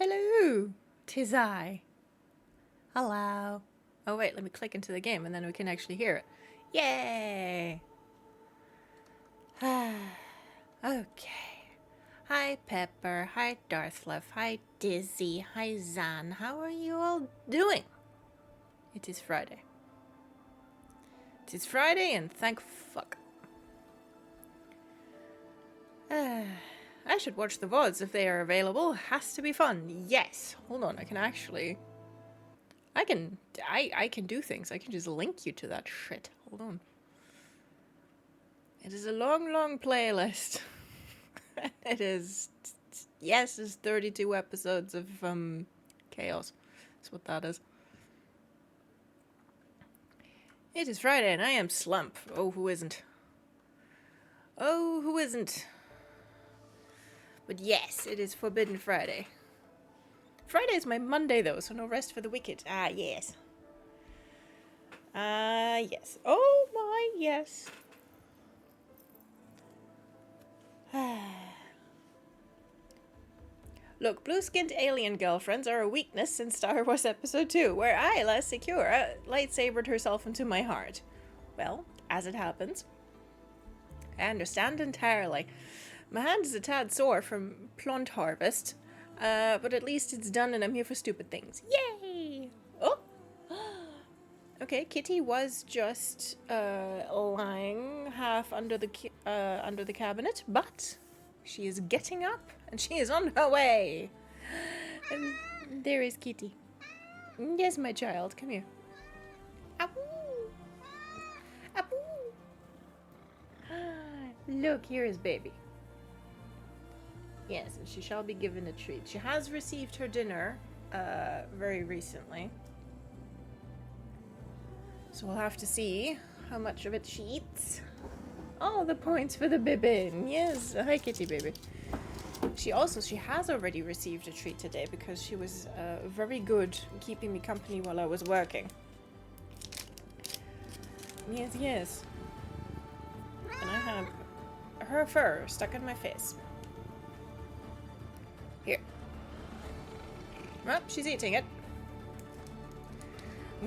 Hello, 'tis I. Hello. Oh wait, let me click into the game and then we can actually hear it. Yay! Okay. Hi Pepper, hi Darthluff, hi Dizzy, hi Zan. How are you all doing? It is Friday. It is Friday and thank fuck. I should watch the VODs if they are available. Has to be fun. Yes. Hold on, I can do things. I can just link you to that shit. Hold on. It is a long, long playlist. It is, yes, it's 32 episodes of chaos. That's what that is. It is Friday and I am slump. Oh, who isn't? Oh, who isn't? But yes, it is Forbidden Friday. Friday is my Monday though, so no rest for the wicked. Ah, yes. Ah, yes. Oh my, yes. Look, blue-skinned alien girlfriends are a weakness in Star Wars Episode 2, where Ayla Secura lightsabered herself into my heart. Well, as it happens, I understand entirely. My hand is a tad sore from plant harvest, but at least it's done and I'm here for stupid things. Yay! Oh! Okay, Kitty was just lying half under the cabinet, but she is getting up and she is on her way. And there is Kitty. Yes, my child, come here. Apoo! Apoo! Look, here is baby. Yes, and she shall be given a treat. She has received her dinner very recently. So we'll have to see how much of it she eats. All the points for the bibbin. Yes, hi kitty baby. She has already received a treat today because she was very good keeping me company while I was working. Yes, yes. And I have her fur stuck in my face. Here. Well, she's eating it.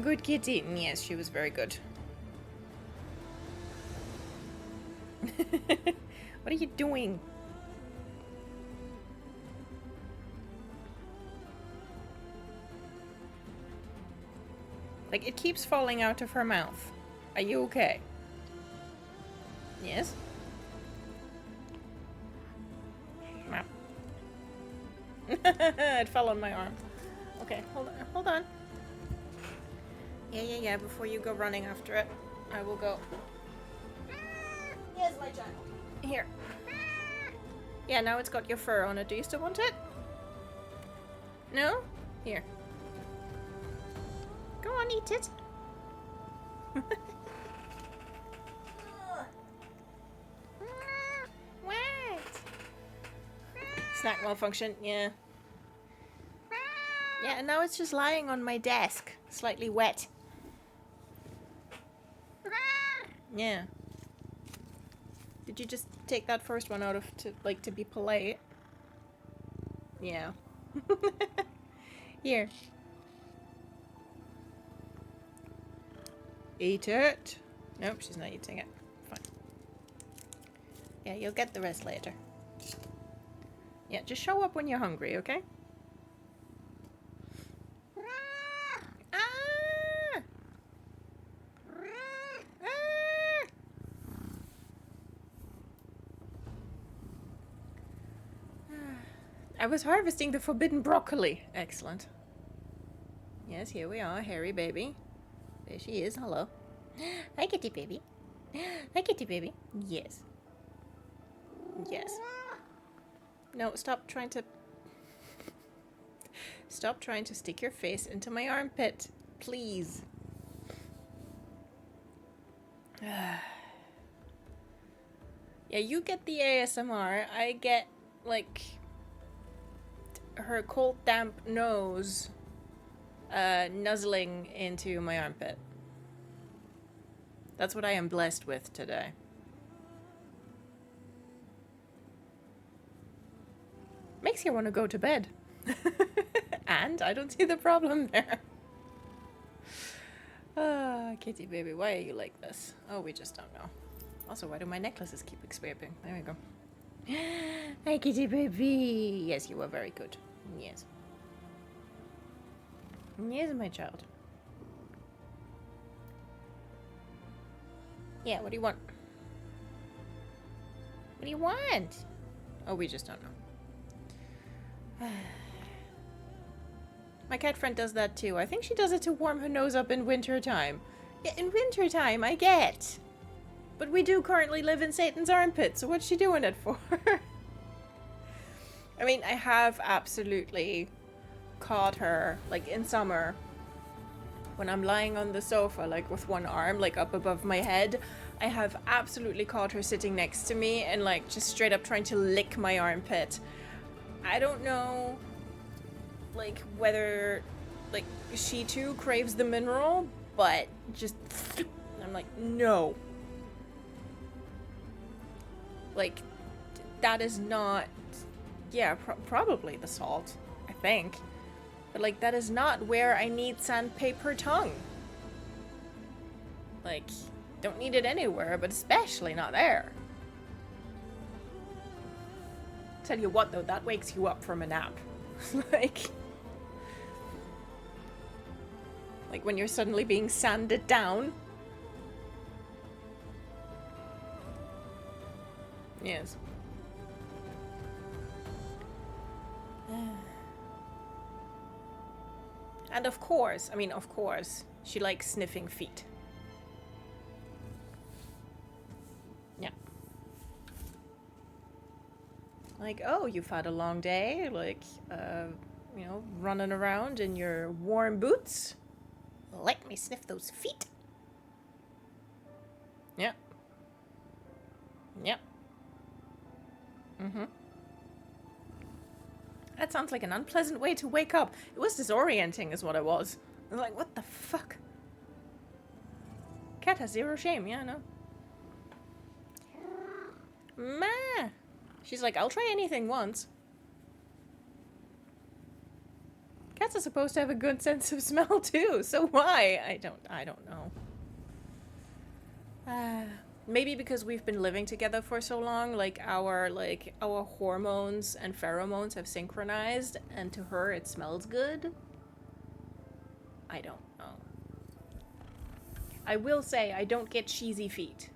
Good kitty. Yes, she was very good. What are you doing? Like, it keeps falling out of her mouth. Are you okay? Yes? Wow. It fell on my arm. Okay, hold on. Yeah, before you go running after it, I will go. Yes, my child. Here. Yeah, now it's got your fur on it. Do you still want it? No? Here. Go on, eat it. What? Snack malfunction, yeah. Yeah, and now it's just lying on my desk, slightly wet. Yeah. Did you just take that first one out of to be polite? Yeah. Here. Eat it. Nope, she's not eating it. Fine. Yeah, you'll get the rest later. Yeah, just show up when you're hungry, okay? I was harvesting the forbidden broccoli. Excellent. Yes, here we are, hairy baby. There she is. Hello. Hi, kitty baby. Hi, kitty baby. Yes. Yes. No, stop trying to stick your face into my armpit. Please. Yeah, you get the ASMR. I get, like, her cold, damp nose nuzzling into my armpit. That's what I am blessed with today. Makes you want to go to bed. And I don't see the problem there. Kitty baby, why are you like this? Oh, we just don't know. Also, why do my necklaces keep escaping? There we go. Hi, kitty baby. Yes, you are very good. Yes. Yes, my child. Yeah, what do you want? What do you want? Oh, we just don't know. My cat friend does that too. I think she does it to warm her nose up in winter time. Yeah, in winter time, I get. But we do currently live in Satan's armpit, so what's she doing it for? I mean, I have absolutely caught her, like, in summer, when I'm lying on the sofa, like, with one arm, like, up above my head. I have absolutely caught her sitting next to me and, like, just straight up trying to lick my armpit. I don't know, like, whether, like, she too craves the mineral, but just, I'm like, no. Like, that is not, yeah, probably the salt, I think. But, like, that is not where I need sandpaper tongue. Like, don't need it anywhere, but especially not there. Tell you what, though, that wakes you up from a nap. Like when you're suddenly being sanded down. Yes. And of course, she likes sniffing feet. Yeah. Like, oh, you've had a long day, like, you know, running around in your warm boots. Let me sniff those feet. Yeah. Yep. Mm-hmm. That sounds like an unpleasant way to wake up. It was disorienting is what it was. I was like, what the fuck? Cat has zero shame, yeah, no. Ma! She's like, I'll try anything once. Cats are supposed to have a good sense of smell too, so why? I don't know. Maybe because we've been living together for so long, like our hormones and pheromones have synchronized, and to her it smells good. I don't know. I will say I don't get cheesy feet.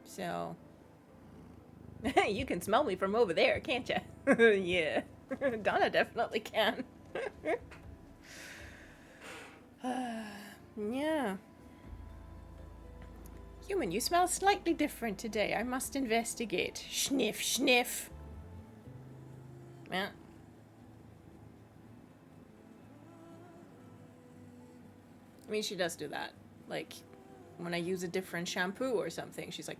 So you can smell me from over there, can't you? Yeah. Donna definitely can. Yeah. Human, you smell slightly different today. I must investigate. Sniff, sniff. Yeah. I mean, she does do that. Like, when I use a different shampoo or something, she's like,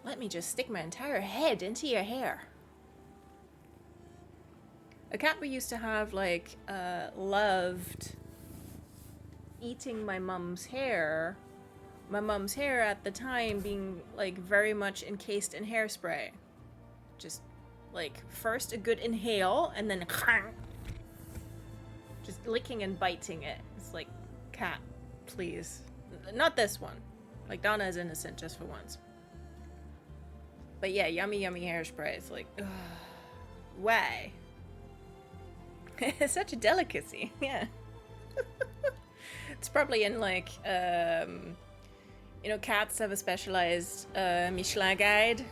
let me just stick my entire head into your hair. A cat we used to have, like, loved eating my mum's hair. My mum's hair at the time being, like, very much encased in hairspray. Just, like, first a good inhale, and then just licking and biting it. It's like, cat, please. Not this one. Like, Donna is innocent just for once. But yeah, yummy, yummy hairspray. It's like, ugh, why? It's such a delicacy, yeah. It's probably in, like, you know, cats have a specialized Michelin guide.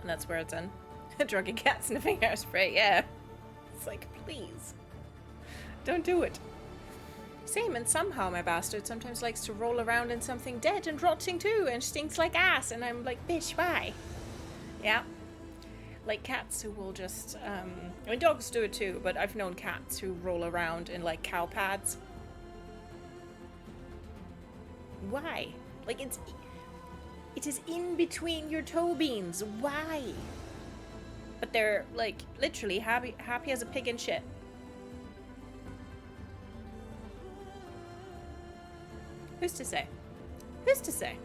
And that's where it's in. Drug a cat sniffing hairspray, yeah. It's like, please. Don't do it. Same, and somehow my bastard sometimes likes to roll around in something dead and rotting too, and stinks like ass, and I'm like, bitch, why? Yeah. Like cats who will just, I mean, dogs do it too, but I've known cats who roll around in, like, cow pads. Why? Like, it is in between your toe beans. Why? But they're, like, literally happy as a pig in shit. Who's to say? Who's to say?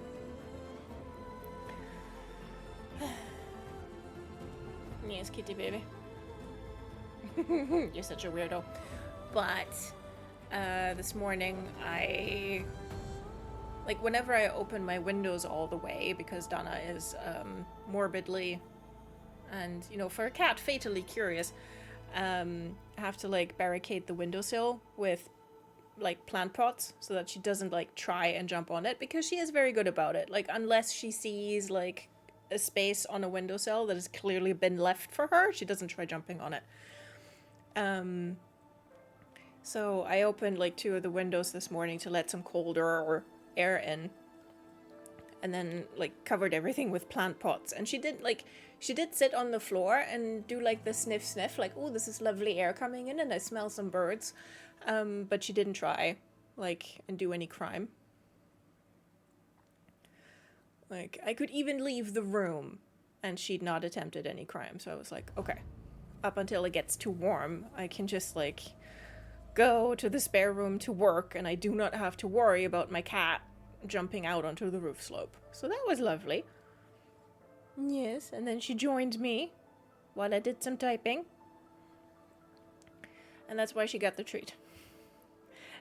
Yes, kitty baby. You're such a weirdo. But this morning whenever I open my windows all the way, because Donna is morbidly and, for a cat, fatally curious, I have to barricade the windowsill with plant pots so that she doesn't try and jump on it, because she is very good about it. Unless she sees a space on a windowsill that has clearly been left for her, she doesn't try jumping on it. So I opened 2 of the windows this morning to let some colder air in, and then covered everything with plant pots. And she did sit on the floor and do the sniff, oh, this is lovely air coming in and I smell some birds. But she didn't try and do any crime. I could even leave the room and she'd not attempted any crime. So I was okay, up until it gets too warm, I can just go to the spare room to work, and I do not have to worry about my cat jumping out onto the roof slope. So that was lovely. Yes, and then she joined me while I did some typing. And that's why she got the treat.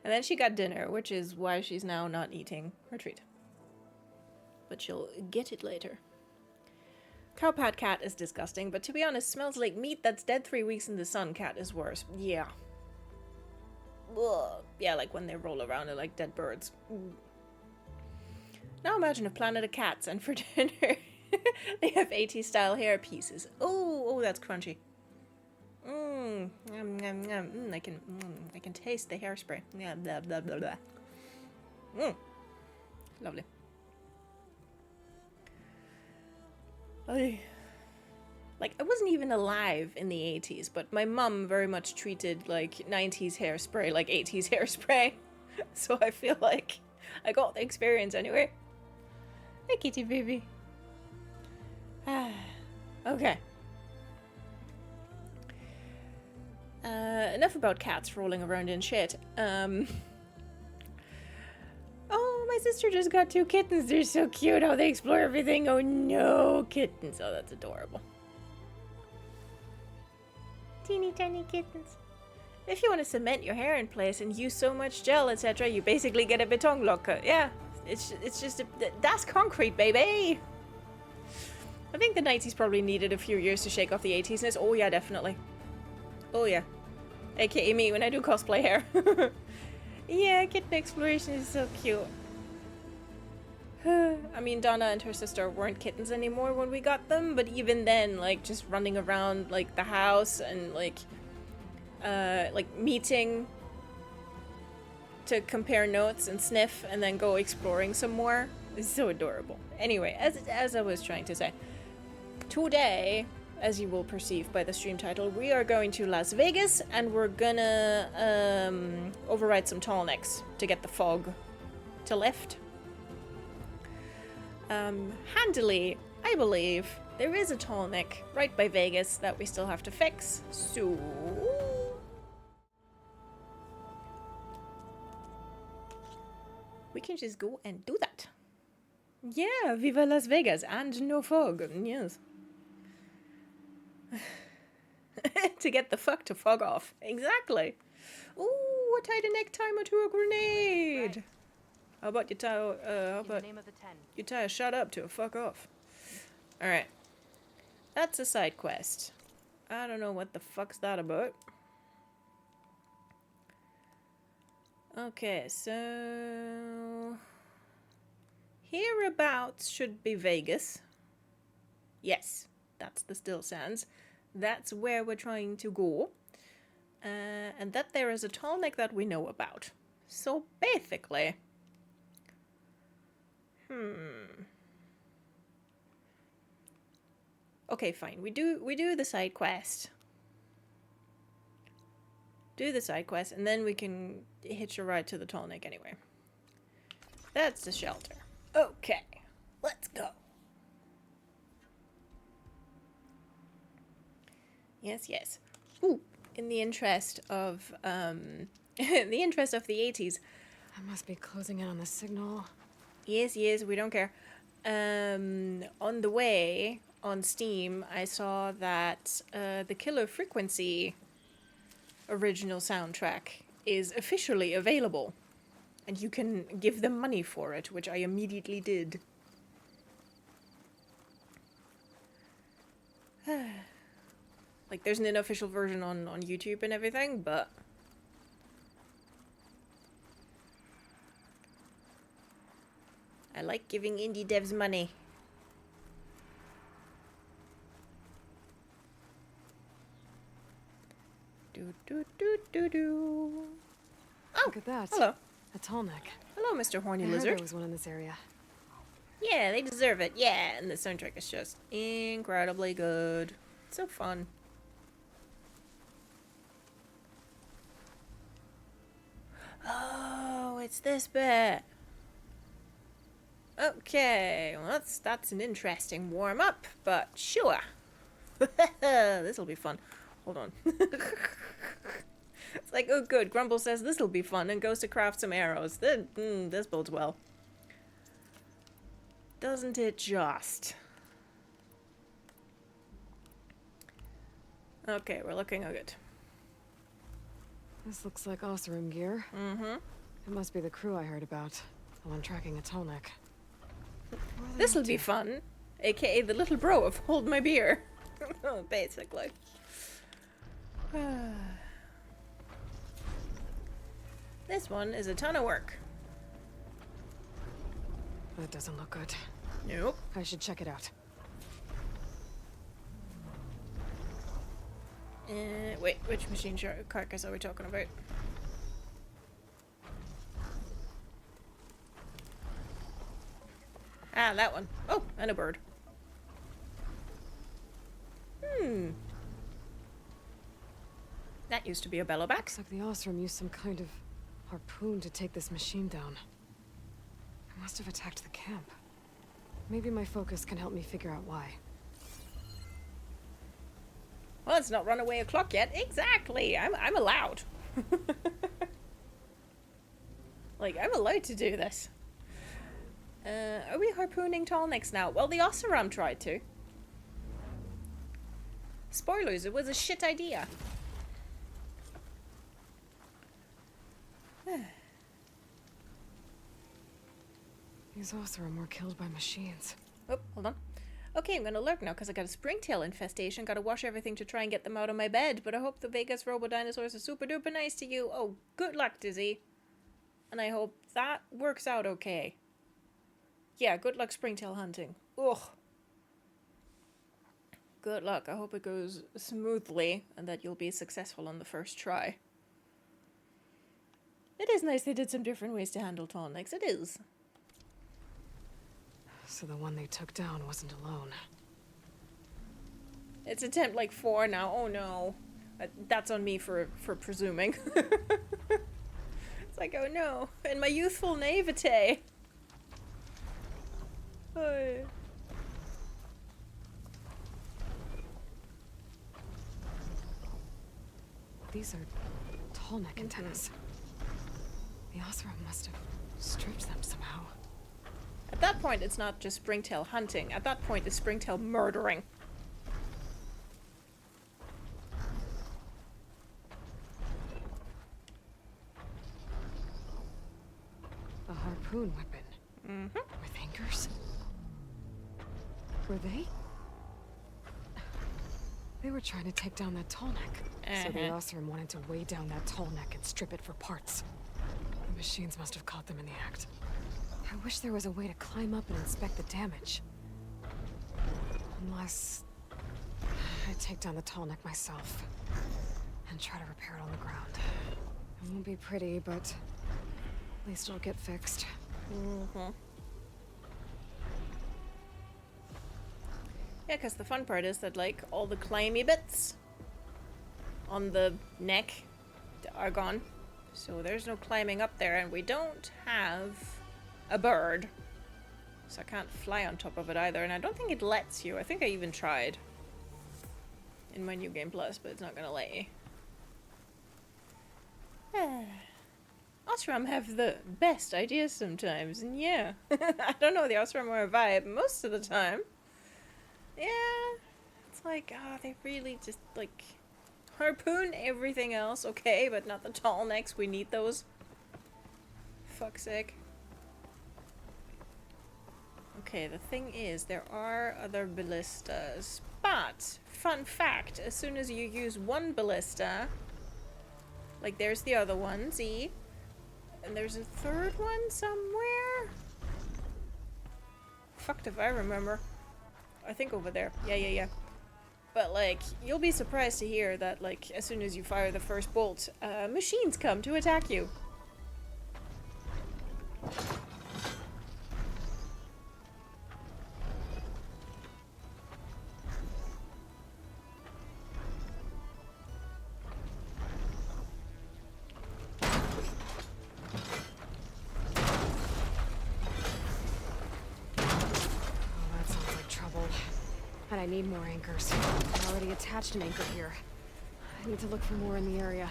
And then she got dinner, which is why she's now not eating her treat. But she'll get it later. Cowpat cat is disgusting, but to be honest, smells like meat that's dead 3 weeks in the sun. Cat is worse. Yeah. Ugh. Yeah, when they roll around and dead birds. Now imagine a planet of cats, and for dinner they have 80s style hair pieces. Oh, that's crunchy. I can taste the hairspray. Yeah, blah blah blah blah. Lovely. I wasn't even alive in the 80s, but my mum very much treated 90s hairspray like 80s hairspray. So I feel like I got the experience anyway. Hey, kitty baby. Okay. Enough about cats rolling around in shit. Oh, my sister just got 2 kittens. They're so cute how they explore everything. Oh no, kittens. Oh, that's adorable. Teeny tiny kittens. If you want to cement your hair in place and use so much gel, etc., you basically get a betonglocke. Yeah, it's just that's concrete, baby. I think the 90s probably needed a few years to shake off the 80s-ness. Oh yeah, definitely. Oh yeah. AKA me when I do cosplay hair. Yeah, kitten exploration is so cute. I mean, Donna and her sister weren't kittens anymore when we got them, but even then, just running around, the house and, meeting to compare notes and sniff and then go exploring some more is so adorable. Anyway, as I was trying to say, today, as you will perceive by the stream title, we are going to Las Vegas, and we're gonna override some Tallnecks to get the fog to lift. Handily, I believe, there is a Tallneck right by Vegas that we still have to fix, so we can just go and do that. Yeah, viva Las Vegas and no fog, yes. To get the fuck to fog off. Exactly. Ooh, I tied a necktie to a grenade. Right. How about you you tie a shut up to a fuck off. Alright. That's a side quest. I don't know what the fuck's that about. Okay, so hereabouts should be Vegas. Yes, that's the Stillsands. That's where we're trying to go. And that there is a Tallneck that we know about. So basically... Okay, fine. We do the side quest. Do the side quest, and then we can hitch a ride to the Tallneck anyway. That's the shelter. Okay, let's go. Yes, yes. Ooh, in the interest of in the interest of the 80s. I must be closing in on the signal. Yes, yes, we don't care. On the way, on Steam, I saw that the Killer Frequency original soundtrack is officially available. And you can give them money for it, which I immediately did. Like, there's an unofficial version on YouTube and everything, but... I like giving indie devs money. Do do do do do. Oh, Look at that. hello. A Tallneck. Hello, Mr. Horny I heard Lizard. there was one in this area. Yeah, they deserve it. Yeah, and the soundtrack is just incredibly good. It's so fun. Oh, it's this bit. Okay, well that's an interesting warm up, but sure. This'll be fun. Hold on. It's like, oh good, Grumble says this'll be fun and goes to craft some arrows. This bodes well. Doesn't it just? Okay, we're looking good. This looks like Osram gear. Mm-hmm. It must be the crew I heard about. The one tracking a Tallneck. This'll be fun. AKA the little bro of Hold My Beer. Basically. This one is a ton of work. That doesn't look good. Nope. I should check it out. Wait, which machine carcass are we talking about? Ah, that one. Oh, and a bird. That used to be a bellowback. Looks like the Osram used some kind of harpoon to take this machine down. It must have attacked the camp. Maybe my focus can help me figure out why. Well, it's not runaway o'clock yet. Exactly. I'm allowed. Like, I'm allowed to do this. Are we harpooning Tallnecks now? Well, the Oseram tried to. Spoilers, it was a shit idea. These Osram were killed by machines. Oh, hold on. Okay, I'm gonna lurk now because I got a springtail infestation. Gotta wash everything to try and get them out of my bed. But I hope the Vegas Robo Dinosaurs are super duper nice to you. Oh, good luck, Dizzy. And I hope that works out okay. Yeah, good luck springtail hunting. Ugh. Good luck. I hope it goes smoothly and that you'll be successful on the first try. It is nice they did some different ways to handle Tallnecks. It is. So the one they took down wasn't alone. It's attempt like 4 now. Oh no. That's on me for presuming. It's like, oh no. And my youthful naivete. Oy. These are Tallneck antennas. The Osram must have stripped them somehow. At that point, it's not just springtail hunting. At that point, it's springtail murdering. A harpoon weapon. Mm-hmm. With anchors? Were they? They were trying to take down that Tallneck. So the Osram wanted to weigh down that Tallneck and strip it for parts. The machines must have caught them in the act. I wish there was a way to climb up and inspect the damage. Unless I take down the Tallneck myself and try to repair it on the ground. It won't be pretty, but at least it'll get fixed. Mm-hmm. Yeah, because the fun part is that, like, all the climby bits on the neck are gone. So there's no climbing up there, and we don't have a bird. So I can't fly on top of it either, and I don't think it lets you. I think I even tried in my New Game Plus, but it's not gonna let you. Osram have the best ideas sometimes, and yeah. I don't know, the Osram are a vibe most of the time. Yeah, it's like, they really just, like, harpoon everything else, okay, but not the Tallnecks. We need those. Fuck's sake. Okay, the thing is, there are other ballistas, but, fun fact, as soon as you use one ballista, like there's the other one, see? And there's a third one somewhere? Fucked if I remember. I think over there. Yeah. But, like, you'll be surprised to hear that, like, as soon as you fire the first bolt, machines come to attack you. And I need more anchors. I already attached an anchor here. I need to look for more in the area.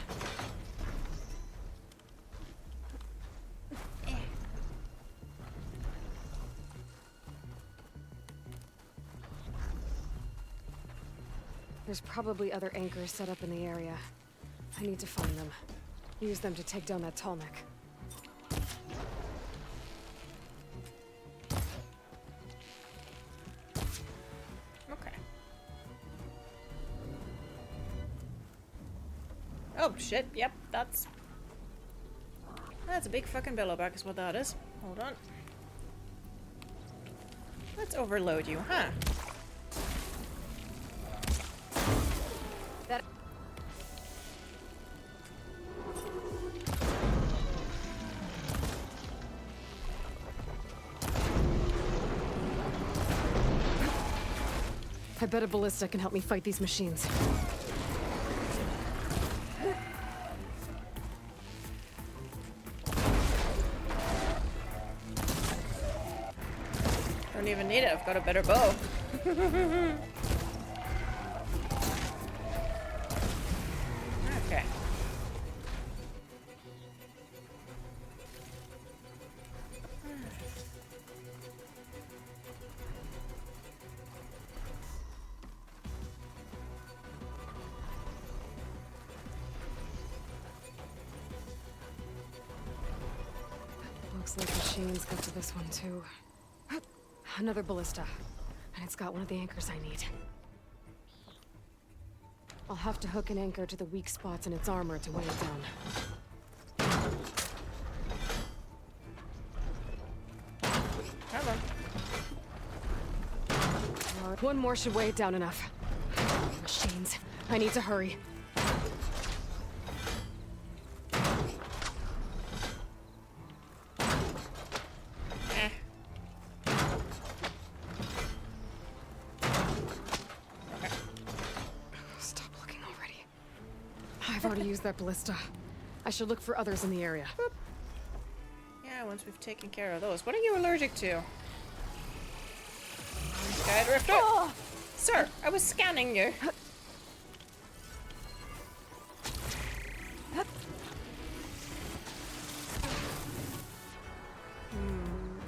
There's probably other anchors set up in the area. I need to find them. Use them to take down that Tallneck. Oh shit, yep, that's a big fucking billowback is what that is. Hold on. Let's overload you, huh? That I bet a ballista can help me fight these machines. Don't even need it, I've got a better bow. Okay. Looks like machines got to this one too. Another ballista. And it's got one of the anchors I need. I'll have to hook an anchor to the weak spots in its armor to weigh it down. Come on. One more should weigh it down enough. Machines. I need to hurry. I've already used that ballista. I should look for others in the area. Boop. Yeah, once we've taken care of those. What are you allergic to? Skydrifter? Oh! Sir, I was scanning you.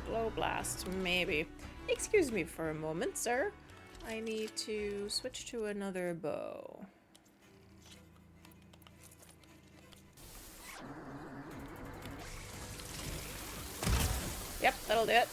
Blow blast, maybe. Excuse me for a moment, sir. I need to switch to another bow. Yep, that'll do it.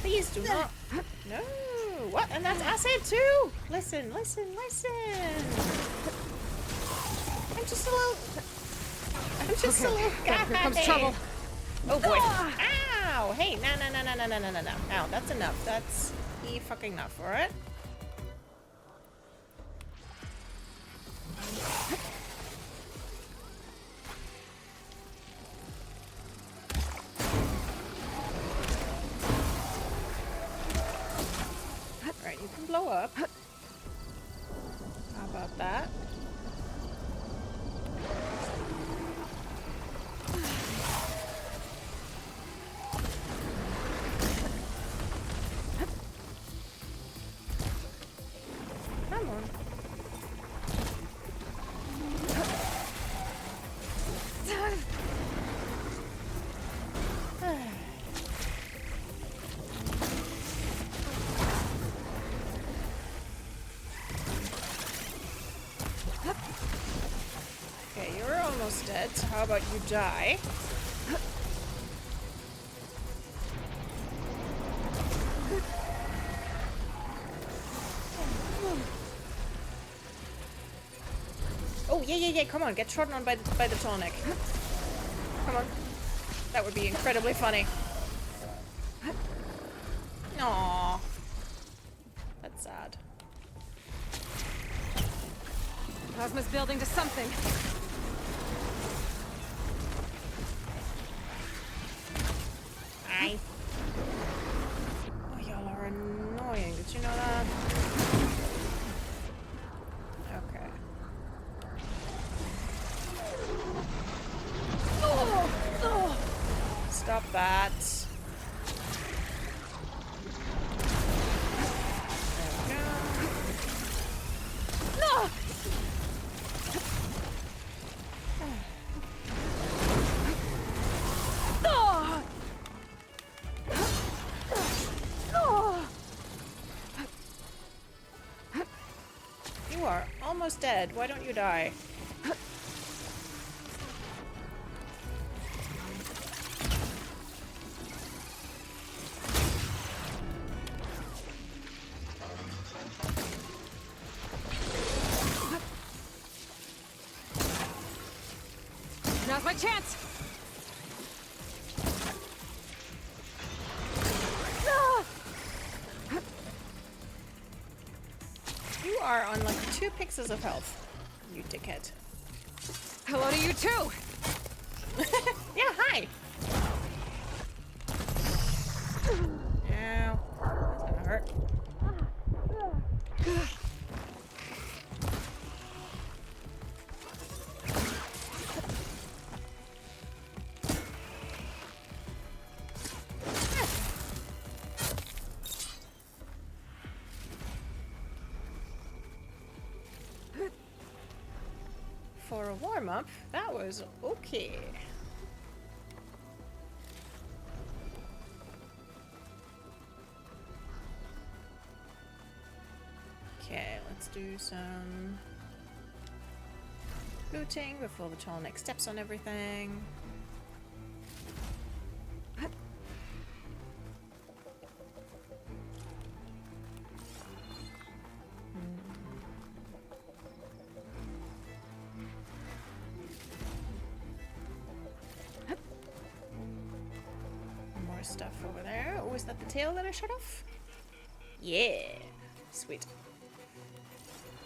Please do not. No. What? And that's acid too. Listen. I'm just a little. Here comes trouble. Oh boy. Ow! Hey, no. Ow, that's enough. That's fucking enough, alright? Alright, you can blow up. How about that? dead, so how about you die? Oh, yeah, come on, get trodden on by the Tallneck. Come on. That would be incredibly funny. Aww. That's sad. Plasma's building to something. Aye. Oh, y'all are annoying. Did you know that? Okay. Stop that. There we go. No! You are almost dead. Why don't you die? Now's my chance! You are on like 2 pixels of health, you dickhead. Hello to you too! Yeah, hi! Ow. That's gonna hurt. For a warm-up, that was okay. Okay, let's do some looting before the Tallneck steps on everything. More stuff over there. Oh, is that the tail that I shut off? Yeah. Sweet.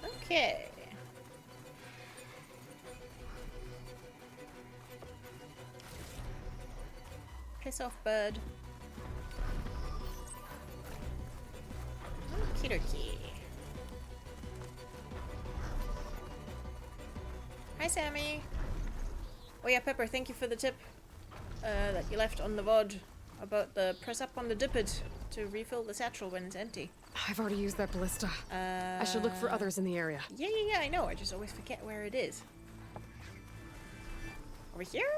Okay. Piss off, bud. Okie dokie. Hi, Sammy. Oh yeah, Pepper, thank you for the tip that you left on the VOD about the press up on the dippet to refill the satchel when it's empty. I've already used that ballista. I should look for others in the area. Yeah, I know. I just always forget where it is. Over here?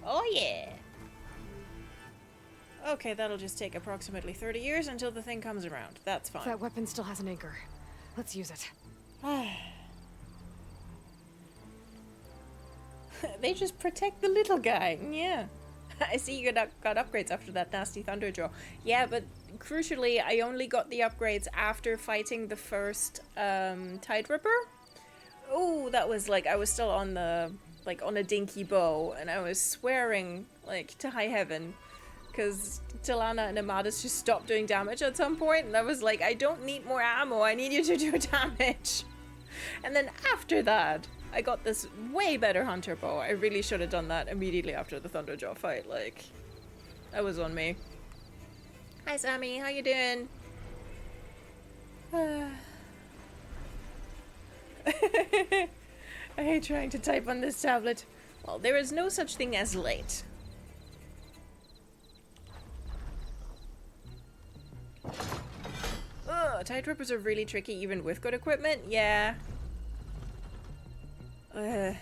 Oh, yeah. Okay, that'll just take approximately 30 years until the thing comes around. That's fine. That weapon still has an anchor. Let's use it. They just protect the little guy. Yeah. I see you got upgrades after that nasty thunder draw. Yeah, but crucially, I only got the upgrades after fighting the first Tide Ripper. Oh, that was like, I was still on the, like, on a dinky bow, and I was swearing, like, to high heaven, because Tilana and Amadis just stopped doing damage at some point, and I was like, I don't need more ammo, I need you to do damage. And then after that, I got this way better hunter bow. I really should have done that immediately after the Thunderjaw fight, like, that was on me. Hi Sammy, how you doing? I hate trying to type on this tablet. Well, there is no such thing as late. Ugh, Tide Rippers are really tricky even with good equipment, yeah. Like,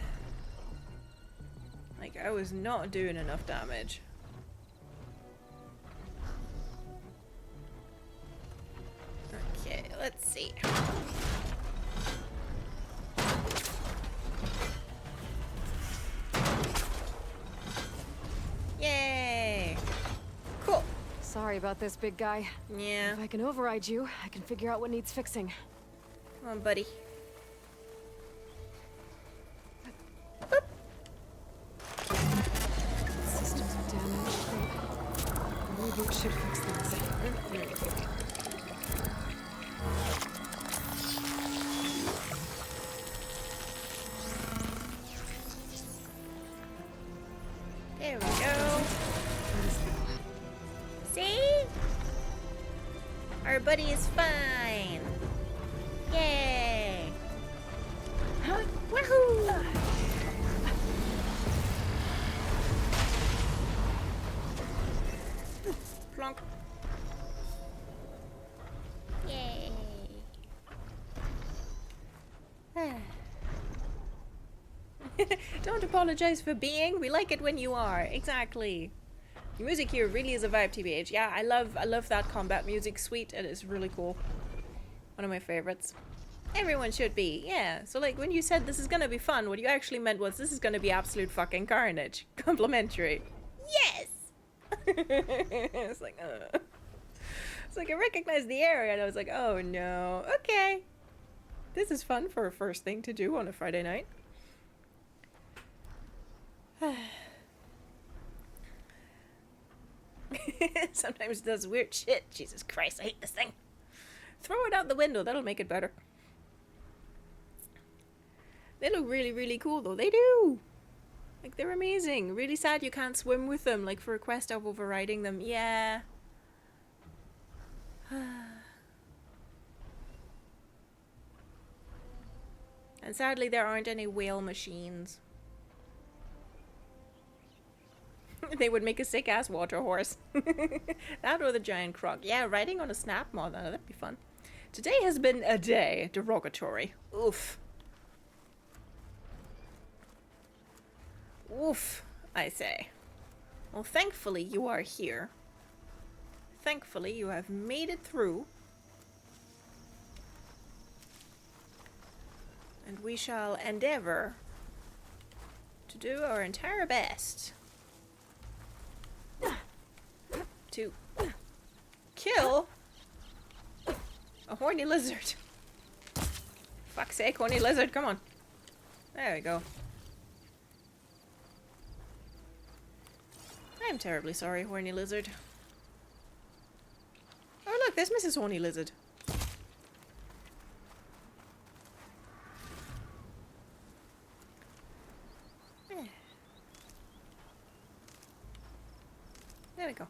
I was not doing enough damage. Okay, let's see. Sorry about this, big guy. Yeah. If I can override you, I can figure out what needs fixing. Come on, buddy. Systems are damaged. A reboot should fix things. There we go. See? Our buddy is fine. Yay! Wahoo! Plonk. Yay! Don't apologize for being. We like it when you are. Exactly. The music here really is a vibe, TBH. Yeah, I love that combat music suite. It is really cool. One of my favorites. Everyone should be. Yeah. So like when you said this is gonna be fun, what you actually meant was this is gonna be absolute fucking carnage. Complimentary. Yes. It's like, it's like I recognized the area and I was like, oh no. Okay. This is fun for a first thing to do on a Friday night. Sometimes it does weird shit. Jesus Christ, I hate this thing. Throw it out the window, that'll make it better. They look really, really cool though. They do! Like, they're amazing. Really sad you can't swim with them, like for a quest of overriding them. Yeah. And sadly there aren't any whale machines. They would make a sick-ass water horse. That or the giant croc. Yeah, riding on a snap mod, that'd be fun. Today has been a day. Derogatory. Oof. Oof, I say. Well, thankfully you are here. Thankfully you have made it through. And we shall endeavor to do our entire best to kill a horny lizard. Fuck's sake, horny lizard, come on. There we go. I'm terribly sorry, horny lizard. Oh look, there's Mrs. Horny Lizard. There we go.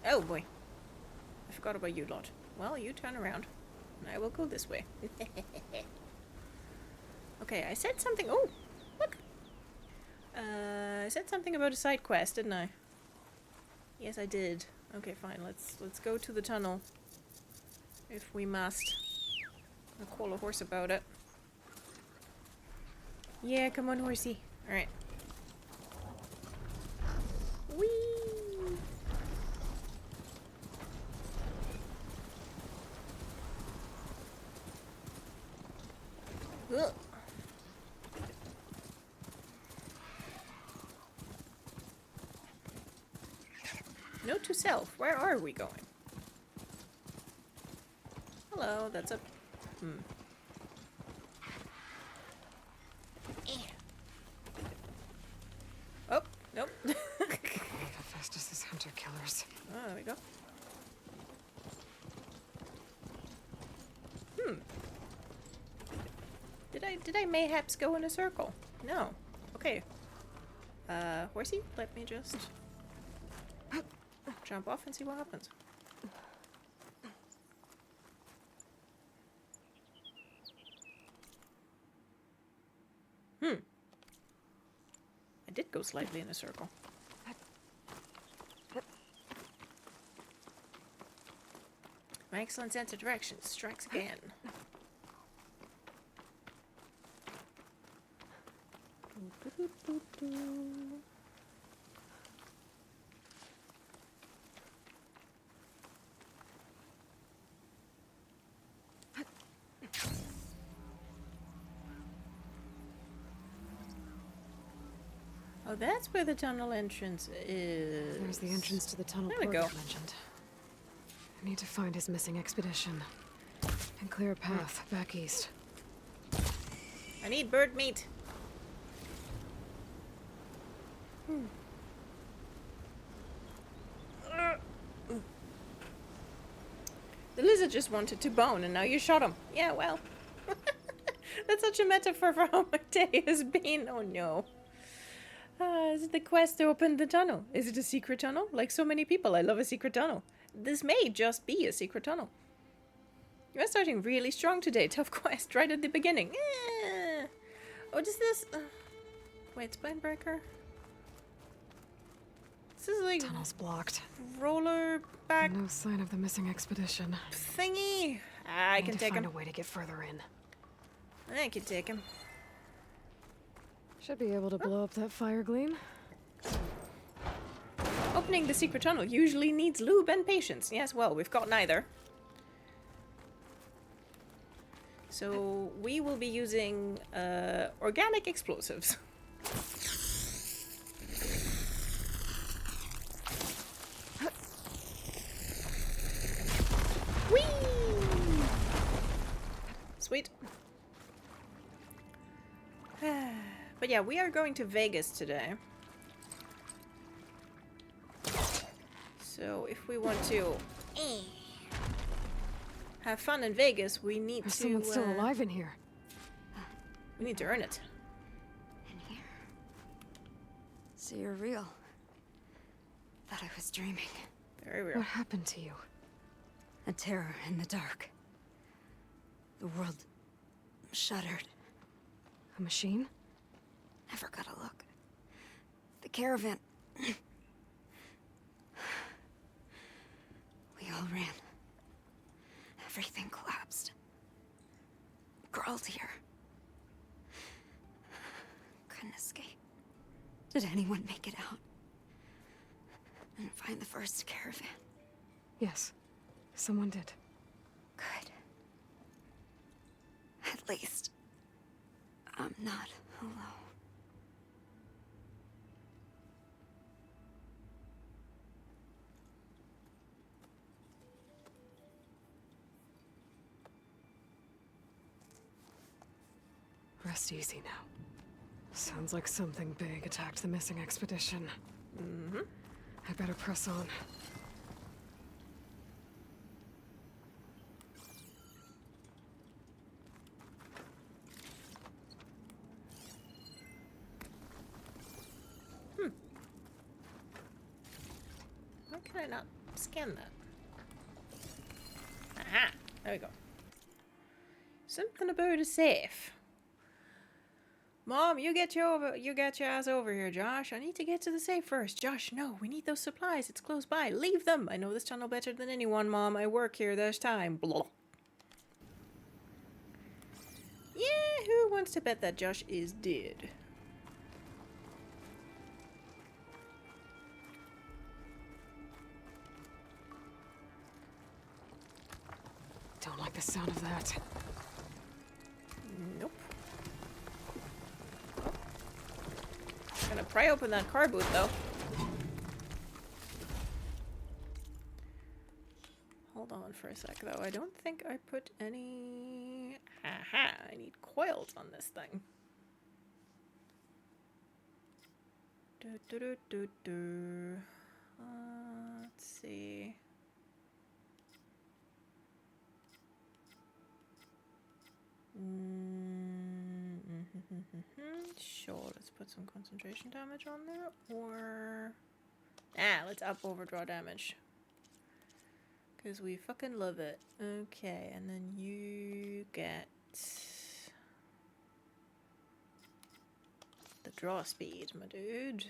Oh boy. I forgot about you lot. Well, you turn around. And I will go this way. Okay, I said something. Oh, look. I said something about a side quest, didn't I? Yes, I did. Okay, fine. Let's go to the tunnel. If we must. I'll call a horse about it. Yeah, come on, horsey. Alright. Whee! Ugh. Note to self, where are we going? Hello, that's a... Oh, nope. The fastest is hunter killers. Oh, there we go. Did I mayhaps go in a circle? No. Okay. Horsey, let me just jump off and see what happens. I did go slightly in a circle. My excellent sense of direction strikes again. Oh, that's where the tunnel entrance is. There's the entrance to the tunnel There we port go. I mentioned. I need to find his missing expedition. And clear a path back east. I need bird meat. The lizard just wanted to bone and now you shot him. Yeah, well. That's such a metaphor for how my day has been. Oh no. Is it the quest to open the tunnel? Is it a secret tunnel? Like so many people, I love a secret tunnel. This may just be a secret tunnel. You're starting really strong today. Tough quest right at the beginning. What is this? Wait, spine breaker? This is like Tunnel's blocked. roller back No sign of the missing expedition. thingy. I can take him. Find a way to get further in. I can take him. Should be able to blow up that fire gleam. Opening the secret tunnel usually needs lube and patience. Yes, well, we've got neither. So we will be using organic explosives. Whee! Sweet. But yeah, we are going to Vegas today. So if we want to have fun in Vegas, we need There's to... someone still alive in here. We need to earn it. In here. So you're real. Thought I was dreaming. Very real. What happened to you? A terror in the dark. The world shuddered. A machine? Never got a look. The caravan. We all ran. Everything collapsed. Crawled here. Couldn't escape. Did anyone make it out? And find the first caravan? Yes. Someone did. Good. At least, I'm not alone. Rest easy now. Sounds like something big attacked the missing expedition. Mm-hmm. I better press on. Why can I not scan that? Aha! There we go. Something about a safe. Mom, you get your ass over here, Josh. I need to get to the safe first. Josh, no, we need those supplies. It's close by. Leave them. I know this tunnel better than anyone, Mom. I work here. There's time. Blah. Yeah, who wants to bet that Josh is dead? Don't like the sound of that. Nope. Gonna pry open that car boot though. Hold on for a sec though. I don't think I put any... Aha! I need coils on this thing. Let's see. Sure, let's put some concentration damage on there, or... let's up overdraw damage. Because we fucking love it. Okay, and then you get... the draw speed, my dude.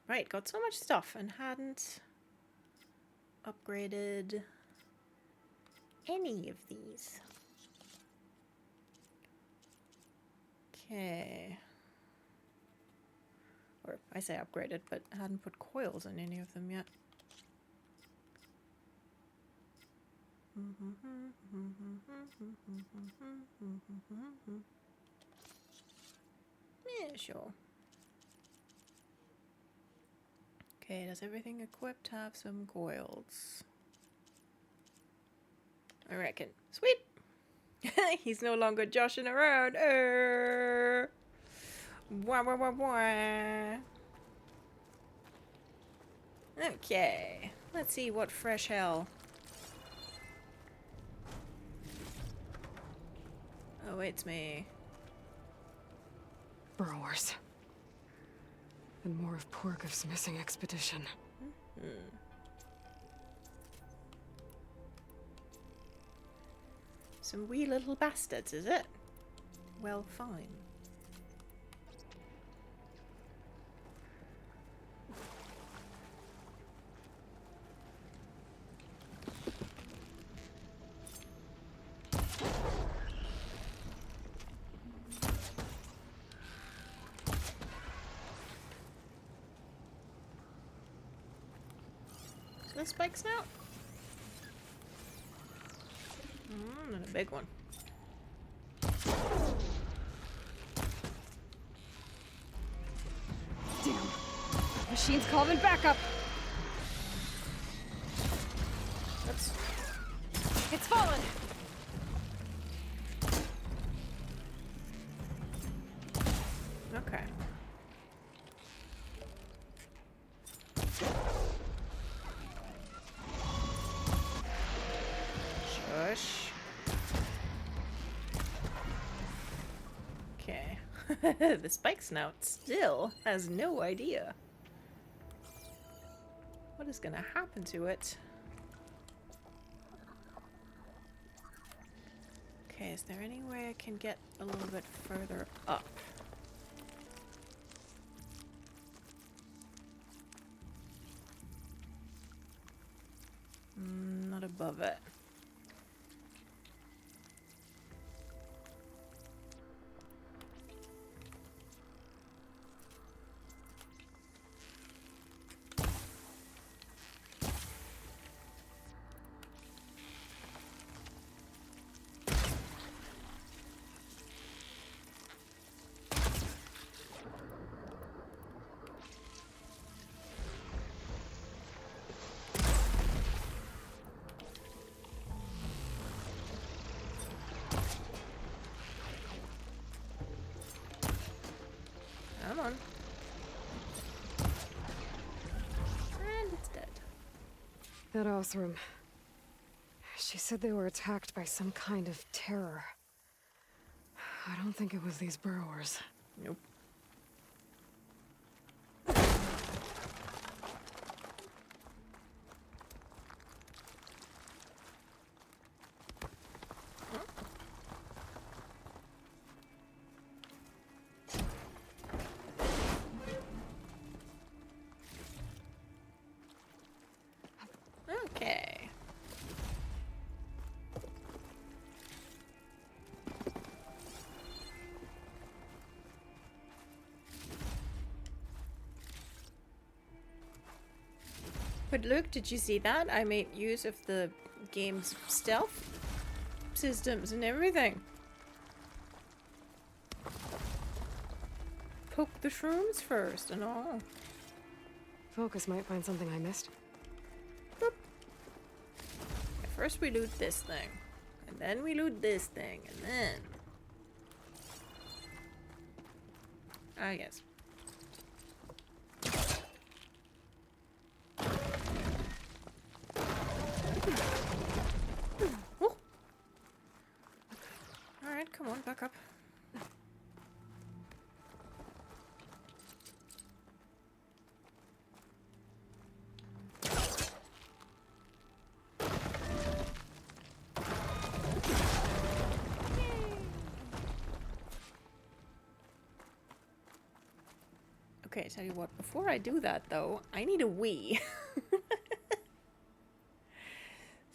Right, got so much stuff and hadn't upgraded any of these. Okay. Or I say upgraded, but I hadn't put coils in any of them yet. Yeah, sure. Okay, does everything equipped have some coils? I reckon. Sweet! He's no longer joshing around. Wah, wah, wah, wah. Okay, let's see what fresh hell awaits me. Burrowers. And more of Porgev's missing expedition. Some wee little bastards, is it? Well, fine. The spikes now? Not a big one. Damn. Machine's calling backup. Oops. It's fallen. Okay. Shush. Okay. The spike snout still has no idea what is gonna happen to it. Okay, is there any way I can get a little bit further up? Not above it. Come on. And it's dead. That Othram. She said they were attacked by some kind of terror. I don't think it was these burrowers. Nope. Okay. But look, did you see that? I made use of the game's stealth systems and everything. Poke the shrooms first and all. Focus might find something I missed. Boop. First we loot this thing. And then we loot this thing. And then... I guess. Oh. Alright, come on, back up. Okay, tell you what, before I do that though, I need a wee.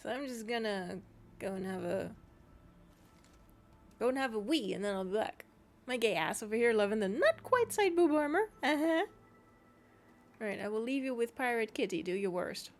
So I'm just gonna go and have a wee and then I'll be back. My gay ass over here loving the not quite side boob armor. Uh-huh. Alright, I will leave you with Pirate Kitty. Do your worst.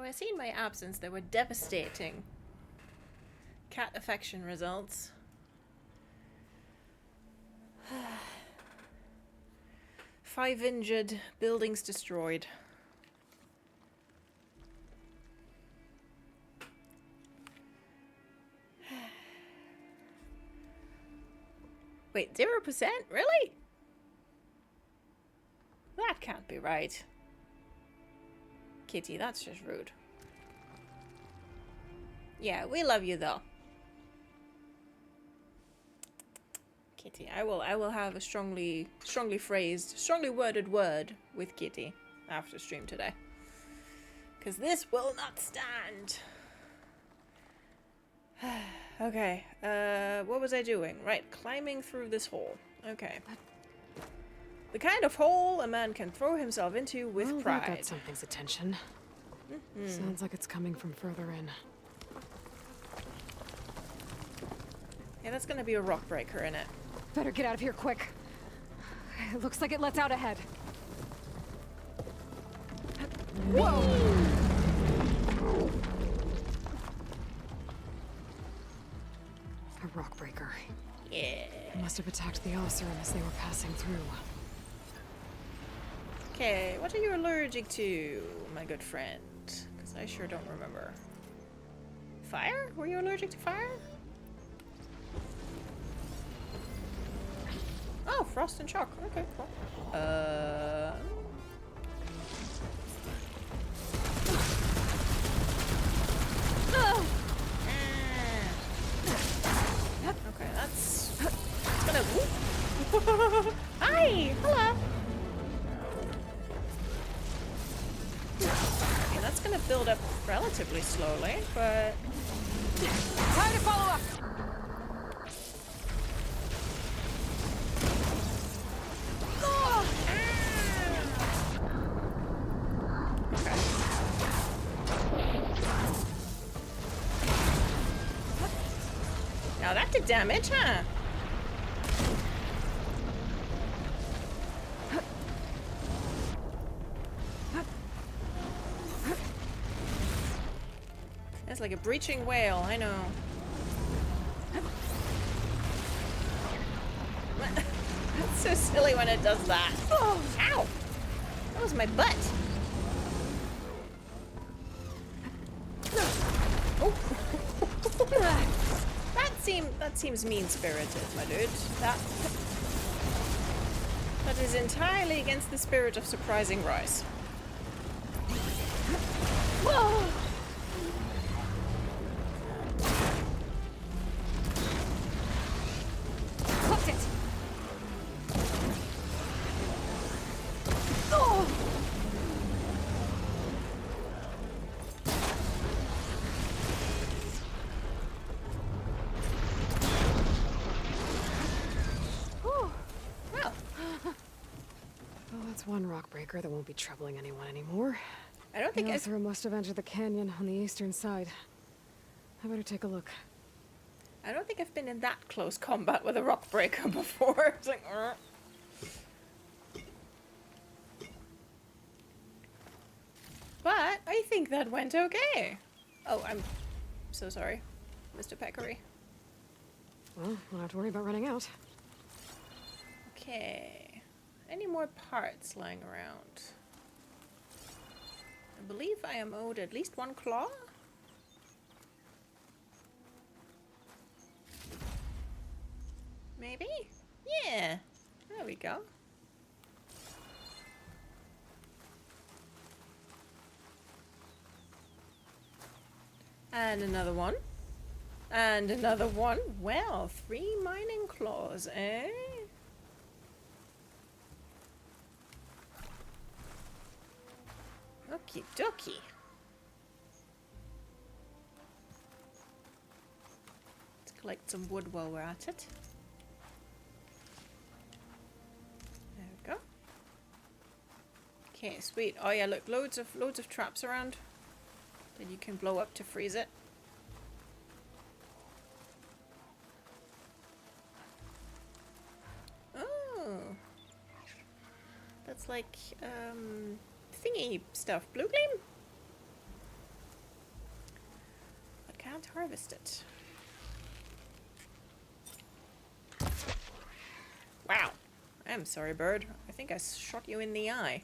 I see in my absence there were devastating cat affection results. 5 injured, buildings destroyed. Wait, 0%? Really? That can't be right. Kitty, that's just rude. Yeah, we love you though. Kitty, I will have a strongly phrased, strongly worded word with Kitty after stream today. Because this will not stand. Okay, what was I doing? Right, climbing through this hole. Okay. The kind of hole a man can throw himself into with pride. That got something's attention. Sounds like it's coming from further in. Yeah, that's gonna be a rock breaker in it. Better get out of here quick. It looks like it lets out ahead. Whoa! A rock breaker. Yeah. It must have attacked the Oseram as they were passing through. Okay, what are you allergic to, my good friend? Because I sure don't remember. Fire? Were you allergic to fire? Oh, frost and shock. Okay, cool. Okay, that's gonna. Hi! Hello! Okay, that's gonna build up relatively slowly, but. Time to follow up! Okay. Now that did damage, huh? That's like a breaching whale, I know. That's so silly when it does that. Oh, ow! That was my butt. Oh. That seems mean-spirited, my dude. That is entirely against the spirit of surprising Rice. Whoa! Hooked it! Oh! Well, Well, that's one rock breaker that won't be troubling anyone anymore. I don't think The Oseram must have entered the canyon on the eastern side. I better take a look. I've been in that close combat with a rock breaker before. It's like, But I think that went okay. Oh, I'm so sorry, Mr. Peccary. Well, don't have to worry about running out. Okay. Any more parts lying around? I believe I am owed at least 1 claw. Maybe? Yeah. There we go. And another one. And another one. Well, 3 mining claws, eh? Okie dokie. Let's collect some wood while we're at it. There we go. Okay, sweet. Oh yeah, look, loads of traps around that you can blow up to freeze it. Oh. That's like thingy stuff. Blue gleam? can't harvest it. Wow. I'm sorry, bird. I think I shot you in the eye.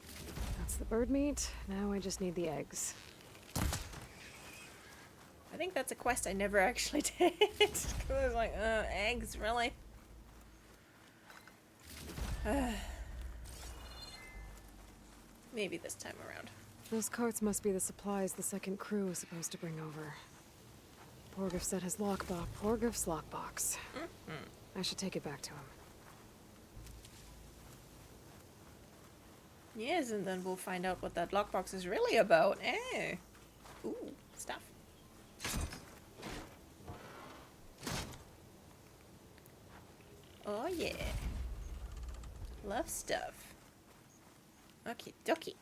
That's the bird meat. Now I just need the eggs. I think that's a quest I never actually did. Because I was like, eggs, really? Maybe this time around. Those carts must be the supplies the second crew is supposed to bring over. Porgif said his lockbox. Porgif's lockbox. I should take it back to him. Yes, and then we'll find out what that lockbox is really about. Eh. Ooh, stuff. Oh yeah. Love stuff. Okie dokie.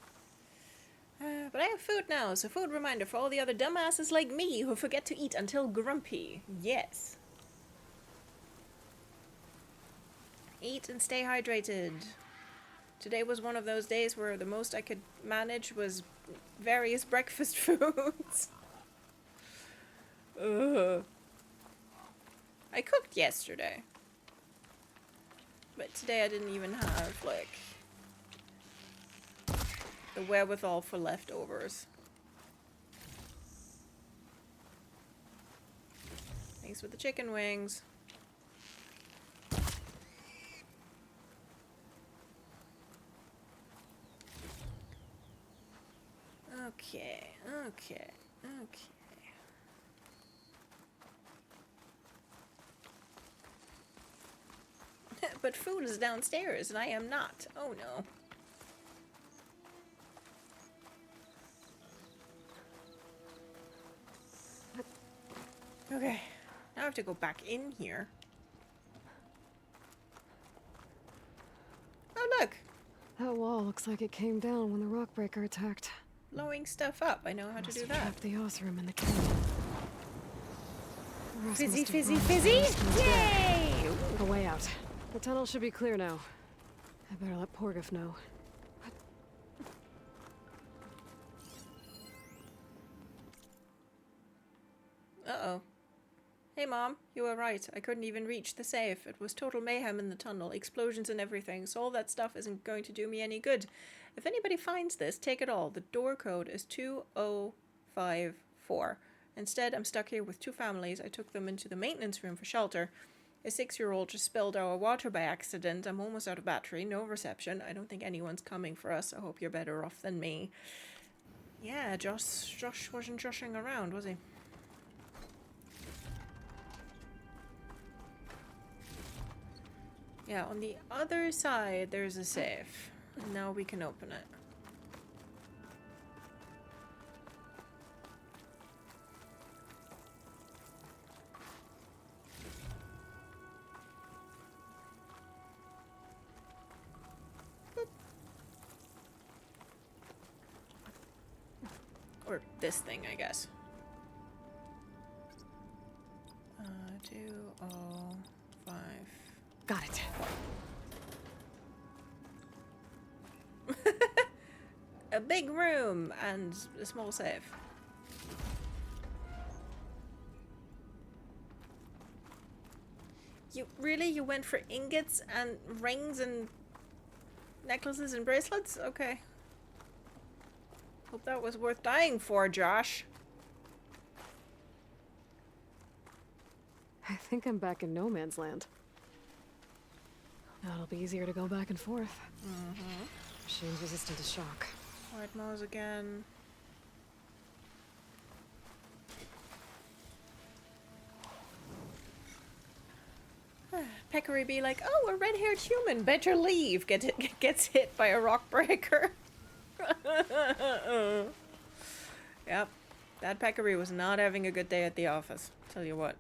But I have food now, so food reminder for all the other dumbasses like me who forget to eat until grumpy. Yes. Eat and stay hydrated. Today was one of those days where the most I could manage was various breakfast foods. Ugh. I cooked yesterday. But today I didn't even have, like, the wherewithal for leftovers. Thanks for the chicken wings. Okay, okay, okay. But food is downstairs and I am not. Oh no. Okay, now I have to go back in here. Oh look! That wall looks like it came down when the rockbreaker attacked. Blowing stuff up. I know how to do that. Trapped the Othram in the canyon. The rest Fizzy, must have fizzy, run fizzy! first and was dead. Yay! A way out. The tunnel should be clear now. I better let Porgif know. Uh-oh. Hey Mom, you were right. I couldn't even reach the safe. It was total mayhem in the tunnel, explosions and everything, so all that stuff isn't going to do me any good. If anybody finds this, take it all. The door code is 2054. Instead, I'm stuck here with two families. I took them into the maintenance room for shelter. A 6-year-old just spilled our water by accident. I'm almost out of battery, no reception. I don't think anyone's coming for us. I hope you're better off than me. Yeah, Josh wasn't joshing around, was he? Yeah, on the other side there's a safe. Now we can open it. Or this thing, I guess. 205. Got it. A big room and a small safe. You went for ingots and rings and necklaces and bracelets? Okay. Hope that was worth dying for, Josh. I think I'm back in no man's land. Now it'll be easier to go back and forth. Machine's resistant to shock. White mouse again. Peccary be like, oh, a red-haired human, better leave. Gets hit by a rock breaker. Yep, that Peccary was not having a good day at the office. Tell you what.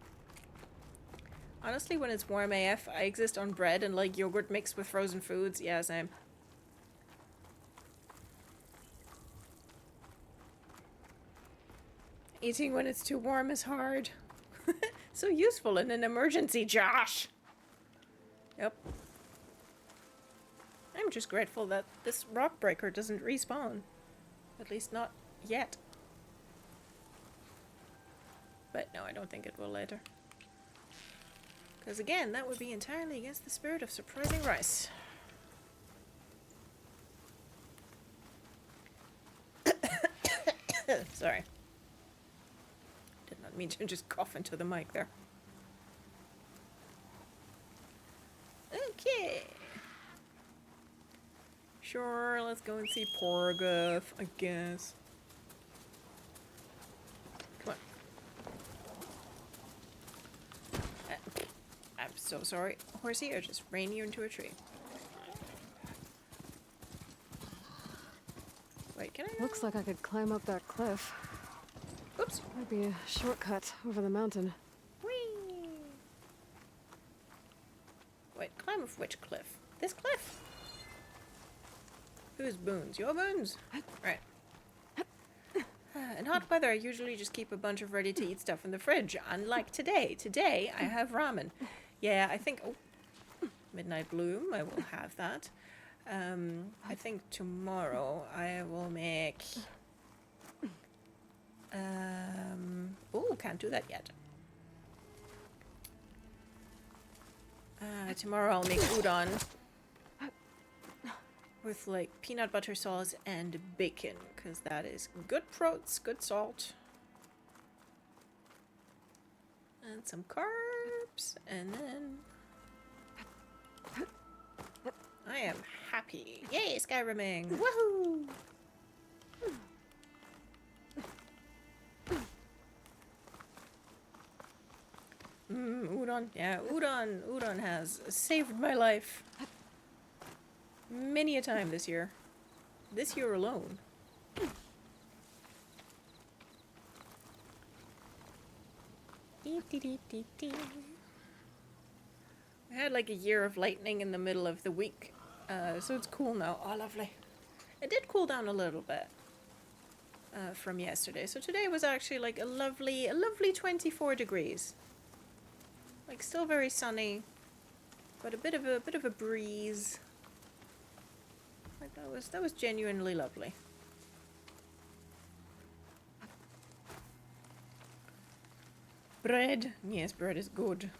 Honestly, when it's warm AF, I exist on bread and like yogurt mixed with frozen foods. Yeah, same. Eating when it's too warm is hard. So useful in an emergency, Josh. Yep. I'm just grateful that this rock breaker doesn't respawn. At least not yet. But no, I don't think it will later. Because again, that would be entirely against the spirit of surprising rice. Sorry. Did not mean to just cough into the mic there. Okay. Sure, let's go and see Porgoth, I guess. Come on. I'm so sorry, horsey, I just ran you into a tree. Wait, can I go? Looks like I could climb up that cliff. Oops. Might be a shortcut over the mountain. Whee! Wait, climb off which cliff? This cliff? Whose boons? Your boons? Right. In hot weather, I usually just keep a bunch of ready-to-eat stuff in the fridge. Unlike today. Today, I have ramen. Yeah, I think... Oh, Midnight Bloom. I will have that. I think tomorrow I will make... Oh, can't do that yet. Tomorrow I'll make udon. With like peanut butter sauce and bacon, because that is good protein, good salt. And some carbs, and then I am happy. Yay, Skyriming! Woohoo! Udon. Yeah, udon has saved my life. Many a time this year. This year alone. I had like a year of lightning in the middle of the week, so it's cool now. Oh, lovely. It did cool down a little bit from yesterday, so today was actually like a lovely 24 degrees. Like still very sunny, but a bit of a breeze. Like that was genuinely lovely. Bread. Yes, bread is good.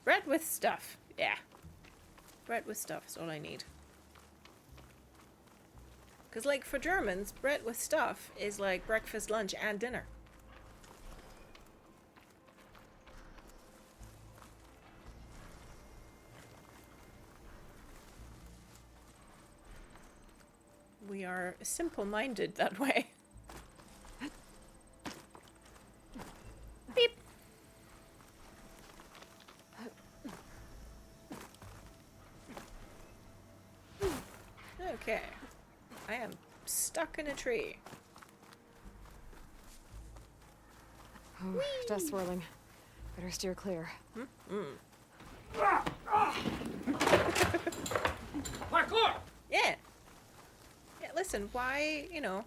Bread with stuff. Yeah. Bread with stuff is all I need. Because, like, for Germans, bread with stuff is like breakfast, lunch, and dinner. We are simple-minded that way. Beep. Okay. I am stuck in a tree. Oh, dust swirling. Better steer clear. Parkour! Yeah. Yeah, listen, why, you know...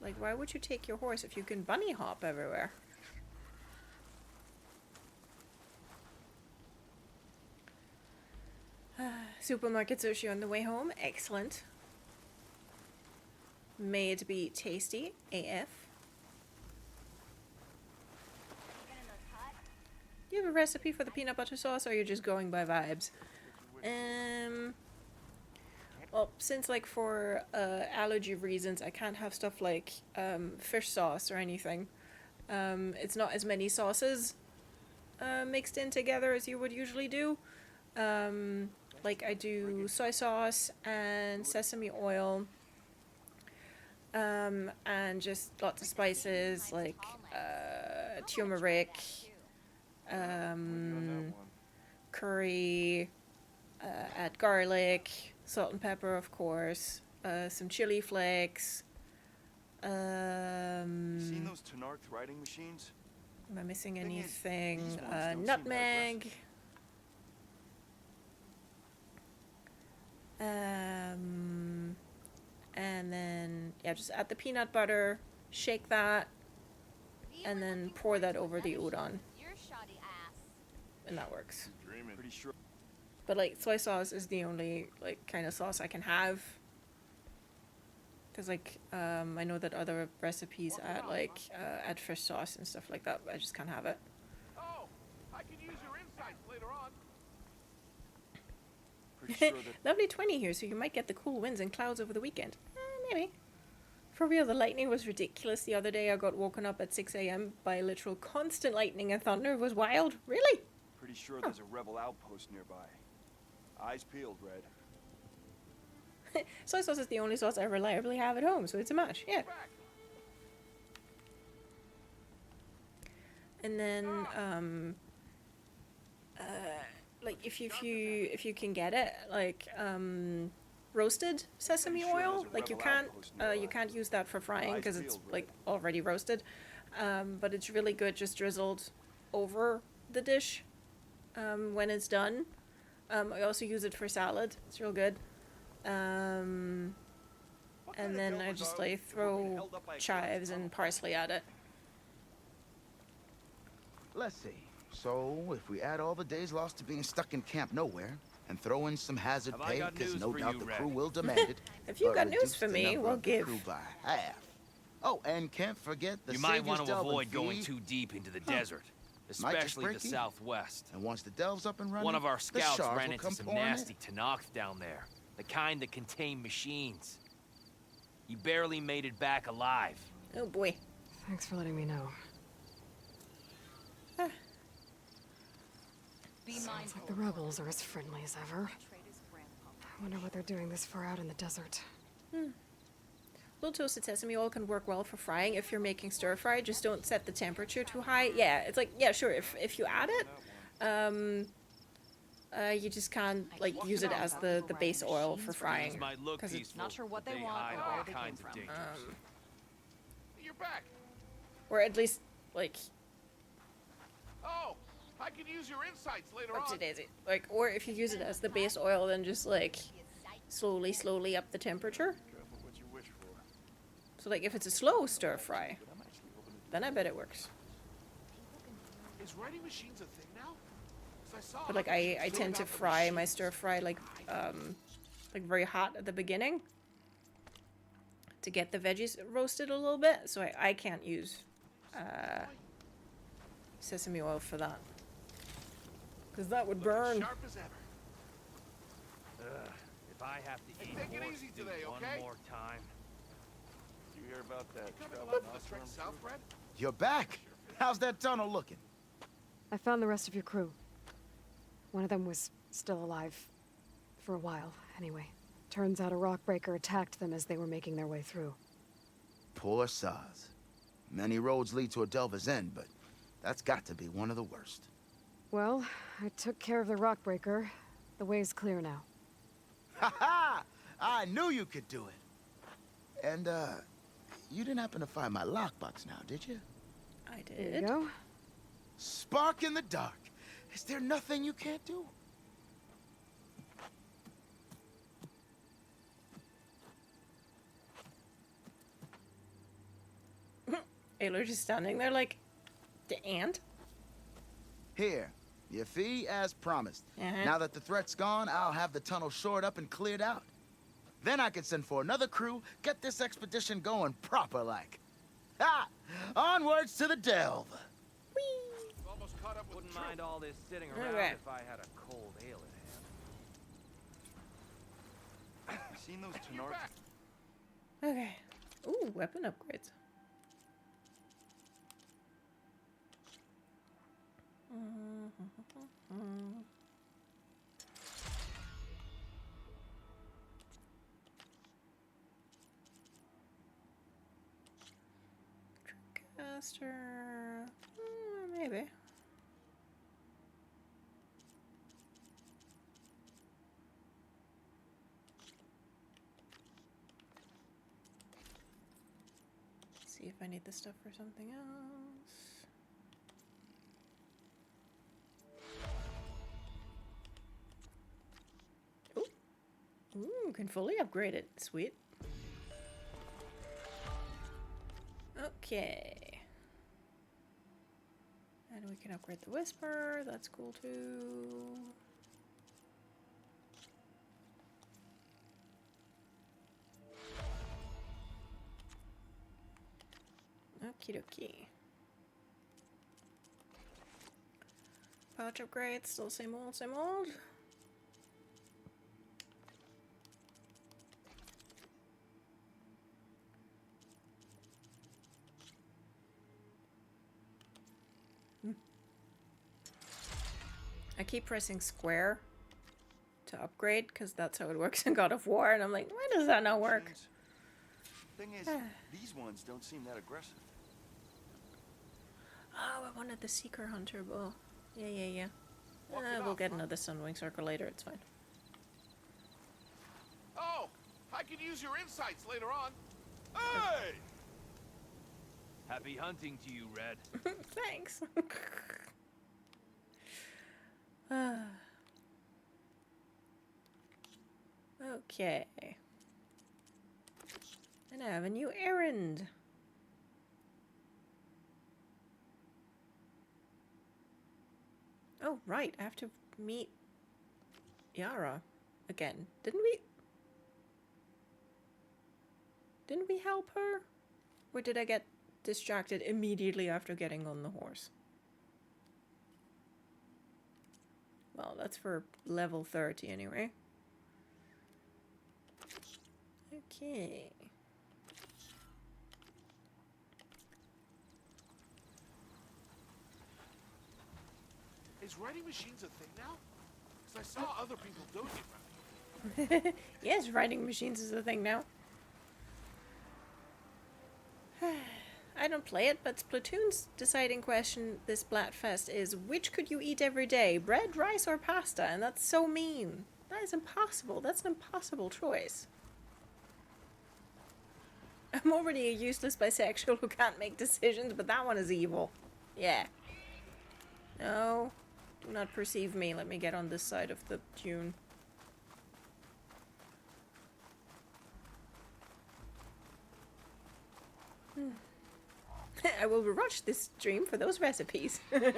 Like, why would you take your horse if you can bunny hop everywhere? Supermarket sushi on the way home. Excellent. May it be tasty AF. Do you have a recipe for the peanut butter sauce, or you're just going by vibes? Well, since like for allergy reasons, I can't have stuff like fish sauce or anything. It's not as many sauces mixed in together as you would usually do. Like I do soy sauce and sesame oil, and just lots of spices like turmeric, curry, add garlic, salt and pepper, of course, some chili flakes. Seen those Tallnecks riding machines? Am I missing Thing is, anything? these ones don't seem Nutmeg. And then, yeah, just add the peanut butter, shake that, and then pour that over the udon. And that works. Dreaming. Pretty sure. But, like, soy sauce is the only, like, kind of sauce I can have. Because, like, I know that other recipes add fish sauce and stuff like that, but I just can't have it. Oh, I can use your insights later on. Pretty sure that Lovely 20 here, so you might get the cool winds and clouds over the weekend. Maybe. For real, the lightning was ridiculous the other day. I got woken up at 6 a.m. by literal constant lightning and thunder. It was wild. Really? pretty sure there's a rebel outpost nearby. Eyes peeled, Red. Soy sauce is the only sauce I reliably have at home, so it's a match. Yeah. And then, like if you can get it, like roasted sesame oil, like you can't use that for frying because it's like already roasted, but it's really good just drizzled over the dish when it's done. I also use it for salad. It's real good. And then I just like throw chives and parsley at it. Let's see. So, if we add all the days lost to being stuck in camp nowhere, and throw in some hazard pay, because no doubt the crew will demand it. If you've got but news reduce for the me, number we'll of the give. crew by half. Oh, and can't forget the You might Savior's want to delving avoid going fee. too deep into the desert, Might just especially the break even. southwest. And once the delve's up and running, One of our the scouts shards ran will into come some pouring in. nasty Tallnecks down there, the kind that contain machines. He barely made it back alive. Oh boy. Thanks for letting me know. Sounds like the rebels are as friendly as ever. I wonder what they're doing this far out in the desert. Little toasted sesame oil can work well for frying if you're making stir fry. Just don't set the temperature too high. Yeah, it's like, yeah, sure, if you add it, you just can't like use it as the base oil for frying. These might look 'cause it's peaceful, not sure what but they want hide or all where they came kinds of from. dangers. You're back. Or at least like Oh, I can use your insights later on. whoopsie daisy. Like, or if you use it as the base oil, then just like slowly up the temperature. Careful what you wish for. So like if it's a slow stir fry, then I bet it works. Is writing machines a thing now? 'Cause I saw But like I tend to fry my stir fry like very hot at the beginning to get the veggies roasted a little bit. So I can't use sesame oil for that. Because that would burn. Sharp as ever. If I have to eat take it horse easy stew today, one okay? more time. Did you hear about that? Coming travel up from the Nostrum trek south, crew? Red? You're back. How's that tunnel looking? I found the rest of your crew. One of them was still alive. For a while, anyway. Turns out a rockbreaker attacked them as they were making their way through. Poor Saz. Many roads lead to a delver's end, but that's got to be one of the worst. Well, I took care of the rockbreaker. The way's clear now. Ha ha! I knew you could do it. And, you didn't happen to find my lockbox now, did you? I There you did. go. Spark in the dark. Is there nothing you can't do? Ayler's just standing there like the ant. Here, your fee as promised. Uh-huh. Now that the threat's gone, I'll have the tunnel shored up and cleared out. Then I can send for another crew, get this expedition going proper like. Ha! Onwards to the delve. Almost caught up with Wouldn't the troop. mind all this sitting around Alright. if I had a cold ale at hand. You seen those You're Tallnecks? back. Okay. Ooh, weapon upgrades. Caster. Maybe. See if I need this stuff for something else. Ooh. Ooh, can fully upgrade it. Sweet. Okay. And we can upgrade the Whisper. That's cool too. Okie dokie. Pouch upgrade, still same old, same old. I keep pressing square to upgrade because that's how it works in God of War, and I'm like, why does that not work? Machines. Thing is, these ones don't seem that aggressive. Oh, I wanted the Seeker Hunter bow. Yeah. Walk it We'll off, get huh? another Sunwing Circle later, it's fine. Oh, I could use your insights later on. Hey! Happy hunting to you, Red. Thanks. Okay. And I have a new errand. Oh, right. I have to meet Yara again. Didn't we help her? Or did I get distracted immediately after getting on the horse? Well, that's for level 30 anyway. Okay. Is writing machines a thing now? Because I saw other people doing it right. Yes, writing machines is a thing now. I don't play it, but Splatoon's deciding question this Splatfest is, which could you eat every day? Bread, rice, or pasta? And that's so mean. That is impossible. That's an impossible choice. I'm already a useless bisexual who can't make decisions, but that one is evil. Yeah. No. Do not perceive me. Let me get on this side of the dune. I will watch this stream for those recipes. Beep,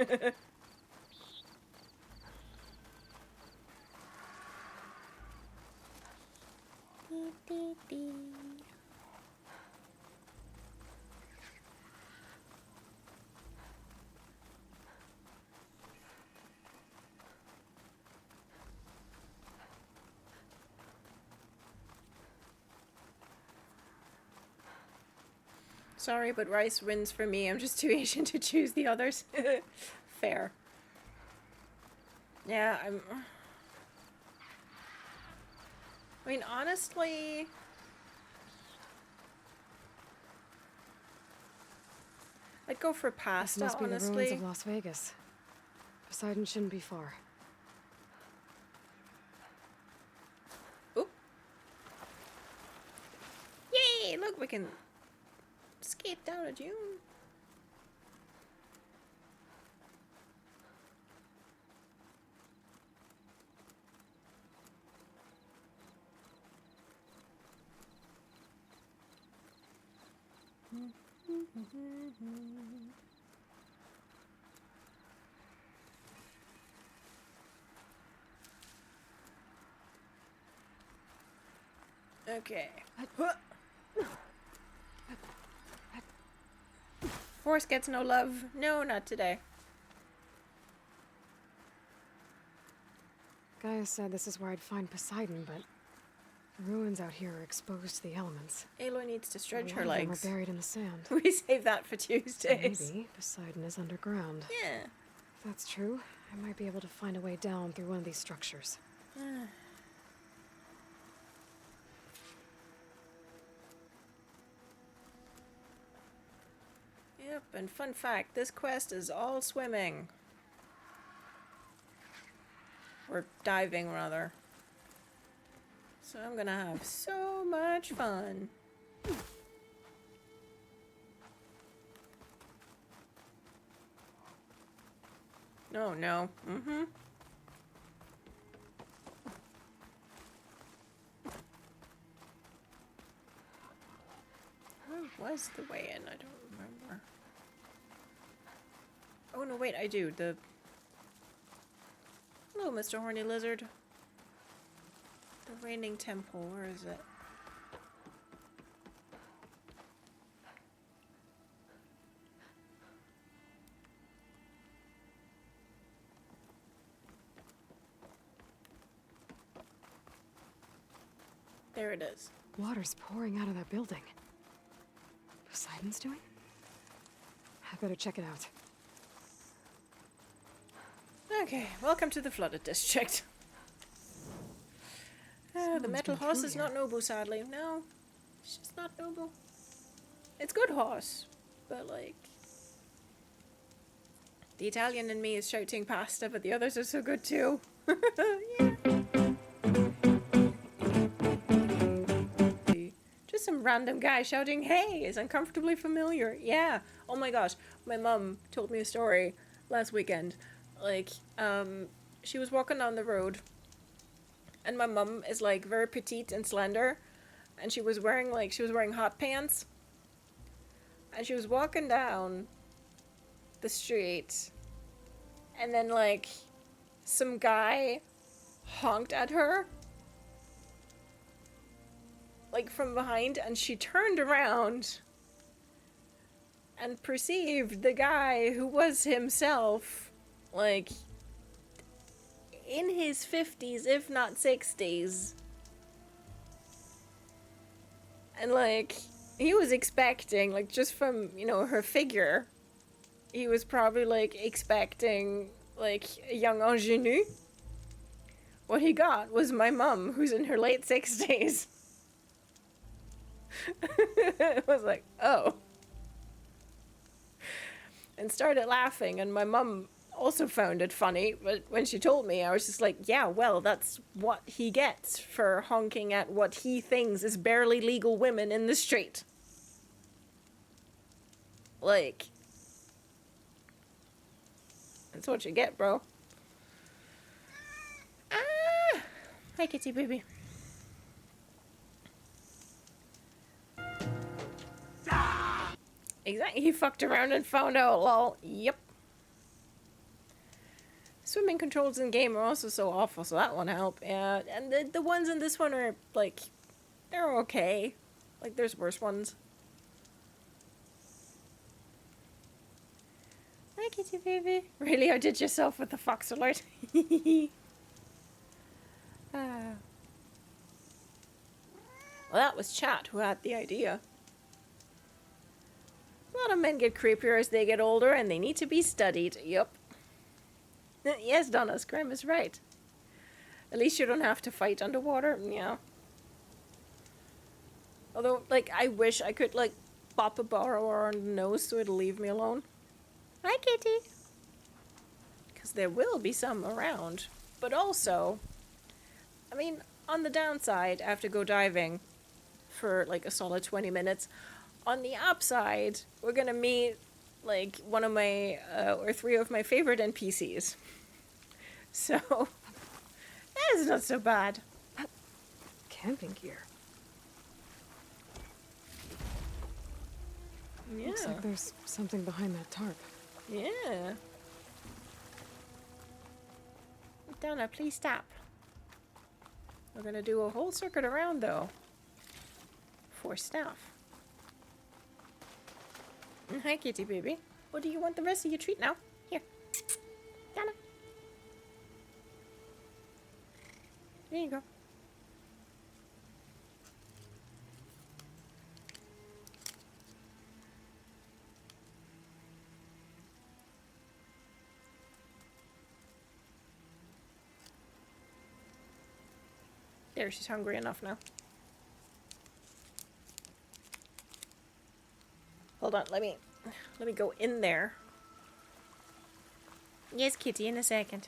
beep, beep. Sorry, but rice wins for me. I'm just too Asian to choose the others. Fair. Yeah, I mean, honestly... I'd go for This pasta, must be the ruins honestly. of Las Vegas. Poseidon shouldn't be far. Oop. Yay! Look, we can skate down a dune. Okay. Horse gets no love. No, not today. Gaia said this is where I'd find Poseidon, but the ruins out here are exposed to the elements. Aloy needs to stretch A her lot of them legs. are buried in the sand. We save that for So Tuesdays. maybe Poseidon is underground. Yeah. If that's true, I might be able to find a way down through one of these structures. Yep, and fun fact, this quest is all swimming. Or diving, rather. So I'm gonna have so much fun. Oh no. Mm-hmm. Where was the way in? I don't remember. Oh no, wait, I do. Hello, Mr. Horny Lizard. The Reigning Temple, where is it? There it is. Water's pouring out of that building. Poseidon's doing? I better check it out. Okay, welcome to the flooded district. The Someone's metal been horse through is here. not noble, sadly. No, it's just not noble. It's good horse, but like... The Italian in me is shouting pasta, but the others are so good too. Yeah. Just some random guy shouting, "Hey!" is uncomfortably familiar. Yeah. Oh my gosh. My mum told me a story last weekend. Like, she was walking down the road, and my mum is like very petite and slender, and she was wearing hot pants, and she was walking down the street, and then like some guy honked at her like from behind, and she turned around and perceived the guy who was himself like in his 50s if not 60s, and like he was expecting, like, just from, you know, her figure, he was probably like expecting like a young ingenue. What he got was my mum, who's in her late 60s. It was like, oh. And started laughing, and my mum also found it funny, but when she told me, I was just like, yeah, well, that's what he gets for honking at what he thinks is barely legal women in the street. Like, that's what you get, bro. Ah! Hi, kitty baby. Exactly, he fucked around and found out, lol. Yep. Swimming controls in game are also so awful, so that won't help. Yeah, and the ones in this one are, like, they're okay. Like, there's worse ones. Hi, kitty baby. Really outdid yourself with the fox alert. Ah. Well, that was Chat who had the idea. A lot of men get creepier as they get older, and they need to be studied. Yup. Yes, Donna, Scrim is right. At least you don't have to fight underwater. Yeah. Although, like, I wish I could, like, pop a borrower on the nose so it'll leave me alone. Hi, kitty. Because there will be some around. But also, I mean, on the downside, I have to go diving for, like, a solid 20 minutes. On the upside, we're gonna meet, like, one of my, or three of my favorite NPCs. So, that's not so bad. Camping gear. Yeah. Looks like there's something behind that tarp. Yeah. Donna, please stop. We're gonna do a whole circuit around, though. For stuff. Hi, kitty baby. What do you want the rest of your treat now? Here. Donna. There you go. There, she's hungry enough now. Hold on, let me go in there. Yes, kitty, in a second.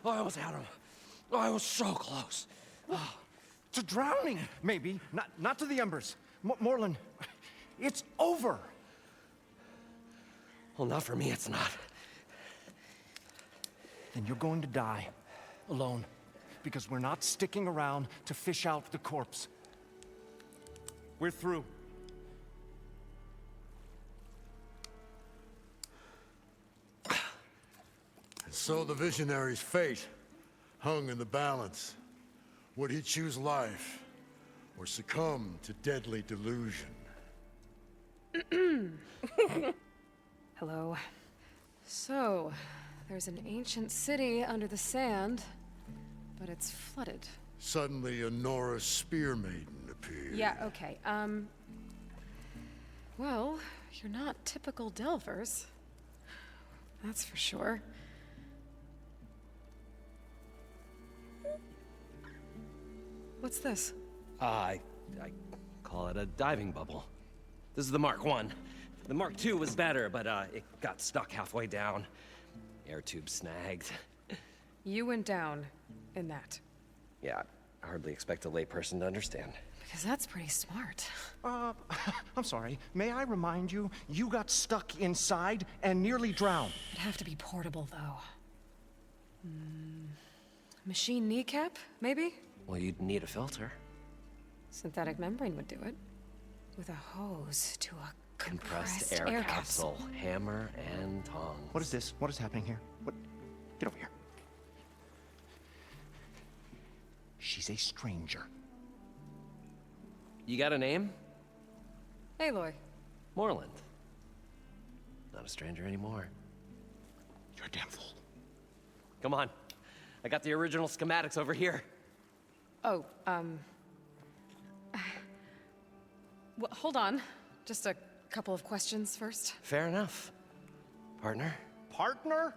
I almost had him. I was so close. To drowning, maybe. Not to the embers. Morlund, it's over. Well, not for me, it's not. Then you're going to die. Alone. Because we're not sticking around to fish out the corpse. We're through. So the visionary's fate hung in the balance. Would he choose life or succumb to deadly delusion. Hello. So, there's an ancient city under the sand, but it's flooded. Suddenly, a Nora spear maiden appeared. Yeah, okay. Well, you're not typical Delvers. That's for sure. What's this? I call it a diving bubble. This is the Mark 1. The Mark 2 was better, but it got stuck halfway down. Air tube snagged. You went down in that. Yeah, I hardly expect a layperson to understand. Because that's pretty smart. I'm sorry. May I remind you, you got stuck inside and nearly drowned. It'd have to be portable, though. Machine kneecap, maybe? Well, you'd need a filter. Synthetic membrane would do it. With a hose to a Compressed air capsule. Hammer and tongs. What is this? What is happening here? What? Get over here. She's a stranger. You got a name? Aloy. Morlund. Not a stranger anymore. You're a damn fool. Come on. I got the original schematics over here. Oh, well, hold on. Just a couple of questions first. Fair enough. Partner? Partner?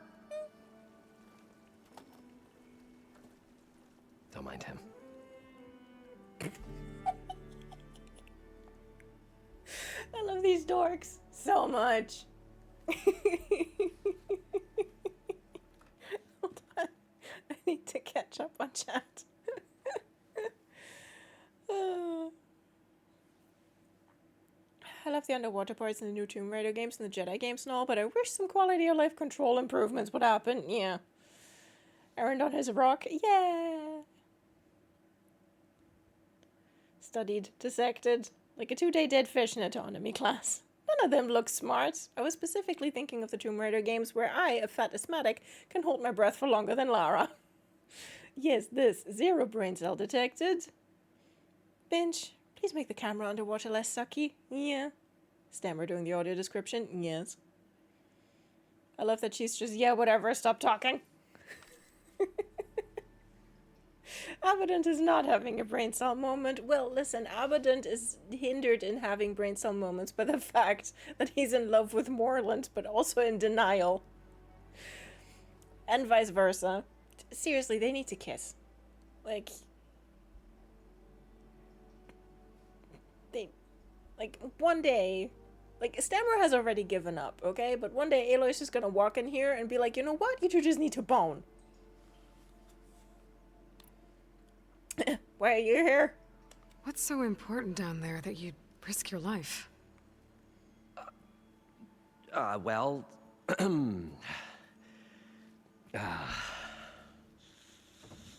Don't mind him. I love these dorks so much. Hold on. I need to catch up on chat. I love the underwater parts in the new Tomb Raider games and the Jedi games and all, but I wish some quality of life control improvements would happen. Yeah. Aaron on his rock. Yeah. Studied, dissected, like a 2-day dead fish in autonomy class. None of them look smart. I was specifically thinking of the Tomb Raider games where I, a fat asthmatic, can hold my breath for longer than Lara. Yes, this. 0 brain cell detected. Bench, please make the camera underwater less sucky. Yeah. Stemmur doing the audio description. Yes. I love that she's just, yeah, whatever, stop talking. Abadund is not having a brain cell moment. Well, listen, Abadund is hindered in having brain cell moments by the fact that he's in love with Morlund, but also in denial. And vice versa. Seriously, they need to kiss. Like, one day, Stemmur has already given up, okay? But one day, Aloy's just gonna walk in here and be like, you know what? You two just need to bone. Why are you here? What's so important down there that you'd risk your life? Well...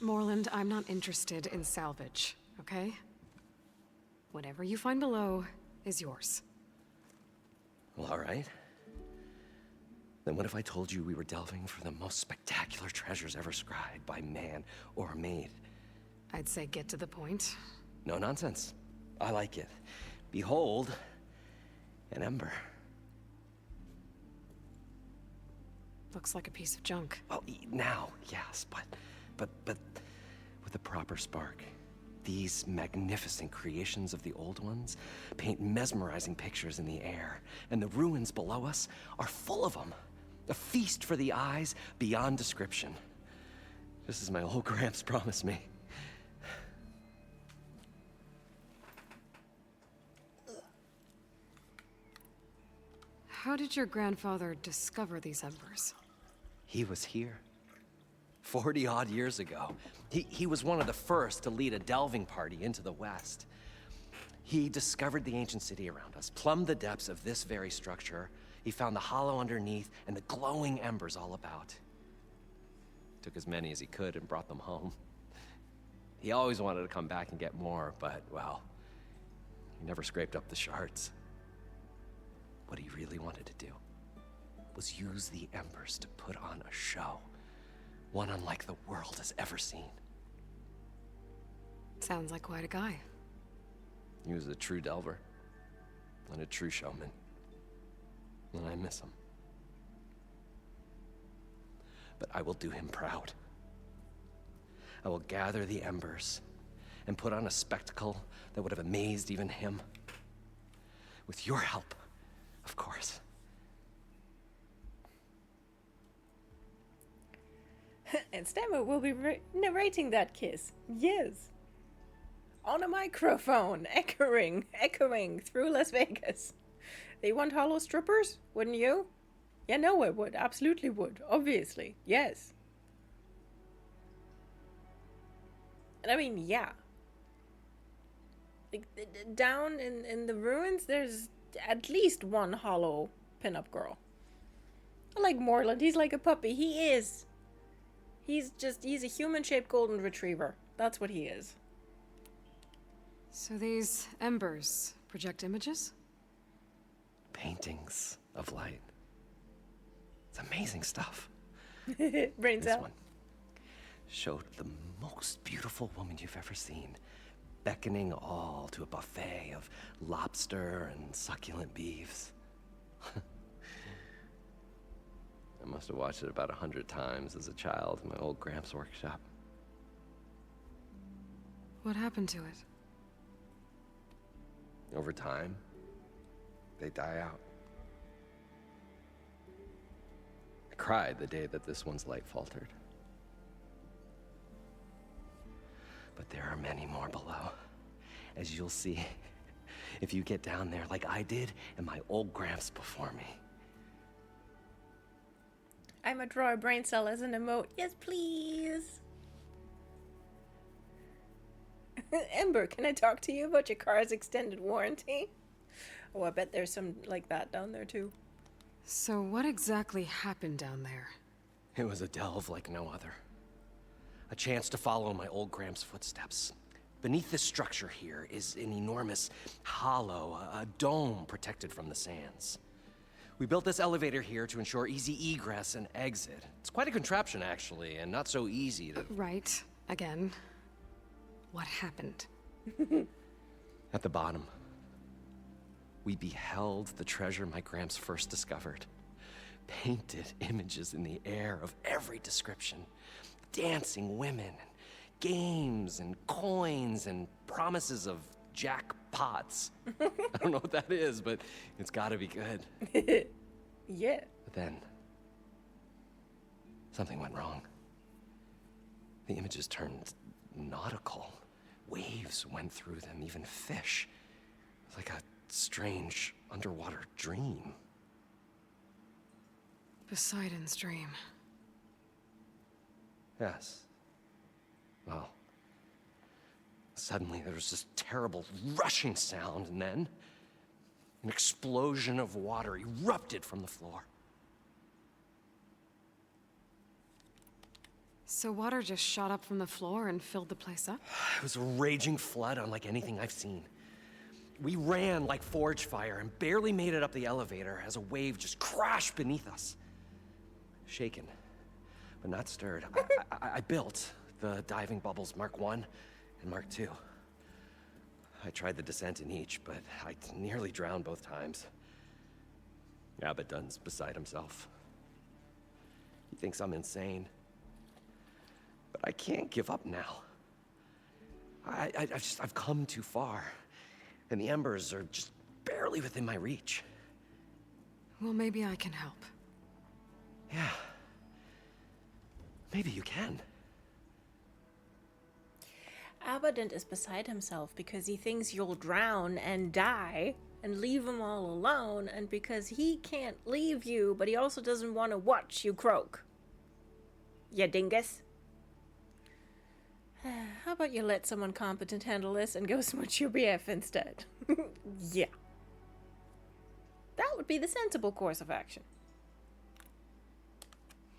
Morlund, I'm not interested in salvage, okay? Whatever you find below is yours. Well, all right. Then what if I told you we were delving for the most spectacular treasures ever scribed by man or maid? I'd say get to the point. No nonsense. I like it. Behold, an Ember. Looks like a piece of junk. Well, now, yes, but with a proper spark. These magnificent creations of the old ones paint mesmerizing pictures in the air, and the ruins below us are full of them. A feast for the eyes beyond description. Just as my old Gramps promised me. How did your grandfather discover these embers? He was here. 40-odd years ago. He was one of the first to lead a delving party into the West. He discovered the ancient city around us, plumbed the depths of this very structure. He found the hollow underneath and the glowing embers all about. Took as many as he could and brought them home. He always wanted to come back and get more, but, well, he never scraped up the shards. What he really wanted to do was use the embers to put on a show. One unlike the world has ever seen. Sounds like quite a guy. He was a true delver and a true showman. And I miss him. But I will do him proud. I will gather the embers and put on a spectacle that would have amazed even him. With your help, of course. And Stemmur will be narrating that kiss. Yes. On a microphone, echoing through Las Vegas. They want hollow strippers, wouldn't you? Yeah, no, I would. Absolutely would. Obviously. Yes. And I mean, yeah. Like, down in the ruins, there's at least one hollow pinup girl. I like Morlund. He's like a puppy. He is. He's a human-shaped golden retriever. That's what he is. So these embers project images? Paintings of light. It's amazing stuff. Brains This out. one showed the most beautiful woman you've ever seen, beckoning all to a buffet of lobster and succulent beefs. I must have watched it about 100 times as a child in my old Gramps' workshop. What happened to it? Over time, they die out. I cried the day that this one's light faltered. But there are many more below, as you'll see if you get down there like I did and my old Gramps before me. I might draw a brain cell as an emote. Yes, please. Ember, can I talk to you about your car's extended warranty? Oh, I bet there's some like that down there too. So what exactly happened down there? It was a delve like no other. A chance to follow my old Gramps' footsteps. Beneath this structure here is an enormous hollow, a dome protected from the sands. We built this elevator here to ensure easy egress and exit. It's quite a contraption, actually, and not so easy to... Right. Again. What happened? At the bottom, we beheld the treasure my Gramps first discovered. Painted images in the air of every description. Dancing women, games and coins and promises of jackpots. I don't know what that is, but it's gotta be good. Yeah. But then, something went wrong. The images turned nautical. Waves went through them, even fish. It was like a strange underwater dream. Poseidon's dream. Yes. Well, suddenly there was this terrible rushing sound, and then an explosion of water erupted from the floor. So water just shot up from the floor and filled the place up? It was a raging flood unlike anything I've seen. We ran like forge fire and barely made it up the elevator as a wave just crashed beneath us. Shaken, but not stirred. I built the diving bubbles Mark 1 and Mark 2. I tried the descent in each, but I nearly drowned both times. Abadund's beside himself. He thinks I'm insane. But I can't give up now. I've come too far. And the embers are just barely within my reach. Well, maybe I can help. Yeah. Maybe you can. Abadund is beside himself because he thinks you'll drown and die and leave him all alone, and because he can't leave you, but he also doesn't want to watch you croak. Ya dingus. How about you let someone competent handle this and go smooch your BF instead? Yeah. That would be the sensible course of action.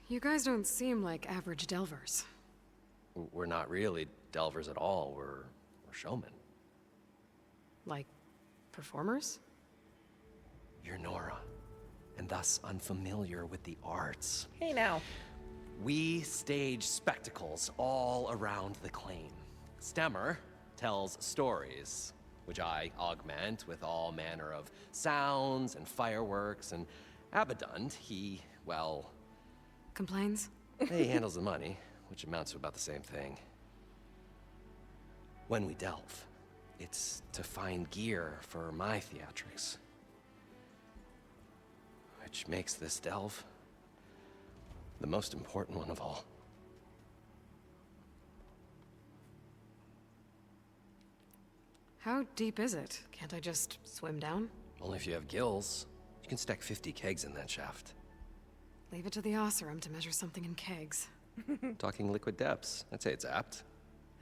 You guys don't seem like average delvers. We're not really delvers at all. We're showmen. Like, performers? You're Nora, and thus unfamiliar with the arts. Hey now. We stage spectacles all around the claim. Stemmur tells stories, which I augment with all manner of sounds and fireworks, and Abadund, he, well, Complains? he handles the money, which amounts to about the same thing. When we delve, it's to find gear for my theatrics. Which makes this delve the most important one of all. How deep is it? Can't I just swim down? Only if you have gills. You can stack 50 kegs in that shaft. Leave it to the Oseram to measure something in kegs. Talking liquid depths. I'd say it's apt.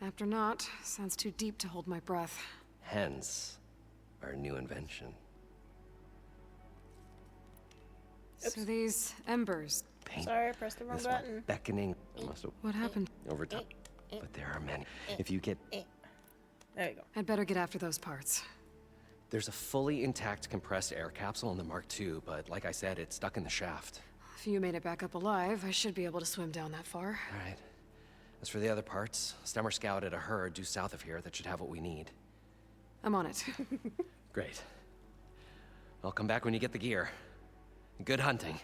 Apt or not, sounds too deep to hold my breath. Hence, our new invention. So these embers, Paint. Sorry, I pressed the wrong This one button. beckoning. I must have what happened? over time. But there are many. If you get... There you go. I'd better get after those parts. There's a fully intact compressed air capsule in the Mark II, but like I said, it's stuck in the shaft. If you made it back up alive, I should be able to swim down that far. All right. As for the other parts, Stemmur scouted a herd due south of here that should have what we need. I'm on it. Great. I'll come back when you get the gear. Good hunting.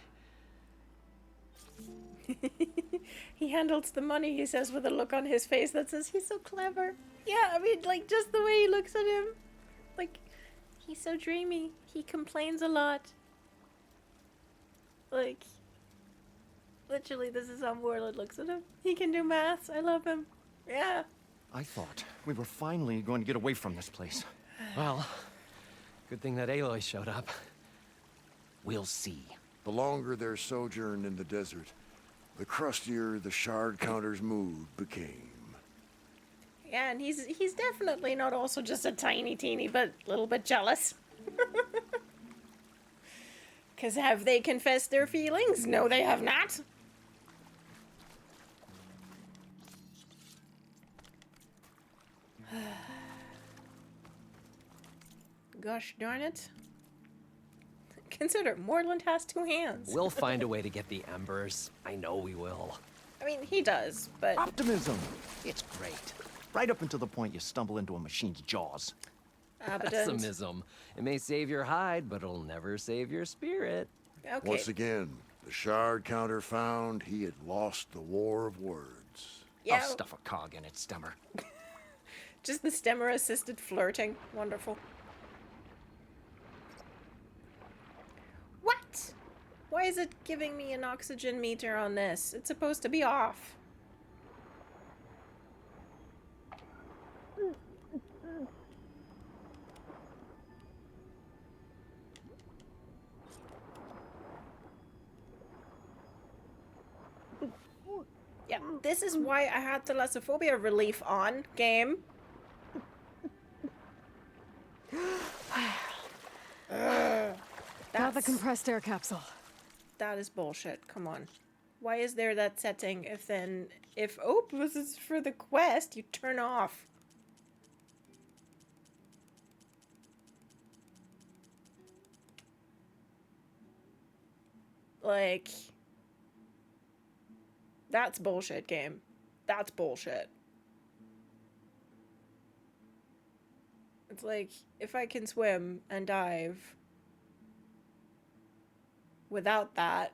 He handles the money, he says, with a look on his face that says he's so clever. Yeah, I mean, like, just the way he looks at him. Like, he's so dreamy. He complains a lot. Like, literally, this is how Morlund looks at him. He can do maths. I love him. Yeah. I thought we were finally going to get away from this place. Well, good thing that Aloy showed up. We'll see. The longer their sojourn in the desert, the crustier the shard counter's mood became. Yeah, and he's definitely not also just a tiny teeny, but a little bit jealous. Because have they confessed their feelings? No, they have not. Gosh darn it. Consider, Morlund has 2 hands. We'll find a way to get the embers. I know we will. I mean, he does, but... Optimism! It's great. Right up until the point you stumble into a machine's jaws. Abadund. Pessimism. It may save your hide, but it'll never save your spirit. Okay. Once again, the shard counter found he had lost the war of words. Yeah, I'll stuff a cog in it, Stemmur. just the Stemmur-assisted flirting. Wonderful. What? Why is it giving me an oxygen meter on this? It's supposed to be off. Yeah, this is why I had thalassophobia relief on, game. Got the compressed air capsule. That is bullshit. Come on. Why is there that setting if then... If, oh, this is for the quest, you turn off. Like... That's bullshit, game. That's bullshit. It's like, if I can swim and dive without that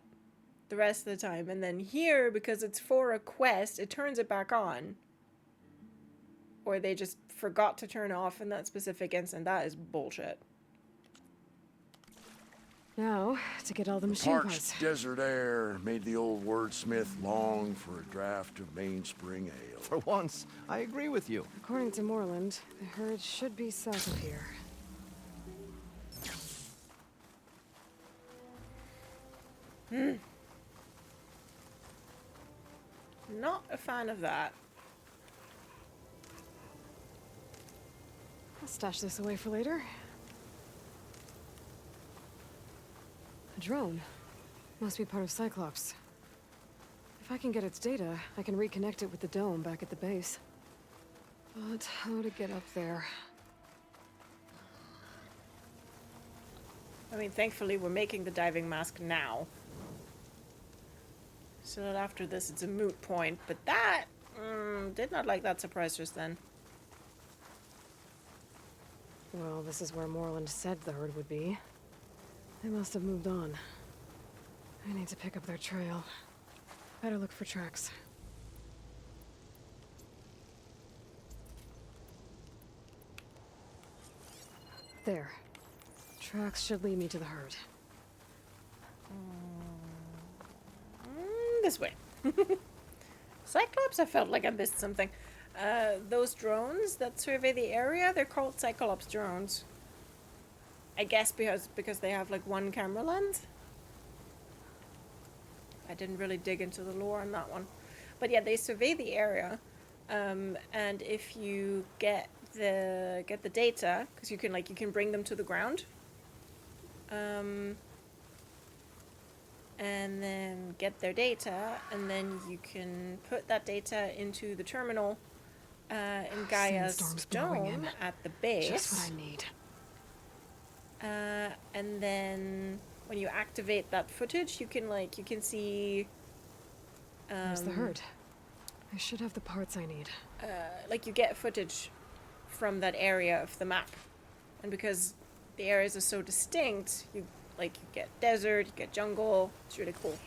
the rest of the time, and then here, because it's for a quest, it turns it back on. Or they just forgot to turn off in that specific instant. That is bullshit. Now, to get all the machine Parched parts. desert air made the old wordsmith long for a draught of mainspring ale. For once, I agree with you. According to Morlund, the herd should be south of here. Not a fan of that. I'll stash this away for later. A drone. Must be part of Cyclops. If I can get its data, I can reconnect it with the dome back at the base. But how to get up there? I mean, thankfully we're making the diving mask now. So that after this it's a moot point, but that... did not like that surprise just then. Well, this is where Morlund said the herd would be. They must have moved on. I need to pick up their trail. Better look for tracks. There. Tracks should lead me to the herd. This way. Cyclops, I felt like I missed something. Those drones that survey the area, they're called Cyclops drones. I guess because they have like one camera lens. I didn't really dig into the lore on that one. But yeah, they survey the area. And if you get the data, because you can bring them to the ground. And then get their data, and then you can put that data into the terminal in Gaia's dome at the base. Just what I need. And then when you activate that footage, you can see. There's the herd. I should have the parts I need. You get footage from that area of the map, and because the areas are so distinct, you get desert, you get jungle. It's really cool.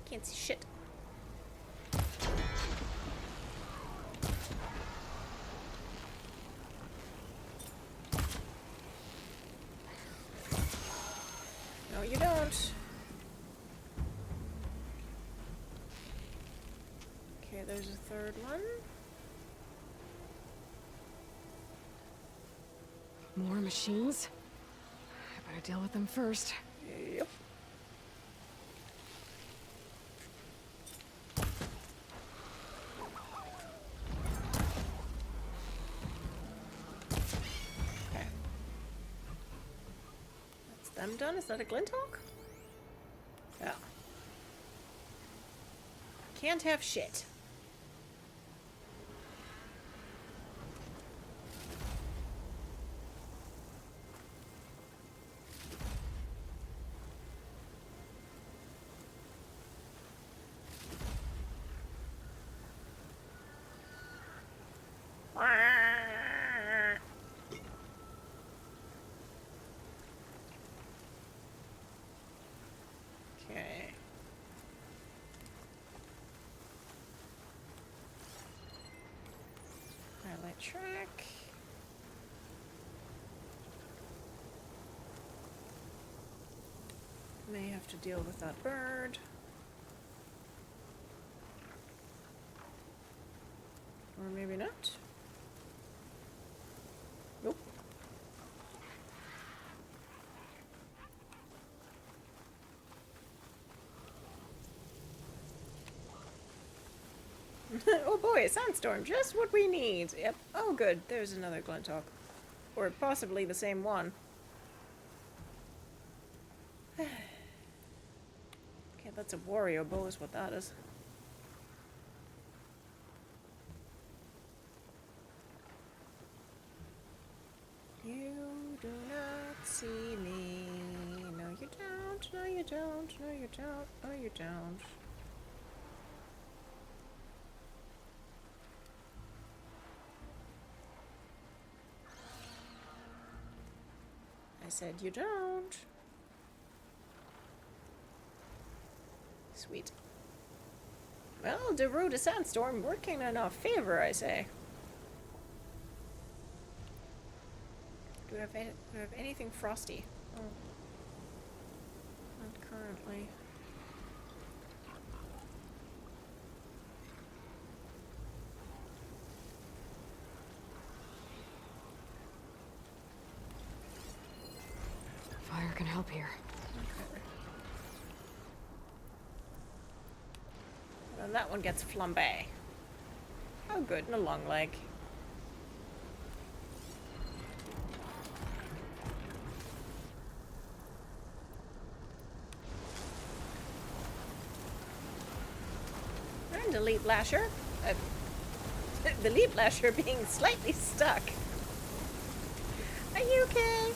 Can't see shit. No, you don't. Okay, there's a third one. More machines? I better deal with them first. Yep. Okay. That's them done. Is that a Glinthawk? Yeah. Can't have shit. Okay. Highlight track. May have to deal with that bird. Or maybe not. Nope. Oh boy, a sandstorm, just what we need. Yep. Oh good, there's another Glinthawk. Or possibly the same one. Okay, that's a warrior bow is what that is. You do not see me. No you don't, no you don't, no you don't, no you don't. I said you don't. Sweet. Well, Darude a sandstorm working in our favor, I say. Do we have anything frosty? Oh. Not currently. Fire can help here. Okay. And that one gets flambe. Oh good, and a long leg. And a leap lasher. The leap lasher being slightly stuck. Are you okay?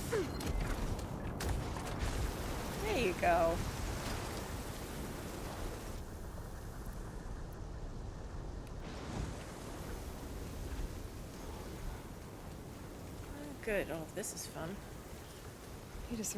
There you go. good. All of this is fun. You just...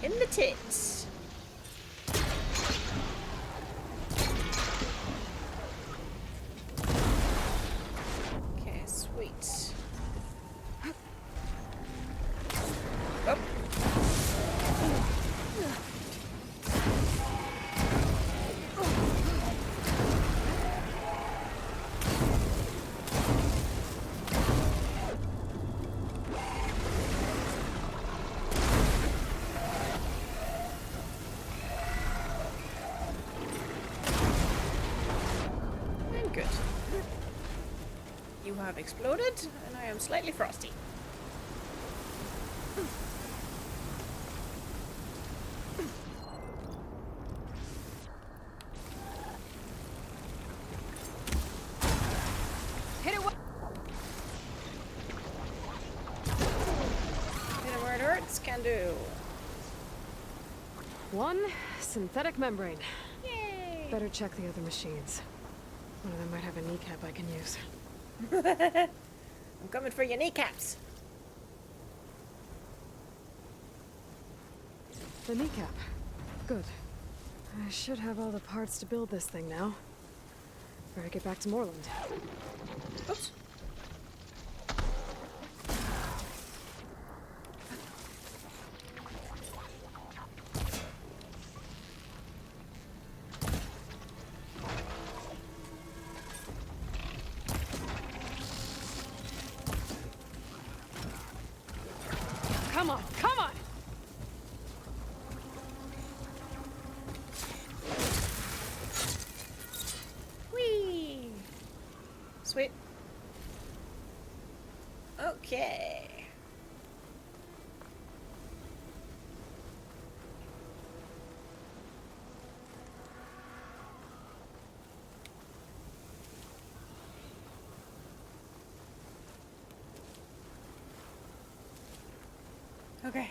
In the tits. Okay, sweet. Oh. And good. You have exploded, and I am slightly frosty. Hit it! Hit it where it hurts, can do. One synthetic membrane. Yay! Better check the other machines. One of them might have a kneecap I can use. I'm coming for your kneecaps. The kneecap. Good. I should have all the parts to build this thing now. Better get back to Morlund. Oops. Come on, come on! Whee! Sweet. Okay. Okay.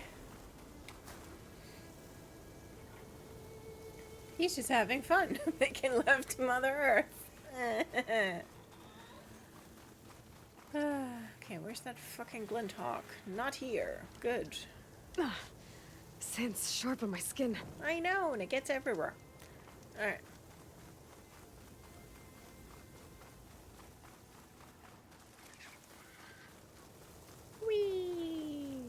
He's just having fun, making love to Mother Earth. Okay, where's that fucking glint hawk? Not here. Good. Sand's sharp on my skin. I know, and it gets everywhere. Alright. Whee!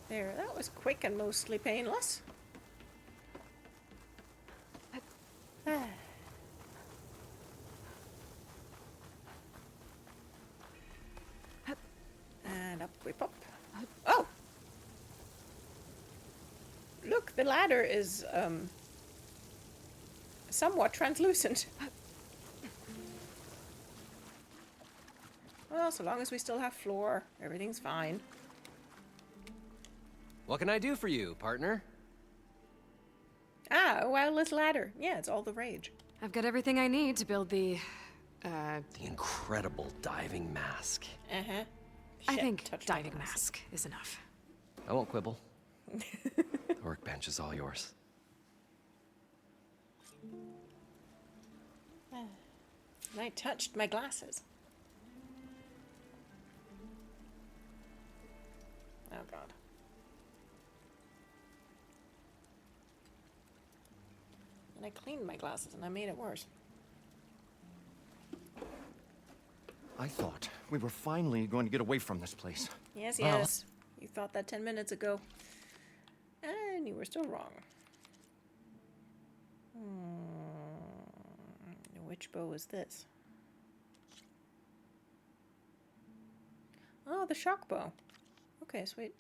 There, that was quick and mostly painless. And up we pop. Oh! Look, the ladder is, somewhat translucent. Well, so long as we still have floor, everything's fine. What can I do for you, partner? Ah, a wireless ladder. Yeah, it's all the rage. I've got everything I need to build the incredible diving mask. Uh-huh. I Shit, think touched my diving glasses. mask is enough. I won't quibble. The workbench is all yours. And I touched my glasses. Oh god. And I cleaned my glasses and I made it worse. I thought we were finally going to get away from this place. Yes, Well- yes. You thought that 10 minutes ago. And you were still wrong. Which bow is this? Oh, the shock bow. Okay, sweet.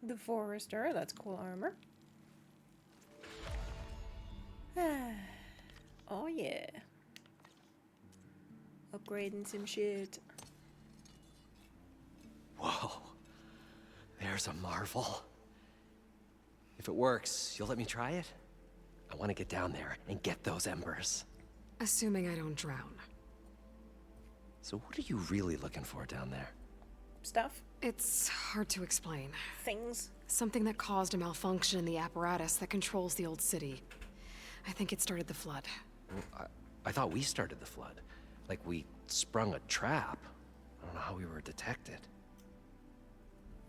The Forester, that's cool armor. Ah. Oh yeah. Upgrading some shit. Whoa. There's a marvel. If it works, you'll let me try it? I want to get down there and get those embers. Assuming I don't drown. So what are you really looking for down there? Stuff. It's hard to explain. Things. Something that caused a malfunction in the apparatus that controls the old city. I think it started the flood. I thought we started the flood. Like we sprung a trap. I don't know how we were detected.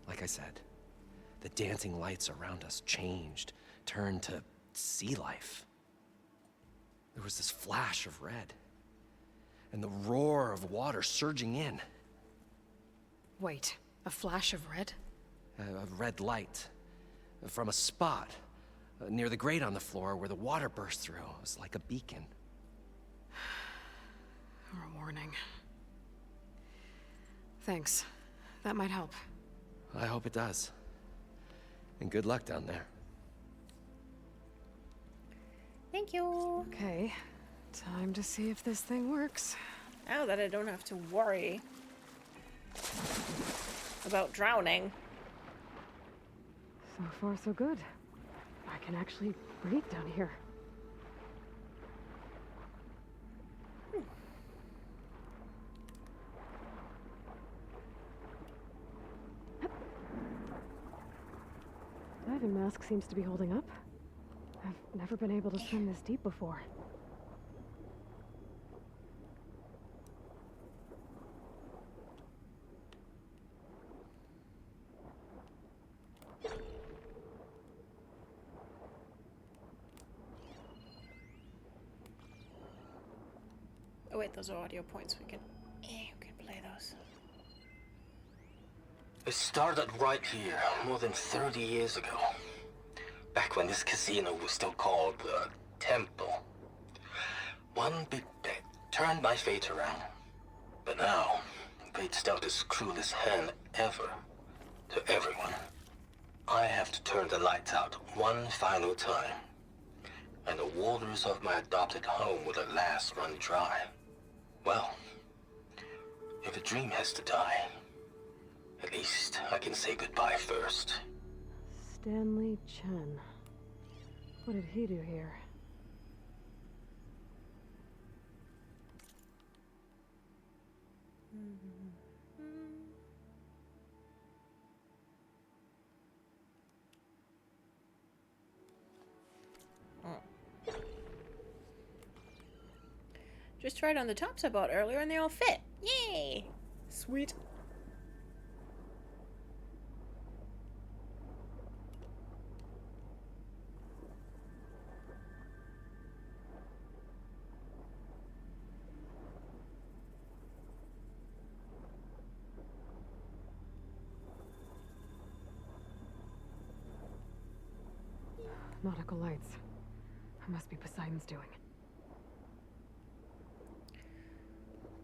Like I said, the dancing lights around us changed, turned to sea life. There was this flash of red, and the roar of water surging in. Wait, a flash of red? A red light from a spot near the grate on the floor where the water burst through. It was like a beacon. Or a warning. Thanks. That might help. I hope it does. And good luck down there. Thank you. Okay, time to see if this thing works. Now that I don't have to worry about drowning. So far, so good. I can actually breathe down here. Diving mask seems to be holding up. I've never been able to swim this deep before. Oh wait, those are audio points. We can play those. It started right here, more than 30 years ago. Back when this casino was still called the Temple. One big bet turned my fate around. But now, fate's dealt its cruelest hand ever to everyone. I have to turn the lights out one final time. And the waters of my adopted home will at last run dry. Well, if a dream has to die, at least I can say goodbye first. Stanley Chen. What did he do here? Just tried on the tops I bought earlier and they all fit. Yay! Sweet. Nautical lights. That must be Poseidon's doing.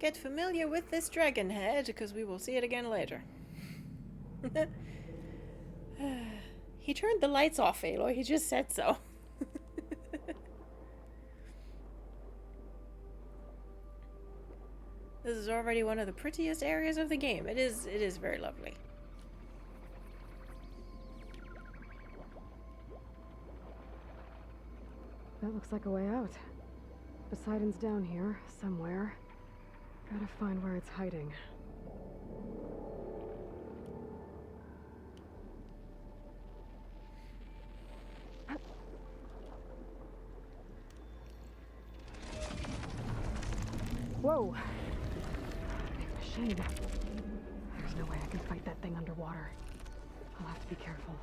Get familiar with this dragon head, because we will see it again later. He turned the lights off, Aloy. He just said so. This is already one of the prettiest areas of the game. It is very lovely. That looks like a way out. Poseidon's down here, somewhere. Gotta find where it's hiding. Whoa! Big machine. There's no way I can fight that thing underwater. I'll have to be careful.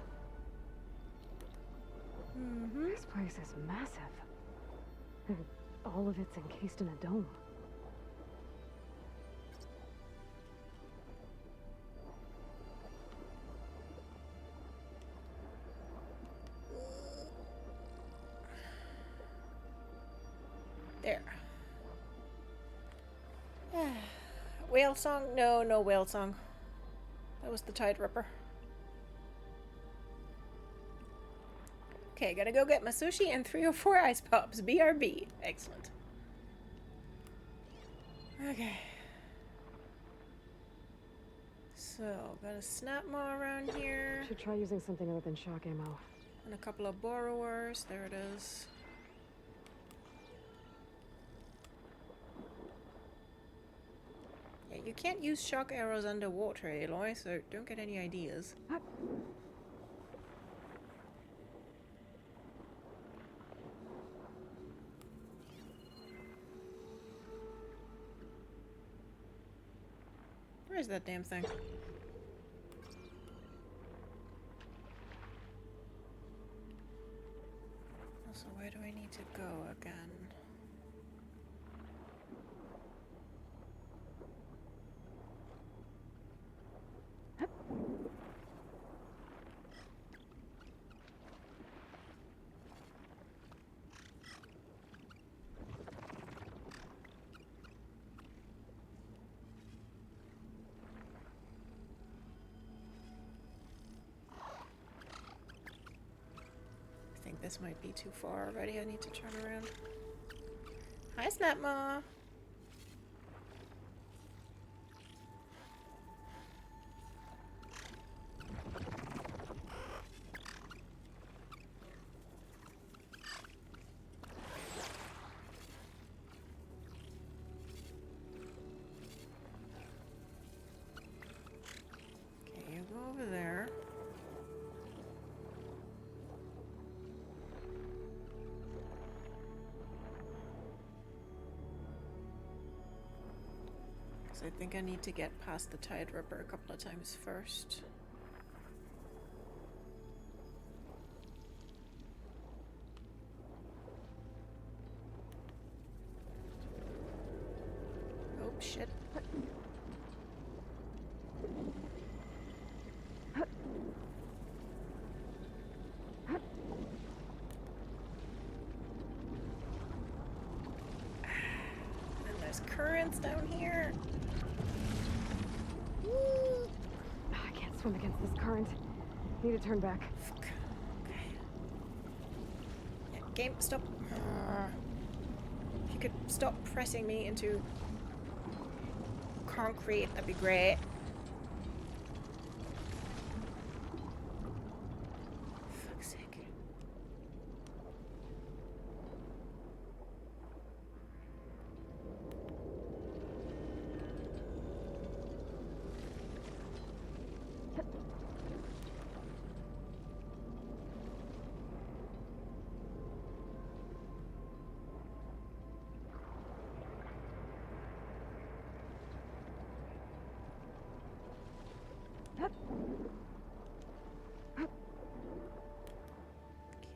This place is massive. And all of it's encased in a dome. There. Whale song? No, no whale song. That was the Tide Ripper. Okay, gotta go get my sushi and 3 or 4 ice pops. BRB. Excellent. Okay. So, got a snap maw around here. Should try using something other than shock ammo. And a couple of borrowers. There it is. Yeah, you can't use shock arrows underwater, Aloy, so don't get any ideas. Where is that damn thing? Also, where do I need to go again? I think this might be too far already. I need to turn around. Hi, Snapmaw. Okay, you go over there. I think I need to get past the Tide Ripper a couple of times first. Oh, shit. And there's currents down here. I can't swim against this current. Need to turn back. Fuck. Okay. Yeah, game, stop. If you could stop pressing me into concrete, that'd be great. Fuck's sake.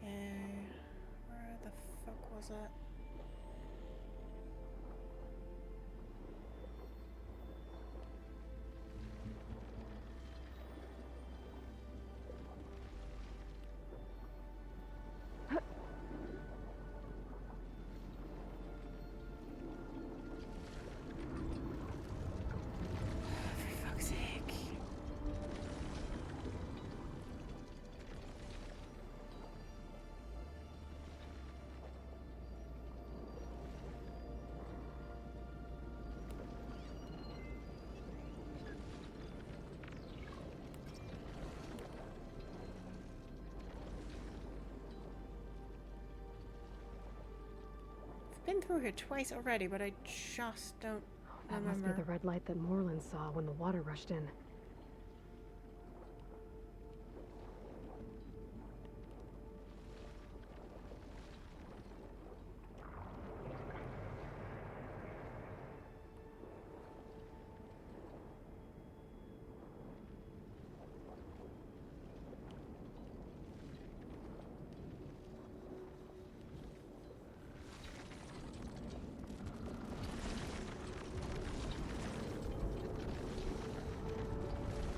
Okay, where the fuck was that? For fuck's sake. Been through here twice already, but I just don't That must remember. be the red light that Morlund saw when the water rushed in.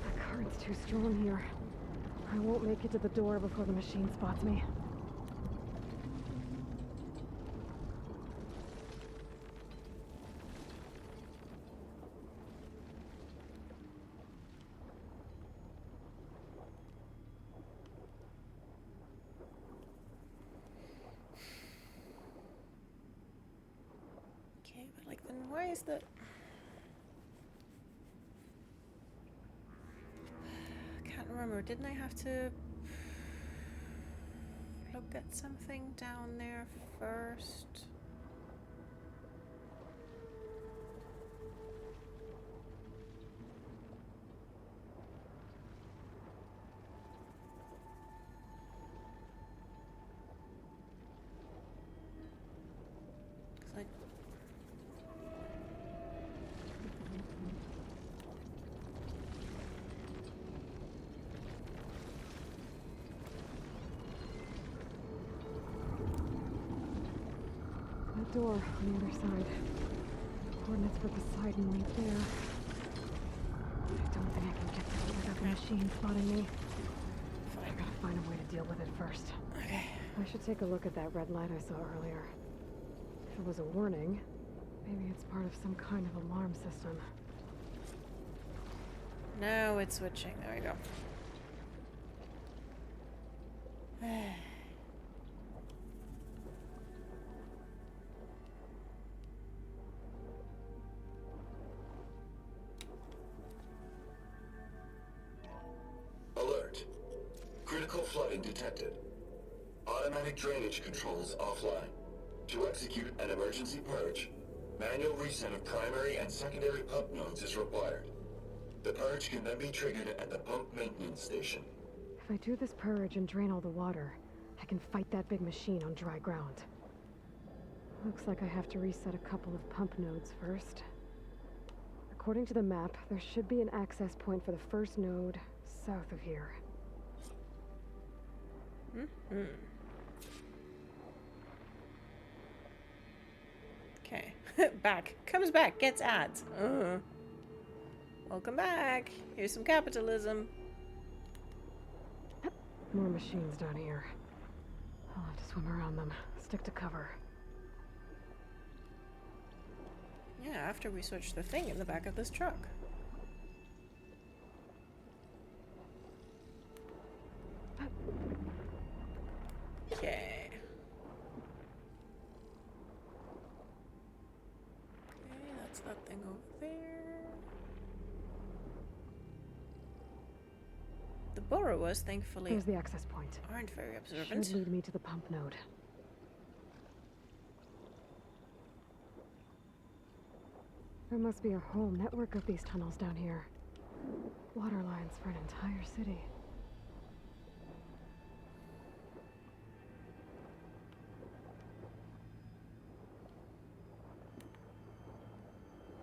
The current's too strong here. I won't make it to the door before the machine spots me. Okay, but like then why is the remember. Didn't I have to look at something down there first? Door on the other side. Coordinates for Poseidon right there. I don't think I can get through without the machine spotting me. I gotta find a way to deal with it first. Okay. I should take a look at that red light I saw earlier. If it was a warning, maybe it's part of some kind of alarm system. Now it's switching. There we go. Alert. Critical flooding detected. Automatic drainage controls offline. To execute an emergency purge, manual reset of primary and secondary pump nodes is required. The purge can then be triggered at the pump maintenance station. If I do this purge and drain all the water, I can fight that big machine on dry ground. Looks like I have to reset a couple of pump nodes first. According to the map, there should be an access point for the first node south of here. Okay. Back. Comes back. Gets ads. Welcome back. Here's some capitalism. More machines down here. I'll have to swim around them. Stick to cover. Yeah, after we switch the thing in the back of this truck. Okay. Okay, that's that thing over there. The borrowers, thankfully, Here's the access point. aren't very observant. Should lead me to the pump node. There must be a whole network of these tunnels down here. Water lines for an entire city.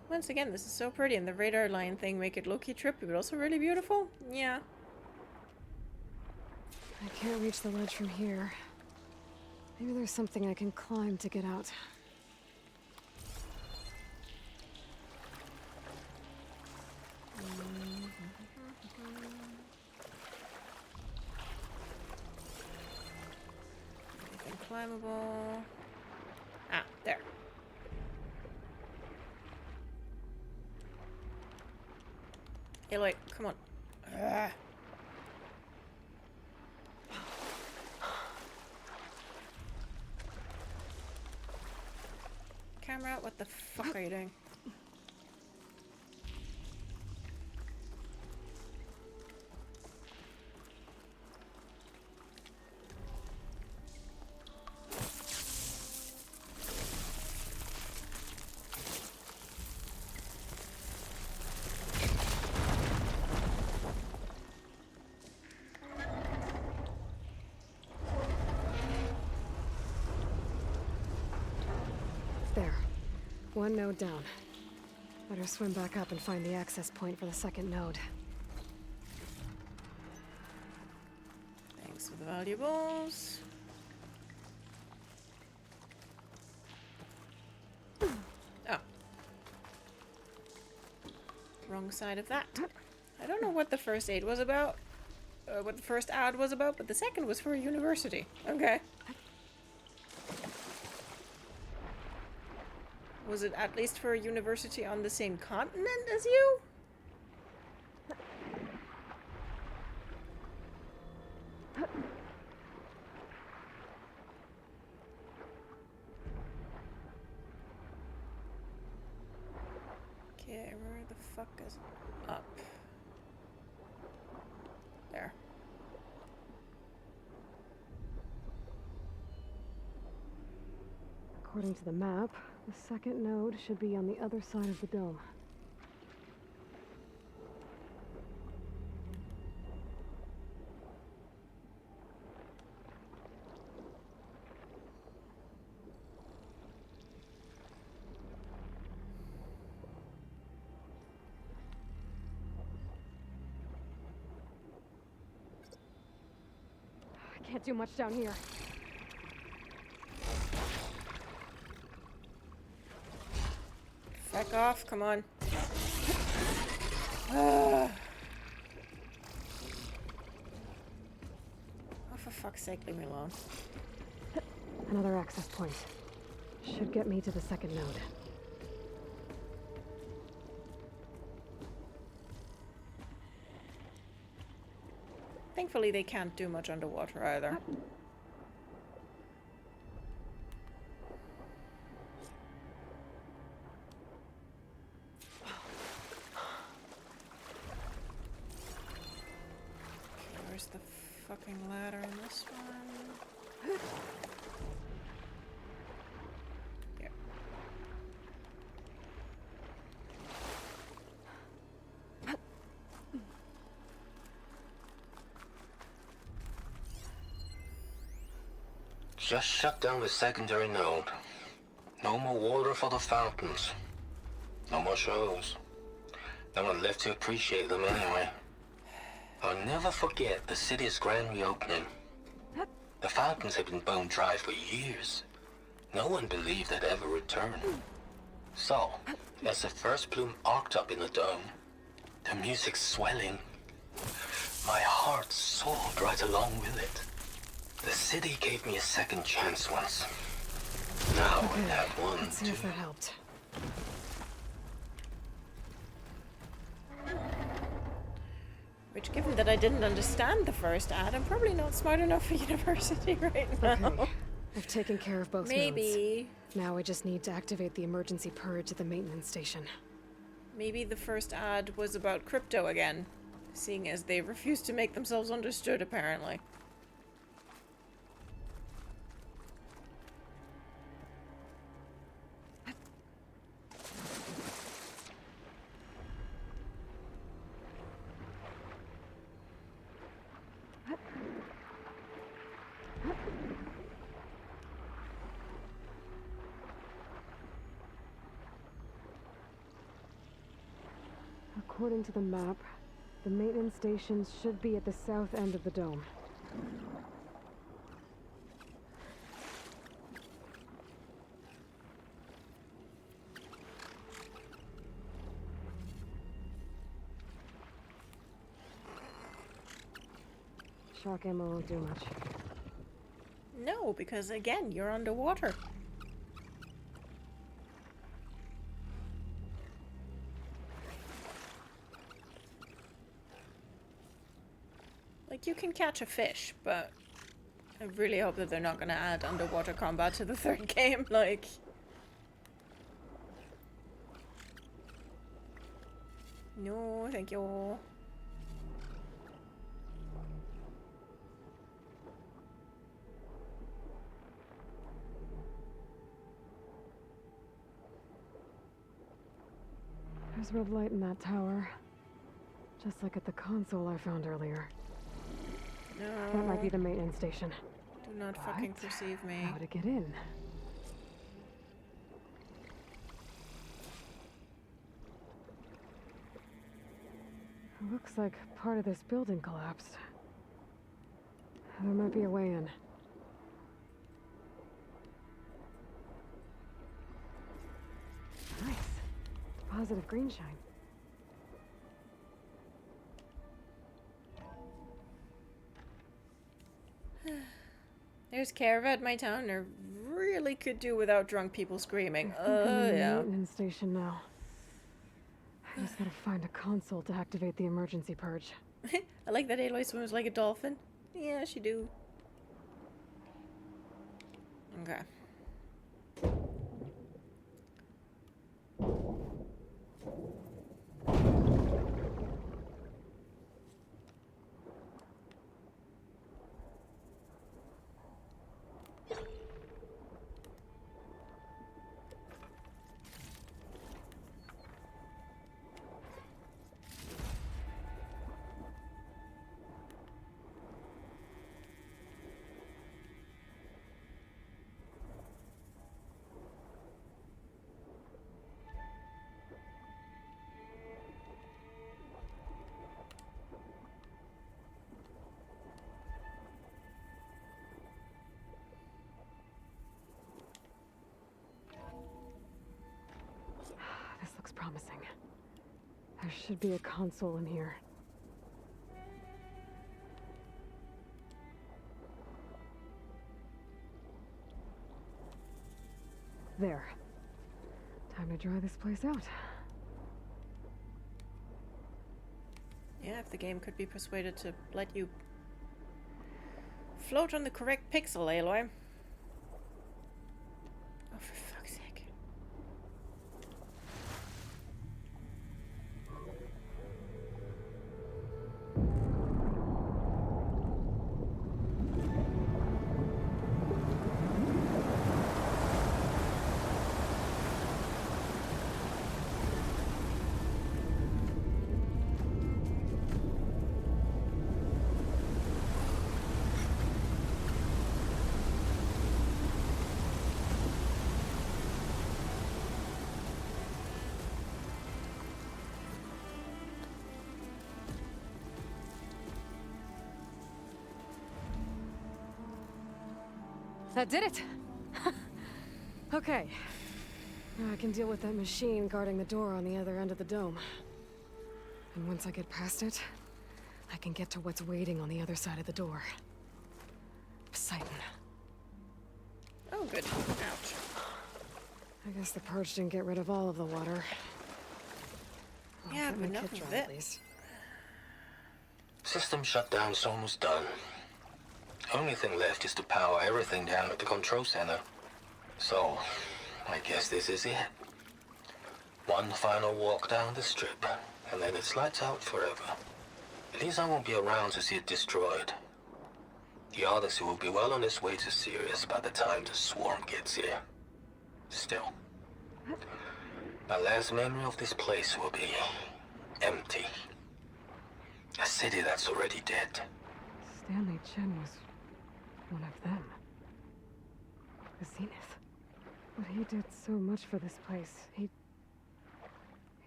Once again, this is so pretty, and the radar line thing make it low-key trippy, but also really beautiful. Yeah. I can't reach the ledge from here. Maybe there's something I can climb to get out. Anything climbable? Ah, there. Aloy, come on. Ugh. Camera, what the fuck are you doing? There. One node down. Better swim back up and find the access point for the second node. Thanks for the valuables. Oh. Wrong side of that. I don't know what the first aid was about. What the first ad was about, but the second was for a university. Okay. Was it at least for a university on the same continent as you? Okay, where the fuck is up? There. According to the map, the second node should be on the other side of the dome. I can't do much down here. Back off, come on. Oh, for fuck's sake, leave me alone. Another access point. Should get me to the second node. Thankfully, they can't do much underwater either. Where's the fucking ladder in this one? Here. Just shut down the secondary node. No more water for the fountains. No more shows. No one left to appreciate them anyway. I'll never forget the city's grand reopening. The fountains had been bone dry for years. No one believed they'd ever return. So, as the first plume arced up in the dome, the music swelling, my heart soared right along with it. The city gave me a second chance once. Now I have one, Let's see if that helped. Which, given that I didn't understand the first ad, I'm probably not smart enough for university right now. Okay. I've taken care of both Maybe. nodes. Now I just need to activate the emergency purge at the maintenance station. Maybe the first ad was about crypto again, seeing as they refused to make themselves understood, apparently. According to the map, the maintenance stations should be at the south end of the dome. Shock ammo won't do much. No, because again, you're underwater. Like, you can catch a fish, but I really hope that they're not gonna add underwater combat to the third game, like... No, thank you. There's red light in that tower. Just like at the console I found earlier. No. That might be the maintenance station. Do not fucking perceive me. How to get in? Looks like part of this building collapsed. There might be a way in. Nice. Positive green shine. There's Caravat, my town. I really could do without drunk people screaming. I think I'm in the Yeah. maintenance station now. I just gotta find a console to activate the emergency purge. I like that Aloy swims like a dolphin. Yeah, she do. Okay. promising. There should be a console in here. There. Time to dry this place out. Yeah, if the game could be persuaded to let you float on the correct pixel, Aloy. Oh, for fuck's sake. That did it! Okay. Now I can deal with that machine guarding the door on the other end of the dome. And once I get past it, I can get to what's waiting on the other side of the door. Poseidon. Oh, good. Ouch. I guess the purge didn't get rid of all of the water. Well, Yeah, get but my enough kit of dry it. at least. System shutdown's almost done. Only thing left is to power everything down at the control center. So, I guess this is it. One final walk down the strip, and then it's lights out forever. At least I won't be around to see it destroyed. The Odyssey will be well on its way to Sirius by the time the swarm gets here. Still, my last memory of this place will be empty. A city that's already dead. Stanley Chen was one of them. The Zenith. But he did so much for this place. He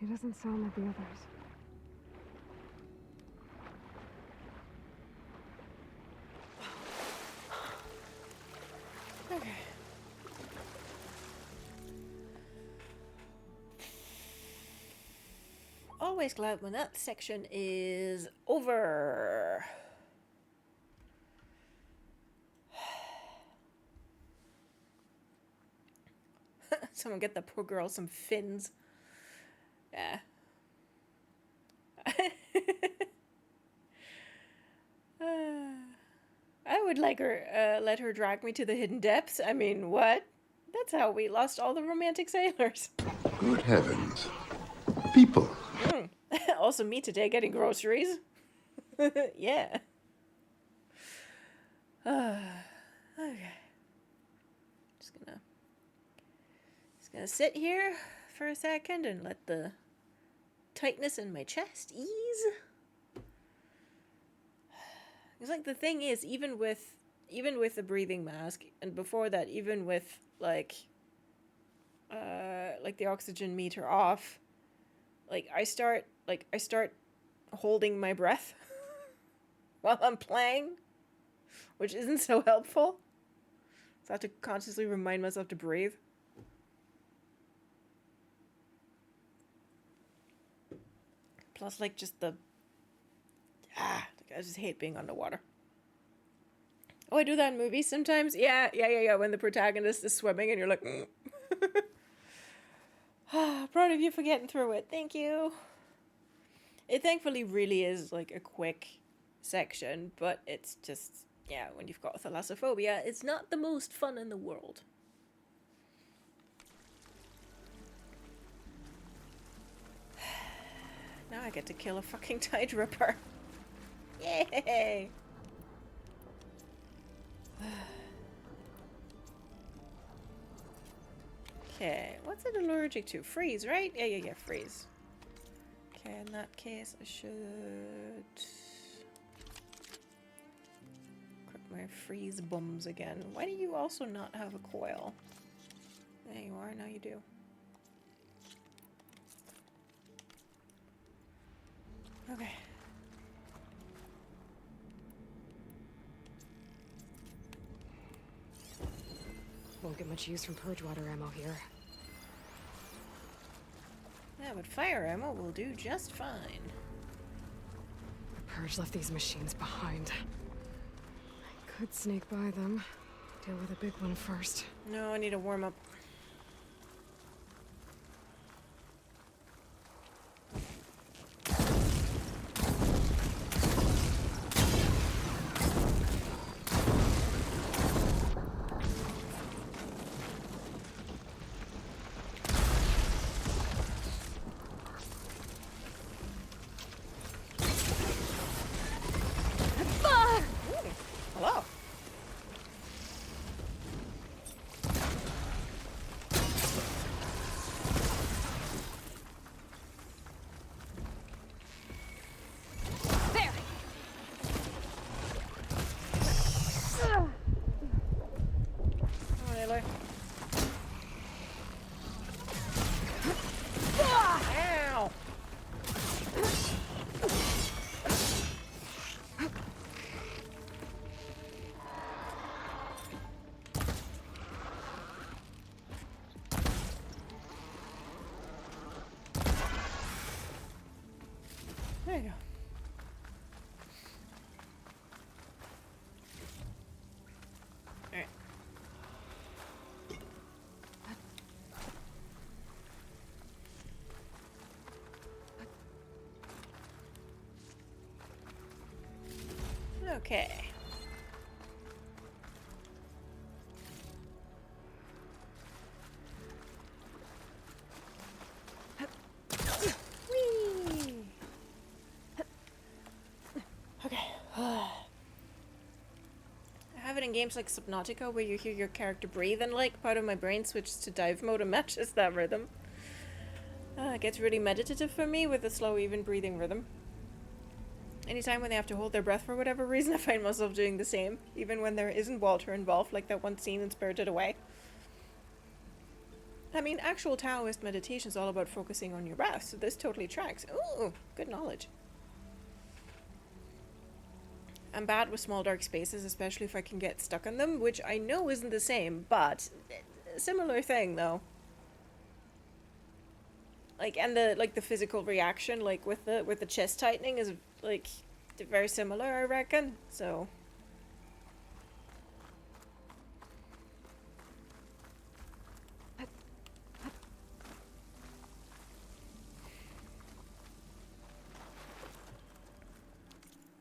doesn't sound like the others. Okay. Always glad when that section is over. Someone get the poor girl some fins. Yeah. I would like her, let her drag me to the hidden depths. I mean, what? That's how we lost all the romantic sailors. Good heavens. People. Also me today getting groceries. Yeah. Okay. Just gonna sit here for a second and let the tightness in my chest ease. It's like the thing is, even with the breathing mask, and before that, even with like the oxygen meter off, I start holding my breath while I'm playing, which isn't so helpful. So I have to consciously remind myself to breathe. Plus, just the I just hate being underwater. Oh, I do that in movies sometimes. Yeah. When the protagonist is swimming and you're like, proud of you for getting through it. Thank you. It thankfully really is a quick section, but it's just, yeah, when you've got thalassophobia, it's not the most fun in the world. Now I get to kill a fucking tide ripper. Yay! Okay, what's it allergic to? Freeze, right? Yeah, freeze. Okay, in that case, I should equip my freeze bums again. Why do you also not have a coil? There you are, now you do. Okay. Won't get much use from purge water ammo here. Yeah, but fire ammo will do just fine. The Purge left these machines behind. I could sneak by them. Deal with the big one first. No, I need a warm up. Hello. There! Oh, Aloy. Ow! There you go. Alright. Okay. Whee! Okay. I have it in games like Subnautica where you hear your character breathe and like part of my brain switches to dive mode and matches that rhythm. It gets really meditative for me with a slow even breathing rhythm. Anytime when they have to hold their breath for whatever reason, I find myself doing the same, even when there isn't water involved, like that one scene in Spirited Away. I mean, actual Taoist meditation is all about focusing on your breath, so this totally tracks. Ooh, good knowledge. I'm bad with small dark spaces, especially if I can get stuck in them, which I know isn't the same, but similar thing though. Like, and the physical reaction, like with the chest tightening is like very similar, I reckon. So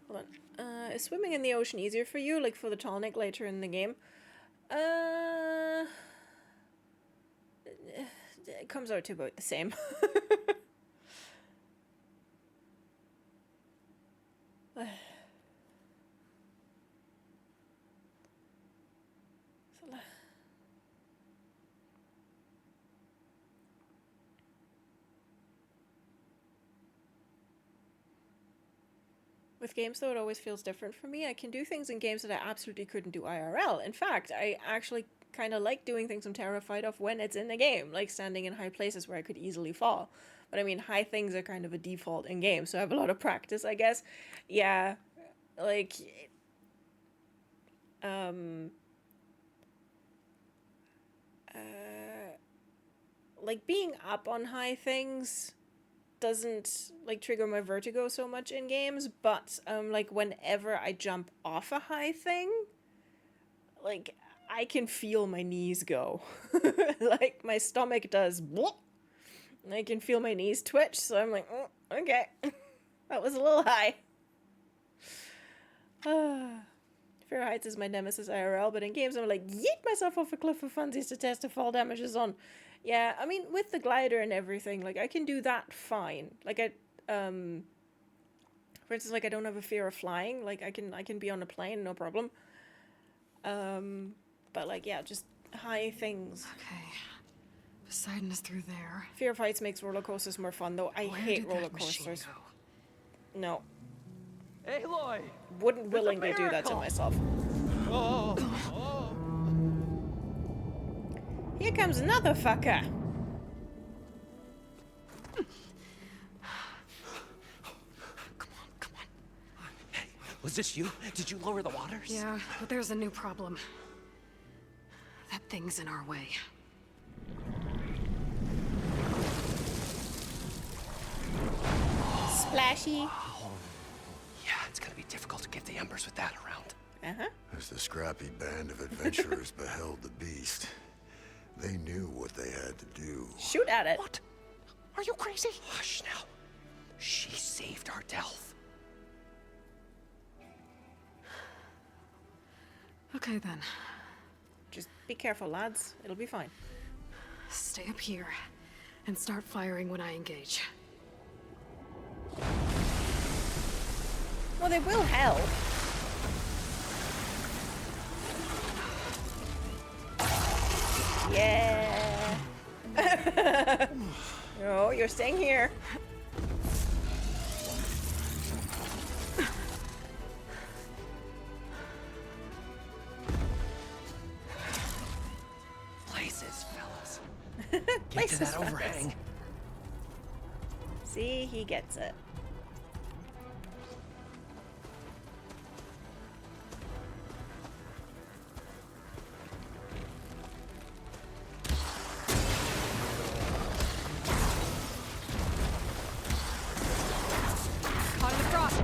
hold on. Is swimming in the ocean easier for you, like for the Tallneck later in the game? It comes out to about the same. With games, though, it always feels different for me. I can do things in games that I absolutely couldn't do IRL. In fact, I actually kind of like doing things I'm terrified of when it's in the game, like standing in high places where I could easily fall. But I mean, high things are kind of a default in games, so I have a lot of practice, I guess. Yeah, like, like being up on high things doesn't like trigger my vertigo so much in games, but like whenever I jump off a high thing, like I can feel my knees go. Like my stomach does blop, and I can feel my knees twitch, so I'm like, oh, okay. That was a little high. Fear of heights is my nemesis IRL, but in games I'm like, yeet myself off a cliff for funsies to test if fall damage is on. Yeah, I mean, with the glider and everything, like, I can do that fine. Like, for instance, like, I don't have a fear of flying. Like, I can be on a plane, no problem. But, like, yeah, just high things. Okay. Poseidon is through there. Fear of heights makes roller coasters more fun, though. I hate roller coasters. No. Aloy! Wouldn't willingly do that to myself. Oh, oh. Here comes another fucker. Come on. Hey, was this you? Did you lower the waters? Yeah, but there's a new problem. That thing's in our way. flashy. Yeah, it's gonna be difficult to get the embers with that around. Uh-huh. As the scrappy band of adventurers beheld the beast, they knew what they had to do. Shoot at it. What? Are you crazy? Hush now. She saved our Delph. Okay then. Just be careful, lads. It'll be fine. Stay up here and start firing when I engage. Well, they will help. Yeah. No, you're staying here. Places, fellas. Get Places, to that fellas. overhang. See, he gets it. Caught in the frost.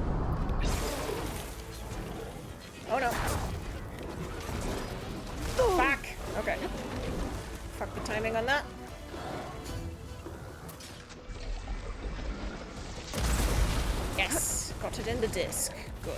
Oh no. Fuck. Okay. Fuck the timing on that. Yes. Got it in the disc. Good.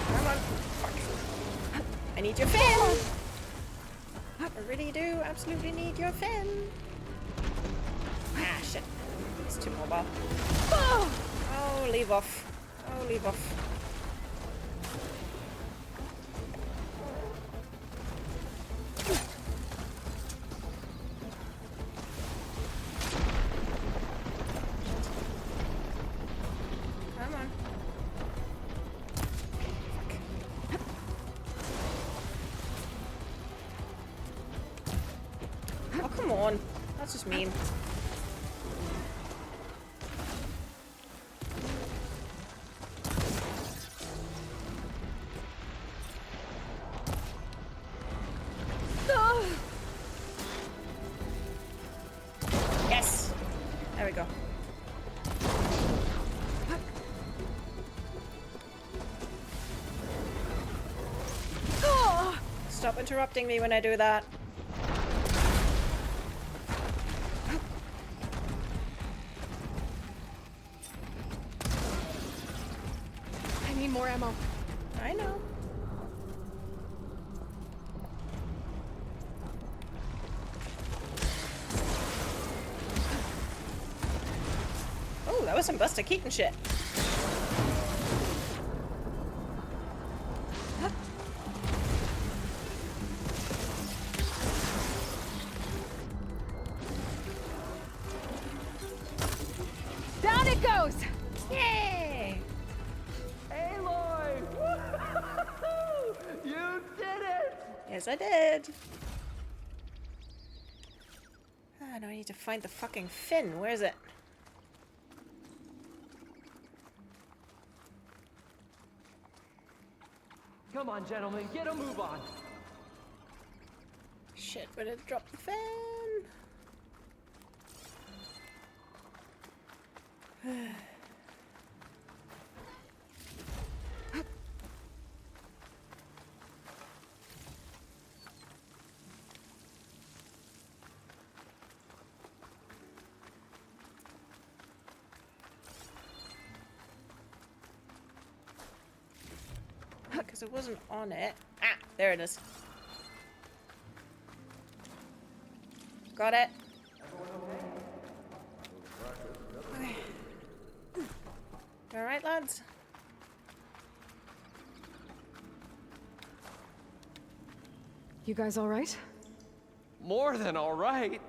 Come on. Fuck. I need your fin. I really do absolutely need your fin. Ah, shit. It's too mobile. Oh, leave off. Oh, leave off. Come on. Oh, come on. That's just mean. Yes! There we go. Stop interrupting me when I do that. I need more ammo. I know. Oh, that was some Buster Keaton shit. Down it goes! Yay! Aloy! You did it! Yes, I did. Ah, now I need to find the fucking fin. Where is it? Come on, gentlemen, get a move on. Shit, where did it drop the fin? Because it wasn't on it. Ah, there it is. Got it. Okay. All right, lads. You guys all right? More than all right.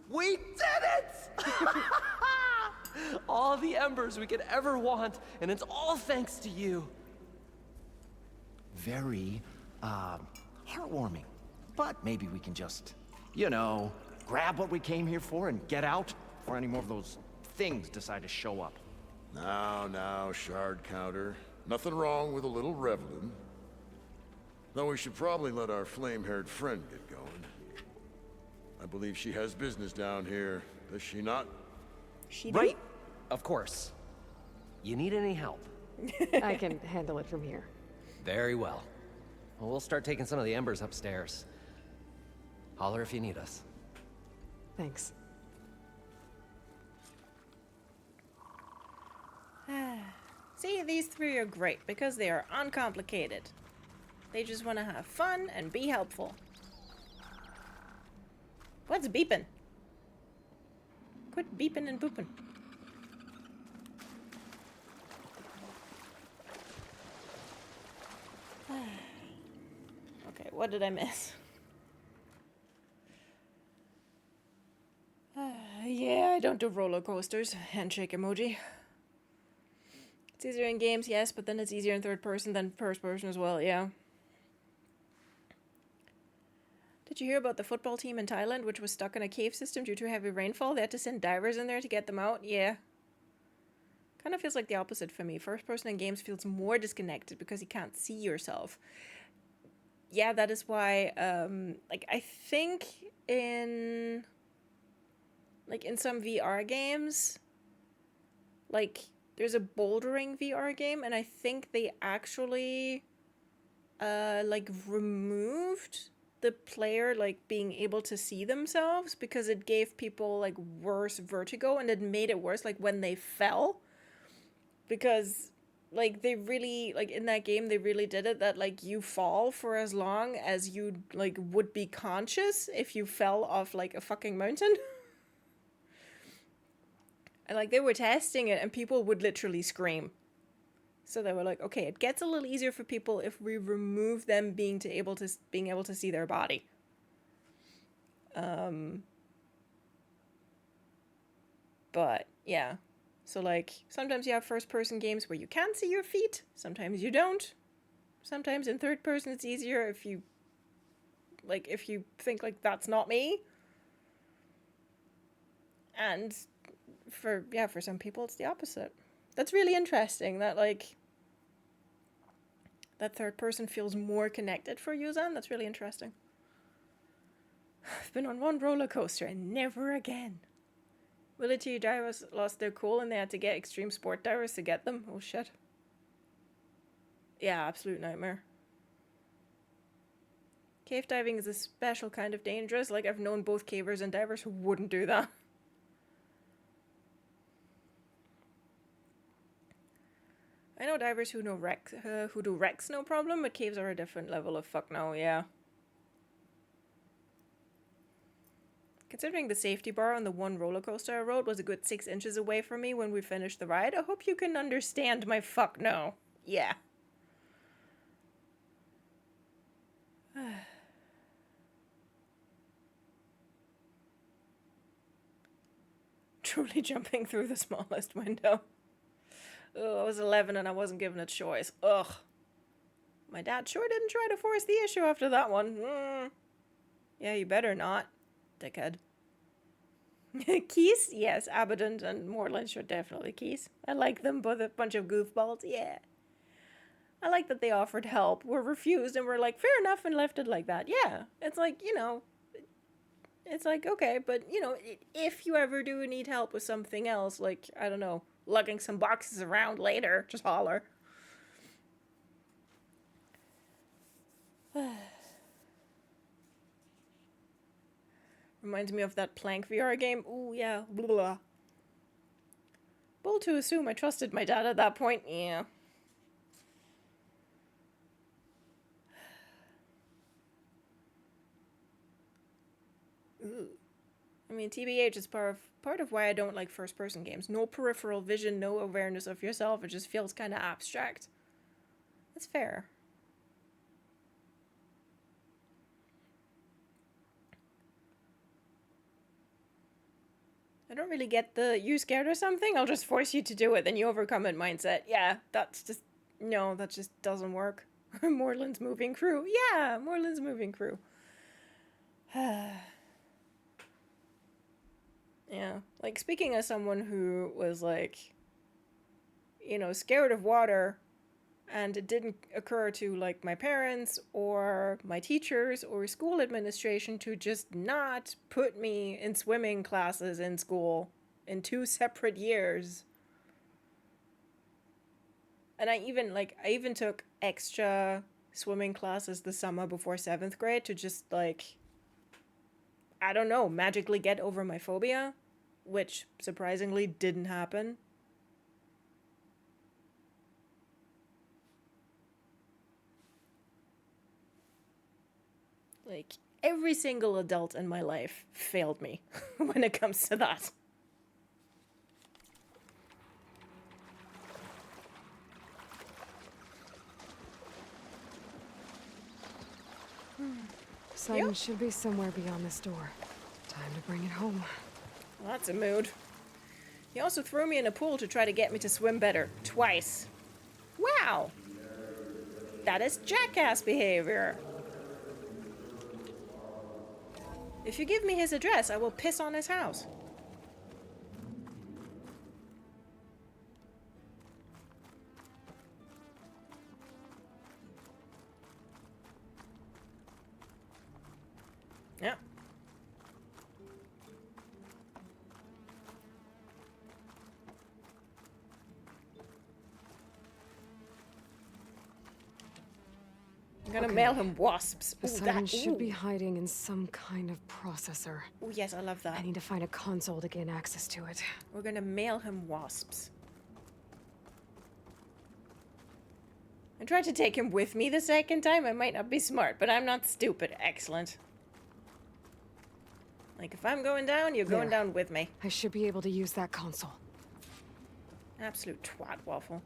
We did it! All the embers we could ever want, and it's all thanks to you. very, heartwarming. But maybe we can just, you know, grab what we came here for and get out before any more of those things decide to show up. Now, Shard Counter. Nothing wrong with a little reveling. Though we should probably let our flame-haired friend get going. I believe she has business down here, does she not? She do? Right, of course. You need any help? I can handle it from here. Very well. Well, we'll start taking some of the embers upstairs. Holler if you need us. Thanks. See, these three are great because they are uncomplicated. They just want to have fun and be helpful. What's beeping? Quit beeping and booping. Okay, what did I miss? Yeah, I don't do roller coasters. Handshake emoji. It's easier in games, yes, but then it's easier in third person than first person as well, yeah. Did you hear about the football team in Thailand, which was stuck in a cave system due to heavy rainfall? They had to send divers in there to get them out? Yeah. Kind of feels like the opposite for me. First person in games feels more disconnected because you can't see yourself. Yeah, that is why, like, I think in some VR games, like, there's a bouldering VR game, and I think they actually, like, removed the player, like, being able to see themselves because it gave people, like, worse vertigo, and it made it worse, like, when they fell. Because, like, they really, like, in that game, they really did it that, like, you fall for as long as you, like, would be conscious if you fell off, like, a fucking mountain. And, like, they were testing it, and people would literally scream. So they were like, okay, it gets a little easier for people if we remove them being able to see their body. But, yeah. So, like, sometimes you have first-person games where you can see your feet. Sometimes you don't. Sometimes in third person it's easier if you think, like, that's not me. And for some people it's the opposite. That's really interesting that, like, that third person feels more connected for Yuzan. That's really interesting. I've been on one roller coaster and never again. Military divers lost their cool and they had to get extreme sport divers to get them. Oh shit. Yeah, absolute nightmare. Cave diving is a special kind of dangerous. Like, I've known both cavers and divers who wouldn't do that. I know divers who do wrecks no problem, but caves are a different level of fuck no, yeah. Considering the safety bar on the one roller coaster I rode was a good 6 inches away from me when we finished the ride, I hope you can understand my fuck no. Yeah. Truly jumping through the smallest window. Ugh, I was 11 and I wasn't given a choice. Ugh. My dad sure didn't try to force the issue after that one. Yeah, you better not, dickhead. Keys? Yes, Abadund and Morlund should definitely keys. I like them, both a bunch of goofballs, yeah. I like that they offered help, were refused, and were like, fair enough, and left it like that. Yeah, it's like, you know, it's like, okay, but, you know, if you ever do need help with something else, like, I don't know, lugging some boxes around later, just holler. Reminds me of that Plank VR game. Ooh, yeah. Blah, blah. Bold to assume I trusted my dad at that point. Yeah. Ooh. I mean, TBH is part of why I don't like first-person games. No peripheral vision, no awareness of yourself. It just feels kind of abstract. That's fair. I don't really get the "you scared or something, I'll just force you to do it, then you overcome it" mindset. Yeah, that's just... No, that just doesn't work. Morland's moving crew. Yeah, Morland's moving crew. Yeah, like, speaking as someone who was, like, you know, scared of water, and it didn't occur to, like, my parents or my teachers or school administration to just not put me in swimming classes in school in 2 separate years. And I even took extra swimming classes the summer before 7th grade to just, like, I don't know, magically get over my phobia, which surprisingly didn't happen. Like, every single adult in my life failed me when it comes to that. Poseidon should be somewhere beyond this door. Time to bring it home. Well, that's a mood. He also threw me in a pool to try to get me to swim better. Twice. Wow! That is jackass behavior. If you give me his address, I will piss on his house. Yeah. I'm gonna mail him wasps. Ooh, Poseidon should be hiding in some kind of processor. Oh yes, I love that. I need to find a console to gain access to it. We're gonna mail him wasps. I tried to take him with me the second time. I might not be smart, but I'm not stupid. Excellent. Like, if I'm going down, you're going down with me. I should be able to use that console. Absolute twat waffle.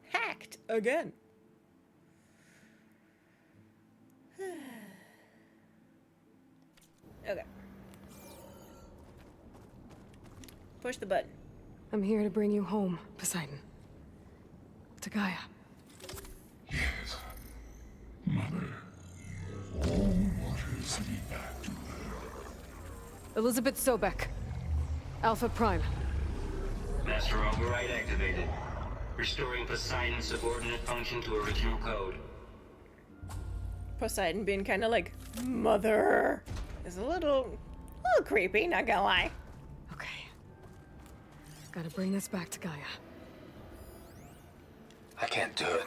Hacked again. Okay. Push the button. I'm here to bring you home, Poseidon. To Gaia. Yes. Mother. All waters lead back to her. Elizabeth Sobek. Alpha Prime. Master override activated. Restoring Poseidon's subordinate function to original code. Poseidon being kind of like, Mother, is a little creepy, not gonna lie. Okay. Gotta bring this back to Gaia. I can't do it.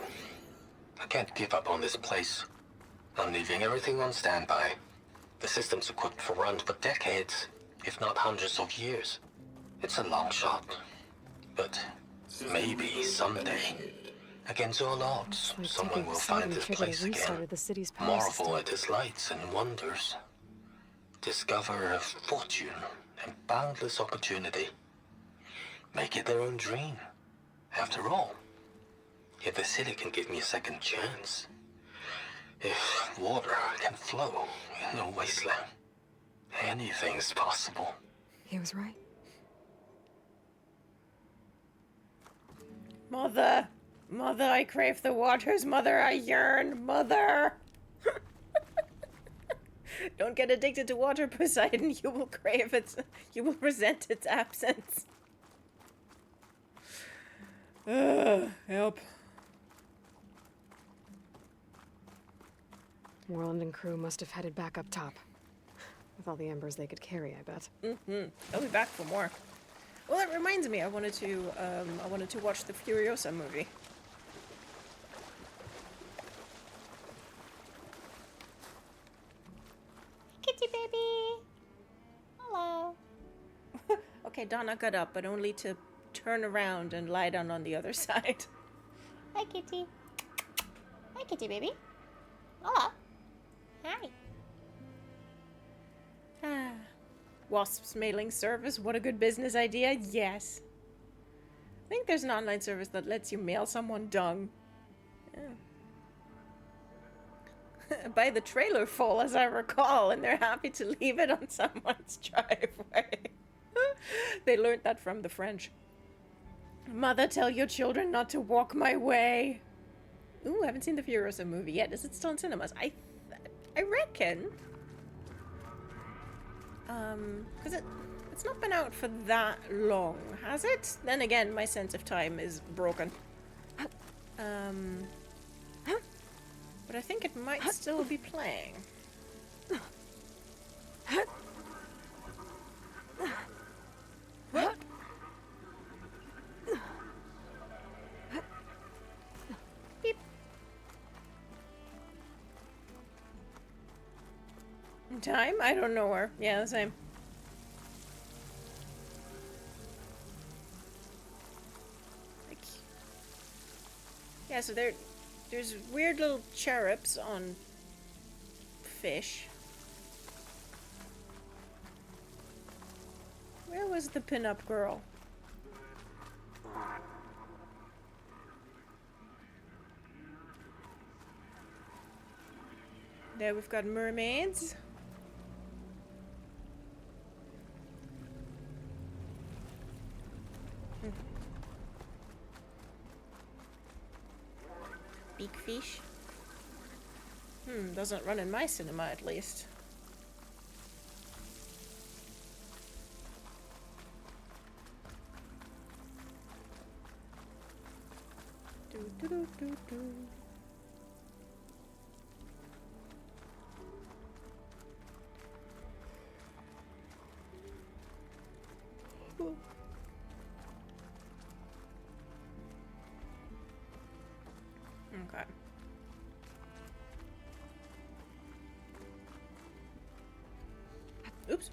I can't give up on this place. I'm leaving everything on standby. The system's equipped for runs for decades, if not hundreds of years. It's a long shot, but maybe someday, against all odds, someone will find this place again, marvel at its lights and wonders, discover a fortune and boundless opportunity, make it their own dream. After all, if the city can give me a second chance, if water can flow in a wasteland, anything's possible. He was right. Mother, Mother, I crave the waters. Mother, I yearn. Mother. Don't get addicted to water, Poseidon. You will crave it. You will resent its absence. Help. Morlund and crew must have headed back up top. With all the embers they could carry, I bet. They'll be back for more. Well, that reminds me, I wanted to watch the Furiosa movie. Kitty baby! Hello. Okay, Donna got up, but only to turn around and lie down on the other side. Hi, kitty. Hi, kitty baby. Hello. Hi. Wasps mailing service, what a good business idea. Yes. I think there's an online service that lets you mail someone dung. Yeah. By the trailer full, as I recall, and they're happy to leave it on someone's driveway. They learned that from the French. Mother, tell your children not to walk my way. Ooh, I haven't seen the Furiosa movie yet. Is it still in cinemas? I reckon. Because it's not been out for that long, has it? Then again, my sense of time is broken. But I think it might still be playing. What? Beep. Time? I don't know where. Yeah, the same. Like, yeah, so there's weird little cherubs on fish. Where was the pinup girl? There we've got mermaids. Big fish. Doesn't run in my cinema at least. Okay. Oops.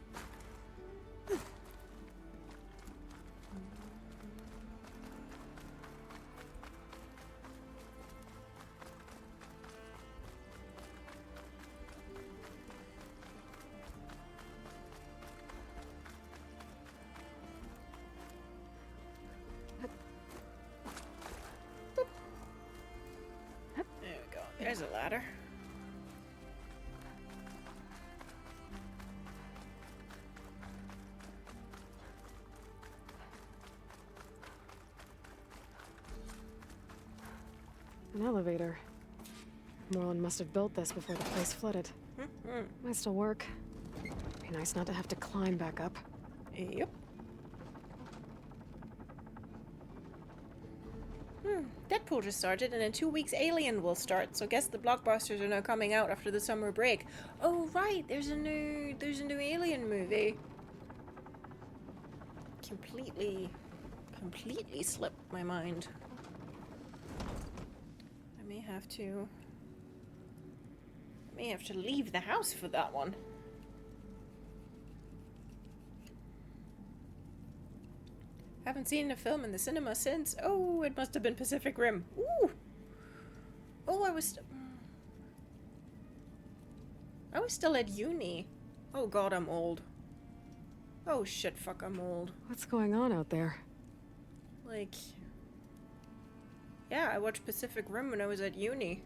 There we go. There's a ladder. An elevator. Morlund must have built this before the place flooded. Might still work. Be nice not to have to climb back up. Yep. Deadpool just started, and in 2 weeks Alien will start, so guess the blockbusters are now coming out after the summer break. Oh right, there's a new Alien movie. Completely slipped my mind. I may have to leave the house for that one. Haven't seen a film in the cinema since. Oh, it must have been Pacific Rim. Ooh. Oh, I was still at uni. Oh god, I'm old. Oh shit, fuck, I'm old. What's going on out there? Like, yeah, I watched Pacific Rim when I was at uni.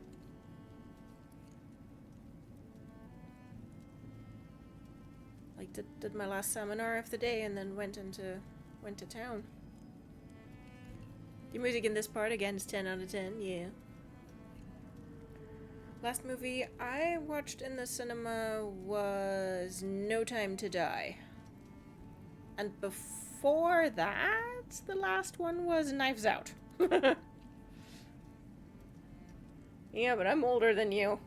Like, did my last seminar of the day and then went to town. The music in this part again is 10 out of 10, yeah. Last movie I watched in the cinema was No Time to Die. And before that, the last one was Knives Out. Yeah, but I'm older than you.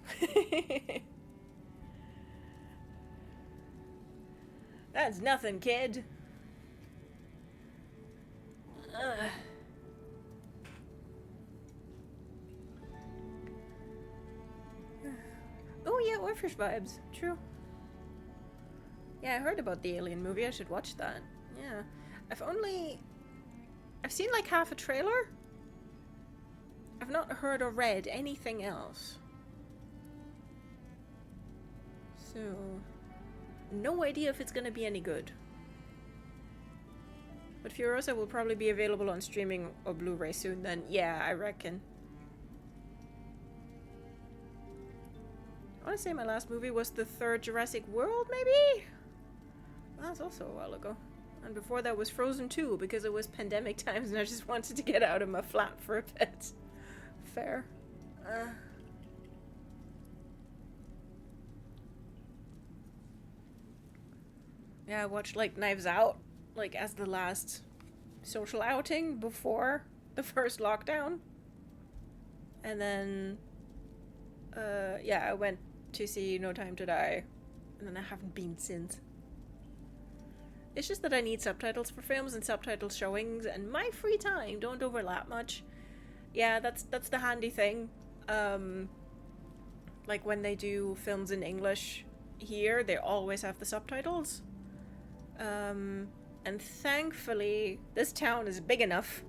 That's nothing, kid. Oh yeah, Orphish vibes. True. Yeah, I heard about the Alien movie. I should watch that. Yeah. I've seen like half a trailer. I've not heard or read anything else. So, no idea if it's gonna be any good. But Furiosa will probably be available on streaming or Blu-ray soon then. Yeah, I reckon. I want to say my last movie was the third Jurassic World, maybe? Well, that's also a while ago. And before that was Frozen 2, because it was pandemic times and I just wanted to get out of my flat for a bit. Fair. Yeah, I watched, like, Knives Out, like, as the last social outing before the first lockdown. And then, yeah, I went to see No Time to Die. And then I haven't been since. It's just that I need subtitles for films and subtitle showings, and my free time don't overlap much. Yeah, that's the handy thing. Like when they do films in English here, they always have the subtitles. And thankfully, this town is big enough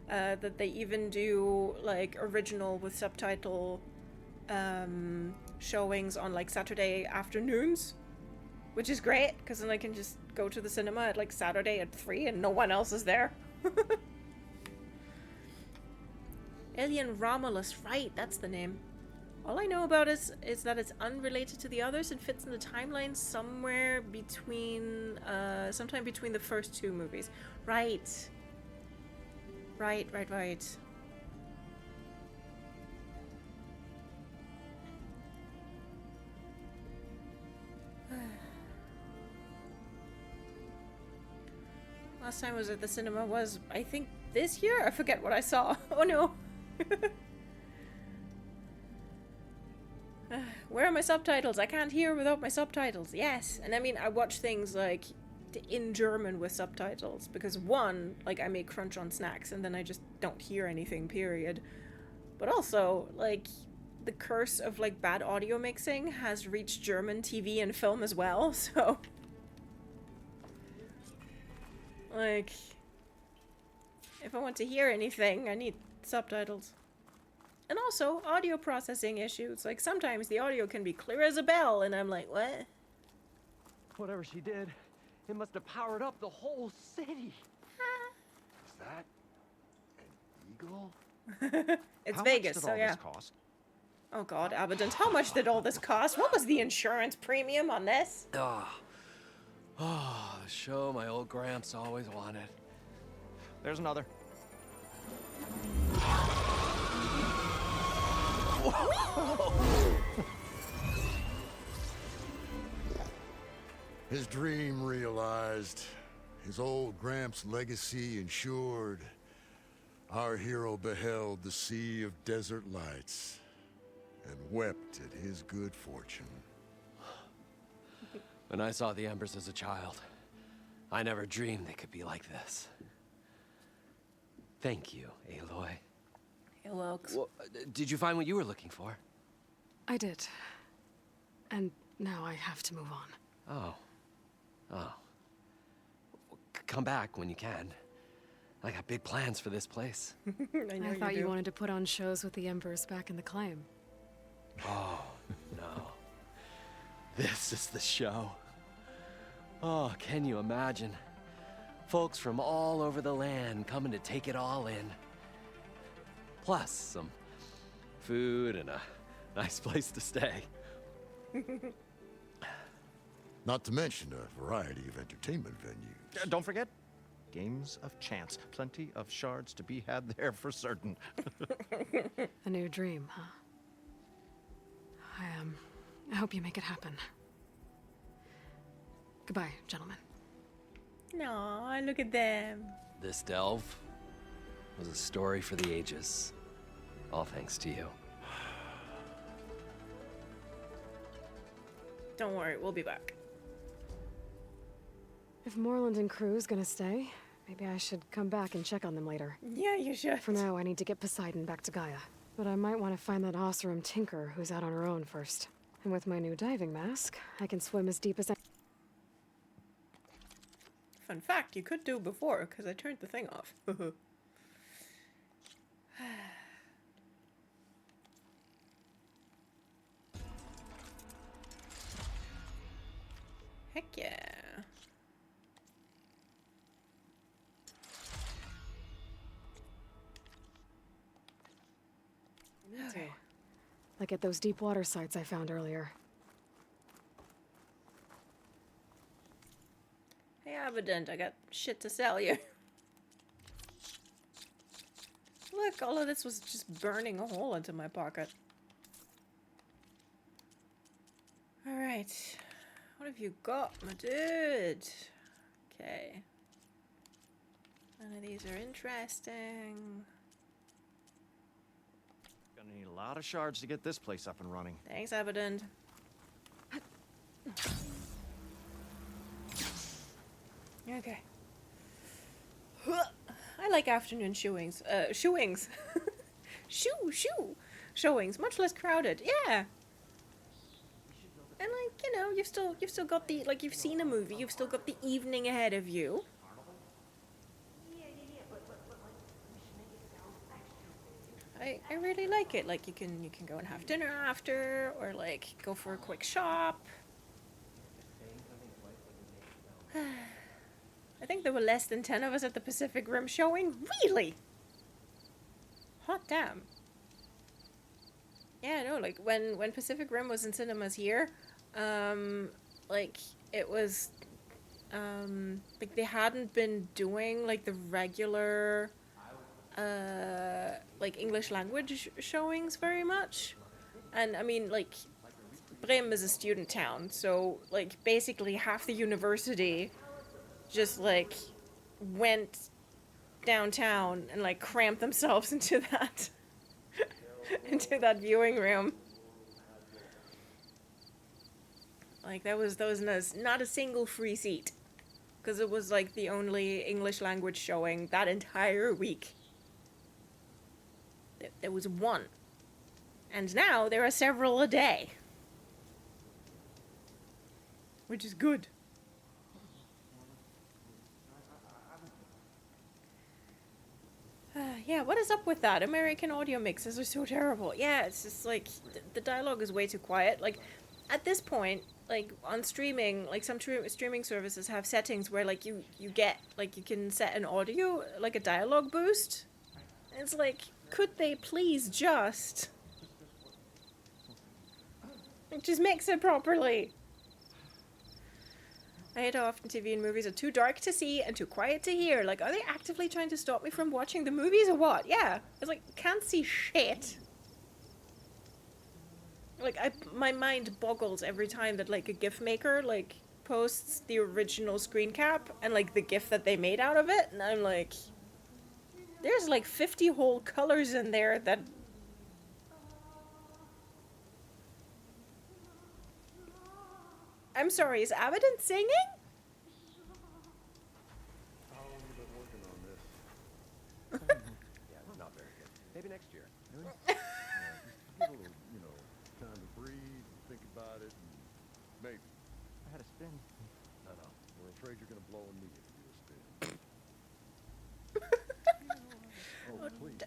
that they even do like original with subtitle showings on like Saturday afternoons, which is great because then I can just go to the cinema at like Saturday at 3 and no one else is there. Alien Romulus, right, that's the name. All I know about is that it's unrelated to the others and fits in the timeline somewhere between, sometime between the first two movies. Right. Right. Last time I was at the cinema was, I think, this year? I forget what I saw. Oh no. Where are my subtitles? I can't hear without my subtitles. Yes. And I mean, I watch things like in German with subtitles because one, like I make crunch on snacks and then I just don't hear anything, period. But also, like, the curse of like bad audio mixing has reached German TV and film as well, so like, if I want to hear anything, I need subtitles. And also, audio processing issues. Like, sometimes the audio can be clear as a bell, and I'm like, what? Whatever she did, it must have powered up the whole city. Is that an eagle? It's How Vegas, much did so all yeah. this cost? Oh god, Abadund, how much did all this cost? What was the insurance premium on this? Oh, the show my old Gramps always wanted. There's another. His dream realized, his old Gramps' legacy ensured. Our hero beheld the sea of desert lights and wept at his good fortune. When I saw the Embers as a child, I never dreamed they could be like this. Thank you, Aloy. You're welcome. Well, did you find what you were looking for? I did. And now I have to move on. Oh. Come back when you can. I got big plans for this place. I thought you wanted to put on shows with the Embers back in the claim. Oh, no. This is the show. Oh, can you imagine? Folks from all over the land coming to take it all in. Plus some food and a nice place to stay. Not to mention a variety of entertainment venues. Don't forget, games of chance. Plenty of shards to be had there for certain. A new dream, huh? I hope you make it happen. Goodbye, gentlemen. Aw, look at them. This delve was a story for the ages. All thanks to you. Don't worry, we'll be back. If Morlund and crew's gonna stay, maybe I should come back and check on them later. Yeah, you should. For now, I need to get Poseidon back to Gaia. But I might want to find that Oseram tinker who's out on her own first. And with my new diving mask, I can swim as deep as I... Fun fact, you could do before, because I turned the thing off. Heck yeah. Okay. Like at those deep water sites I found earlier. Hey, Abadund. Abadund, I got shit to sell you. Look, all of this was just burning a hole into my pocket. Alright. What have you got, my dude? Okay. None of these are interesting. Gonna need a lot of shards to get this place up and running. Thanks, Abadund. Okay. I like afternoon showings. Showings. Showings. Much less crowded. Yeah. And like, you know, you've still got the, like, you've seen a movie, you've still got the evening ahead of you. I really like it. Like, you can go and have dinner after, or like go for a quick shop. I think there were less than 10 of us at the Pacific Rim showing. Really? Hot damn. Yeah, no, like when Pacific Rim was in cinemas here, like it was, like they hadn't been doing like the regular, like English language showings very much. And I mean, like, Bremen is a student town, so like basically half the university just like went downtown and like cramped themselves into that into that viewing room. Like that was not a single free seat, because it was like the only English language showing that entire week. There was one, and now there are several a day, which is good. Yeah, what is up with that? American audio mixes are so terrible. Yeah, it's just like the dialogue is way too quiet. Like at this point, like on streaming, like some streaming services have settings where like you get like you can set an audio, like a dialogue boost. And it's like, could they please just mix it properly? I hate how often TV and movies are too dark to see and too quiet to hear. Like, are they actively trying to stop me from watching the movies or what? Yeah. It's like, can't see shit. Like, my mind boggles every time that, like, a GIF maker, like, posts the original screen cap and, like, the GIF that they made out of it. And I'm like, there's, like, 50 whole colors in there that... I'm sorry, is Abadund singing? How long have you been working on this? Yeah, not very good. Maybe next year. Really? Yeah, just give a little, you know, time to breathe and think about it, and maybe. I had a spin. No. We're afraid you're gonna blow a knee if you do a spin. Oh, please.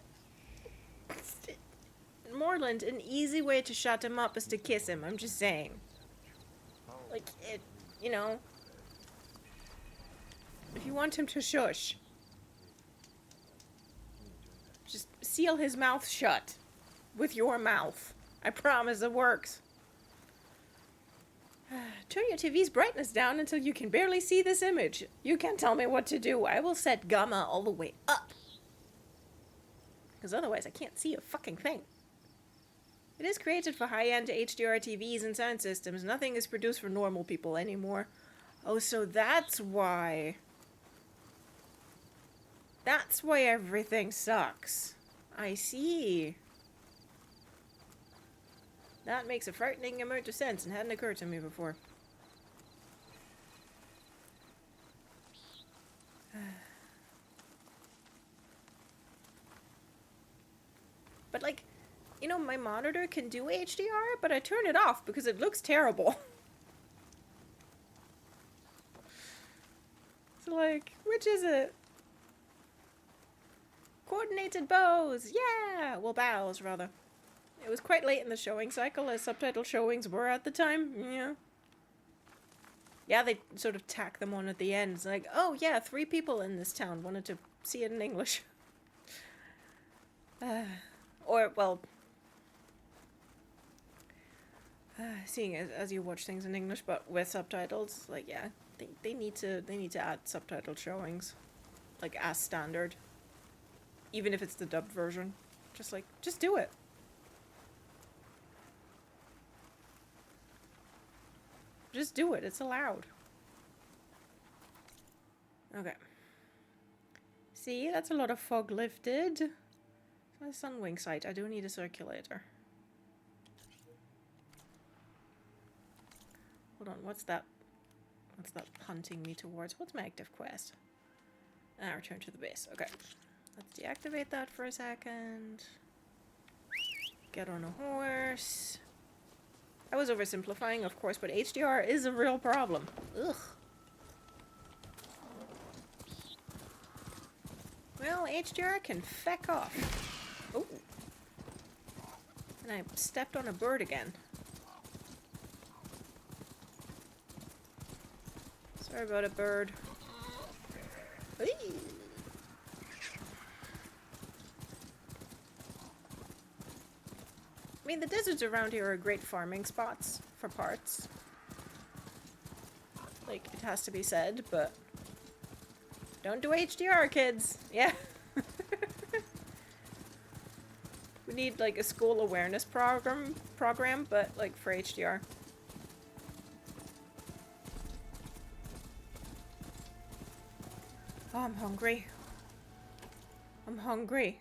Morlund, an easy way to shut him up is to kiss him. I'm just saying. Like, it, you know, if you want him to shush, just seal his mouth shut with your mouth. I promise it works. Turn your TV's brightness down until you can barely see this image. You can't tell me what to do. I will set gamma all the way up. Because otherwise I can't see a fucking thing. It is created for high-end HDR TVs and sound systems. Nothing is produced for normal people anymore. Oh, so that's why. That's why everything sucks. I see. That makes a frightening amount of sense and hadn't occurred to me before. But like, you know, my monitor can do HDR, but I turn it off because it looks terrible. So like, which is it? Coordinated bows, yeah! Well, bows, rather. It was quite late in the showing cycle, as subtitle showings were at the time, yeah. Yeah, they sort of tack them on at the end. It's like, oh yeah, 3 people in this town wanted to see it in English. Or, well... seeing it as you watch things in English, but with subtitles, like, yeah. They need to add subtitled showings, like as standard. Even if it's the dubbed version, just do it. Just do it. It's allowed. Okay. See, that's a lot of fog lifted. My sunwing sight. I do need a circulator. Hold on, what's that? What's that punting me towards? What's my active quest? Ah, return to the base. Okay. Let's deactivate that for a second. Get on a horse. I was oversimplifying, of course, but HDR is a real problem. Ugh. Well, HDR can feck off. Oh. And I stepped on a bird again. Sorry about it, bird. Whee! I mean, the deserts around here are great farming spots for parts. Like, it has to be said, but don't do HDR, kids. Yeah. We need, like, a school awareness program, but, like, for HDR. Oh, I'm hungry. I'm hungry.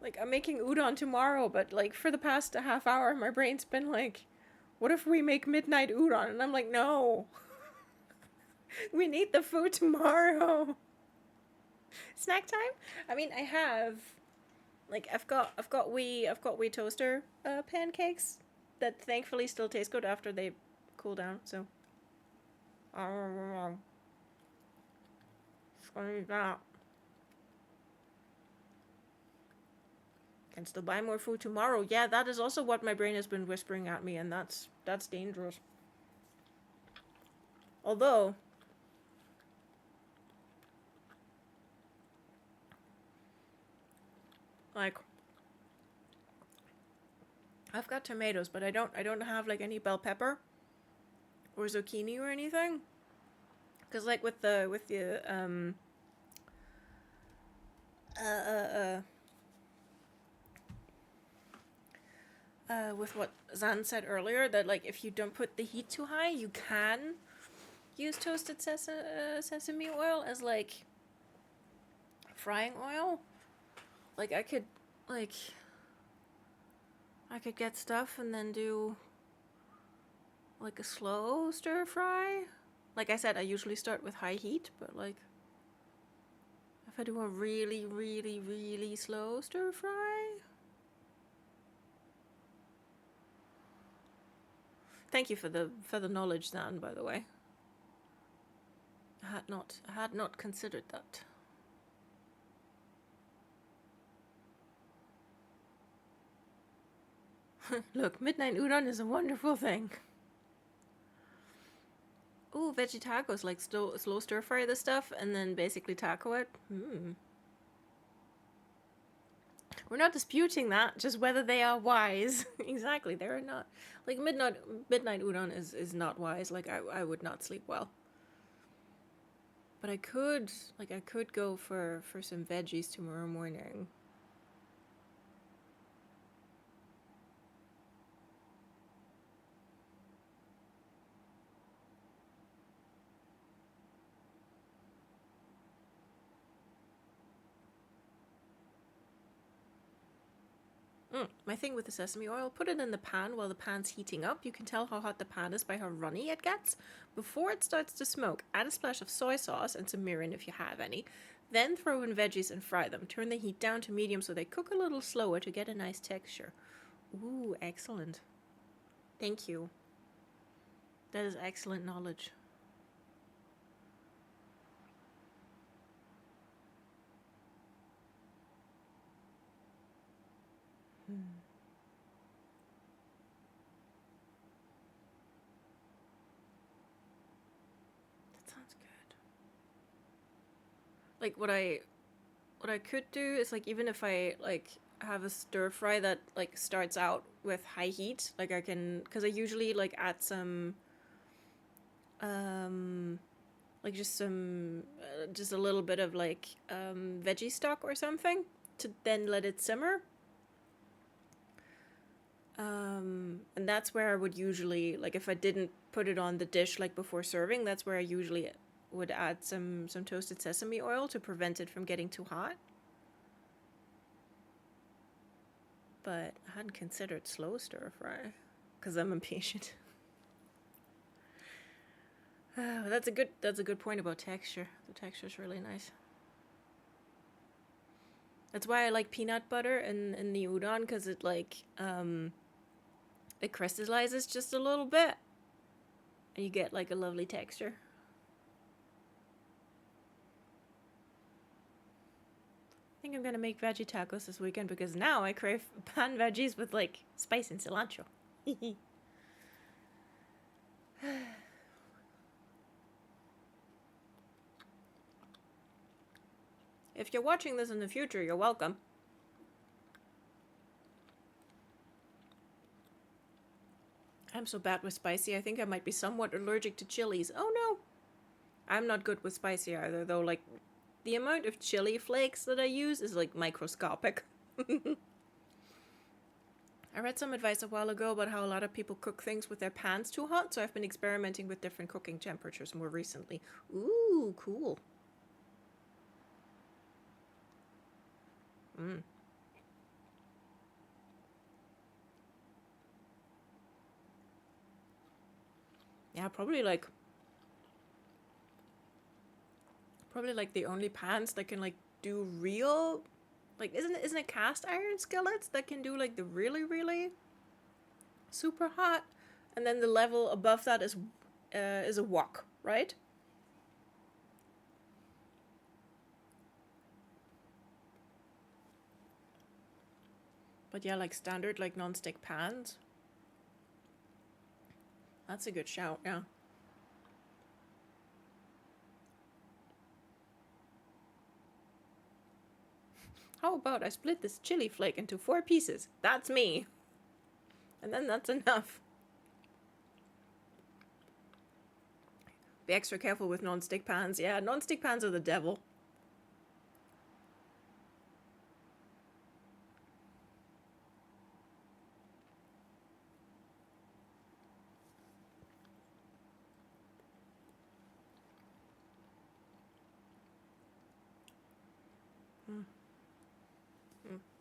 Like, I'm making udon tomorrow, but, like, for the past half hour, my brain's been like, what if we make midnight udon? And I'm like, no. We need the food tomorrow. Snack time? I mean, I have, like, I've got wee toaster pancakes that thankfully still taste good after they cool down, so. It's gonna be that. Can still buy more food tomorrow. Yeah, that is also what my brain has been whispering at me, and that's dangerous. Although, like, I've got tomatoes, but I don't have like any bell pepper or zucchini or anything. Cause like with what Zan said earlier, that like if you don't put the heat too high, you can use toasted sesame oil as like frying oil. Like I could get stuff and then do like a slow stir fry. Like I said, I usually start with high heat, but like if I do a really, really, really slow stir fry. Thank you for the knowledge, Zan, by the way. I had not considered that. Look, midnight udon is a wonderful thing. Ooh, veggie tacos, like slow stir fry the stuff and then basically taco it. We're not disputing that, just whether they are wise. Exactly, they're not. Like midnight udon is not wise. Like I would not sleep well. But I could go for some veggies tomorrow morning. My thing with the sesame oil, put it in the pan while the pan's heating up. You can tell how hot the pan is by how runny it gets. Before it starts to smoke, add a splash of soy sauce and some mirin if you have any. Then throw in veggies and fry them. Turn the heat down to medium so they cook a little slower to get a nice texture. Ooh, excellent. Thank you. That is excellent knowledge. That sounds good. Like what I could do is like even if I like have a stir fry that like starts out with high heat, like I can, because I usually like add some like just some, just a little bit of like veggie stock or something to then let it simmer. And that's where I would usually, like if I didn't put it on the dish like before serving, that's where I usually would add some toasted sesame oil to prevent it from getting too hot. But I hadn't considered slow stir fry because I'm impatient. That's a good point about texture. The texture's really nice. That's why I like peanut butter in the udon, because it like it crystallizes just a little bit and you get like a lovely texture. I think I'm gonna make veggie tacos this weekend because now I crave pan veggies with like spice and cilantro. If you're watching this in the future, you're welcome. I'm so bad with spicy, I think I might be somewhat allergic to chilies. Oh no! I'm not good with spicy either, though. Like, the amount of chili flakes that I use is like microscopic. I read some advice a while ago about how a lot of people cook things with their pans too hot, so I've been experimenting with different cooking temperatures more recently. Ooh, cool. Yeah, probably like the only pans that can like do real, like isn't it cast iron skillets that can do like the really super hot, and then the level above that is a wok, right? But yeah, like standard like non-stick pans. That's a good shout, yeah. How about I split this chili flake into 4 pieces? That's me. And then that's enough. Be extra careful with non-stick pans. Yeah, non-stick pans are the devil.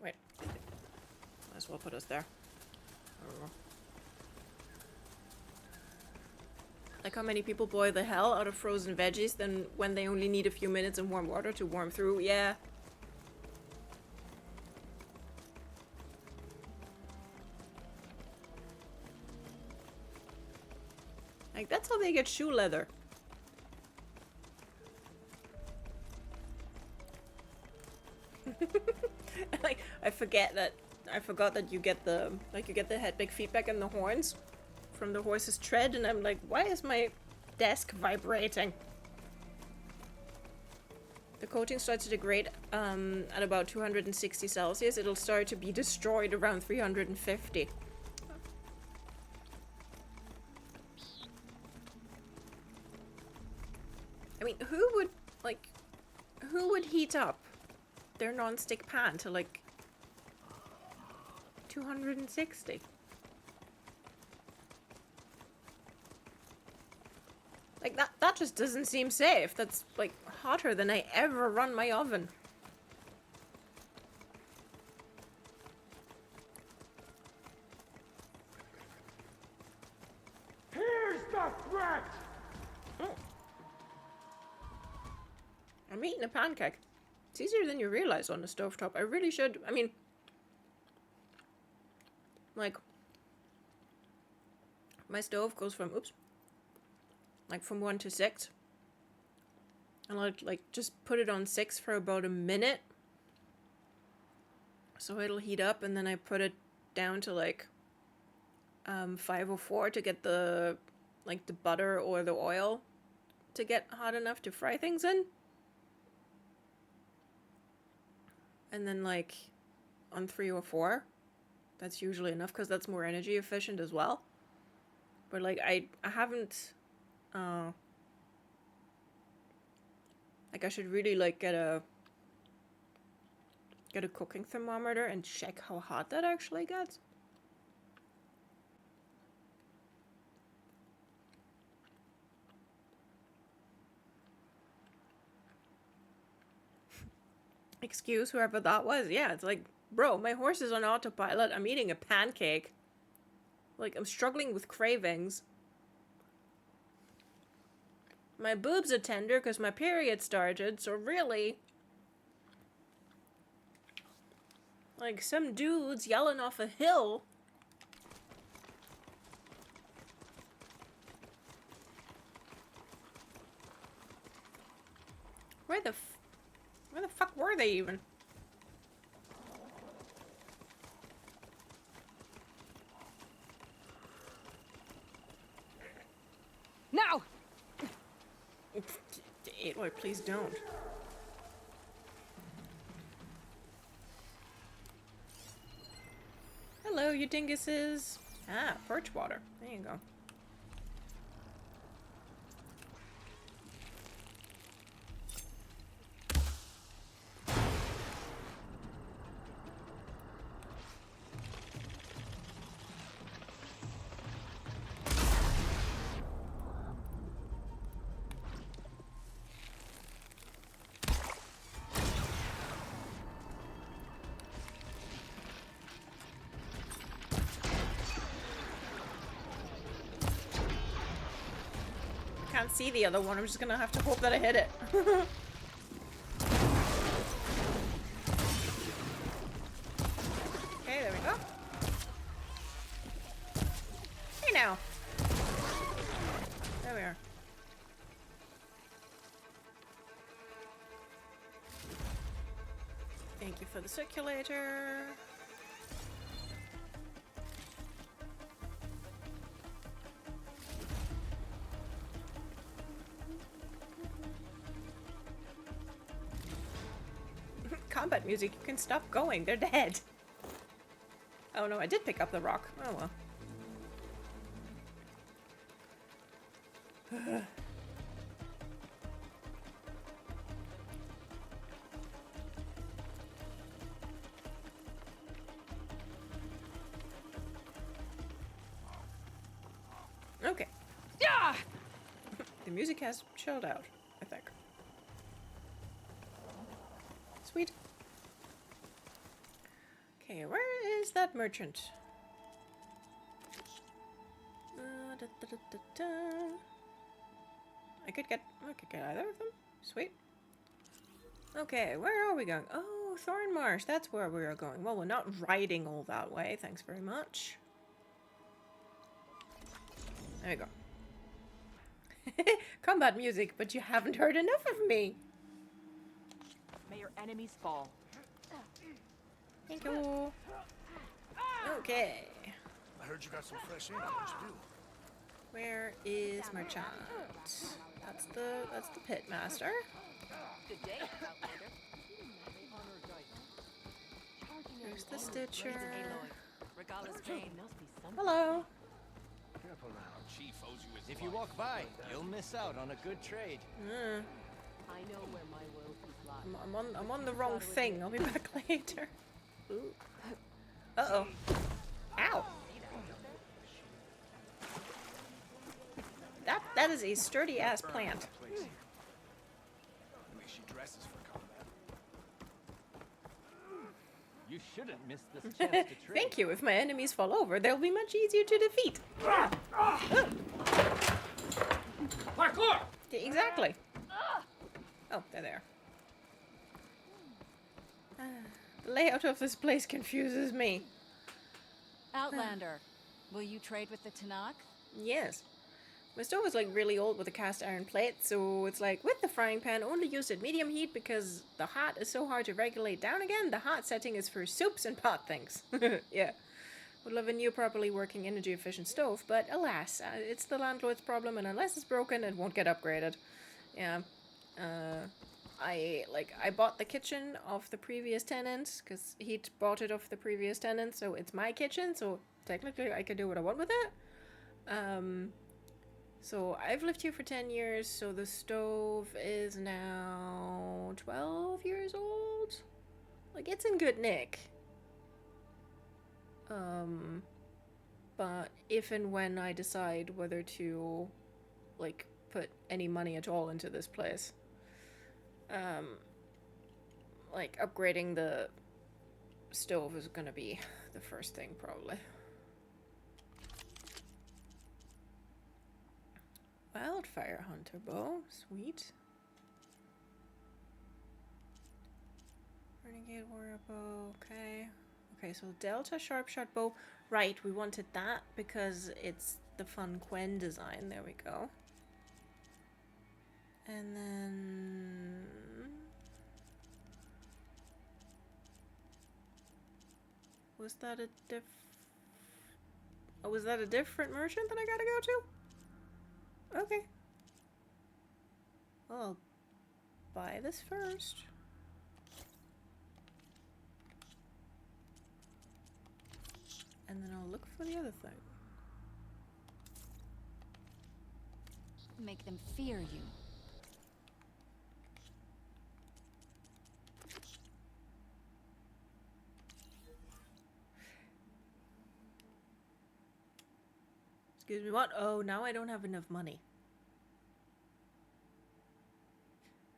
Wait. Might as well put us there. Like how many people boil the hell out of frozen veggies then when they only need a few minutes in warm water to warm through. Yeah. Like that's how they get shoe leather. Like I forgot that you get the head big feedback in the horns from the horse's tread, and I'm like, why is my desk vibrating? The coating starts to degrade at about 260 Celsius. It'll start to be destroyed around 350. I mean, who would heat up their non-stick pan to like 260? Like that just doesn't seem safe. That's like hotter than I ever run my oven. Here's the threat! Oh. I'm eating a pancake. It's easier than you realize on the stovetop. I really should. I mean, like, my stove goes from, like from 1 to 6. And I'd like just put it on 6 for about a minute. So it'll heat up, and then I put it down to like 504 to get the butter or the oil to get hot enough to fry things in. And then like on 304, that's usually enough because that's more energy efficient as well. But like I haven't Like, I should really, like, get a cooking thermometer and check how hot that actually gets. Excuse whoever that was. Yeah, it's like, bro, my horse is on autopilot. I'm eating a pancake. Like, I'm struggling with cravings. My boobs are tender because my period started, so really... Like, some dude's yelling off a hill. Where the fuck were they even? Now! Aloy, please don't. Hello, you dinguses. Ah, perch water. There you go. Can't see the other one. I'm just gonna have to hope that I hit it. Okay, there we go. Hey now. There we are. Thank you for the circulator. Combat music, you can stop going, they're dead. Oh no, I did pick up the rock. Oh well. Okay. Yeah! The music has chilled out, I think. Sweet. Okay, where is that merchant? I could get either of them. Sweet. Okay, where are we going? Oh, Thornmarsh. That's where we are going. Well, we're not riding all that way. Thanks very much. There we go. Combat music, but you haven't heard enough of me. May your enemies fall. Thank you. Okay. I heard you got some fresh ink. What'd you do? Where is merchant? That's the pit master. Good day, Outlander. There's the Stitcher. Regala's vein must be something. Hello. Careful now. Chief owes you his If you walk by, you'll miss out on a good trade. I know where my royalties lie. I'm on the wrong thing. I'll be back later. Ooh. Uh-oh. Ow. That is a sturdy ass plant. The way she dresses for combat. You shouldn't miss this chance to trade. Thank you. If my enemies fall over, they'll be much easier to defeat. Parkour! Yeah, exactly. Oh, they're there. The layout of this place confuses me. Outlander, will you trade with the Tanakh? Yes. My stove is like really old with a cast iron plate, so it's like with the frying pan only used at medium heat because the hot is so hard to regulate down again. The hot setting is for soups and pot things. Yeah. Would love a new properly working energy efficient stove, but alas, it's the landlord's problem and unless it's broken it won't get upgraded. Yeah. I bought the kitchen off the previous tenant because he'd bought it off the previous tenant, so it's my kitchen, so technically I can do what I want with it. So I've lived here for 10 years, so the stove is now 12 years old. Like, it's in good nick. But if and when I decide whether to, like, put any money at all into this place, like, upgrading the stove is gonna be the first thing, probably. Wildfire hunter bow, sweet. Renegade warrior bow, okay. Okay, so Delta sharp shot bow. Right, we wanted that because it's the fun Quen design. There we go. And then... Was that a Oh, was that a different merchant that I gotta go to? Okay. Well, I'll buy this first. And then I'll look for the other thing. Make them fear you. Excuse me, what? Oh, now I don't have enough money.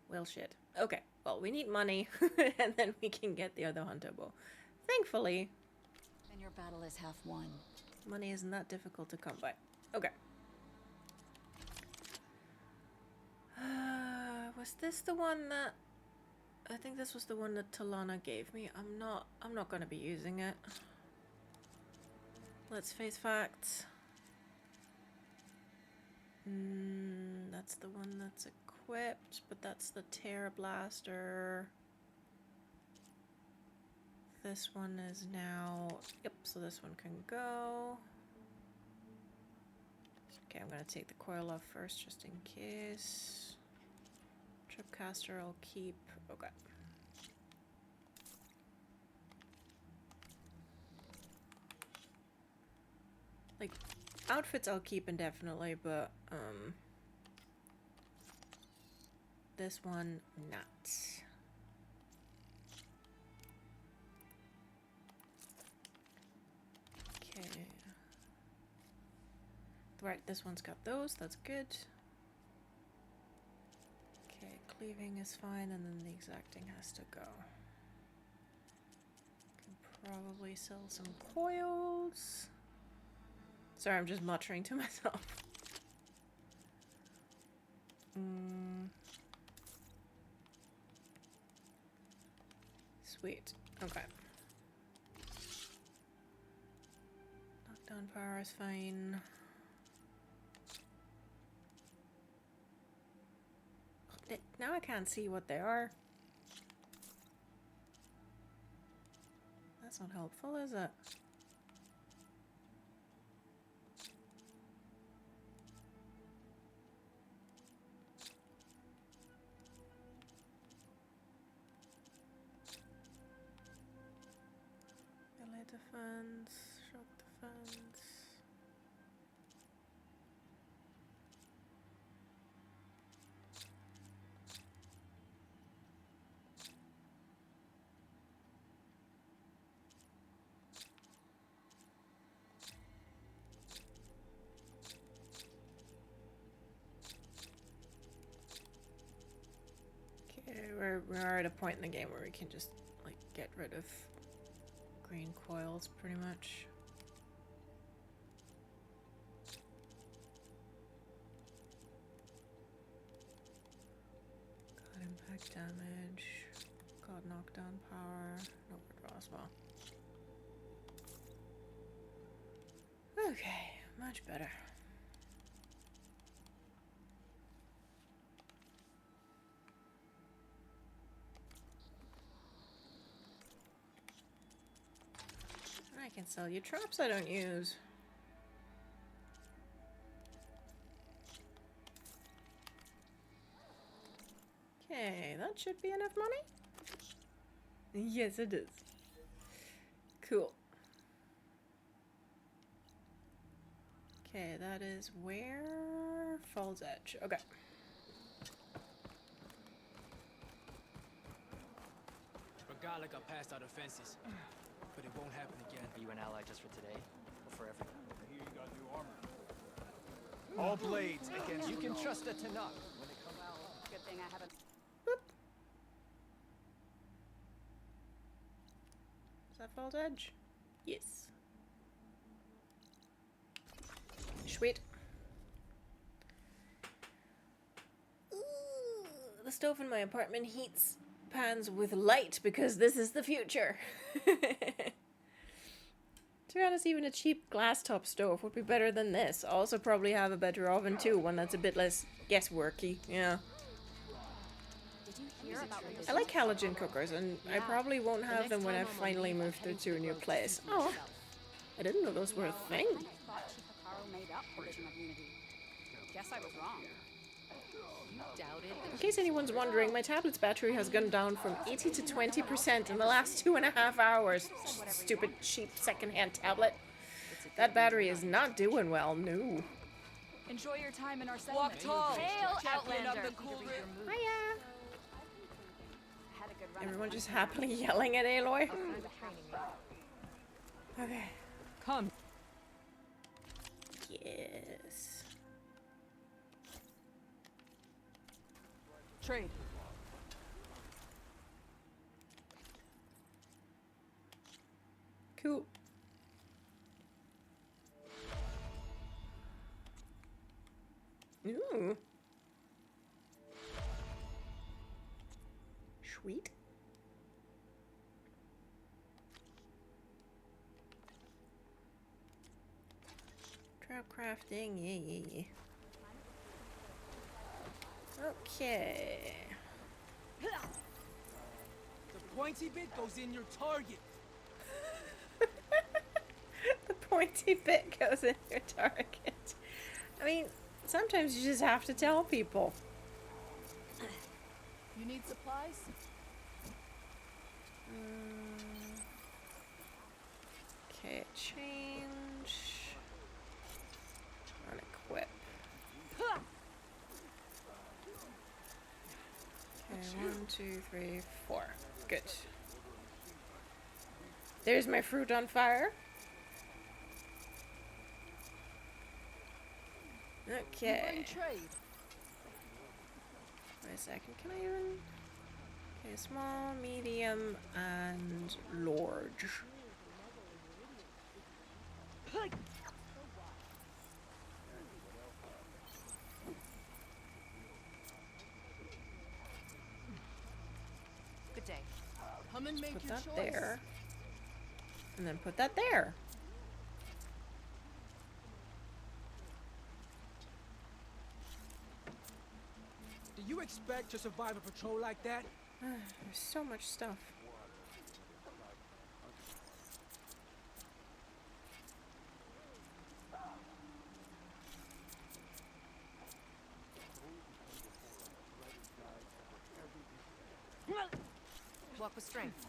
Well, shit. Okay, well, we need money, and then we can get the other hunter bow. Thankfully. And your battle is half won. Money isn't that difficult to come by. Okay. Was this the one that... I think this was the one that Talana gave me. I'm not gonna be using it. Let's face facts. That's the one that's equipped, but that's the Terra Blaster. This one is now... Yep, so this one can go. Okay, I'm gonna take the coil off first, just in case. Tripcaster I'll keep. Okay. Like, outfits I'll keep indefinitely, but, this one, not. Okay. Right, this one's got those, that's good. Okay, cleaving is fine, and then the exacting has to go. Can probably sell some coils. Sorry, I'm just muttering to myself. Sweet. Okay. Knockdown power is fine. Now I can't see what they are. That's not helpful, is it? Melee defense, shock defense. We're at a point in the game where we can just, like, get rid of green coils, pretty much. God impact damage. God knockdown power. No word draw as well. Okay, much better. I can sell you traps I don't use. Okay, that should be enough money. Yes, it is. Cool. Okay, that is where? Falls Edge. Okay. Forgot like I passed out offenses, but it won't happen again. Are you an ally just for today, or for everything? I hear you got new armor. All blades against You can all. trust it to knock when it comes Well, good thing I haven't. Is that Falls Edge? Yes. Sweet. Ooh, the stove in my apartment heats pans with light because this is the future. To be honest, even a cheap glass top stove would be better than this. Also probably have a better oven too, one that's a bit less guessworky. Yeah. Did you hear about what I like halogen cookers, and I probably won't have them when I finally move to a new place. Oh, I didn't know those were a thing. I thought Chikataro made up provision of unity. Guess I was wrong. You doubted In case anyone's wondering, my tablet's battery has gone down from 80 to 20% in the last 2.5 hours. Stupid, cheap, secondhand tablet. That battery is not doing well, no. Enjoy your time in our Walk settlement. tall, Hail, champion of Outlander. the cool grit. Hiya. Had a good run. Everyone just happily yelling at Aloy. Okay. Come. Yes. Trade. Cool. Ooh. Sweet. Trap crafting, yeah. Okay. The pointy bit goes in your target. The pointy bit goes in your target. I mean, sometimes you just have to tell people. You need supplies? Okay, change. Unequip. Okay, 1, 2, 3, 4. Good. There's my fruit on fire. Okay. Trade. Wait a second, can I even... Okay, small, medium, and large. Good day. Come and make Put your that choice. there. And then put that there. Do you expect to survive a patrol like that? There's so much stuff. Walk with strength.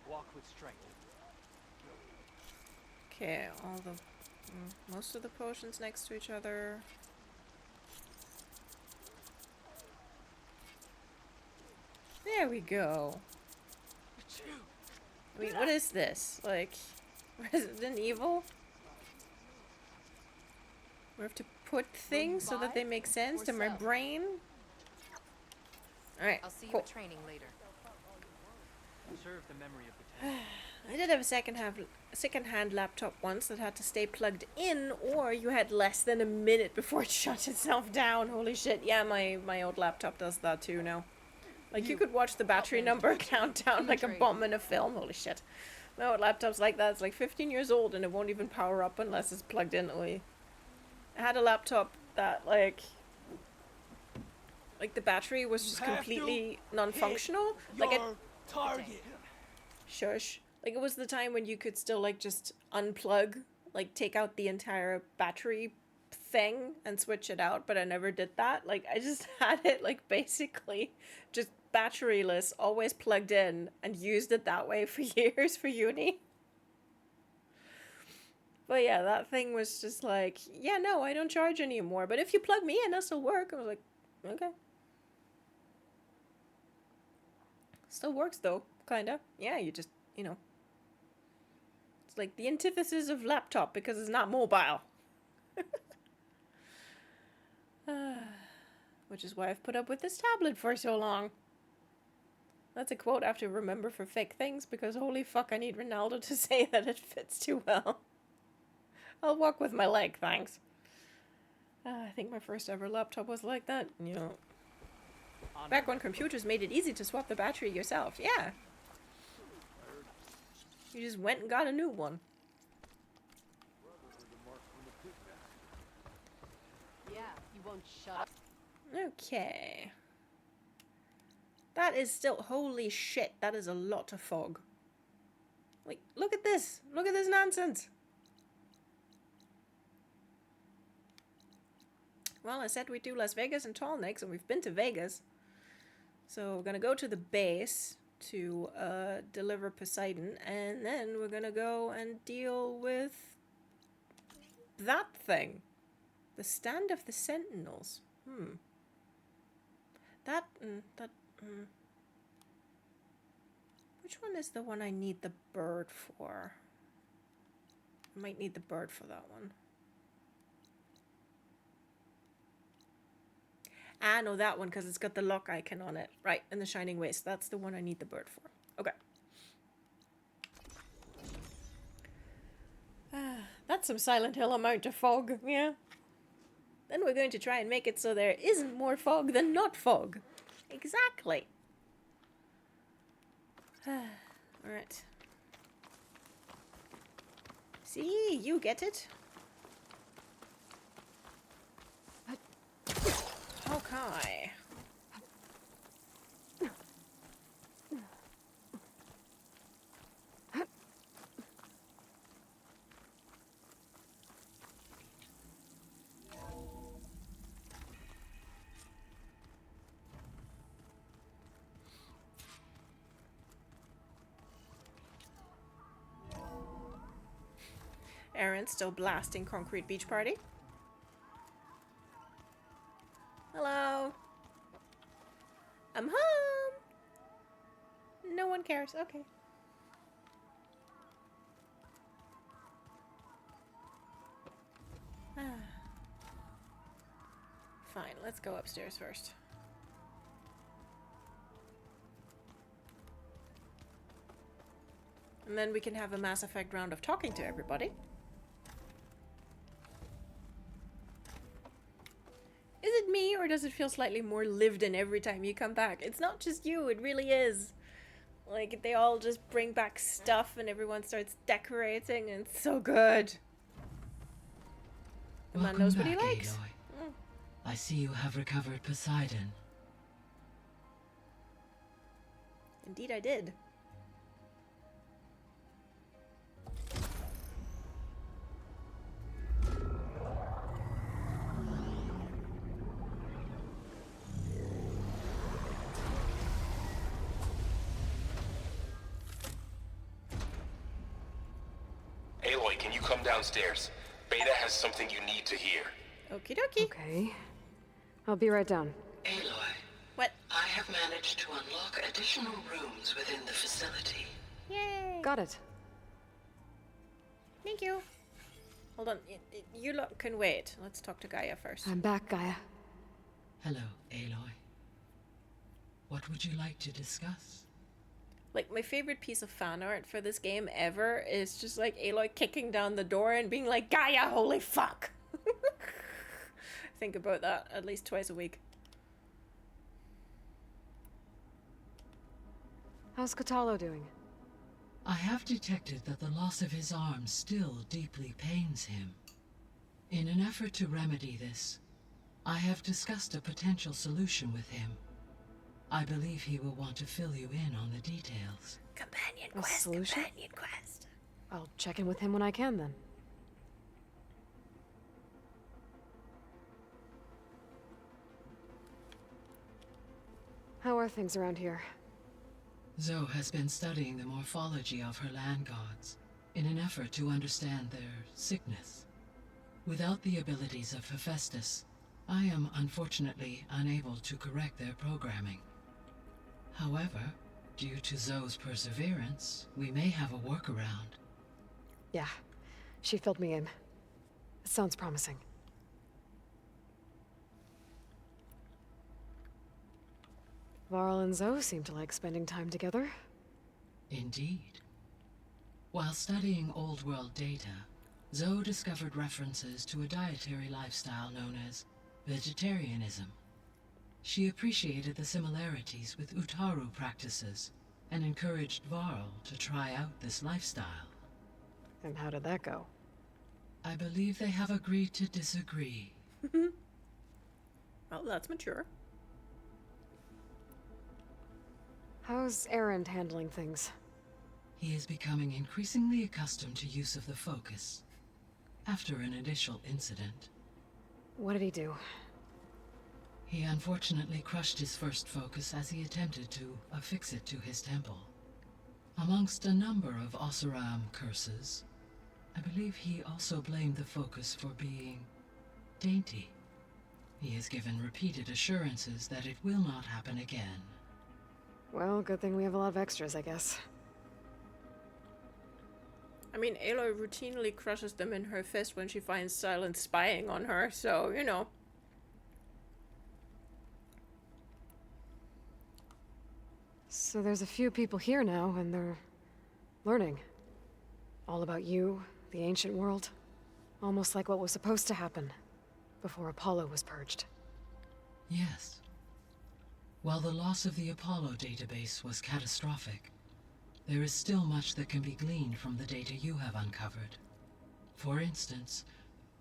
Walk with strength. Okay, all the... most of the potions next to each other. There we go. I mean, what is this? Like, Resident Evil? We have to put things so that they make sense to my brain? Alright, I'll see you cool. at training later. Serve the memory of the time. I did have a second-hand laptop once that had to stay plugged in, or you had less than a minute before it shut itself down. Holy shit. Yeah, my old laptop does that too now. Like, you could watch the battery number count down like a bomb in a film. Holy shit. My old laptop's like that. It's like 15 years old and it won't even power up unless it's plugged in. Oy. I had a laptop that, like the battery was just completely non-functional. Like, it... Target. Shush. Like, it was the time when you could still, like, just unplug, like, take out the entire battery thing and switch it out, but I never did that. Like, I just had it, like, basically just batteryless, always plugged in, and used it that way for years for uni. But yeah, that thing was just like, yeah, no, I don't charge anymore. But if you plug me in, that'll work. I was like, okay. Still works though, kinda. Yeah, you just, you know. It's like the antithesis of laptop because it's not mobile. Which is why I've put up with this tablet for so long. That's a quote I have to remember for fake things because holy fuck, I need Ronaldo to say that it fits too well. I'll walk with my leg, thanks. I think my first ever laptop was like that, you know. Back when computers made it easy to swap the battery yourself, yeah. You just went and got a new one. Yeah, you won't shut up. Okay. That is still, holy shit, that is a lot of fog. Like, look at this. Look at this nonsense. Well, I said we'd do Las Vegas and Tallnecks, and we've been to Vegas. So we're gonna go to the base to deliver Poseidon, and then we're gonna go and deal with that thing. The stand of the Sentinels. Which one is the one I need the bird for? I might need the bird for that one. Ah, no, that one, because it's got the lock icon on it. Right, in the Shining Waste. That's the one I need the bird for. Okay. That's some Silent Hill amount of fog, yeah. Then we're going to try and make it so there isn't more fog than not fog. Exactly. Alright. See, you get it. Okay. Aaron's still blasting Concrete Beach Party. Hello. I'm home. No one cares. Okay. Fine, let's go upstairs first. And then we can have a Mass Effect round of talking to everybody. Is it me, or does it feel slightly more lived in every time you come back? It's not just you, it really is. Like, they all just bring back stuff and everyone starts decorating, and it's so good. The man knows what he likes. Aloy. I see you have recovered Poseidon. Indeed I did. Aloy, can you come downstairs? Beta has something you need to hear. Okie dokie. Okay. I'll be right down. Aloy. What? I have managed to unlock additional rooms within the facility. Yay! Got it. Thank you. Hold on. You lot can wait. Let's talk to Gaia first. I'm back, Gaia. Hello, Aloy. What would you like to discuss? Like, my favorite piece of fan art for this game ever is just like Aloy kicking down the door and being like, Gaia, holy fuck! Think about that at least twice a week. How's Kotallo doing? I have detected that the loss of his arm still deeply pains him. In an effort to remedy this, I have discussed a potential solution with him. I believe he will want to fill you in on the details. Companion A quest, solution? companion quest. I'll check in with him when I can, then. How are things around here? Zoe has been studying the morphology of her land gods. in an effort to understand their sickness. Without the abilities of Hephaestus, I am unfortunately unable to correct their programming. However, due to Zoe's perseverance, we may have a workaround. Yeah, she filled me in. It sounds promising. Varl and Zoe seem to like spending time together. Indeed. While studying Old World data, Zoe discovered references to a dietary lifestyle known as vegetarianism. She appreciated the similarities with Utaru practices and encouraged Varl to try out this lifestyle. And how did that go? I believe they have agreed to disagree. Well, that's mature. How's Erend handling things? He is becoming increasingly accustomed to use of the focus. After an initial incident. What did he do? He unfortunately crushed his first focus as he attempted to affix it to his temple. Amongst a number of Oseram curses, I believe he also blamed the focus for being dainty. He has given repeated assurances that it will not happen again. Well, good thing we have a lot of extras, I guess. I mean, Aloy routinely crushes them in her fist when she finds Silence spying on her, so, you know. So there's a few people here now, and they're learning. All about you, the ancient world. Almost like what was supposed to happen before Apollo was purged. Yes. While the loss of the Apollo database was catastrophic, there is still much that can be gleaned from the data you have uncovered. For instance,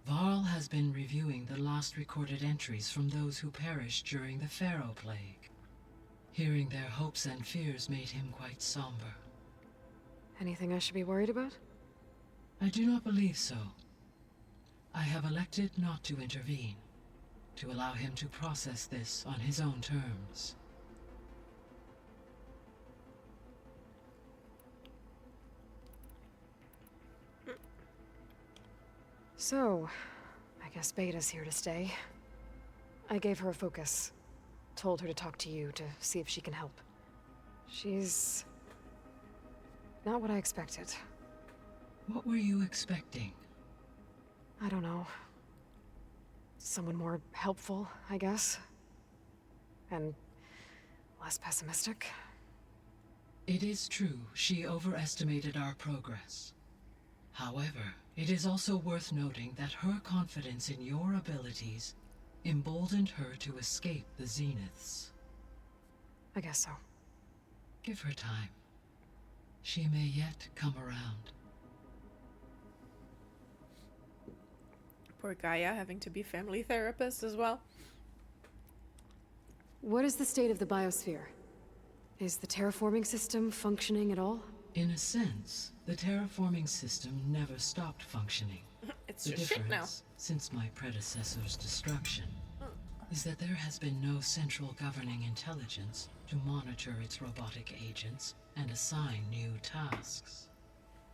Varl has been reviewing the last recorded entries from those who perished during the Pharaoh Plague. Hearing their hopes and fears made him quite somber. Anything I should be worried about? I do not believe so. I have elected not to intervene, to allow him to process this on his own terms. So, I guess Beta's here to stay. I gave her a focus. Told her to talk to you to see if she can help. She's not what I expected. What were you expecting? I don't know. Someone more helpful, I guess. And less pessimistic. It is true she overestimated our progress. However, it is also worth noting that her confidence in your abilities emboldened her to escape the Zeniths. I guess so. Give her time. She may yet come around. Poor Gaia having to be family therapist as well. What is the state of the biosphere? Is the terraforming system functioning at all? In a sense, the terraforming system never stopped functioning. It's The just shit now. difference, since my predecessor's destruction, is that there has been no central governing intelligence to monitor its robotic agents and assign new tasks.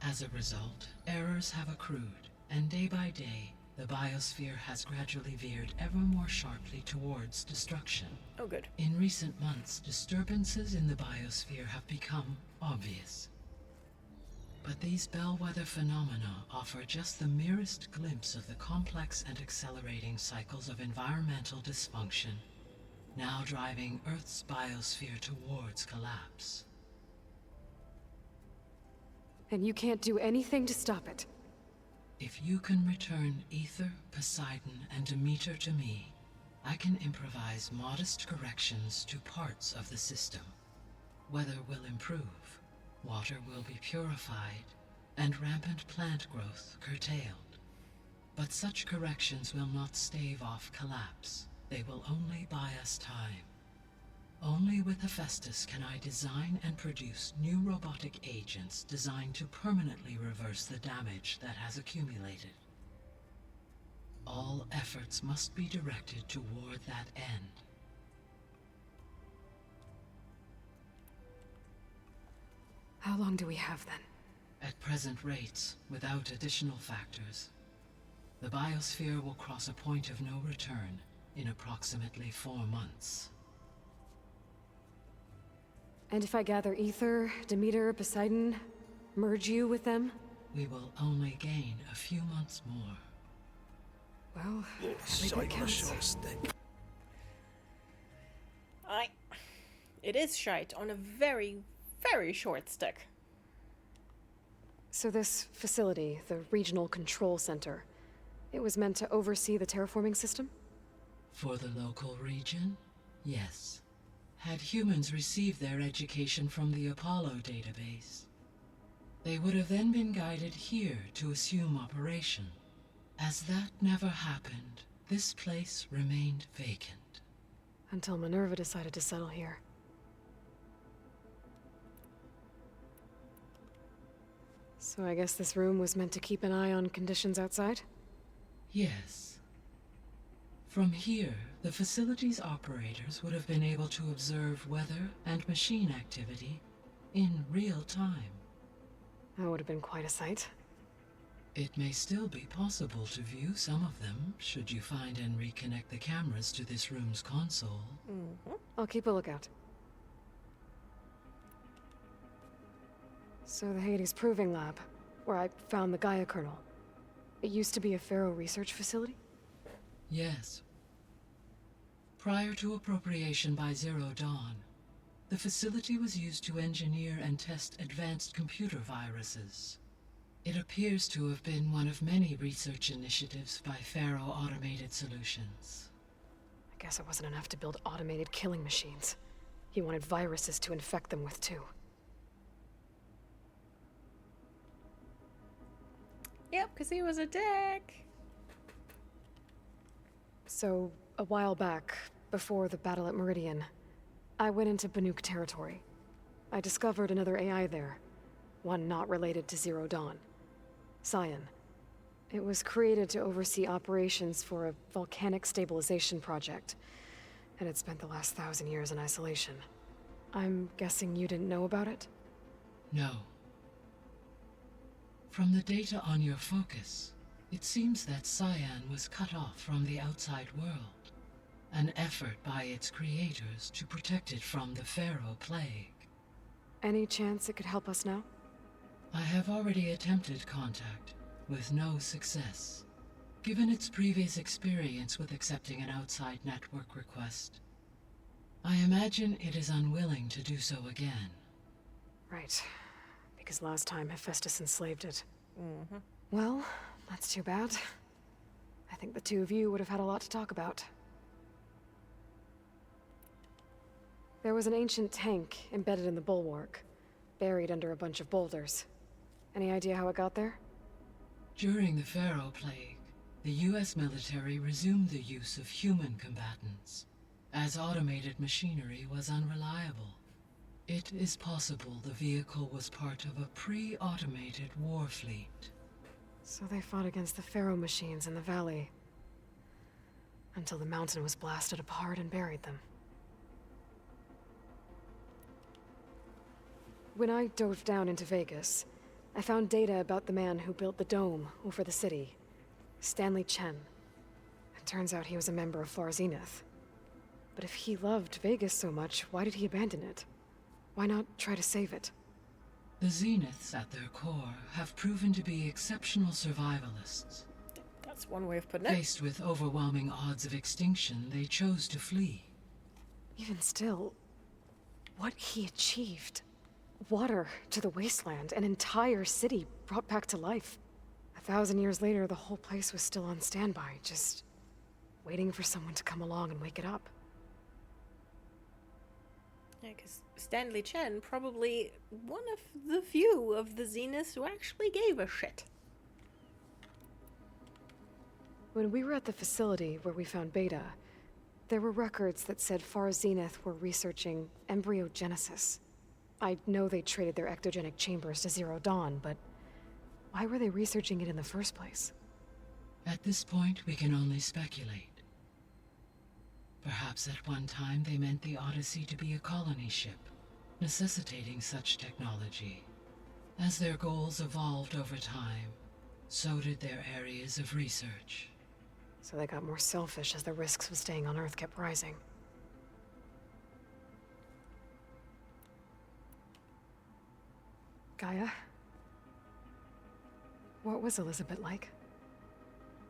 As a result, errors have accrued, and day by day, the biosphere has gradually veered ever more sharply towards destruction. Oh, good. In recent months, disturbances in the biosphere have become obvious. But these bellwether phenomena offer just the merest glimpse of the complex and accelerating cycles of environmental dysfunction, now driving Earth's biosphere towards collapse. And you can't do anything to stop it? If you can return Ether, Poseidon, and Demeter to me, I can improvise modest corrections to parts of the system. Weather will improve, water will be purified, and rampant plant growth curtailed. But such corrections will not stave off collapse. They will only buy us time. Only with Hephaestus can I design and produce new robotic agents designed to permanently reverse the damage that has accumulated. All efforts must be directed toward that end. How long do we have then? At present rates, without additional factors, the biosphere will cross a point of no return in approximately 4 months. And if I gather Ether, Demeter, Poseidon, merge you with them? We will only gain a few months more. Well, that counts. It is shite on a very, very short stick. So this facility, the Regional Control Center, it was meant to oversee the terraforming system? For the local region, yes. Had humans received their education from the Apollo database, they would have then been guided here to assume operation. As that never happened, this place remained vacant. Until Minerva decided to settle here. So I guess this room was meant to keep an eye on conditions outside? Yes. From here, the facility's operators would have been able to observe weather and machine activity in real time. That would have been quite a sight. It may still be possible to view some of them, should you find and reconnect the cameras to this room's console. I'll keep a lookout. So the Hades Proving Lab, where I found the Gaia kernel. It used to be a Pharaoh research facility? Yes. Prior to appropriation by Zero Dawn, the facility was used to engineer and test advanced computer viruses. It appears to have been one of many research initiatives by Pharaoh Automated Solutions. I guess it wasn't enough to build automated killing machines. He wanted viruses to infect them with too. Yep, because he was a dick. So, a while back, before the battle at Meridian, I went into Banuk territory. I discovered another AI there, one not related to Zero Dawn. Cyan. It was created to oversee operations for a volcanic stabilization project, and it spent the last 1,000 years in isolation. I'm guessing you didn't know about it? No. From the data on your focus, it seems that Cyan was cut off from the outside world, an effort by its creators to protect it from the Pharaoh plague. Any chance it could help us now? I have already attempted contact, with no success. Given its previous experience with accepting an outside network request, I imagine it is unwilling to do so again. Right. Because last time Hephaestus enslaved it. Well, that's too bad. I think the two of you would have had a lot to talk about. There was an ancient tank embedded in the bulwark, buried under a bunch of boulders. Any idea how it got there? During the Pharaoh plague, the US military resumed the use of human combatants, as automated machinery was unreliable. It is possible the vehicle was part of a pre-automated war fleet. So they fought against the Pharaoh machines in the valley, until the mountain was blasted apart and buried them. When I dove down into Vegas, I found data about the man who built the dome over the city, Stanley Chen. It turns out he was a member of Far Zenith. But if he loved Vegas so much, why did he abandon it? Why not try to save it? The Zeniths at their core have proven to be exceptional survivalists. That's one way of putting it. Faced with overwhelming odds of extinction, they chose to flee. Even still, what he achieved. Water to the wasteland, an entire city brought back to life. 1,000 years later, the whole place was still on standby, just waiting for someone to come along and wake it up. Yeah, because Stanley Chen, probably one of the few of the Zeniths who actually gave a shit. When we were at the facility where we found Beta, there were records that said Far Zenith were researching embryogenesis. I know they traded their ectogenic chambers to Zero Dawn, but why were they researching it in the first place? At this point, we can only speculate. Perhaps at one time they meant the Odyssey to be a colony ship, necessitating such technology. As their goals evolved over time, so did their areas of research. So they got more selfish as the risks of staying on Earth kept rising. Gaia? What was Elizabeth like?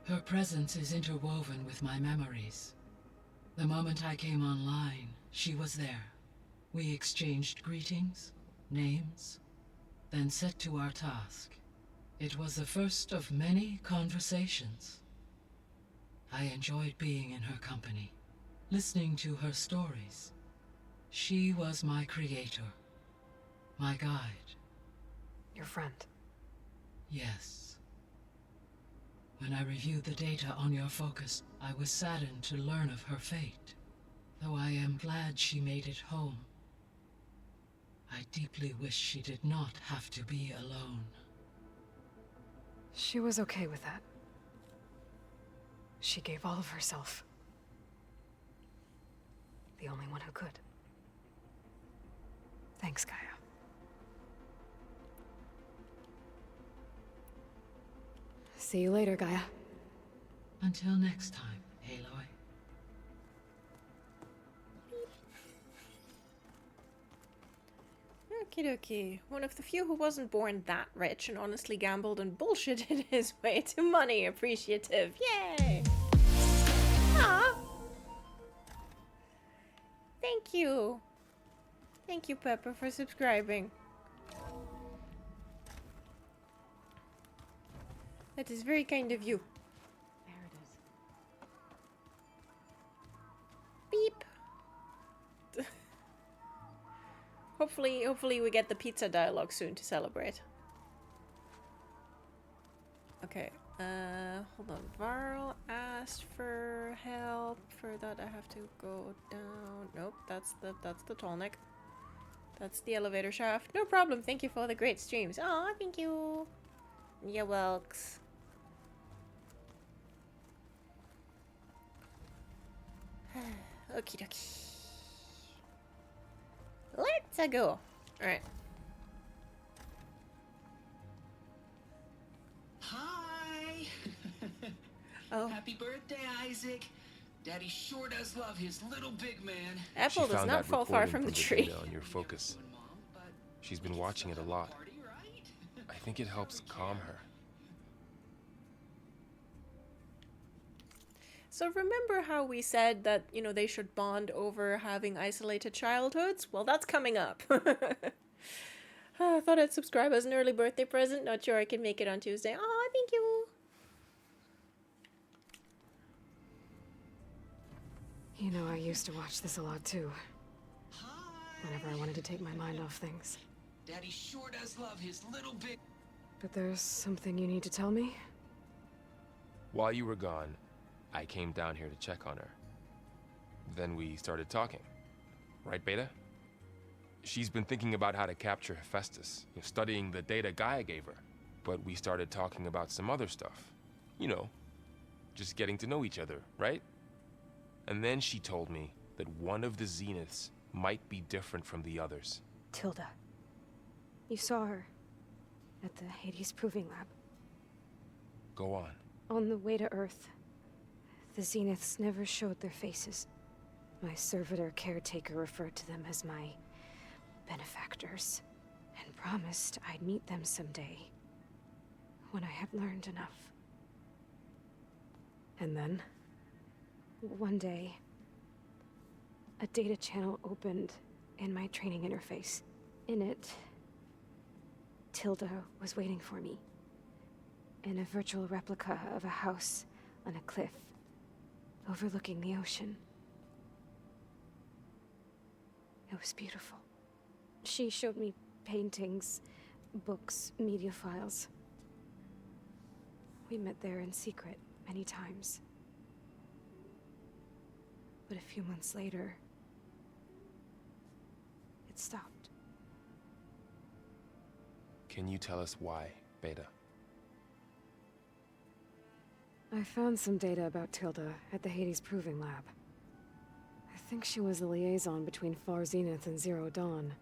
Her presence is interwoven with my memories. The moment I came online, she was there. We exchanged greetings, names, then set to our task. It was the first of many conversations. I enjoyed being in her company, listening to her stories. She was my creator, my guide. Your friend? Yes. When I reviewed the data on your focus, I was saddened to learn of her fate. Though I am glad she made it home. I deeply wish she did not have to be alone. She was okay with that. She gave all of herself. The only one who could. Thanks, Gaia. See you later, Gaia. Until next time, Aloy. Okie dokie. One of the few who wasn't born that rich and honestly gambled and bullshitted his way to money appreciative. Yay! Aw! Thank you. Thank you, Pepper, for subscribing. That is very kind of you. There it is. Beep. Hopefully we get the pizza dialogue soon to celebrate. Okay, hold on. Varl asked for help. For that I have to go down. Nope, that's the Tallneck. That's the elevator shaft. No problem. Thank you for the great streams. Aw, thank you. You're welcome. Okie dokie. Let's go. Alright. Hi! Oh. Happy birthday, Isaac. Daddy sure does love his little big man. Apple does not fall far from the tree. On your focus. She's been watching it a lot. I think it helps calm her. So remember how we said that, you know, they should bond over having isolated childhoods? Well, that's coming up. I thought I'd subscribe as an early birthday present. Not sure I can make it on Tuesday. Aw, thank you. You know, I used to watch this a lot too. Whenever I wanted to take my mind off things. Daddy sure does love his little big... But there's something you need to tell me? While you were gone, I came down here to check on her. Then we started talking. Right, Beta? She's been thinking about how to capture Hephaestus, studying the data Gaia gave her. But we started talking about some other stuff. You know, just getting to know each other, right? And then she told me that one of the Zeniths might be different from the others. Tilda. You saw her at the Hades Proving Lab. Go on. On the way to Earth, the Zeniths never showed their faces. My servitor caretaker referred to them as my benefactors, and promised I'd meet them someday, when I had learned enough. And then? One day, a data channel opened in my training interface. In it, Tilda was waiting for me, in a virtual replica of a house on a cliff, overlooking the ocean. It was beautiful. She showed me paintings, books, media files. We met there in secret many times. But a few months later, it stopped. Can you tell us why, Beta? I found some data about Tilda at the Hades Proving Lab. I think she was the liaison between Far Zenith and Zero Dawn.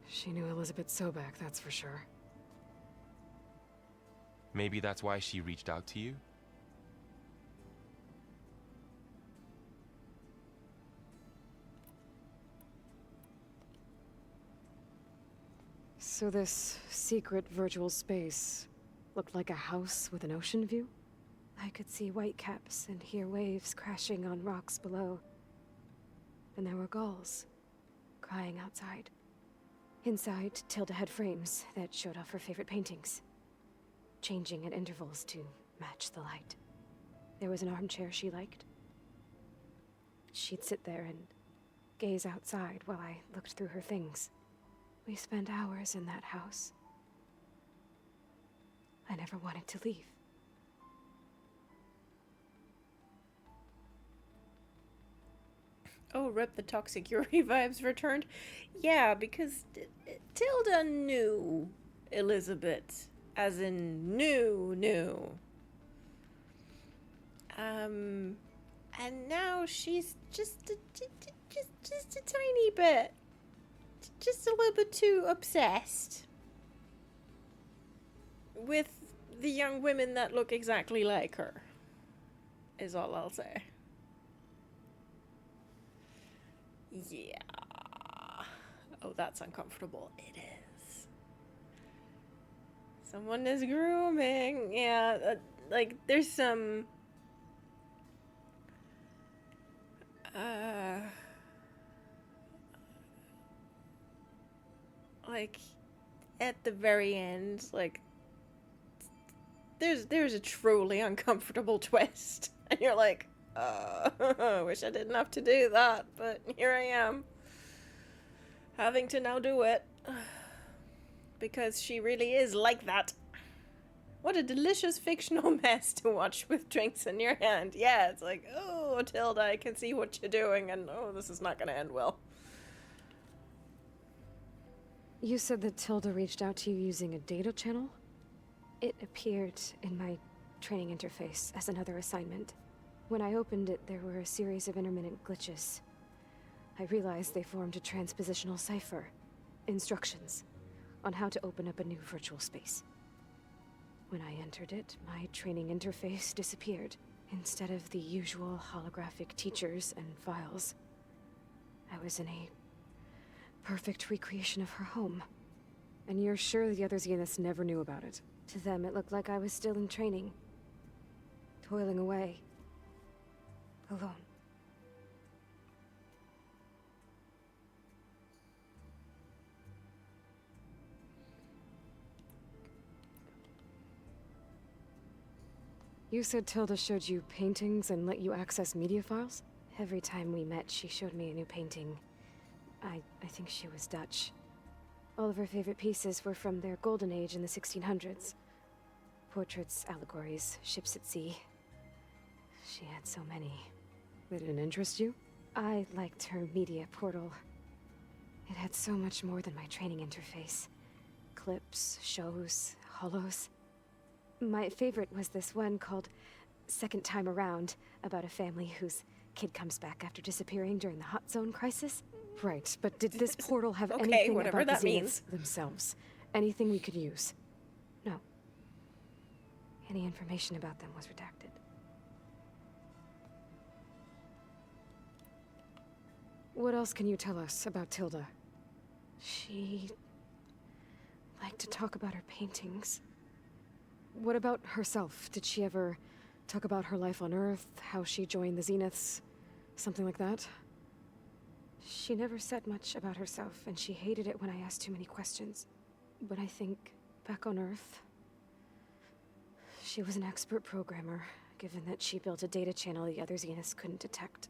She knew Elizabeth Sobek, that's for sure. Maybe that's why she reached out to you? So this secret virtual space looked like a house with an ocean view? I could see whitecaps and hear waves crashing on rocks below. And there were gulls crying outside. Inside, Tilda had frames that showed off her favorite paintings, changing at intervals to match the light. There was an armchair she liked. She'd sit there and gaze outside while I looked through her things. We spent hours in that house. I never wanted to leave. Oh, rip, the toxic Yuri vibes returned. Yeah, because Tilda knew Elizabeth, as in knew. And now she's just a tiny bit, just a little bit too obsessed with the young women that look exactly like her, is all I'll say. Yeah. Oh, that's uncomfortable. It is. Someone is grooming. Yeah, like, there's some... like, at the very end, like, there's a truly uncomfortable twist. And you're like, wish I didn't have to do that, but here I am. Having to now do it. Because she really is like that. What a delicious fictional mess to watch with drinks in your hand. Yeah, it's like, oh, Tilda, I can see what you're doing, and oh, this is not gonna end well. You said that Tilda reached out to you using a data channel? It appeared in my training interface as another assignment. When I opened it, there were a series of intermittent glitches. I realized they formed a transpositional cipher. Instructions on how to open up a new virtual space. When I entered it, my training interface disappeared. Instead of the usual holographic teachers and files, I was in a perfect recreation of her home. And you're sure the other Zeniths never knew about it? To them, it looked like I was still in training. Toiling away. Alone. You said Tilda showed you paintings and let you access media files? Every time we met, she showed me a new painting. I think she was Dutch. All of her favorite pieces were from their golden age in the 1600s. Portraits, allegories, ships at sea. She had so many. They didn't interest you? I liked her media portal. It had so much more than my training interface. Clips, shows, holos. My favorite was this one called Second Time Around, about a family whose kid comes back after disappearing during the Hot Zone crisis. Right, but did this portal have Okay, anything whatever about that the means. Zeniths themselves? Anything we could use? No. Any information about them was redacted. What else can you tell us about Tilda? She liked to talk about her paintings. What about herself? Did she ever talk about her life on Earth, how she joined the Zeniths, something like that? She never said much about herself, and she hated it when I asked too many questions. But I think, back on Earth, she was an expert programmer, given that she built a data channel the other Zeniths couldn't detect.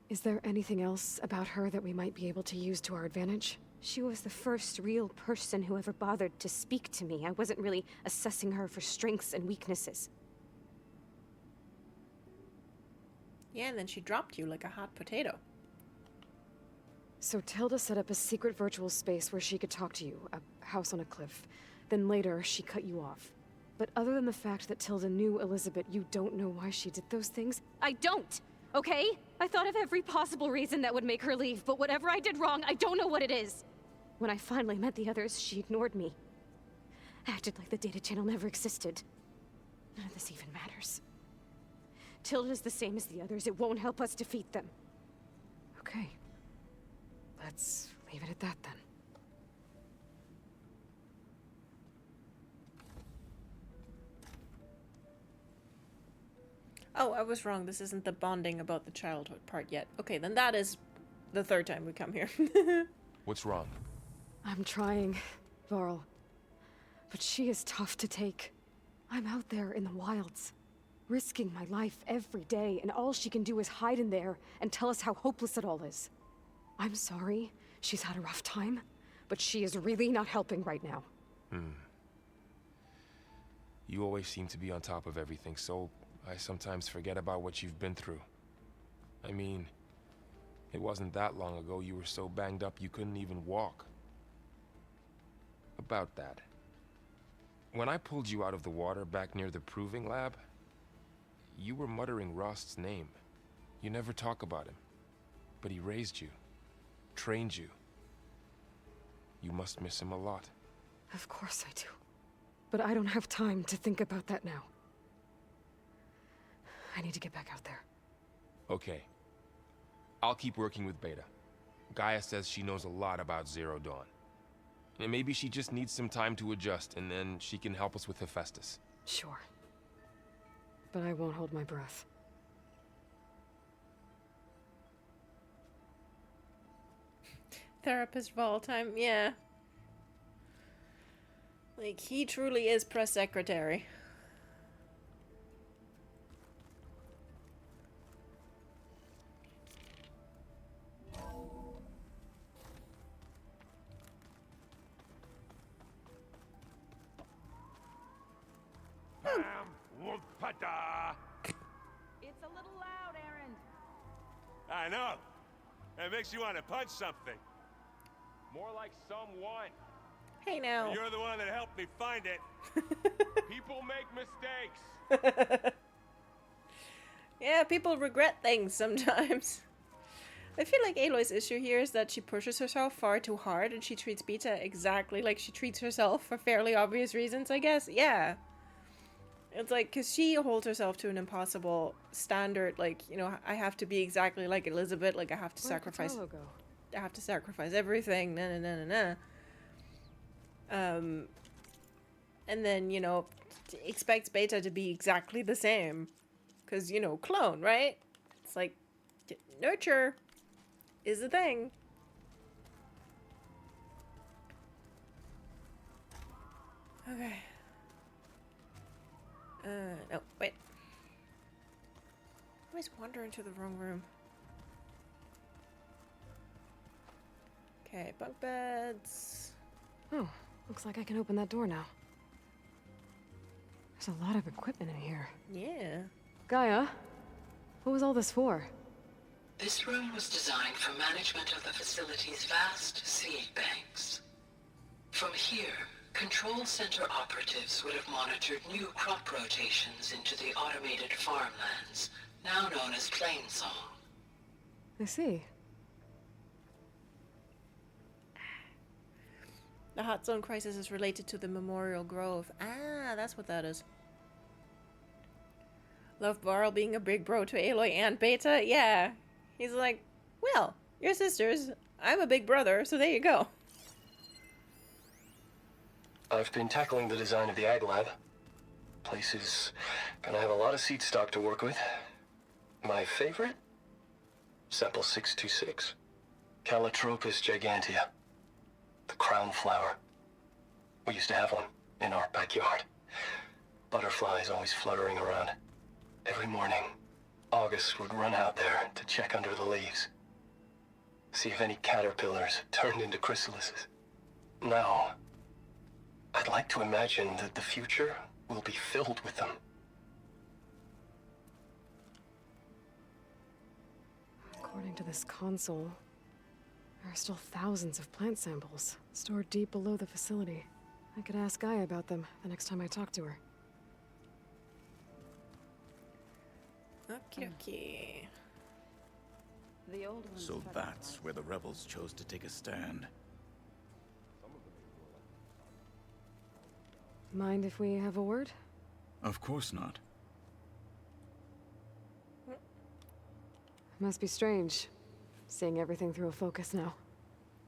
Is there anything else about her that we might be able to use to our advantage? She was the first real person who ever bothered to speak to me. I wasn't really assessing her for strengths and weaknesses. Yeah, and then she dropped you like a hot potato. So Tilda set up a secret virtual space where she could talk to you, a house on a cliff. Then later, she cut you off. But other than the fact that Tilda knew Elizabeth, you don't know why she did those things? I don't! Okay? I thought of every possible reason that would make her leave, but whatever I did wrong, I don't know what it is. When I finally met the others, she ignored me. Acted like the data channel never existed. None of this even matters. Tilda's the same as the others. It won't help us defeat them. Okay. Let's leave it at that then. Oh, I was wrong. This isn't the bonding about the childhood part yet. Okay, then that is the third time we come here. What's wrong? I'm trying, Varl. But she is tough to take. I'm out there in the wilds, risking my life every day, and all she can do is hide in there and tell us how hopeless it all is. I'm sorry, she's had a rough time, but she is really not helping right now. You always seem to be on top of everything, so I sometimes forget about what you've been through. I mean, it wasn't that long ago you were so banged up you couldn't even walk. About that. When I pulled you out of the water back near the proving lab, you were muttering Rost's name. You never talk about him. But he raised you, trained you. You must miss him a lot. Of course I do. But I don't have time to think about that now. I need to get back out there. Okay. I'll keep working with Beta. Gaia says she knows a lot about Zero Dawn. And maybe she just needs some time to adjust, and then she can help us with Hephaestus. Sure. But I won't hold my breath. Therapist of all time, yeah. Like, he truly is press secretary. It's a little loud, Aaron. I know. It makes you want to punch something. More like someone. Hey now. You're the one that helped me find it. People make mistakes. Yeah, people regret things sometimes. I feel like Aloy's issue here is that she pushes herself far too hard and she treats Beta exactly like she treats herself for fairly obvious reasons, I guess. Yeah. It's like, because she holds herself to an impossible standard, like, you know, I have to be exactly like Elizabeth, like I have to sacrifice... Where'd Tello go? I have to sacrifice everything, na. And then, you know, expects Beta to be exactly the same. Because, you know, clone, right? It's like, nurture is a thing. Okay. No, wait. I always wander into the wrong room. Okay, bunk beds. Oh, looks like I can open that door now. There's a lot of equipment in here. Yeah. Gaia, what was all this for? This room was designed for management of the facility's vast seed banks. From here, Control Center operatives would have monitored new crop rotations into the automated farmlands, now known as Plainsong. I see. The hot zone crisis is related to the Memorial Grove. Ah, that's what that is. Love Varl being a big bro to Aloy and Beta? Yeah. He's like, well, you're sisters. I'm a big brother, so there you go. I've been tackling the design of the Ag Lab. Place is gonna have a lot of seed stock to work with. My favorite? Sample 626. Calotropis gigantea. The crown flower. We used to have one in our backyard. Butterflies always fluttering around. Every morning, August would run out there to check under the leaves. See if any caterpillars turned into chrysalises. Now, I'd like to imagine that the future will be filled with them. According to this console, there are still thousands of plant samples stored deep below the facility. I could ask Gaia about them the next time I talk to her. Okay. The old ones. So that's where the rebels chose to take a stand. Mind if we have a word? Of course not. Must be strange, seeing everything through a focus now.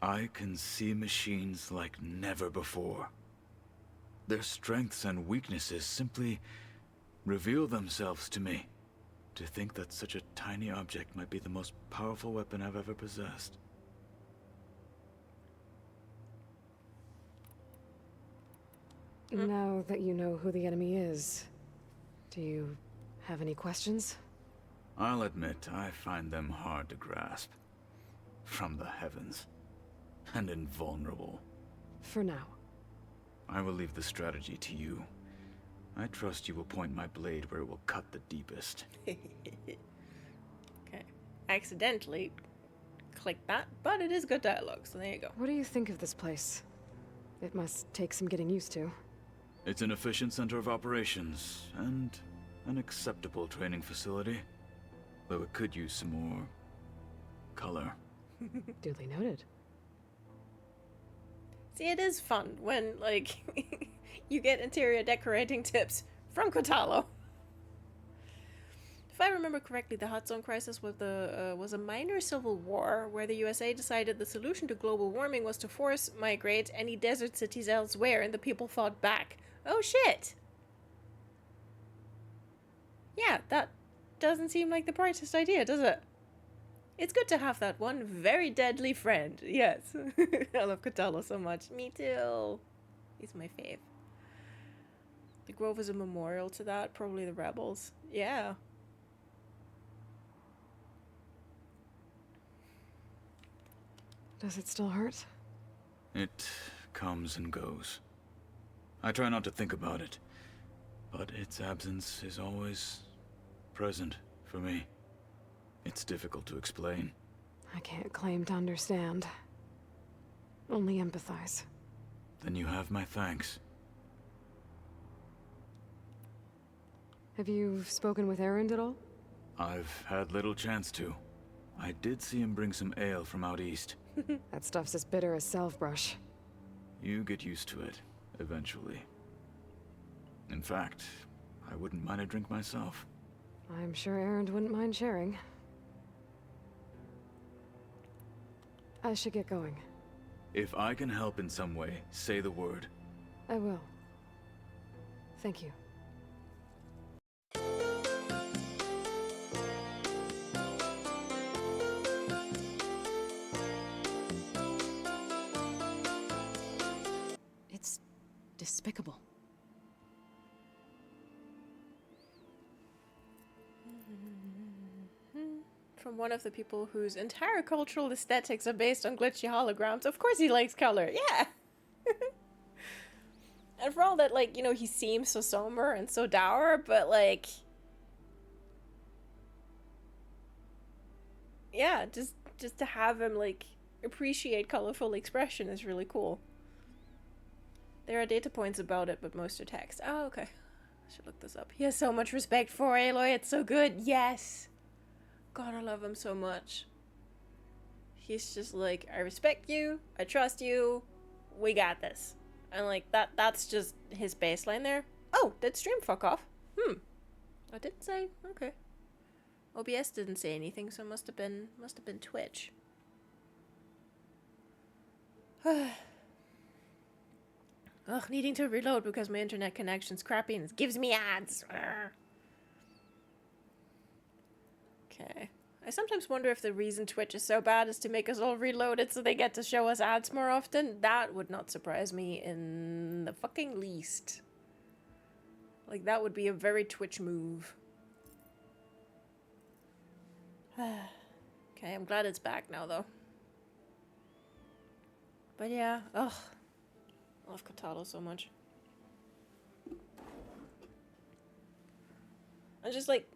I can see machines like never before. Their strengths and weaknesses simply reveal themselves to me. To think that such a tiny object might be the most powerful weapon I've ever possessed. Now that you know who the enemy is, do you have any questions? I'll admit, I find them hard to grasp. From the heavens. And invulnerable. For now. I will leave the strategy to you. I trust you will point my blade where it will cut the deepest. Okay. Accidentally clicked that, but it is good dialogue, so there you go. What do you think of this place? It must take some getting used to. It's an efficient center of operations, and an acceptable training facility. Though it could use some more color. Duly noted. See, it is fun when, like, you get interior decorating tips from Kotalo. If I remember correctly, the Hot Zone Crisis was a minor civil war where the USA decided the solution to global warming was to force migrate any desert cities elsewhere, and the people fought back. Oh shit! Yeah, that doesn't seem like the brightest idea, does it? It's good to have that one very deadly friend. Yes. I love Kotalo so much. Me too. He's my fave. The Grove is a memorial to that. Probably the rebels. Yeah. Does it still hurt? It comes and goes. I try not to think about it, but its absence is always present for me. It's difficult to explain. I can't claim to understand. Only empathize. Then you have my thanks. Have you spoken with Erend at all? I've had little chance to. I did see him bring some ale from out east. That stuff's as bitter as salve-brush. You get used to it, eventually. In fact, I wouldn't mind a drink myself. I'm sure Erend wouldn't mind sharing. I should get going. If I can help in some way, say the word. I will. Thank you. It's despicable. From one of the people whose entire cultural aesthetics are based on glitchy holograms. Of course he likes color, yeah! And for all that, like, you know, he seems so somber and so dour, but, like... yeah, just to have him, like, appreciate colorful expression is really cool. There are data points about it, but most are text. Oh, okay. I should look this up. He has so much respect for Aloy, it's so good, yes! God, I love him so much. He's just like, I respect you, I trust you, we got this. And like, that's just his baseline there. Oh, did stream fuck off? I didn't say, okay. OBS didn't say anything, so it must have been Twitch. Ugh, needing to reload because my internet connection's crappy and it gives me ads. Urgh. Okay. I sometimes wonder if the reason Twitch is so bad is to make us all reload it so they get to show us ads more often. That would not surprise me in the fucking least. Like, that would be a very Twitch move. Okay, I'm glad it's back now, though. But yeah, ugh. I love Kotalo so much. I just like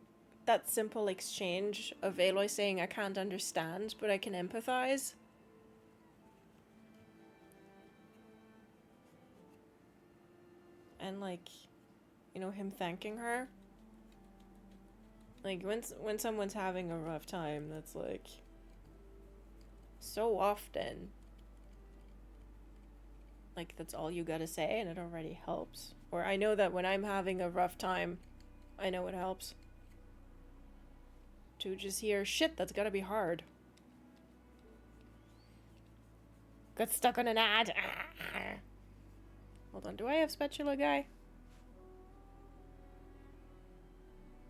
that simple exchange of Aloy saying I can't understand, but I can empathize. And like, you know, him thanking her. Like when someone's having a rough time, that's like so often like, that's all you gotta say and it already helps. Or I know that when I'm having a rough time, I know it helps. To just hear, shit, that's gotta be hard. Got stuck on an ad. Hold on, do I have spatula guy?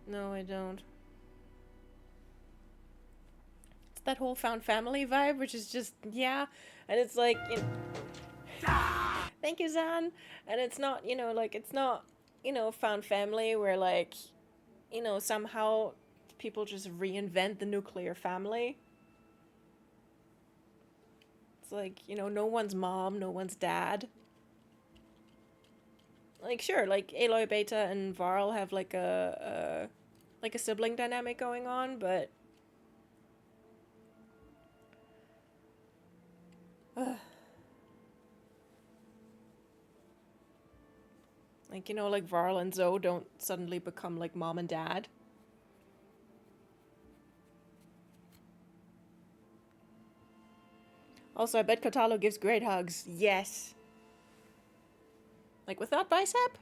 No, I don't. It's that whole found family vibe, which is just, yeah. And it's like, you know, thank you, Zan. And it's not, you know, like, it's not, you know, found family where, like, you know, somehow people just reinvent the nuclear family. It's like, you know, no one's mom, no one's dad. Like, sure, like, Aloy, Beta, and Varl have, like, a sibling dynamic going on, but... like, you know, like, Varl and Zoe don't suddenly become, like, mom and dad. Also, I bet Kotalo gives great hugs. Yes. Like, without bicep?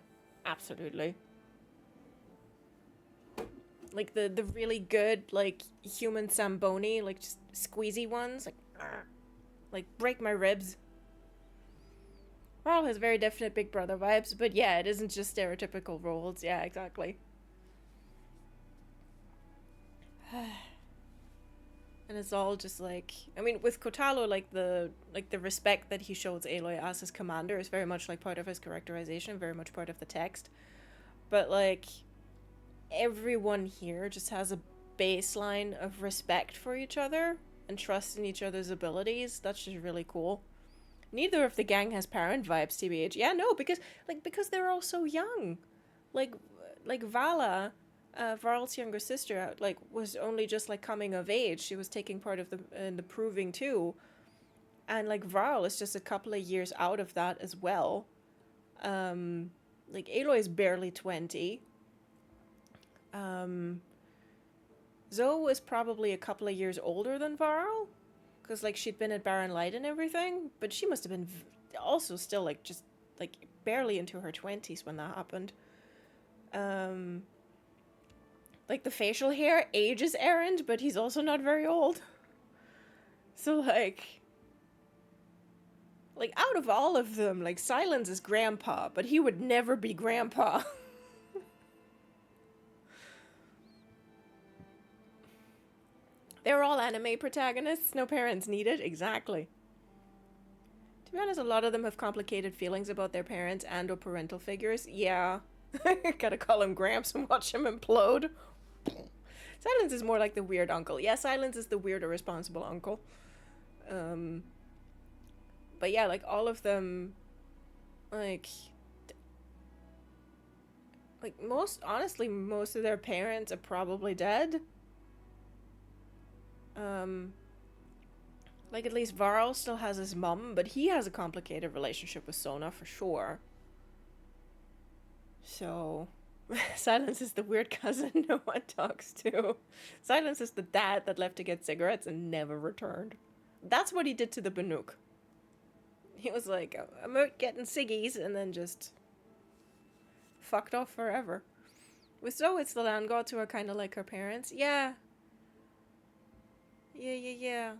Absolutely. Like, the really good, like, human Samboni, like, just squeezy ones. Like, break my ribs. Varl has very definite Big Brother vibes, but yeah, it isn't just stereotypical roles. Yeah, exactly. And it's all just like, I mean, with Kotalo, like the respect that he shows Aloy as his commander is very much like part of his characterization, very much part of the text. But like, everyone here just has a baseline of respect for each other and trust in each other's abilities. That's just really cool. Neither of the gang has parent vibes, TBH. Yeah, no, because they're all so young. Like Vala, Varl's younger sister, like, was only just, like, coming of age. She was taking part of the proving too. And, like, Varl is just a couple of years out of that as well. Like, Aloy is barely 20. Zoe is probably a couple of years older than Varl. Because, like, she'd been at Barren Light and everything. But she must have been also still, like, just, like, barely into her 20s when that happened. Like, the facial hair ages Erend, but he's also not very old. So, like, out of all of them, like, Silence is grandpa, but he would never be grandpa. They're all anime protagonists, no parents needed, exactly. To be honest, a lot of them have complicated feelings about their parents and or parental figures. Yeah. Gotta call him Gramps and watch him implode. Silence is more like the weird uncle. Yeah, Silence is the weird or responsible uncle. But yeah, like, all of them, like honestly, most of their parents are probably dead. Like, at least Varl still has his mum, but he has a complicated relationship with Sona for sure. So, Silence is the weird cousin no one talks to. Silence is the dad that left to get cigarettes and never returned. That's what he did to the Banuk. He was like, I'm out getting ciggies, and then just fucked off forever. With Zoe, it's the land gods who are kind of like her parents. Yeah. Yeah.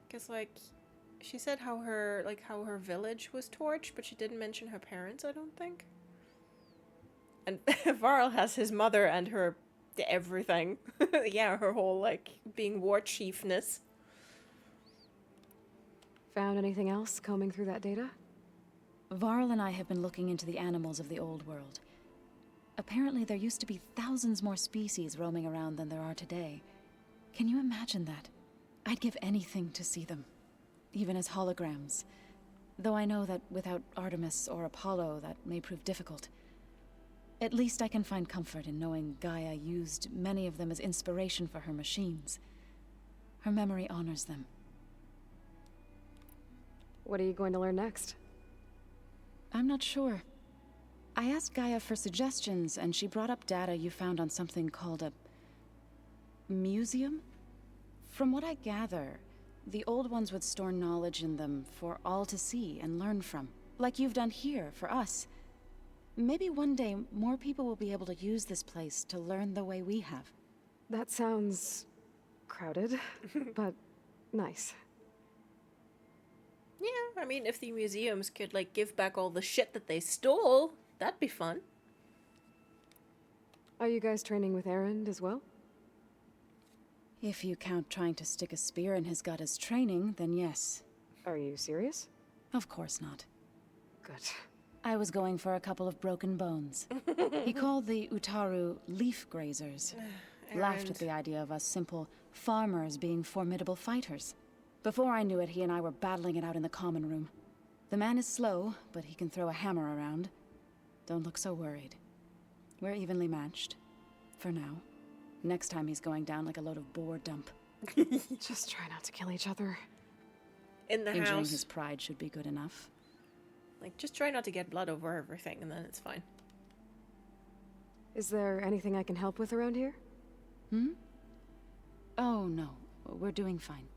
Because, like, she said how her village was torched, but she didn't mention her parents, I don't think. And Varl has his mother and her everything. Yeah, her whole, like, being war chiefness. Found anything else combing through that data? Varl and I have been looking into the animals of the old world. Apparently there used to be thousands more species roaming around than there are today. Can you imagine that? I'd give anything to see them, even as holograms. Though I know that without Artemis or Apollo, that may prove difficult. At least I can find comfort in knowing Gaia used many of them as inspiration for her machines. Her memory honors them. What are you going to learn next? I'm not sure. I asked Gaia for suggestions, and she brought up data you found on something called a museum? From what I gather, The old ones would store knowledge in them for all to see and learn from, like you've done here for us. Maybe one day more people will be able to use this place to learn the way we have. That sounds crowded, but nice. Yeah, I mean, if the museums could, like, give back all the shit that they stole, that'd be fun. Are you guys training with Erend as well? If you count trying to stick a spear in his gut as training, then yes. Are you serious? Of course not. Good. I was going for a couple of broken bones. He called the Utaru leaf grazers. Laughed at the idea of us simple farmers being formidable fighters. Before I knew it, he and I were battling it out in the common room. The man is slow, but he can throw a hammer around. Don't look so worried. We're evenly matched. For now. Next time he's going down like a load of boar dump. Just try not to kill each other. In the Injuring house. his pride should be good enough. Like, just try not to get blood over everything, and then it's fine. Is there anything I can help with around here? Oh, no. We're doing fine.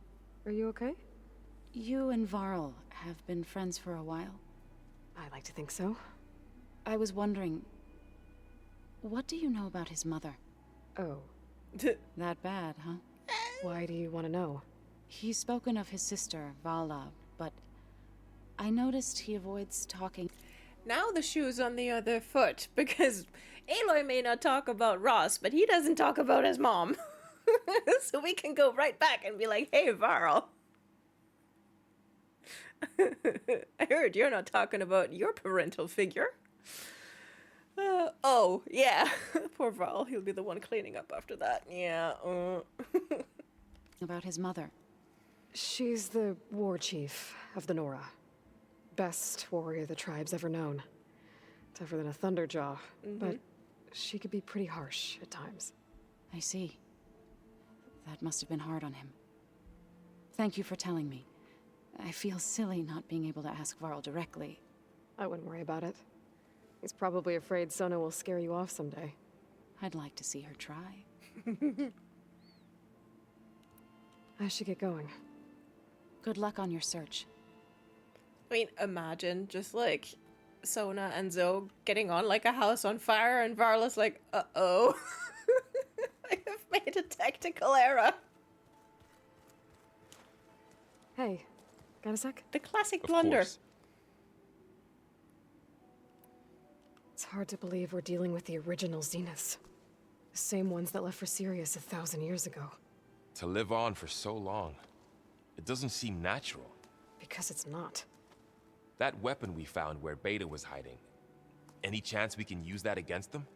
Are you okay? You and Varl have been friends for a while. I like to think so. I was wondering, what do you know about his mother? Oh. That bad, huh? Why do you want to know? He's spoken of his sister, Vala, but I noticed he avoids talking. Now the shoe's on the other foot, because Aloy may not talk about Ross, but he doesn't talk about his mom. So we can go right back and be like, hey, Varl. I heard you're not talking about your parental figure. Oh, yeah. Poor Varl. He'll be the one cleaning up after that. Yeah. About his mother. She's the war chief of the Nora. Best warrior the tribe's ever known. Tougher than a Thunderjaw, but she could be pretty harsh at times. I see. That must have been hard on him. Thank you for telling me. I feel silly not being able to ask Varl directly. I wouldn't worry about it. He's probably afraid Sona will scare you off someday. I'd like to see her try. I should get going. Good luck on your search. I mean, imagine just like Sona and Zoe getting on like a house on fire, and Varla's like, uh-oh. I have made a tactical error. Hey, got a sec? The classic Of blunder. course. It's hard to believe we're dealing with the original Zeniths. The same ones that left for Sirius 1,000 years ago. To live on for so long, it doesn't seem natural. Because it's not. That weapon we found where Beta was hiding, any chance we can use that against them?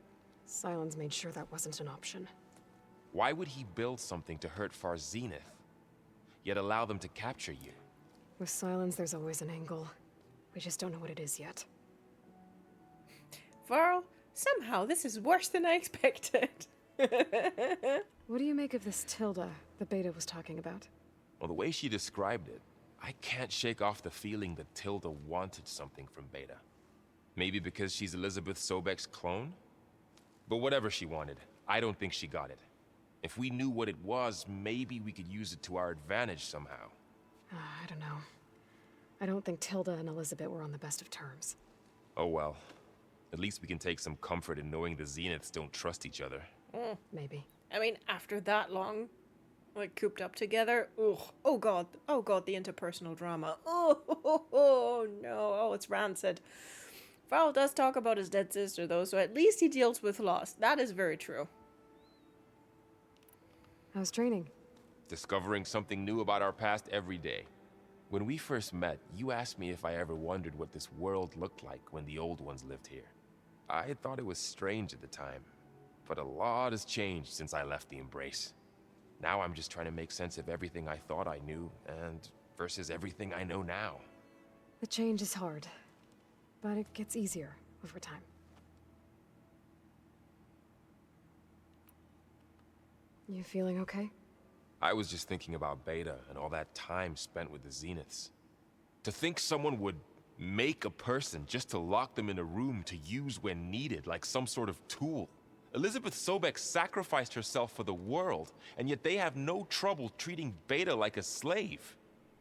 Sylens made sure that wasn't an option. Why would he build something to hurt Far's Zenith, yet allow them to capture you? With Sylens, there's always an angle. We just don't know what it is yet. Varl, somehow this is worse than I expected. What do you make of this Tilda that Beta was talking about? Well, the way she described it, I can't shake off the feeling that Tilda wanted something from Beta. Maybe because she's Elizabeth Sobek's clone? But whatever she wanted, I don't think she got it. If we knew what it was, maybe we could use it to our advantage somehow. I don't know. I don't think Tilda and Elizabeth were on the best of terms. Oh well. At least we can take some comfort in knowing the Zeniths don't trust each other. Maybe. I mean, after that long, like, cooped up together, ugh. Oh god, the interpersonal drama. Oh no, oh, it's rancid. Varl does talk about his dead sister though, so at least he deals with loss. That is very true. How's training? Discovering something new about our past every day. When we first met, you asked me if I ever wondered what this world looked like when the old ones lived here. I thought it was strange at the time, but a lot has changed since I left the Embrace. Now I'm just trying to make sense of everything I thought I knew, and versus everything I know now. The change is hard, but it gets easier over time. You feeling okay? I was just thinking about Beta and all that time spent with the Zeniths. To think someone would make a person just to lock them in a room to use when needed, like some sort of tool. Elizabeth Sobek sacrificed herself for the world, and yet they have no trouble treating Beta like a slave.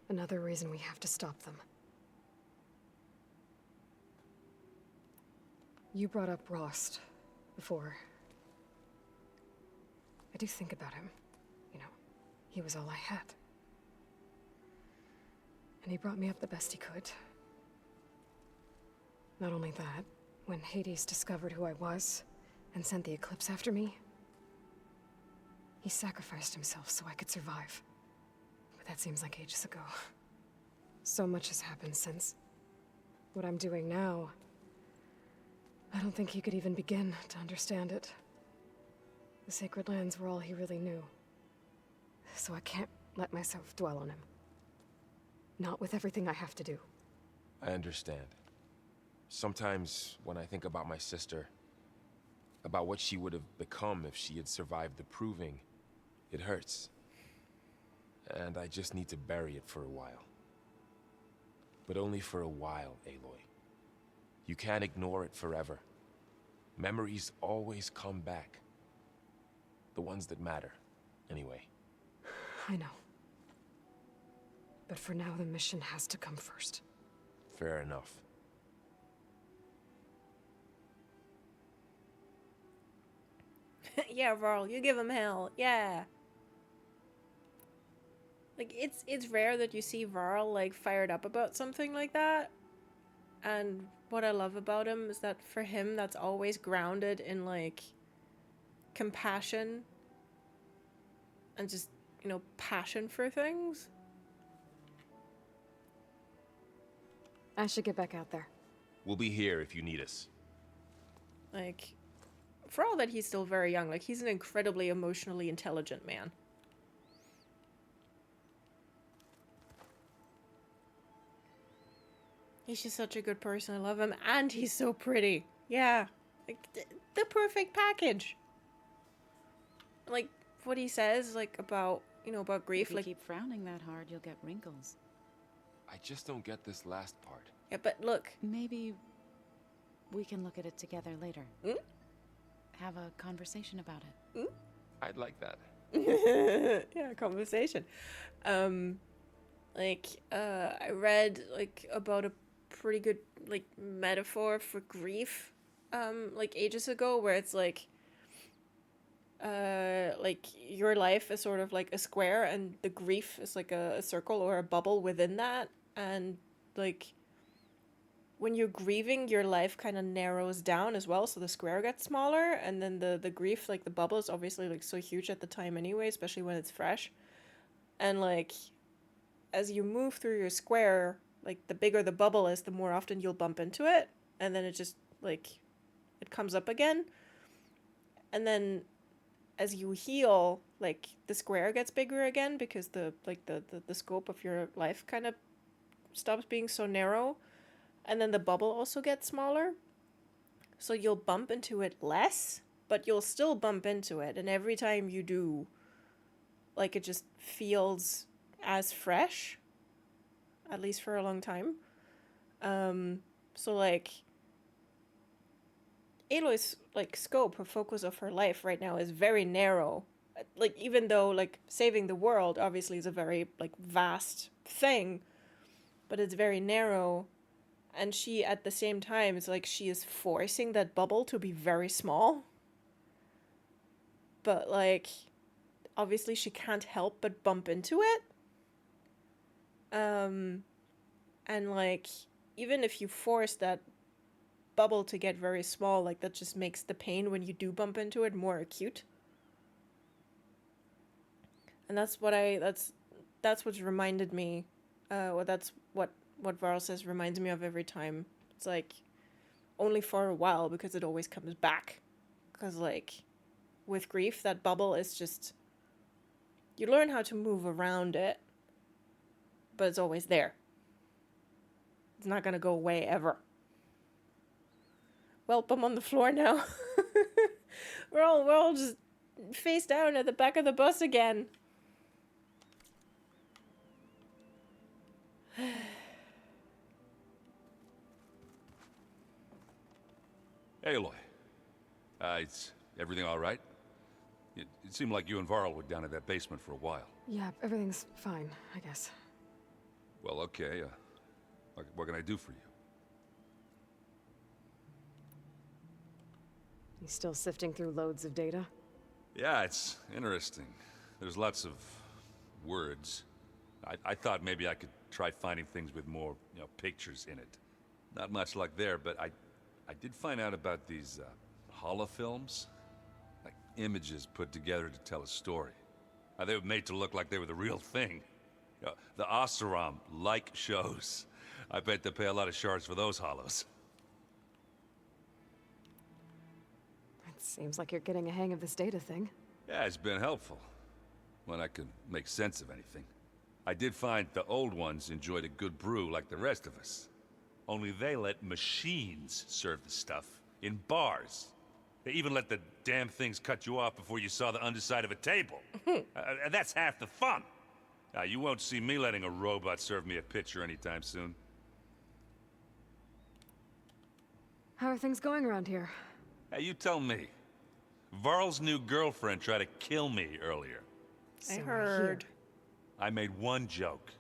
Another reason we have to stop them. You brought up Rost before. I do think about him. You know, he was all I had. And he brought me up the best he could. Not only that, when Hades discovered who I was and sent the Eclipse after me, he sacrificed himself so I could survive. But that seems like ages ago. So much has happened since. What I'm doing now, I don't think he could even begin to understand it. The Sacred Lands were all he really knew. So I can't let myself dwell on him. Not with everything I have to do. I understand. Sometimes when I think about my sister, about what she would have become if she had survived the Proving, it hurts. And I just need to bury it for a while. But only for a while, Aloy. You can't ignore it forever. Memories always come back. The ones that matter, anyway. I know. But for now, the mission has to come first. Fair enough. Yeah, Varl, you give him hell. Yeah. Like, it's rare that you see Varl, like, fired up about something like that. And what I love about him is that for him, that's always grounded in, like, compassion. And just, you know, passion for things. I should get back out there. We'll be here if you need us. Like, for all that he's still very young, like, he's an incredibly emotionally intelligent man. He's just such a good person. I love him. And he's so pretty. Yeah. Like, the perfect package. Like, what he says, like, about, you know, about grief. If you like, keep frowning that hard, you'll get wrinkles. I just don't get this last part. Yeah, but look. Maybe we can look at it together later. Mm? Have a conversation about it. Mm? I'd like that. Yeah, conversation. Like, I read, like, about a pretty good, like, metaphor for grief, like, ages ago, where it's, like, your life is sort of like a square, and the grief is, like, a circle or a bubble within that, and, like, when you're grieving, your life kind of narrows down as well, so the square gets smaller, and then the grief, like, the bubble is obviously, like, so huge at the time anyway, especially when it's fresh, and, like, as you move through your square, like, the bigger the bubble is, the more often you'll bump into it, and then it just, like, it comes up again, and then as you heal, like, the square gets bigger again, because the scope of your life kind of stops being so narrow, and then the bubble also gets smaller, so you'll bump into it less, but you'll still bump into it, and every time you do, like, it just feels as fresh, at least for a long time. So, like, Aloy's, like, scope, her focus of her life right now is very narrow. Like, even though, like, saving the world obviously is a very, like, vast thing, but it's very narrow, and she, at the same time, is like, she is forcing that bubble to be very small. But, like, obviously she can't help but bump into it. And, like, even if you force that bubble to get very small, like, that just makes the pain when you do bump into it more acute. And that's what's reminded me, that's what Varl says reminds me of every time. It's like, only for a while, because it always comes back. Because, like, with grief, that bubble is just, you learn how to move around it, but it's always there. It's not gonna go away ever. Welp, I'm on the floor now. we're all just face down at the back of the bus again. Aloy. Is everything all right? It seemed like you and Varl were down at that basement for a while. Yeah, everything's fine, I guess. Well, okay. What can I do for you? You still sifting through loads of data? Yeah, it's interesting. There's lots of words. I thought maybe I could try finding things with more, pictures in it. Not much luck there, but I did find out about these holofilms. Like images put together to tell a story. They were made to look like they were the real thing. The Oseram like shows. I bet they pay a lot of shards for those hollows. It seems like you're getting a hang of this data thing. Yeah, it's been helpful. When I could make sense of anything. I did find the old ones enjoyed a good brew like the rest of us. Only they let machines serve the stuff in bars. They even let the damn things cut you off before you saw the underside of a table. That's half the fun. You won't see me letting a robot serve me a pitcher anytime soon. How are things going around here? Hey, you tell me. Varl's new girlfriend tried to kill me earlier. I heard. I made one joke.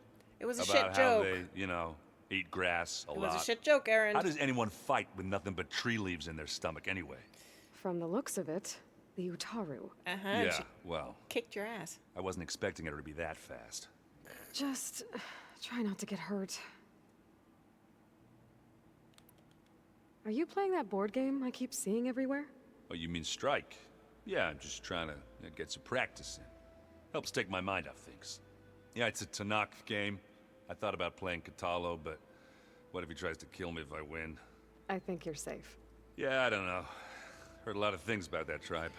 It was a about shit how joke. They, eat grass a lot. It was a shit joke, Aaron. How does anyone fight with nothing but tree leaves in their stomach anyway? From the looks of it, the Utaru. Yeah, well. Kicked your ass. I wasn't expecting her to be that fast. Just try not to get hurt. Are you playing that board game I keep seeing everywhere? Oh, you mean Strike? Yeah, I'm just trying to get some practice in. Helps take my mind off things. Yeah, it's a Tallnecks game. I thought about playing Catalo, but what if he tries to kill me if I win? I think you're safe. Yeah, I don't know. Heard a lot of things about that tribe.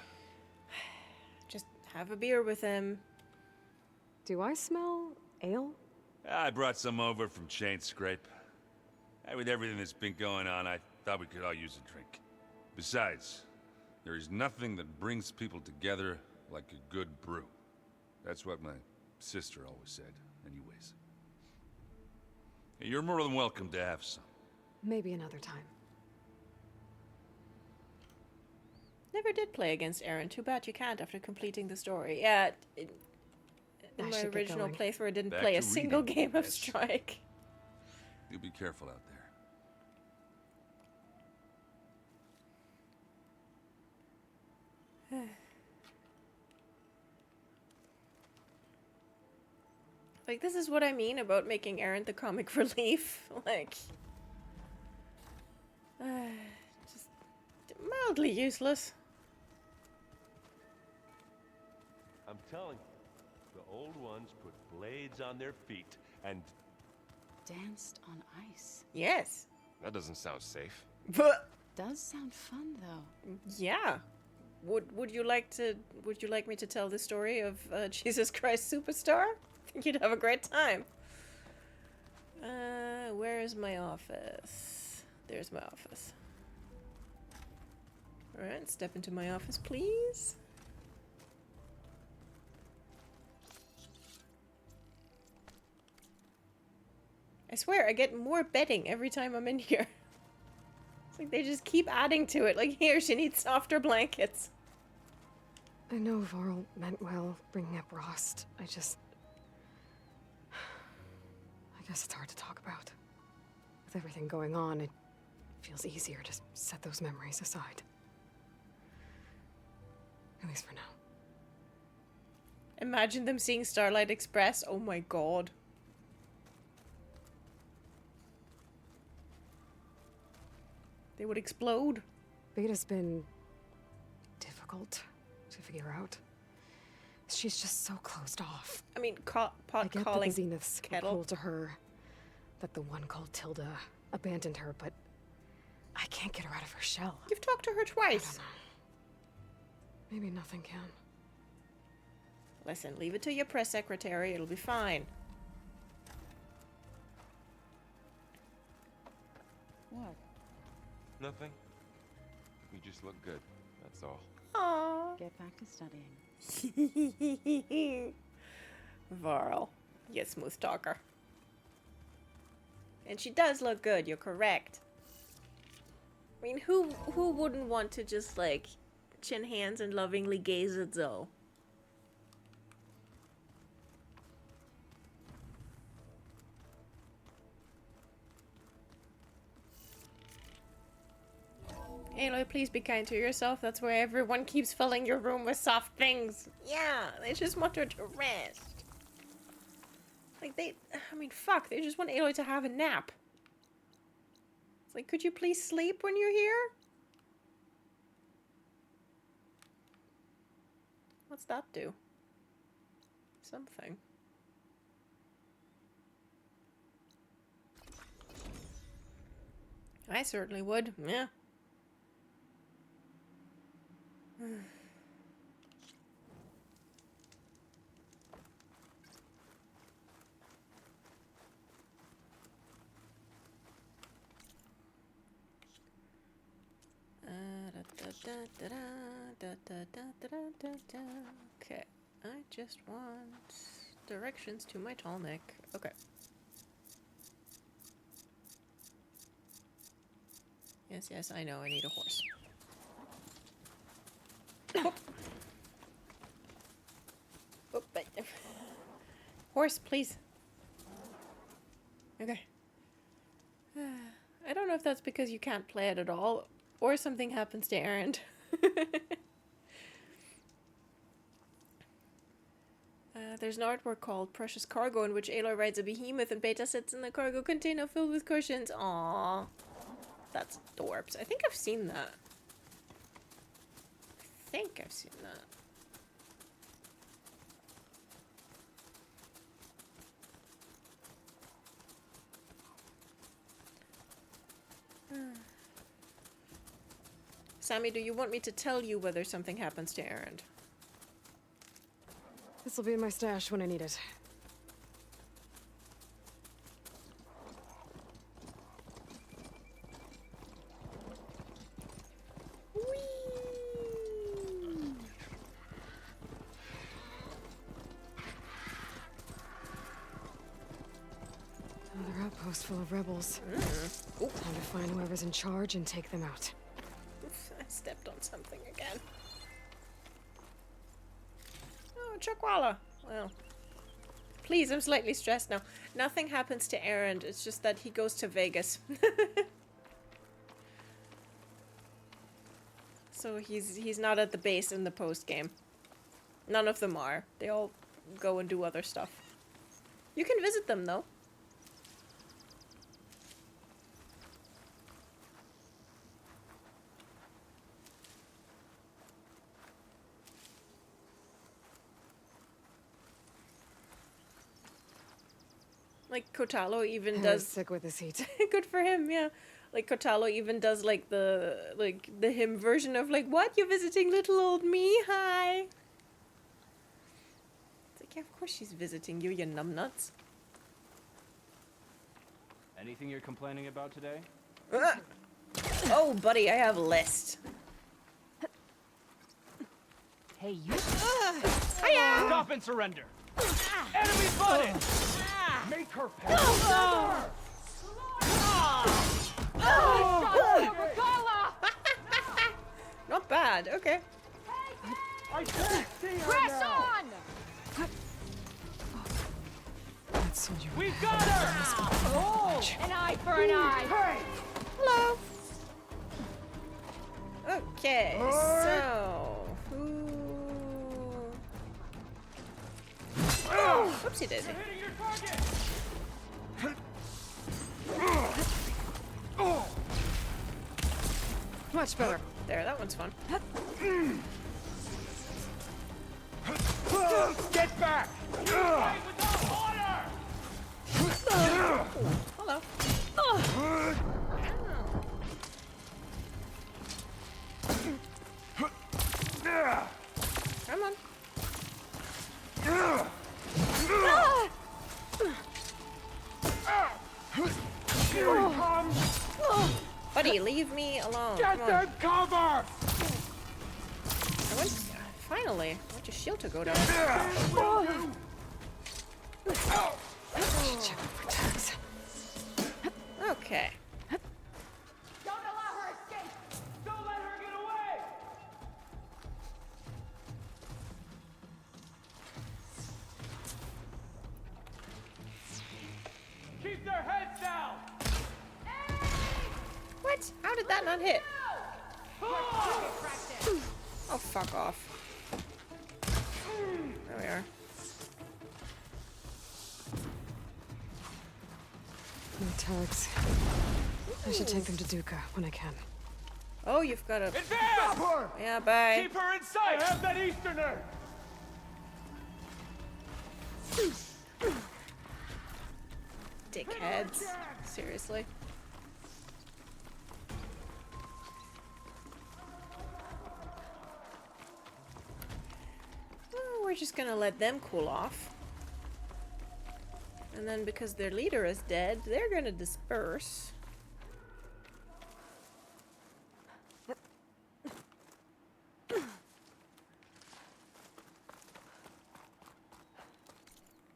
Just have a beer with him. Do I smell ale? I brought some over from Chain Scrape. With everything that's been going on, I thought we could all use a drink. Besides, there is nothing that brings people together like a good brew. That's what my sister always said, anyways. You're more than welcome to have some. Maybe another time. Never did play against Aaron. Too bad you can't after completing the story. Yeah, in my original playthrough, I didn't play a single game of Strike. You be careful out there. Like, this is what I mean about making Aaron the comic relief. Like, just mildly useless. I'm telling you, the old ones put blades on their feet and danced on ice. Yes. That doesn't sound safe. But does sound fun though. Yeah. Would you like me to tell the story of Jesus Christ Superstar? I think you'd have a great time. Where is my office? There's my office. Alright, step into my office, please. I swear, I get more bedding every time I'm in here. It's like they just keep adding to it. Like, here, she needs softer blankets. I know Varl meant well, bringing up Rost. I guess it's hard to talk about. With everything going on, it feels easier to set those memories aside. At least for now. Imagine them seeing Starlight Express. Oh my god. They would explode. Beta's been difficult to figure out. She's just so closed off. I mean, pot I get calling that the Zeniths kettle. told to her that the one called Tilda abandoned her, but I can't get her out of her shell. You've talked to her twice. Maybe nothing can. Listen, leave it to your press secretary. It'll be fine. What? Nothing. You just look good, that's all. Aww. Get back to studying. Varl. You smooth talker. And she does look good, you're correct. I mean, who wouldn't want to just, like, chin hands and lovingly gaze at Zoe? Aloy, please be kind to yourself. That's why everyone keeps filling your room with soft things. Yeah, they just want her to rest. Like, I mean, fuck, they just want Aloy to have a nap. It's like, could you please sleep when you're here? What's that do? Something. I certainly would, yeah. Okay, I just want directions to my Tallneck. Okay. Yes, yes, I know, I need a horse. Oh. Oh, horse, please. Okay. I don't know if that's because you can't play it at all, or something happens to Erend. There's an artwork called Precious Cargo in which Aloy rides a behemoth and Beta sits in the cargo container filled with cushions. Aww. That's dorps. I think I've seen that. I think I've seen that. Sammy, do you want me to tell you whether something happens to Erend? This'll be in my stash when I need it. Another outpost full of rebels. Time to find whoever's in charge and take them out. Oof, I stepped on something again. Oh, Chuckwalla. Well, please, I'm slightly stressed now. Nothing happens to Erend. It's just that he goes to Vegas. So he's not at the base in the post game. None of them are. They all go and do other stuff. You can visit them though. Like Kotalo even does. Sick with this heat. Good for him, yeah. Like Kotalo even does like the him version of like, what, you're visiting little old me? Hi. It's like, yeah, of course she's visiting you, you numbnuts. Anything you're complaining about today? Oh, buddy, I have a list. Hey, you. Hiya! Stop and surrender. Enemy spotted. Make her pay. Not bad, okay. I can't see her Press now. on! That soldier. We've got her! Oh! An eye for an eye! Hey! Hello. Okay, so oh, whoopsie daisy. Hitting your target! Much better. There, that one's fun. Get back! Fight without order! Hello. Come on. Here he comes! Buddy, leave me alone. Get Come on. them cover! I went, finally, I want your shield to go down. Check for tags. Okay. Don't allow her escape! Don't let her get away! Keep their heads down! What? How did that not hit? Oh, fuck off. There we are. Tallnecks. I should take them to Duca when I can. Oh, you've got a... Stop her! Yeah, bye. Keep her in sight! I have that Easterner! Dickheads. Seriously. Well, we're just gonna let them cool off. And then because their leader is dead, they're gonna disperse.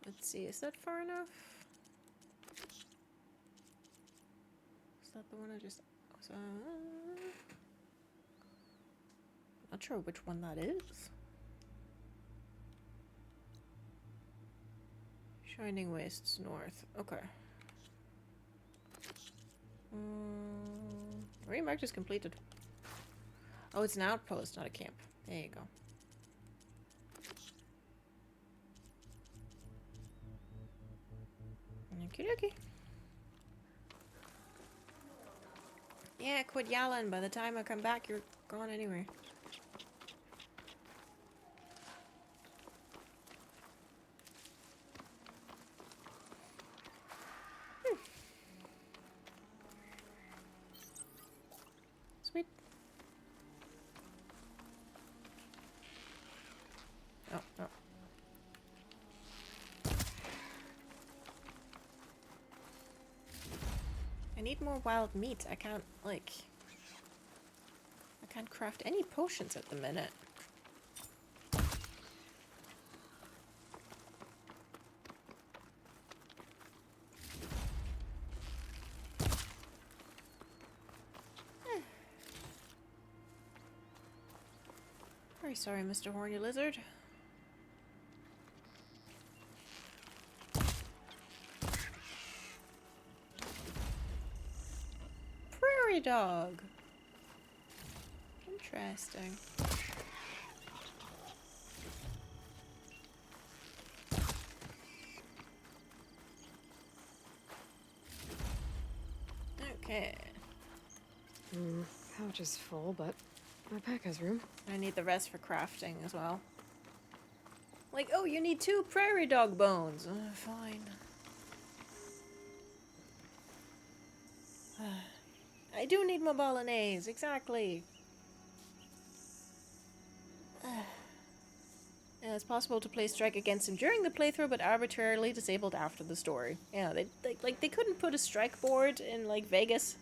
Let's see, is that far enough? Is that the one I just... not sure which one that is. Shining Wastes North. Okay. Remarked is completed. Oh, it's an outpost, not a camp. There you go. Okie dokie. Yeah, quit yelling. By the time I come back, you're gone anyway. Sweet. Oh, oh. I need more wild meat. I can't, like... I can't craft any potions at the minute. Very sorry, Mr. Horny Lizard. Prairie dog. Interesting. Okay. Pouch is full, but my pack has room. I need the rest for crafting as well. Like, oh, you need 2 prairie dog bones. Fine. I do need my bolognese, exactly. Yeah, it's possible to play strike against him during the playthrough, but arbitrarily disabled after the story. Yeah, they couldn't put a strike board in like Vegas.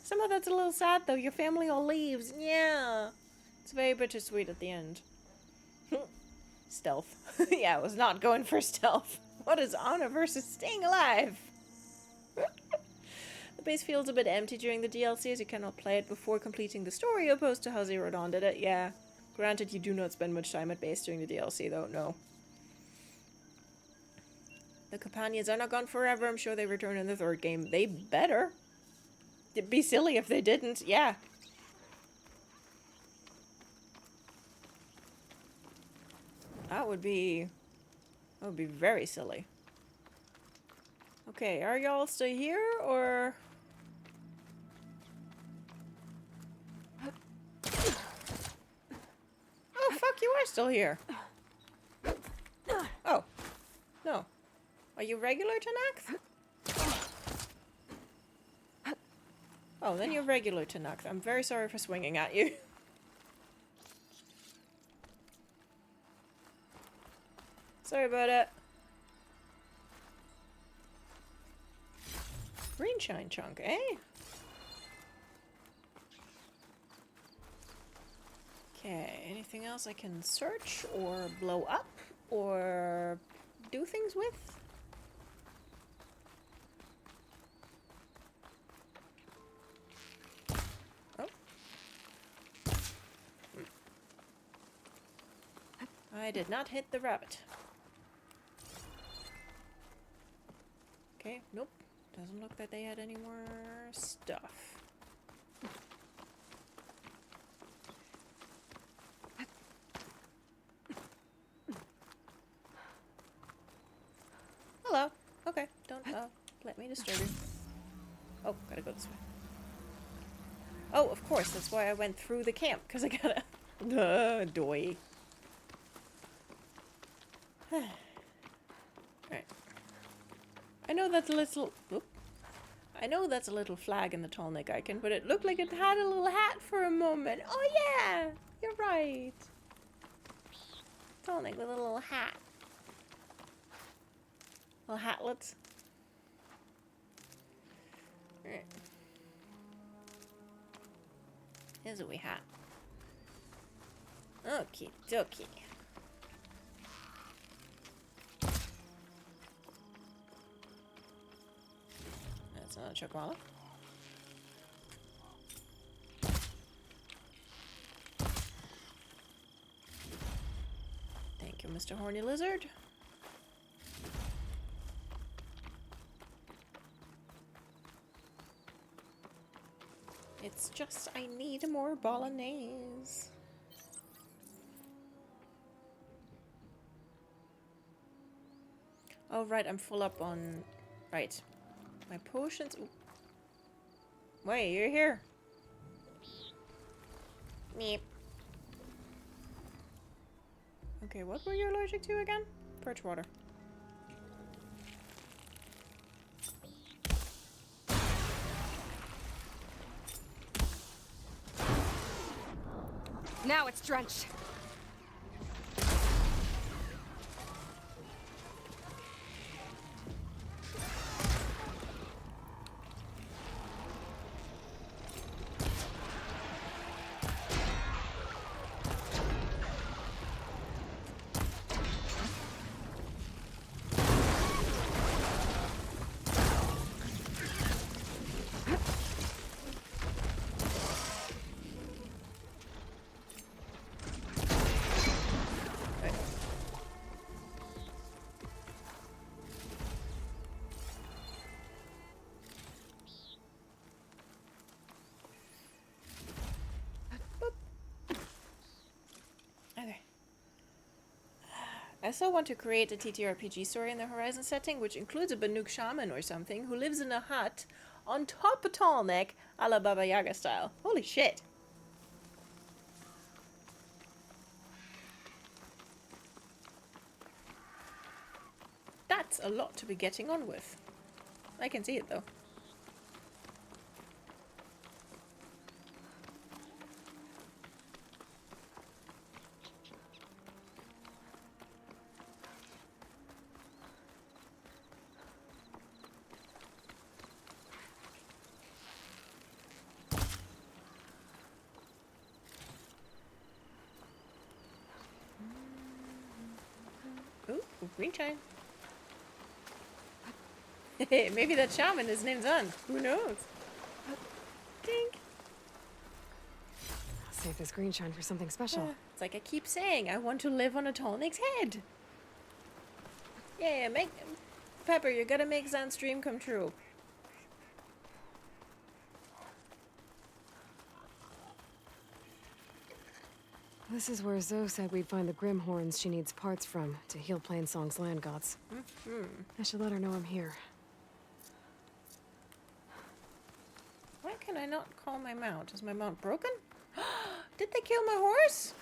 Somehow that's a little sad though. Your family all leaves. Yeah, it's very bittersweet at the end. Stealth. Yeah, I was not going for stealth. What is honor versus staying alive? The base feels a bit empty during the DLC as you cannot play it before completing the story, opposed to how Zero Dawn did it. Yeah. Granted, you do not spend much time at base during the DLC, though, no. The companions are not gone forever. I'm sure they return in the 3rd game. They better. It'd be silly if they didn't, yeah. That would be very silly. Okay, are y'all still here, or... Oh, fuck, you are still here. Oh. No. Are you regular Tallnecks? Oh, then you're regular Tallnecks. I'm very sorry for swinging at you. Sorry about it. Green shine chunk, eh? Okay, anything else I can search or blow up or do things with? Oh. I did not hit the rabbit. Okay, nope. Doesn't look that they had any more stuff. disturb you. Oh, gotta go this way. Oh, of course, that's why I went through the camp, because I gotta... doy. Alright. I know that's a little... Oop. I know that's a little flag in the Tallneck icon, but it looked like it had a little hat for a moment. Oh yeah! You're right. Tallneck with a little hat. Little hatlets. Alright. Here's a wee hat. Okie dokie. That's another chocolate. Thank you, Mr. Horny Lizard. It's just I need more bolognese. Oh right, I'm full up on... Right. My potions... Ooh. Wait, you're here. Meep. Okay, what were you allergic to again? Perch water. Now it's drenched. I still want to create a TTRPG story in the Horizon setting, which includes a Banuk shaman or something who lives in a hut on top of Tallneck, a la Baba Yaga style. Holy shit. That's a lot to be getting on with. I can see it though. Ooh, green chime. Maybe that shaman is named Zun. Who knows? Dink. I'll save this green shine for something special. It's like I keep saying, I want to live on a Tallneck's head. Yeah, make... Pepper, you gotta make Zan's dream come true. This is where Zoe said we'd find the Grimhorns she needs parts from to heal Plainsong's land gods. I should let her know I'm here. Why can I not call my mount? Is my mount broken? Did they kill my horse?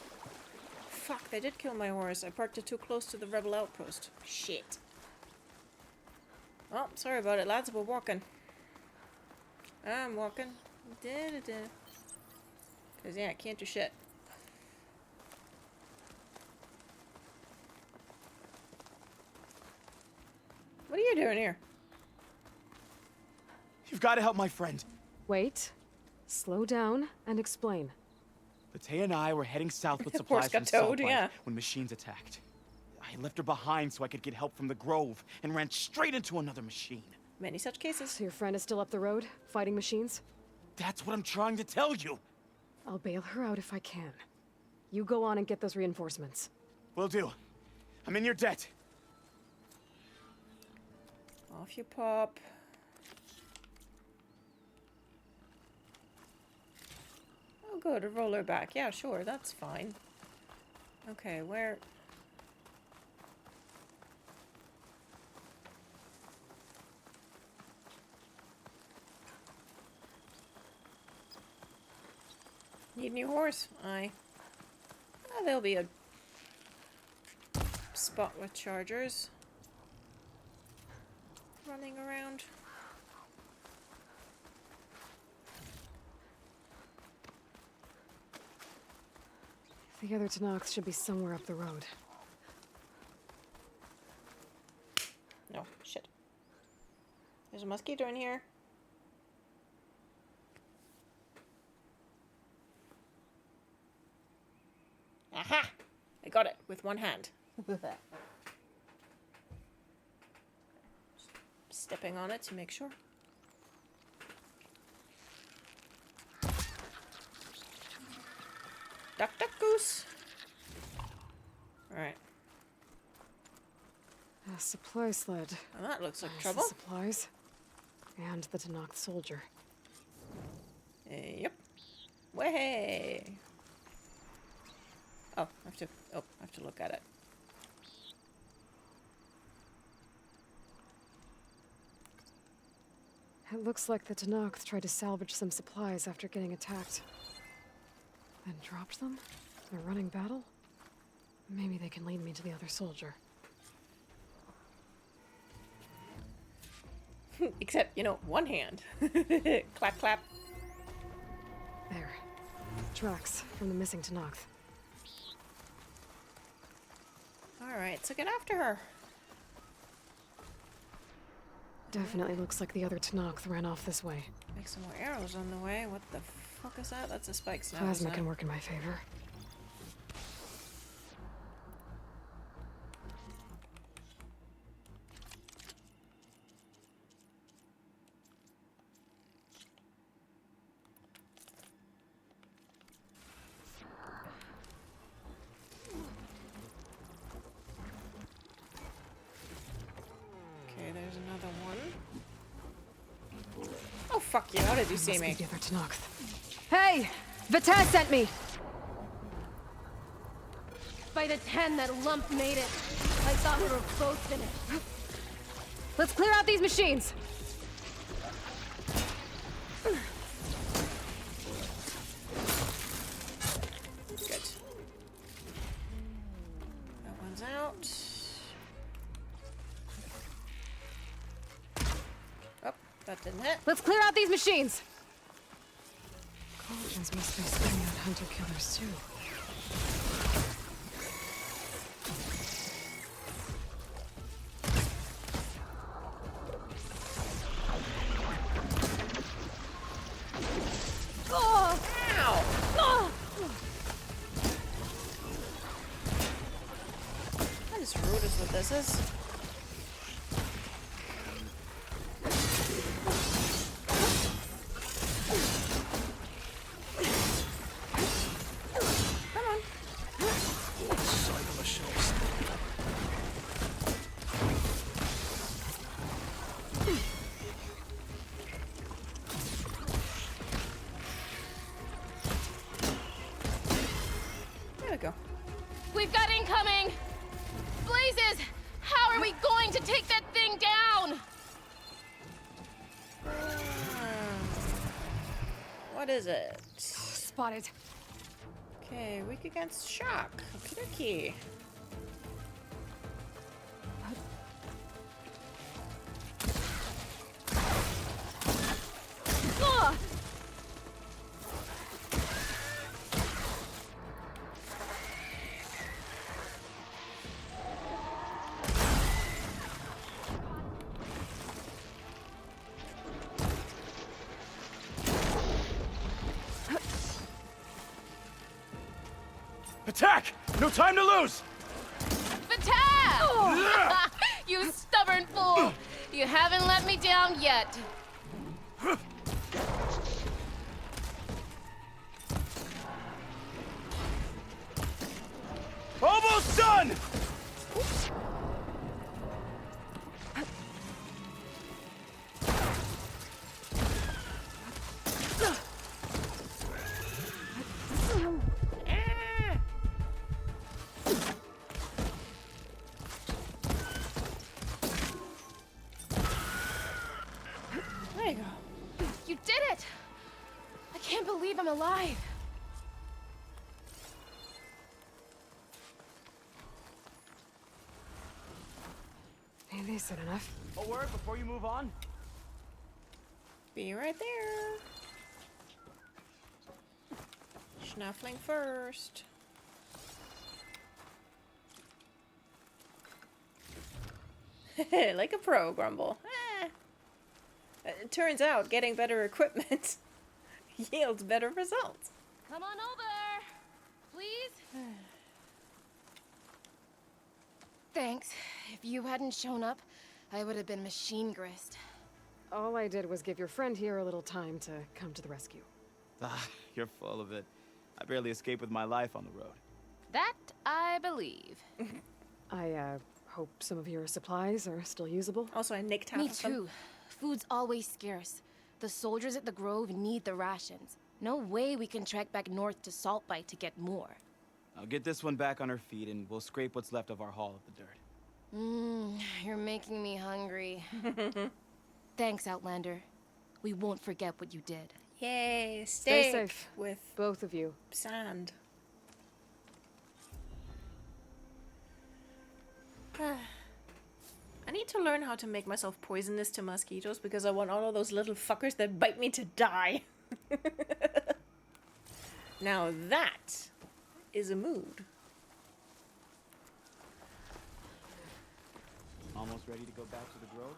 Fuck, they did kill my horse. I parked it too close to the rebel outpost. Shit. Oh, sorry about it, lads. We're walking. I'm walking. Cause yeah, I can't do shit. What are you doing here? You've got to help my friend. Wait. Slow down and explain. Latea and I were heading south with Horse supplies got from towed, Saltburn yeah. when machines attacked. I left her behind so I could get help from the Grove and ran straight into another machine. Many such cases. So your friend is still up the road, fighting machines? That's what I'm trying to tell you. I'll bail her out if I can. You go on and get those reinforcements. Will do. I'm in your debt. Off you pop. Oh good, a roller back. Yeah, sure, that's fine. Okay, where... Need a new horse? Aye. There'll be a spot with chargers running around. The other Tallnecks should be somewhere up the road. No, shit. There's a mosquito in here. Aha! I got it with one hand. Stepping on it to make sure. Duck, duck, goose. Alright. A supply sled. Well, that looks like There's trouble. the supplies. And the Tallnecks soldier. Yep. Way. Oh, I have to look at it. It looks like the Tallnecks tried to salvage some supplies after getting attacked. Then dropped them? In a running battle? Maybe they can lead me to the other soldier. Except, you know, one hand. Clap, clap. There. Tracks from the missing Tallnecks. Alright, so get after her. Definitely looks like the other Tallnecks ran off this way. Make some more arrows on the way. What the fuck is that? That's a spike snap. Plasma can work in my favor. Okay, there's another one. Oh, fuck you. How did you see me? The other Tallnecks. Hey! Vitesse sent me! By the 10, that lump made it. I thought we were both finished. Let's clear out these machines! Good. That one's out. Oh, that didn't hit. Let's clear out these machines! Cauldrons must be spitting out hunter-killers, too. Oh! Ow! Oh! That is rude is what this is. Come on. There we go. We've got incoming! Blazes! How are we going to take that thing down? What is it? Spotted. Okay, weak against shock. Okie dokie. Ugh! Attack! No time to lose! Attack! You stubborn fool! You haven't let me down yet. Almost done! There you go. You did it! I can't believe I'm alive. Ain't decent enough. A word before you move on? Be right there. Schnuffling first. Like a pro, Grumble. It turns out getting better equipment yields better results. Come on over, please. Thanks. If you hadn't shown up, I would have been machine grist. All I did was give your friend here a little time to come to the rescue. Ah, you're full of it. I barely escaped with my life on the road. That I believe. I hope some of your supplies are still usable. Also, I nicked half Me of them. too. Food's always scarce. The soldiers at the Grove need the rations. No way we can trek back north to Saltbite to get more. I'll get this one back on her feet and we'll scrape what's left of our haul of the dirt. You're making me hungry. Thanks, Outlander. We won't forget what you did. Yay, Stay safe. With both of you. Sand. I need to learn how to make myself poisonous to mosquitoes because I want all of those little fuckers that bite me to die. Now that is a mood. Almost ready to go back to the Grove?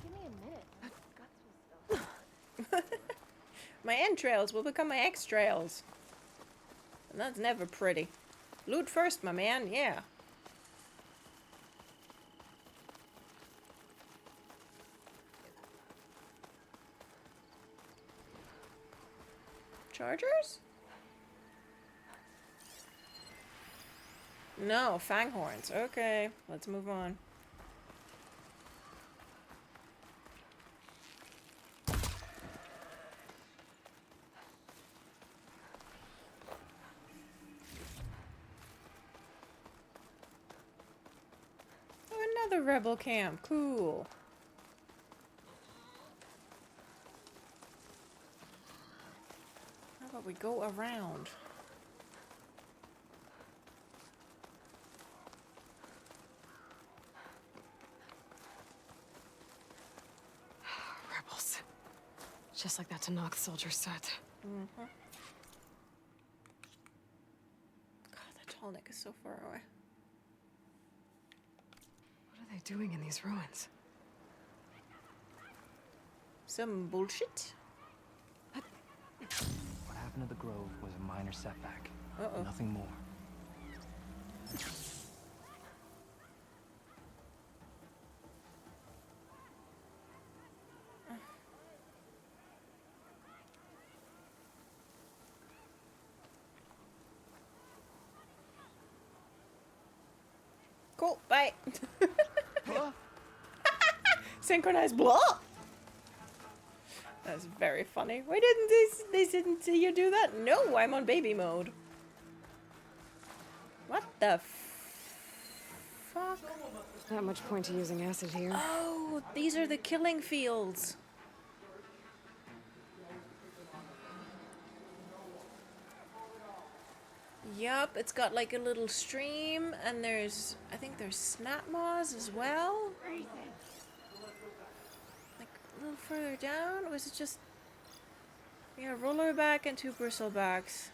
Give me a minute. Guts will spill. My entrails will become my extrails. And that's never pretty. Loot first, my man, yeah. Chargers? No, fanghorns. Okay, let's move on. Oh, another rebel camp. Cool. How about we go around? Rebels. Just like that Tallnecks soldier said. God, that Tallneck is so far away. What are they doing in these ruins? Some bullshit? What happened to the Grove was a minor setback. Uh-oh. Nothing more. Cool, bye. Synchronized blah. That's very funny. Why didn't they didn't see you do that? No, I'm on baby mode. What the fuck? Not much point to using acid here. Oh, these are the killing fields. Yup, it's got like a little stream, and I think there's snap maws as well. Like a little further down, or was it just, yeah, rollerback and 2 bristlebacks.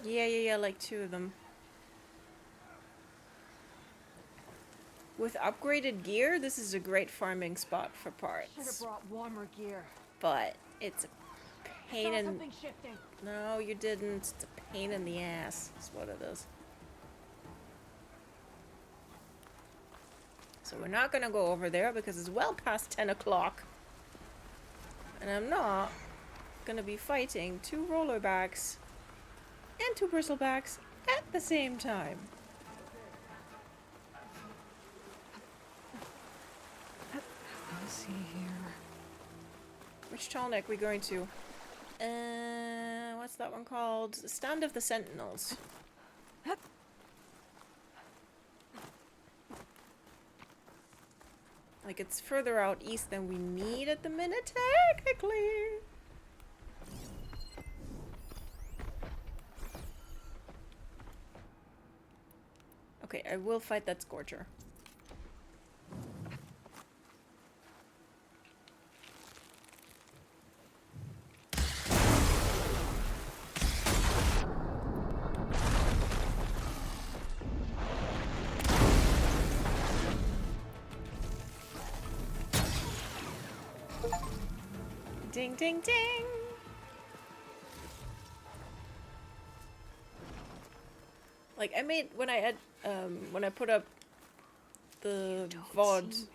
Yeah, like 2 of them. With upgraded gear, this is a great farming spot for parts. Should have brought warmer gear. But it's a pain in... Something shifting. No, you didn't. It's a pain in the ass, is what it is. So we're not gonna go over there because it's well past 10 o'clock. And I'm not gonna be fighting 2 rollerbacks and 2 bristlebacks at the same time. Let's see here. Which Tallneck we going to? What's that one called? Stand of the Sentinels. Like, it's further out east than we need at the minute, technically. I will fight that Scorcher. Ding, ding, ding! Like, I made, when I put up the VOD,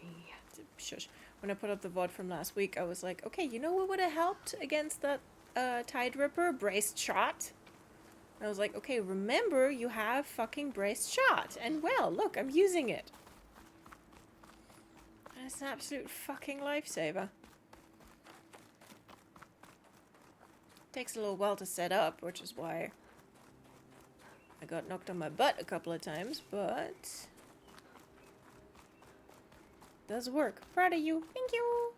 shush, when I put up the VOD from last week, I was like, okay, you know what would have helped against that Tide Ripper? Braced shot. And I was like, okay, remember, you have fucking braced shot. And well, look, I'm using it. And it's an absolute fucking lifesaver. Takes a little while to set up, which is why I got knocked on my butt a couple of times, but does work. Proud of you. Thank you.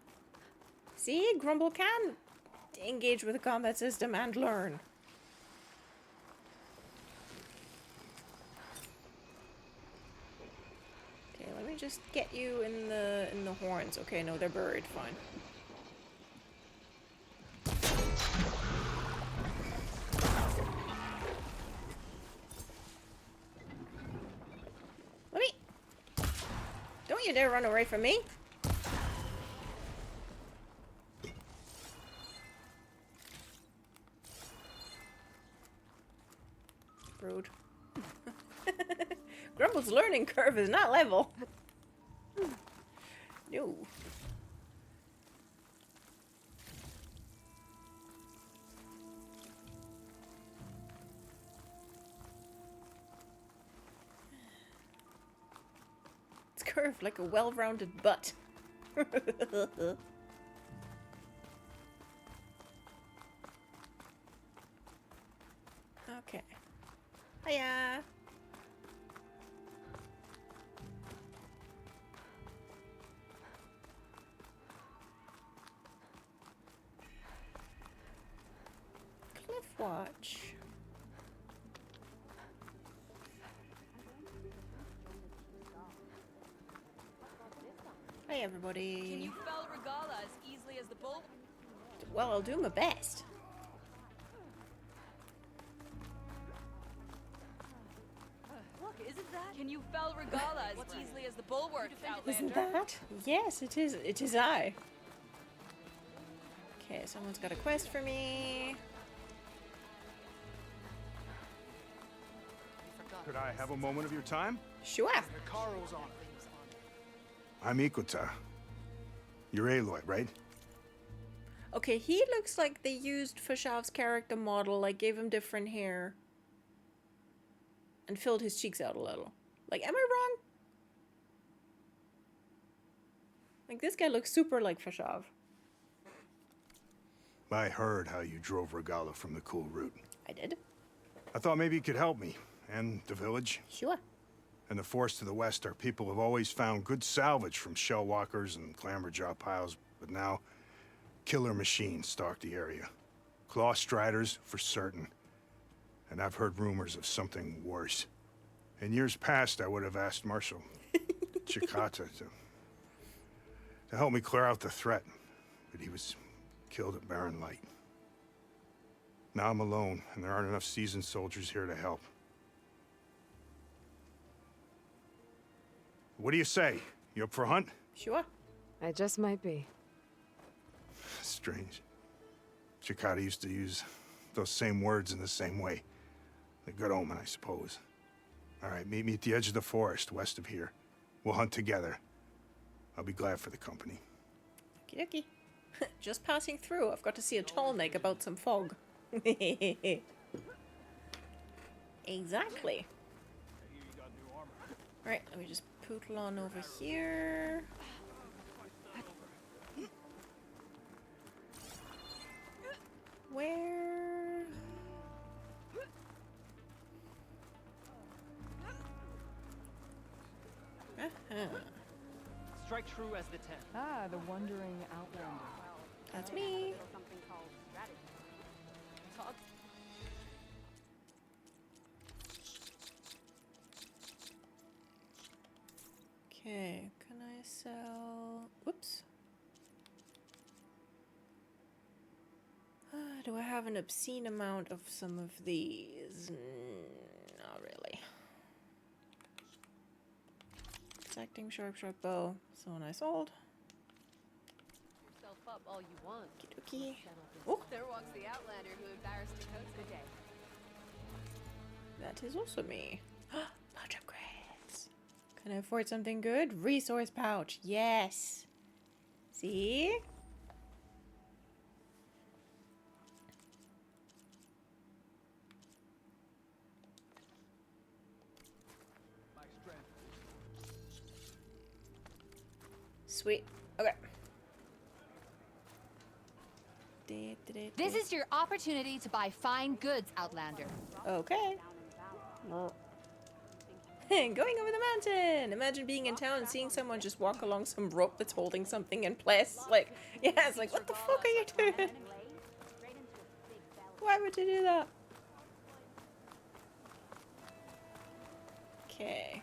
See, Grumble can engage with the combat system and learn. Okay, let me just get you in the horns. Okay, no, they're buried. Fine. Don't you dare run away from me! Rude. Grumble's learning curve is not level. No. Curved like a well-rounded butt. Okay. Hiya. Cliff Watch. Hey everybody. Can you fell Regala as easily as the bull? Well, I'll do my best. Look, isn't that? Can you fell Regala as easily as the bulwark, Outlander? Isn't that? Yes, it is. It is I. Okay, someone's got a quest for me. Could I have a moment of your time? Sure. Hikaru's on it. I'm Ikuta. You're Aloy, right? Okay, he looks like they used Fashav's character model, like gave him different hair. And filled his cheeks out a little. Like, am I wrong? Like, this guy looks super like Fashav. I heard how you drove Regala from the cool route. I did. I thought maybe you could help me, and the village. Sure. And the forest to the west, our people have always found good salvage from shell walkers and clamberjaw piles, but now killer machines stalk the area. Claw striders, for certain. And I've heard rumors of something worse. In years past, I would have asked Marshal Chikata to help me clear out the threat, but he was killed at Barren Light. Now I'm alone, and there aren't enough seasoned soldiers here to help. What do you say? You up for a hunt? Sure. I just might be. Strange. Chikata used to use those same words in the same way. A good omen, I suppose. All right, meet me at the edge of the forest, west of here. We'll hunt together. I'll be glad for the company. Okie dokie. Just passing through. I've got to see a Tallneck about some fog. Exactly. Alright, let me just pootle on over here. Where? Strike true as the 10. Ah, the wandering outlander. That's me. so... Whoops. Do I have an obscene amount of some of these? Not really. Protecting sharp bow. Someone I sold. Yourself up all you want. Okie dokie. There walks the Outlander who embarrassed your coach today. That is also me. Pouch upgrades. Can I afford something good? Resource pouch. Yes. See? Sweet. Okay. This is your opportunity to buy fine goods, Outlander. Okay. Going over the mountain! Imagine being in town and seeing someone just walk along some rope that's holding something in place. Like, yeah, it's like, what the fuck are you doing? Why would you do that? Okay.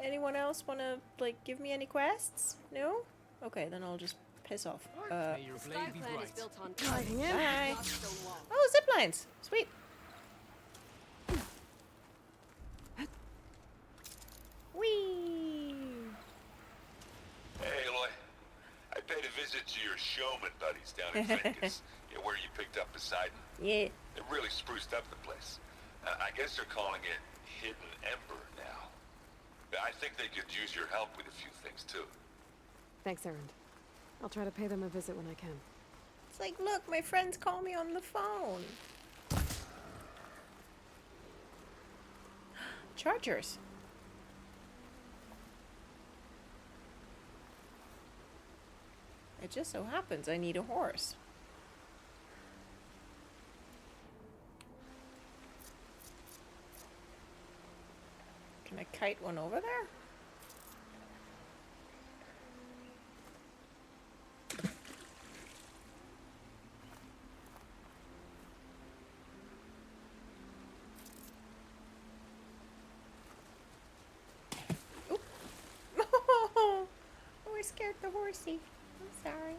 Anyone else want to, like, give me any quests? No? Okay, then I'll just piss off. May your blade be bright. Bye. Oh, zip lines! Sweet. Whee! Hey, Aloy. I paid a visit to your showman buddies down in Vegas, where you picked up Poseidon. Yeah. It really spruced up the place. I guess they're calling it Hidden Ember now. I think they could use your help with a few things, too. Thanks, Erend. I'll try to pay them a visit when I can. It's like, look, my friends call me on the phone. Chargers. It just so happens I need a horse. Can I kite one over there? Oop. Oh, I scared the horsey. I'm sorry.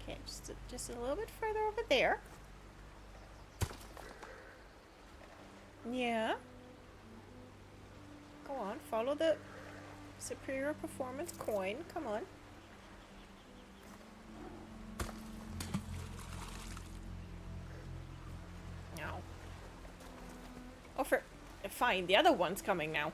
Okay, just a little bit further over there. Yeah. Go on, follow the superior performance coin. Come on. No. Oh, fine. The other one's coming now.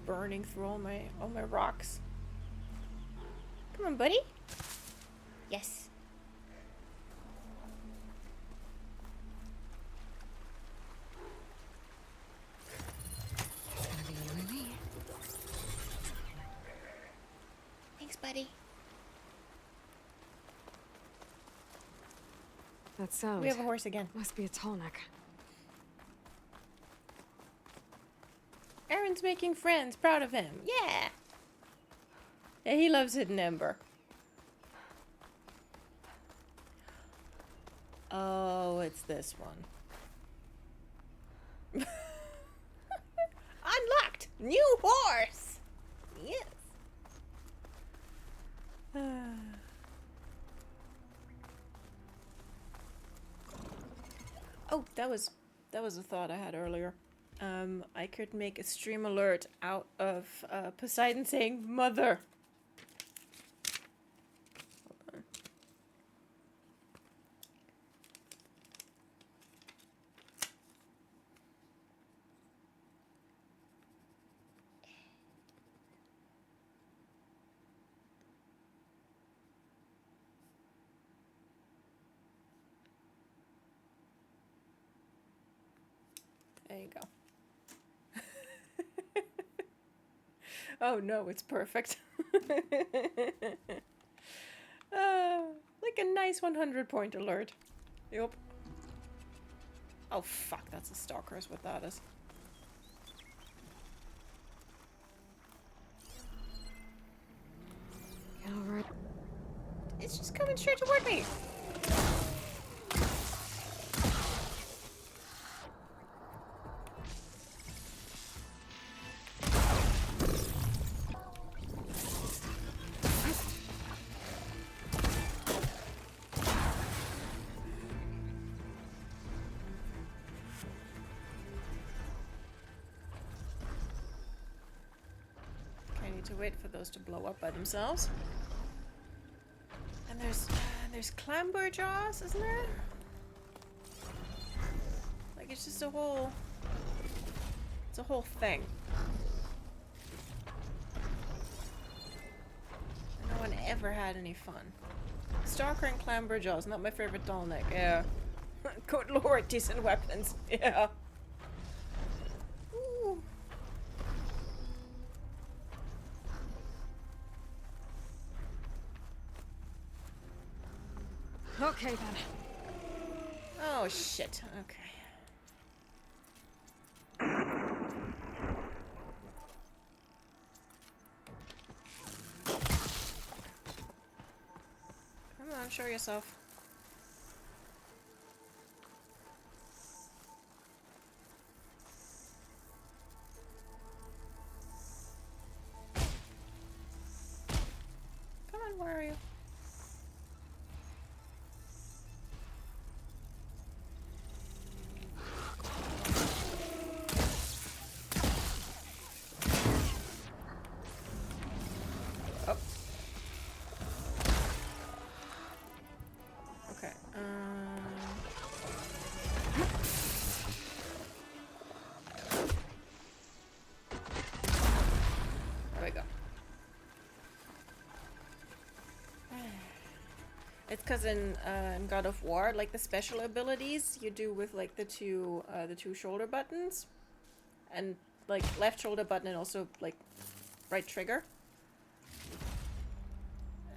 Burning through all my rocks. Come on, buddy. Yes. It's gonna be you and me. Thanks, buddy. That sound. We have a horse again. Must be a Tallneck. Aaron's making friends. Proud of him. Yeah. Yeah, he loves Hidden Ember. Oh, it's this one. Unlocked! New horse! Yes. Oh, that was a thought I had earlier. I could make a stream alert out of Poseidon saying "mother." Hold on. There you go. Oh no, it's perfect. Like a nice 100-point alert. Yup. Oh fuck, that's a stalker is what that is. Alright. It's just coming straight toward me. To wait for those to blow up by themselves. And there's clamber jaws, isn't there? Like it's just a whole thing. No one ever had any fun. Stalker and clamber jaws, not my favorite Tallneck. Yeah. Good lord, decent weapons. Yeah. Okay then. Oh shit. Okay. Come on, show yourself. Come on, where are you? It's because in God of War, like the special abilities you do with like the two shoulder buttons, and like left shoulder button and also like right trigger.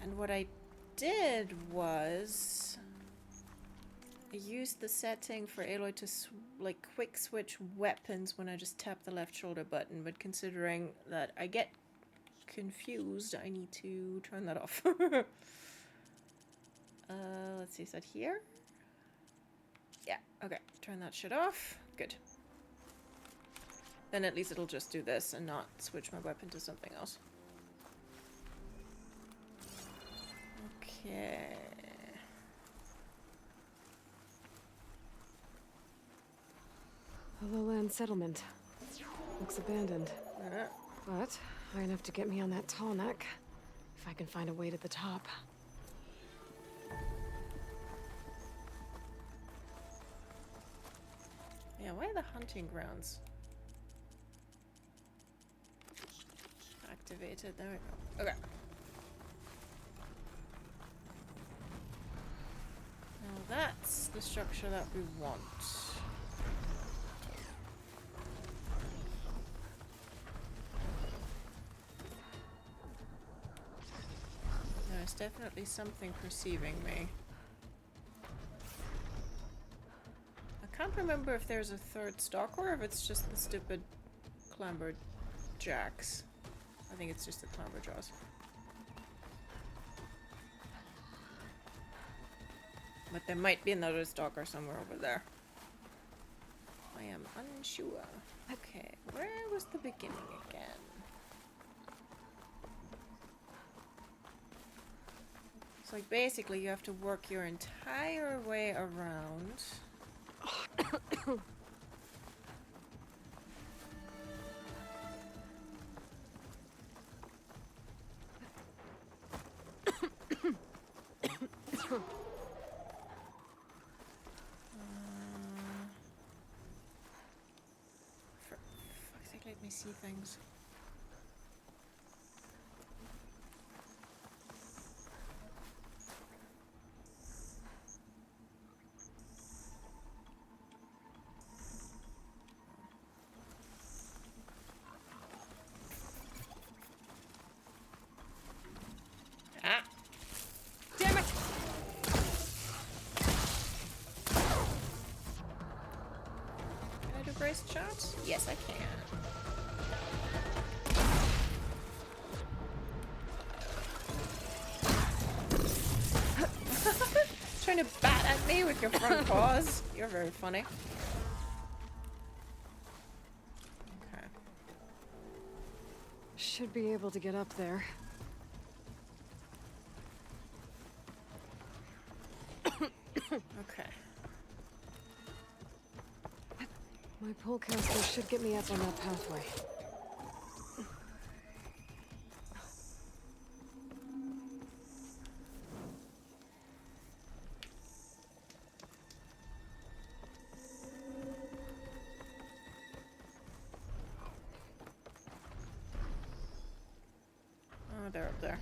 And what I did was I used the setting for Aloy to like quick switch weapons when I just tap the left shoulder button. But considering that I get confused, I need to turn that off. Let's see, is that here? Yeah, okay. Turn that shit off. Good. Then at least it'll just do this and not switch my weapon to something else. Okay. A lowland settlement. Looks abandoned. But high enough to get me on that Tallneck. If I can find a way to the top. Yeah, why are the hunting grounds activated? There we go. Okay. Now that's the structure that we want. There's definitely something perceiving me. I can't remember if there's a third stalker or if it's just the stupid clamber jacks. I think it's just the clamber jaws. But there might be another stalker somewhere over there. I am unsure. Okay, where was the beginning again? So like basically you have to work your entire way around. For fuck's sake, let me see things. Damn it! wrist shot? Yes, I can. Trying to bat at me with your front paws. You're very funny. Okay. Should be able to get up there. Okay. My polecaster should get me up on that pathway. Oh, they're up there.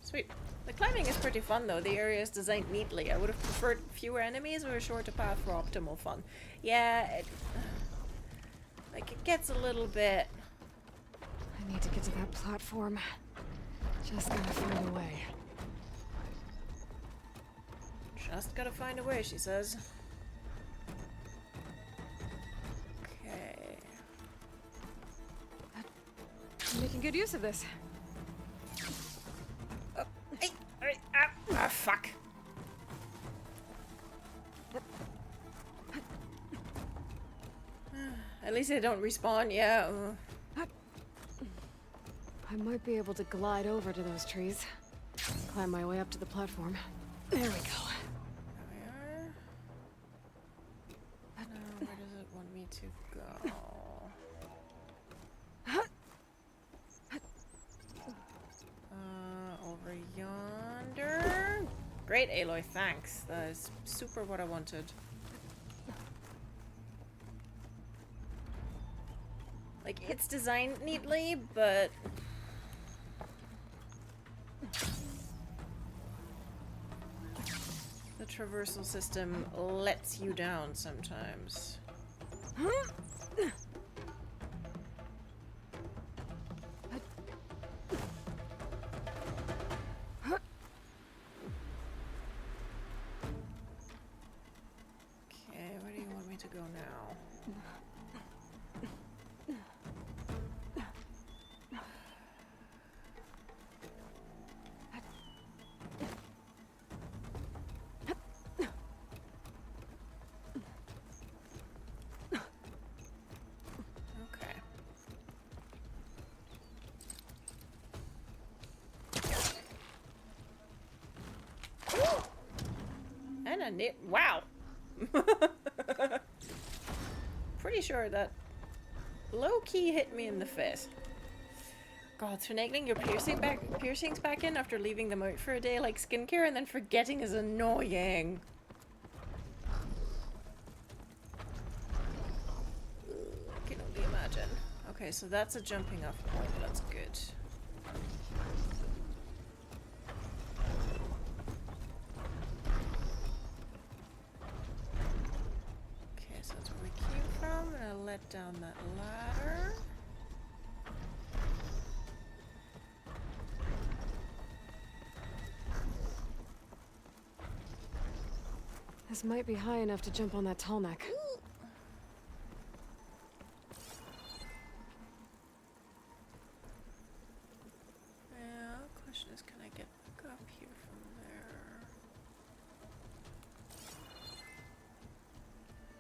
Sweet. The climbing is pretty fun though. The area is designed neatly. I would have preferred fewer enemies or a shorter path for optimal fun. Yeah, like it gets a little bit... I need to get to that platform. Just gotta find a way. Just gotta find a way, she says. Okay. I'm making good use of this. Ah, fuck. At least they don't respawn, yeah. I might be able to glide over to those trees. Climb my way up to the platform. There we go. There we are. Now, where does it want me to go? Over yonder. Great, Aloy, thanks. That is super what I wanted. Like, it's designed neatly, but... the traversal system lets you down sometimes. Okay, where do you want me to go now? Wow. Pretty sure that low-key hit me in the face. God, finagling your piercings back in after leaving them out for a day like skincare and then forgetting is annoying. I can only imagine. Okay, so that's a jumping off point. That's good. Let down that ladder. This might be high enough to jump on that Tallneck. Yeah, question is, can I get back up here from there?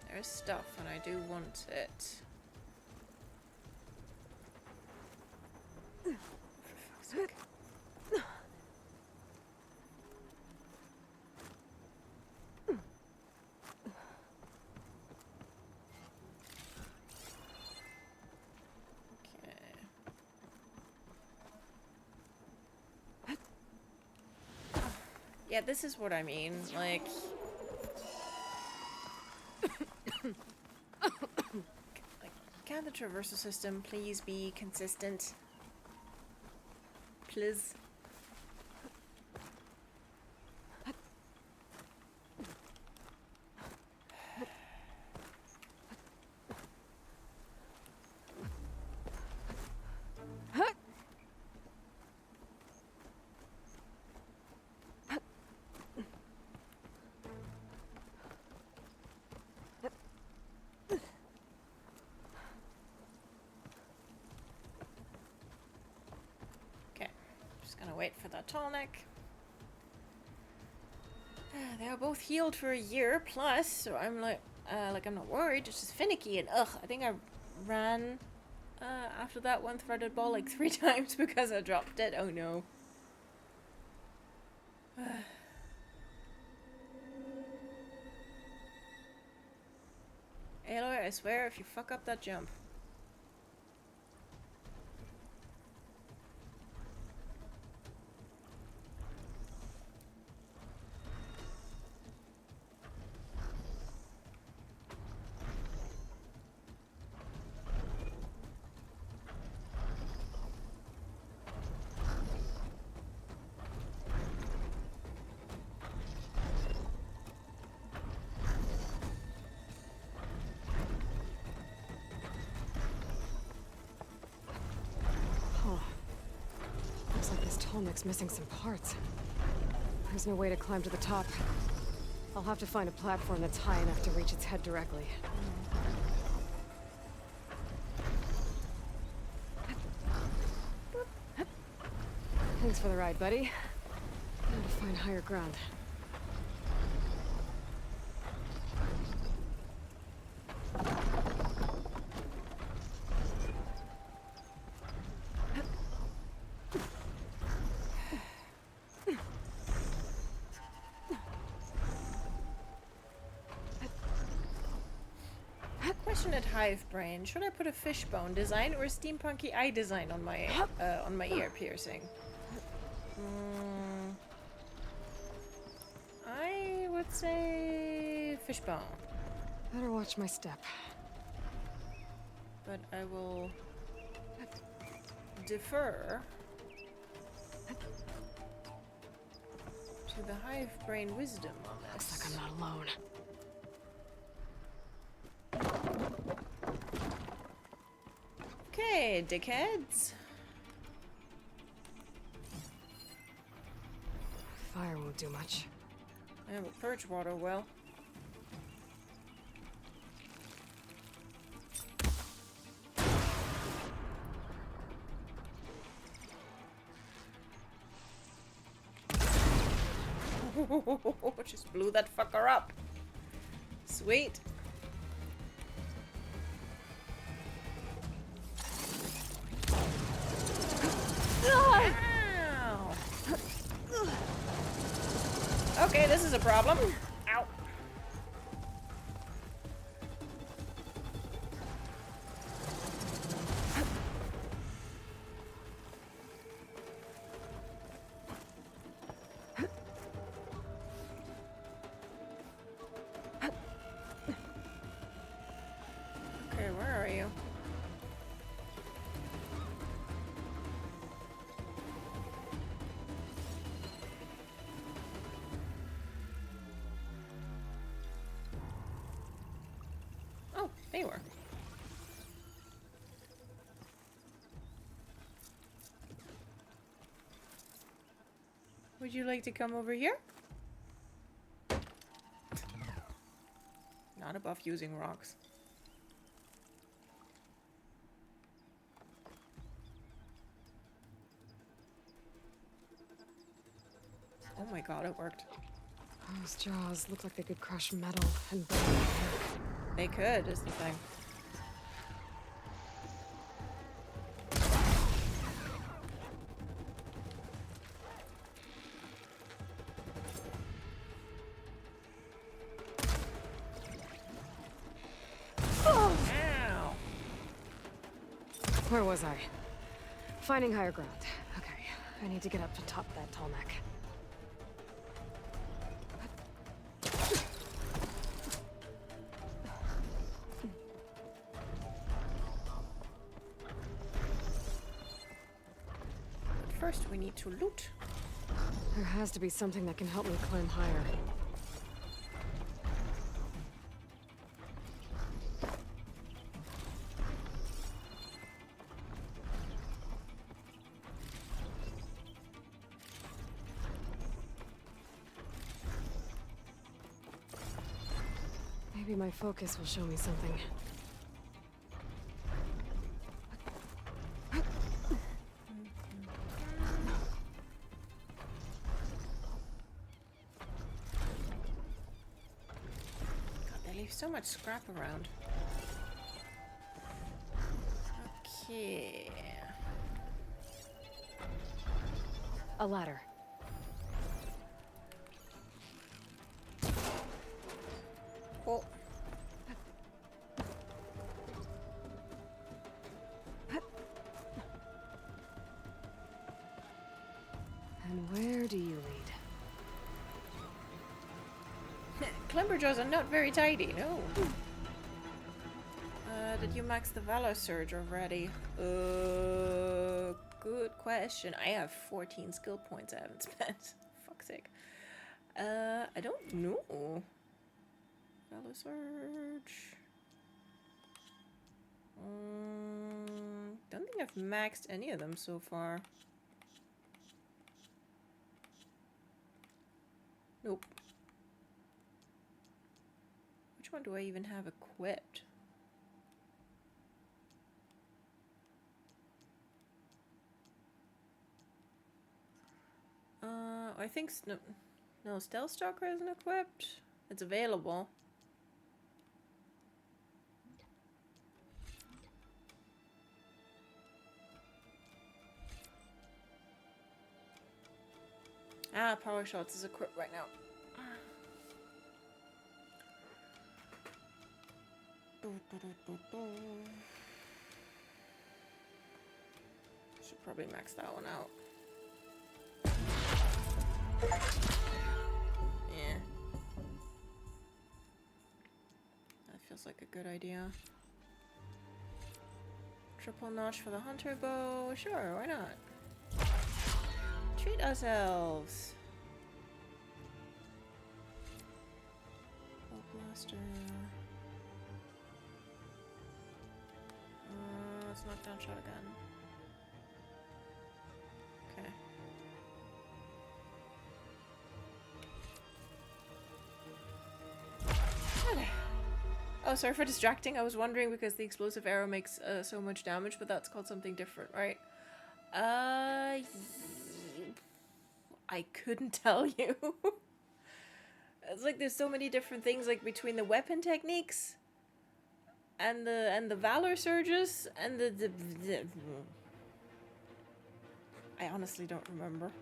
There's stuff, and I do want it. For fuck's sake. Yeah, this is what I mean. Like... can the traversal system please be consistent? Please. Tallneck. They are both healed for a year plus, so I'm like I'm not worried. It's just finicky and ugh. I think I ran after that one threaded ball like 3 times because I dropped it. Oh no. Aloy, I swear if you fuck up that jump. Looks like this Tallneck's missing some parts. There's no way to climb to the top. I'll have to find a platform that's high enough to reach its head directly. Thanks for the ride, buddy. Time to find higher ground. Hive brain. Should I put a fishbone design or a steampunky eye design on my ear piercing? I would say fishbone. Better watch my step. But I will defer to the hive brain wisdom on this. Looks like I'm not alone. Okay, dickheads. Fire won't do much. Yeah, but purge water will. Just blew that fucker up. Sweet. Okay, this is a problem. Ow. Okay, where are you? They were. Would you like to come over here? Not above using rocks. Oh my god, it worked. Those jaws look like they could crush metal and burn it. They could, is the thing. Oh! Ow! Where was I? Finding higher ground. Okay, I need to get up to top that Tallneck. First, we need to loot. There has to be something that can help me climb higher. Maybe my focus will show me something. leave so much scrap around. Okay. A ladder. Oh. And where do you lead? Climberjaws are not very tidy, no. Did you max the Valor Surge already? Good question. I have 14 skill points I haven't spent. Fuck's sake. I don't know. Valor Surge. Don't think I've maxed any of them so far. Nope. Which one do I even have equipped? I think no, Stealth Stalker isn't equipped. It's available. Ah, Power Shots is equipped right now. Should probably max that one out. Yeah. That feels like a good idea. Triple notch for the hunter bow. Sure, why not? Treat ourselves. Bow blaster. Let's knock down shotgun. Okay. Oh, sorry for distracting. I was wondering because the explosive arrow makes so much damage, but that's called something different, right? I couldn't tell you. It's like there's so many different things, like between the weapon techniques and the Valor Surges and the I honestly don't remember.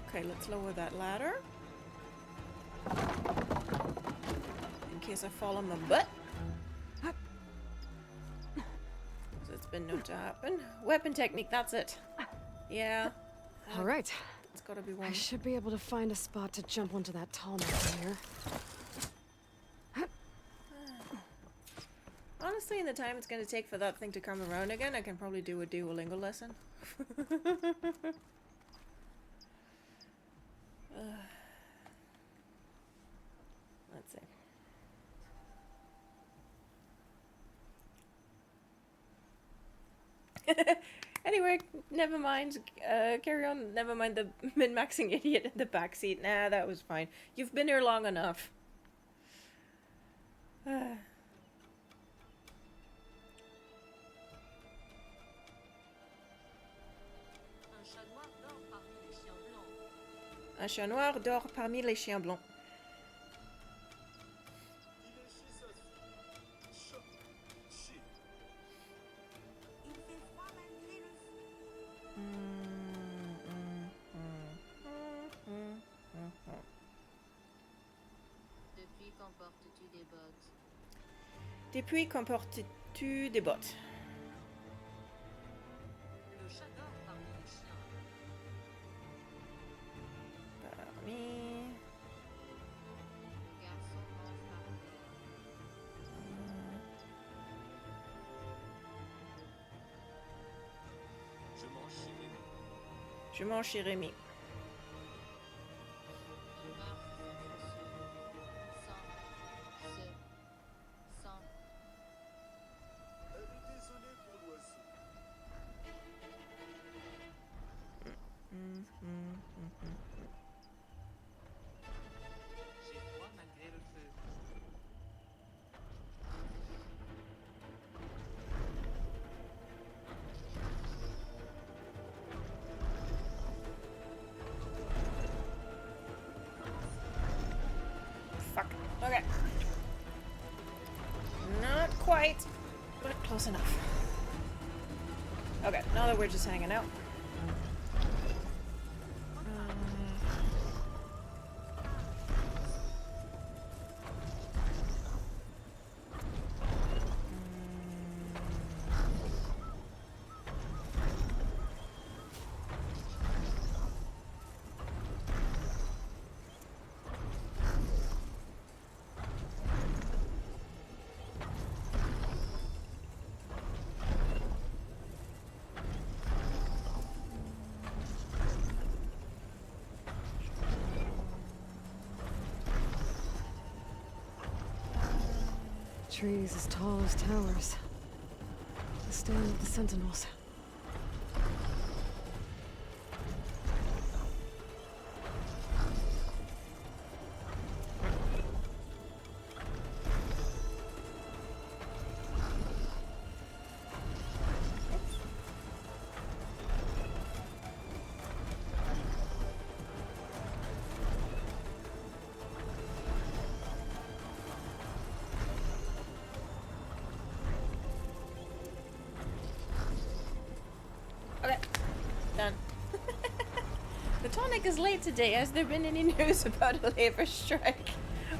Okay, let's lower that ladder. In case I fall on my butt. It's been known to happen. Weapon technique, that's it. Yeah. All right. It's gotta be one. I should be able to find a spot to jump onto that Tallneck from here. Honestly, in the time it's gonna take for that thing to come around again, I can probably do a Duolingo lesson. Let's see. Anyway, never mind. Carry on. Never mind the min-maxing idiot in the backseat. Nah, that was fine. You've been here long enough. Un chat noir dort parmi les chiens blancs. Depuis quand portes-tu des bottes? Le chat dort parmi les chiens. Parmi... Le garçon mange par terre. Je mange chez Rémi. fuck. Okay. Not quite, but close enough. Okay, now that we're just hanging out. Trees as tall as towers. The stand of the Sentinels. Okay, done. The Tallneck is late today. Has there been any news about a labor strike?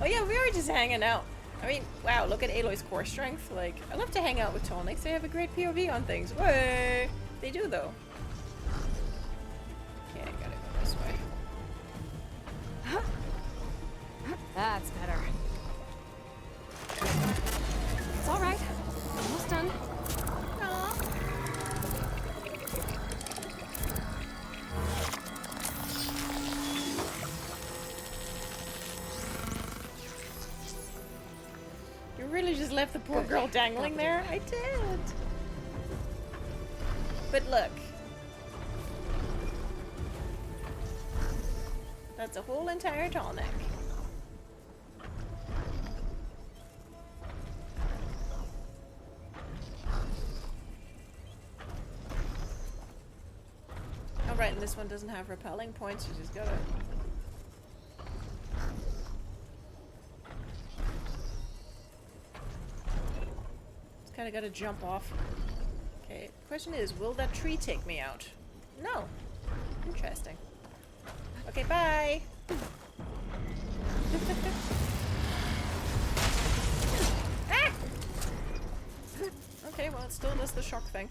Oh yeah, we were just hanging out. I mean, wow, look at Aloy's core strength. Like, I love to hang out with Tallnecks. They have a great POV on things. Way, they do though. Okay, I gotta go this way. That's better. It's all right. Almost done. You really just left the poor girl dangling there? I did. But look. That's a whole entire Tallneck. Oh right, and this one doesn't have repelling points, you just gotta... Kind of got to jump off. Okay, question is, will that tree take me out? No. Interesting. Okay, bye. Ah! Okay, well, it still does the shock thing.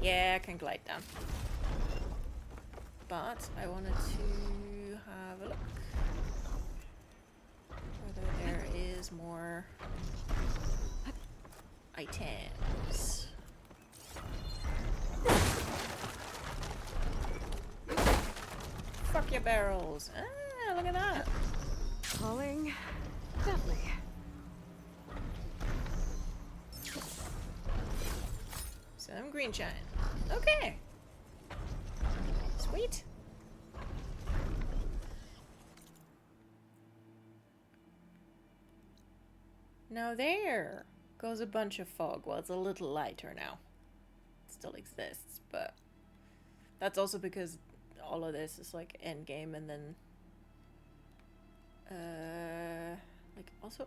Yeah, I can glide down. But I wanted to have a look. There is more items. Fuck your barrels. Ah, look at that. Falling gently. Some green shine. Okay. Sweet. Now there goes a bunch of fog. Well, it's a little lighter now. It still exists, but that's also because all of this is like endgame, and then like also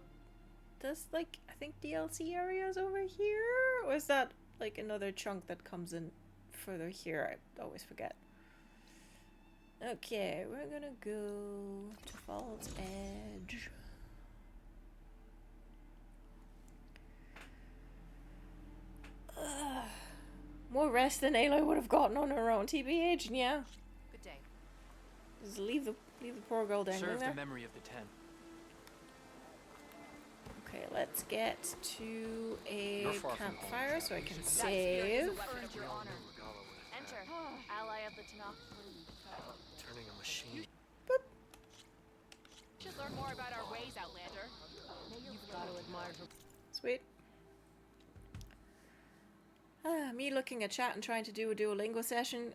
does like I think DLC areas over here, or is that like another chunk that comes in further here? I always forget. Okay, we're gonna go to Falls Edge. More rest than Aloy would have gotten on her own, TBH, and yeah. Good day. Just leave the poor girl dangling Serve there. the memory of the 10. Okay, let's get to a campfire so I can save. Enter. Ally of the Tanakh. Turning a machine. Boop. Should learn more about our ways, Outlander. You've got to admire her. Sweet. Me looking at chat and trying to do a Duolingo session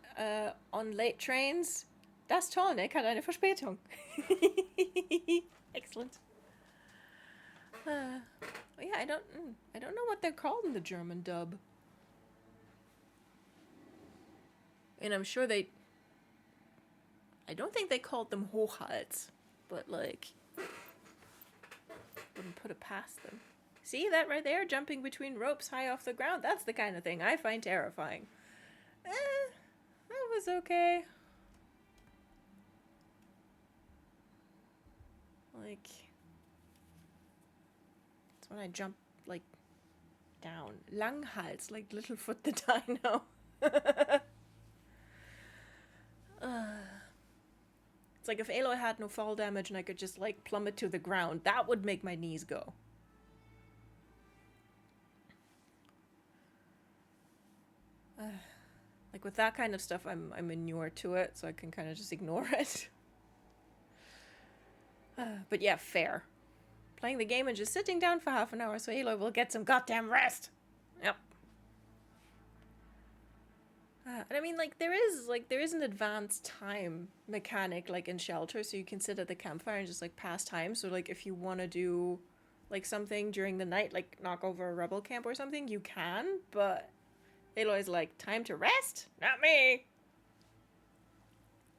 on late trains. Das Tallneck hat eine Verspätung. Excellent. Yeah, I don't know what they're called in the German dub. And I'm sure they I don't think they called them hochhals, but like, wouldn't put it past them. See that right there? Jumping between ropes high off the ground? That's the kind of thing I find terrifying. That was okay. Like, that's when I jump, like, down. Langhals, like Littlefoot the Dino. It's like if Aloy had no fall damage and I could just, like, plummet to the ground, that would make my knees go. Like, with that kind of stuff, I'm inured to it, so I can kind of just ignore it. But yeah, fair. Playing the game and just sitting down for half an hour so Aloy will get some goddamn rest. Yep. And I mean, like, there is an advanced time mechanic, like, in Shelter, so you can sit at the campfire and just, like, pass time. So, like, if you want to do, like, something during the night, like, knock over a rebel camp or something, you can, but Aloy's like, time to rest? Not me!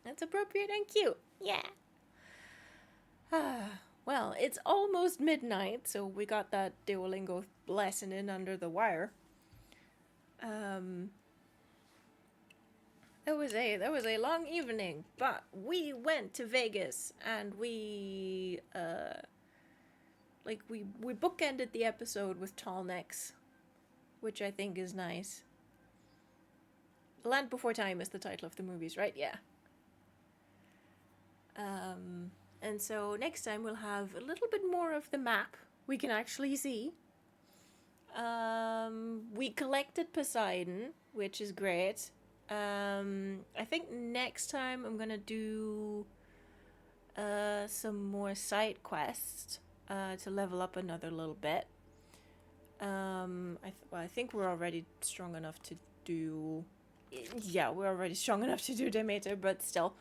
That's appropriate and cute. Yeah. Well, it's almost midnight, so we got that Duolingo lesson in under the wire. That was a long evening, but we went to Vegas and we bookended the episode with Tallnecks, which I think is nice. Land Before Time is the title of the movies, right? Yeah. And so next time we'll have a little bit more of the map we can actually see. We collected Poseidon, which is great. I think next time I'm gonna do some more side quests to level up another little bit. I think we're already strong enough to do... Yeah, we're already strong enough to do Demeter, but still.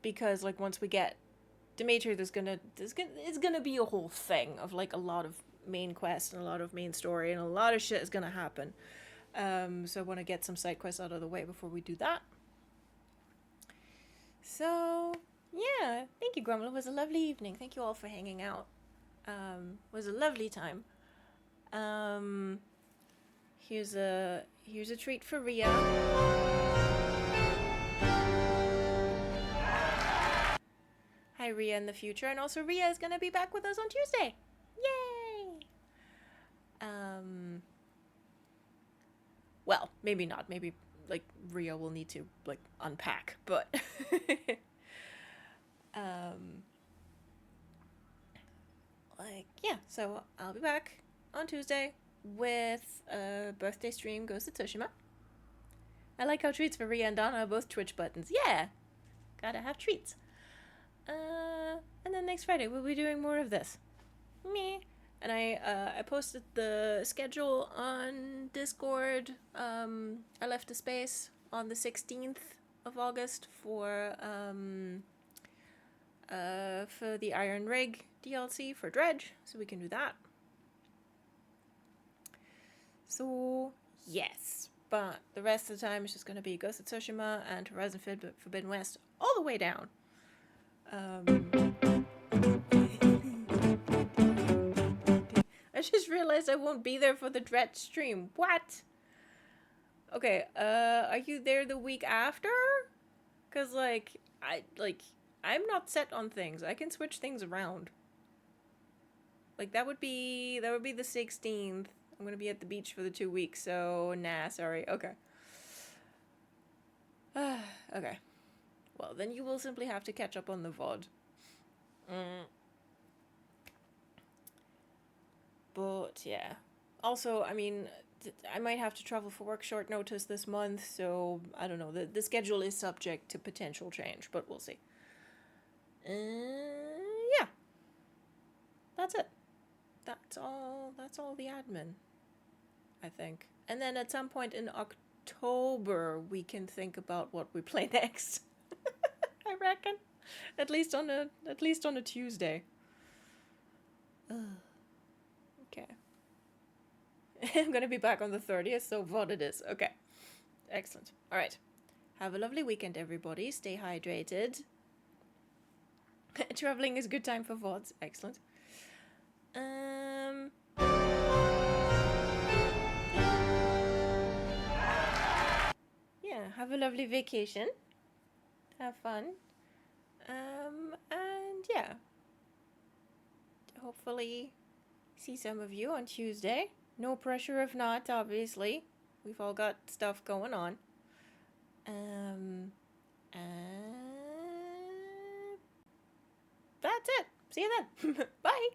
Because, like, once we get Demeter, it's gonna be a whole thing of, like, a lot of main quests and a lot of main story and a lot of shit is gonna happen. So I want to get some side quests out of the way before we do that. So, yeah. Thank you, Grumble. It was a lovely evening. Thank you all for hanging out. It was a lovely time. Here's a treat for Rhea. Hi, Rhea in the future. And also Rhea is going to be back with us on Tuesday. Yay! Well, maybe not. Maybe, like, Rhea will need to, like, unpack, but... like, yeah, so I'll be back on Tuesday with a birthday stream Ghost of Tsushima. I like how treats for Rhea and Donna are both Twitch buttons. Yeah! Gotta have treats. And then next Friday we'll be doing more of this. Meh. And I posted the schedule on Discord. I left a space on the 16th of August for the Iron Rig DLC for Dredge, so we can do that. So, yes. But the rest of the time is just going to be Ghost of Tsushima and Horizon Forbidden West all the way down. I just realized I won't be there for the Dredge stream. What? Okay, are you there the week after? 'Cause, like, I'm not set on things. I can switch things around. Like, that would be the 16th. I'm gonna be at the beach for the 2 weeks, so nah, sorry. Okay. Okay. Well, then you will simply have to catch up on the VOD. But, yeah. Also, I mean, I might have to travel for work short notice this month, so I don't know. The schedule is subject to potential change, but we'll see. Yeah. That's it. That's all the admin, I think. And then at some point in October, we can think about what we play next. I reckon. At least on a Tuesday. Okay. I'm gonna be back on the 30th, so what it is. Okay. Excellent. Alright. Have a lovely weekend, everybody. Stay hydrated. Traveling is a good time for VODs. Excellent. Yeah, have a lovely vacation. Have fun. And yeah. Hopefully see some of you on Tuesday. No pressure if not, obviously. We've all got stuff going on. And that's it. See you then. Bye.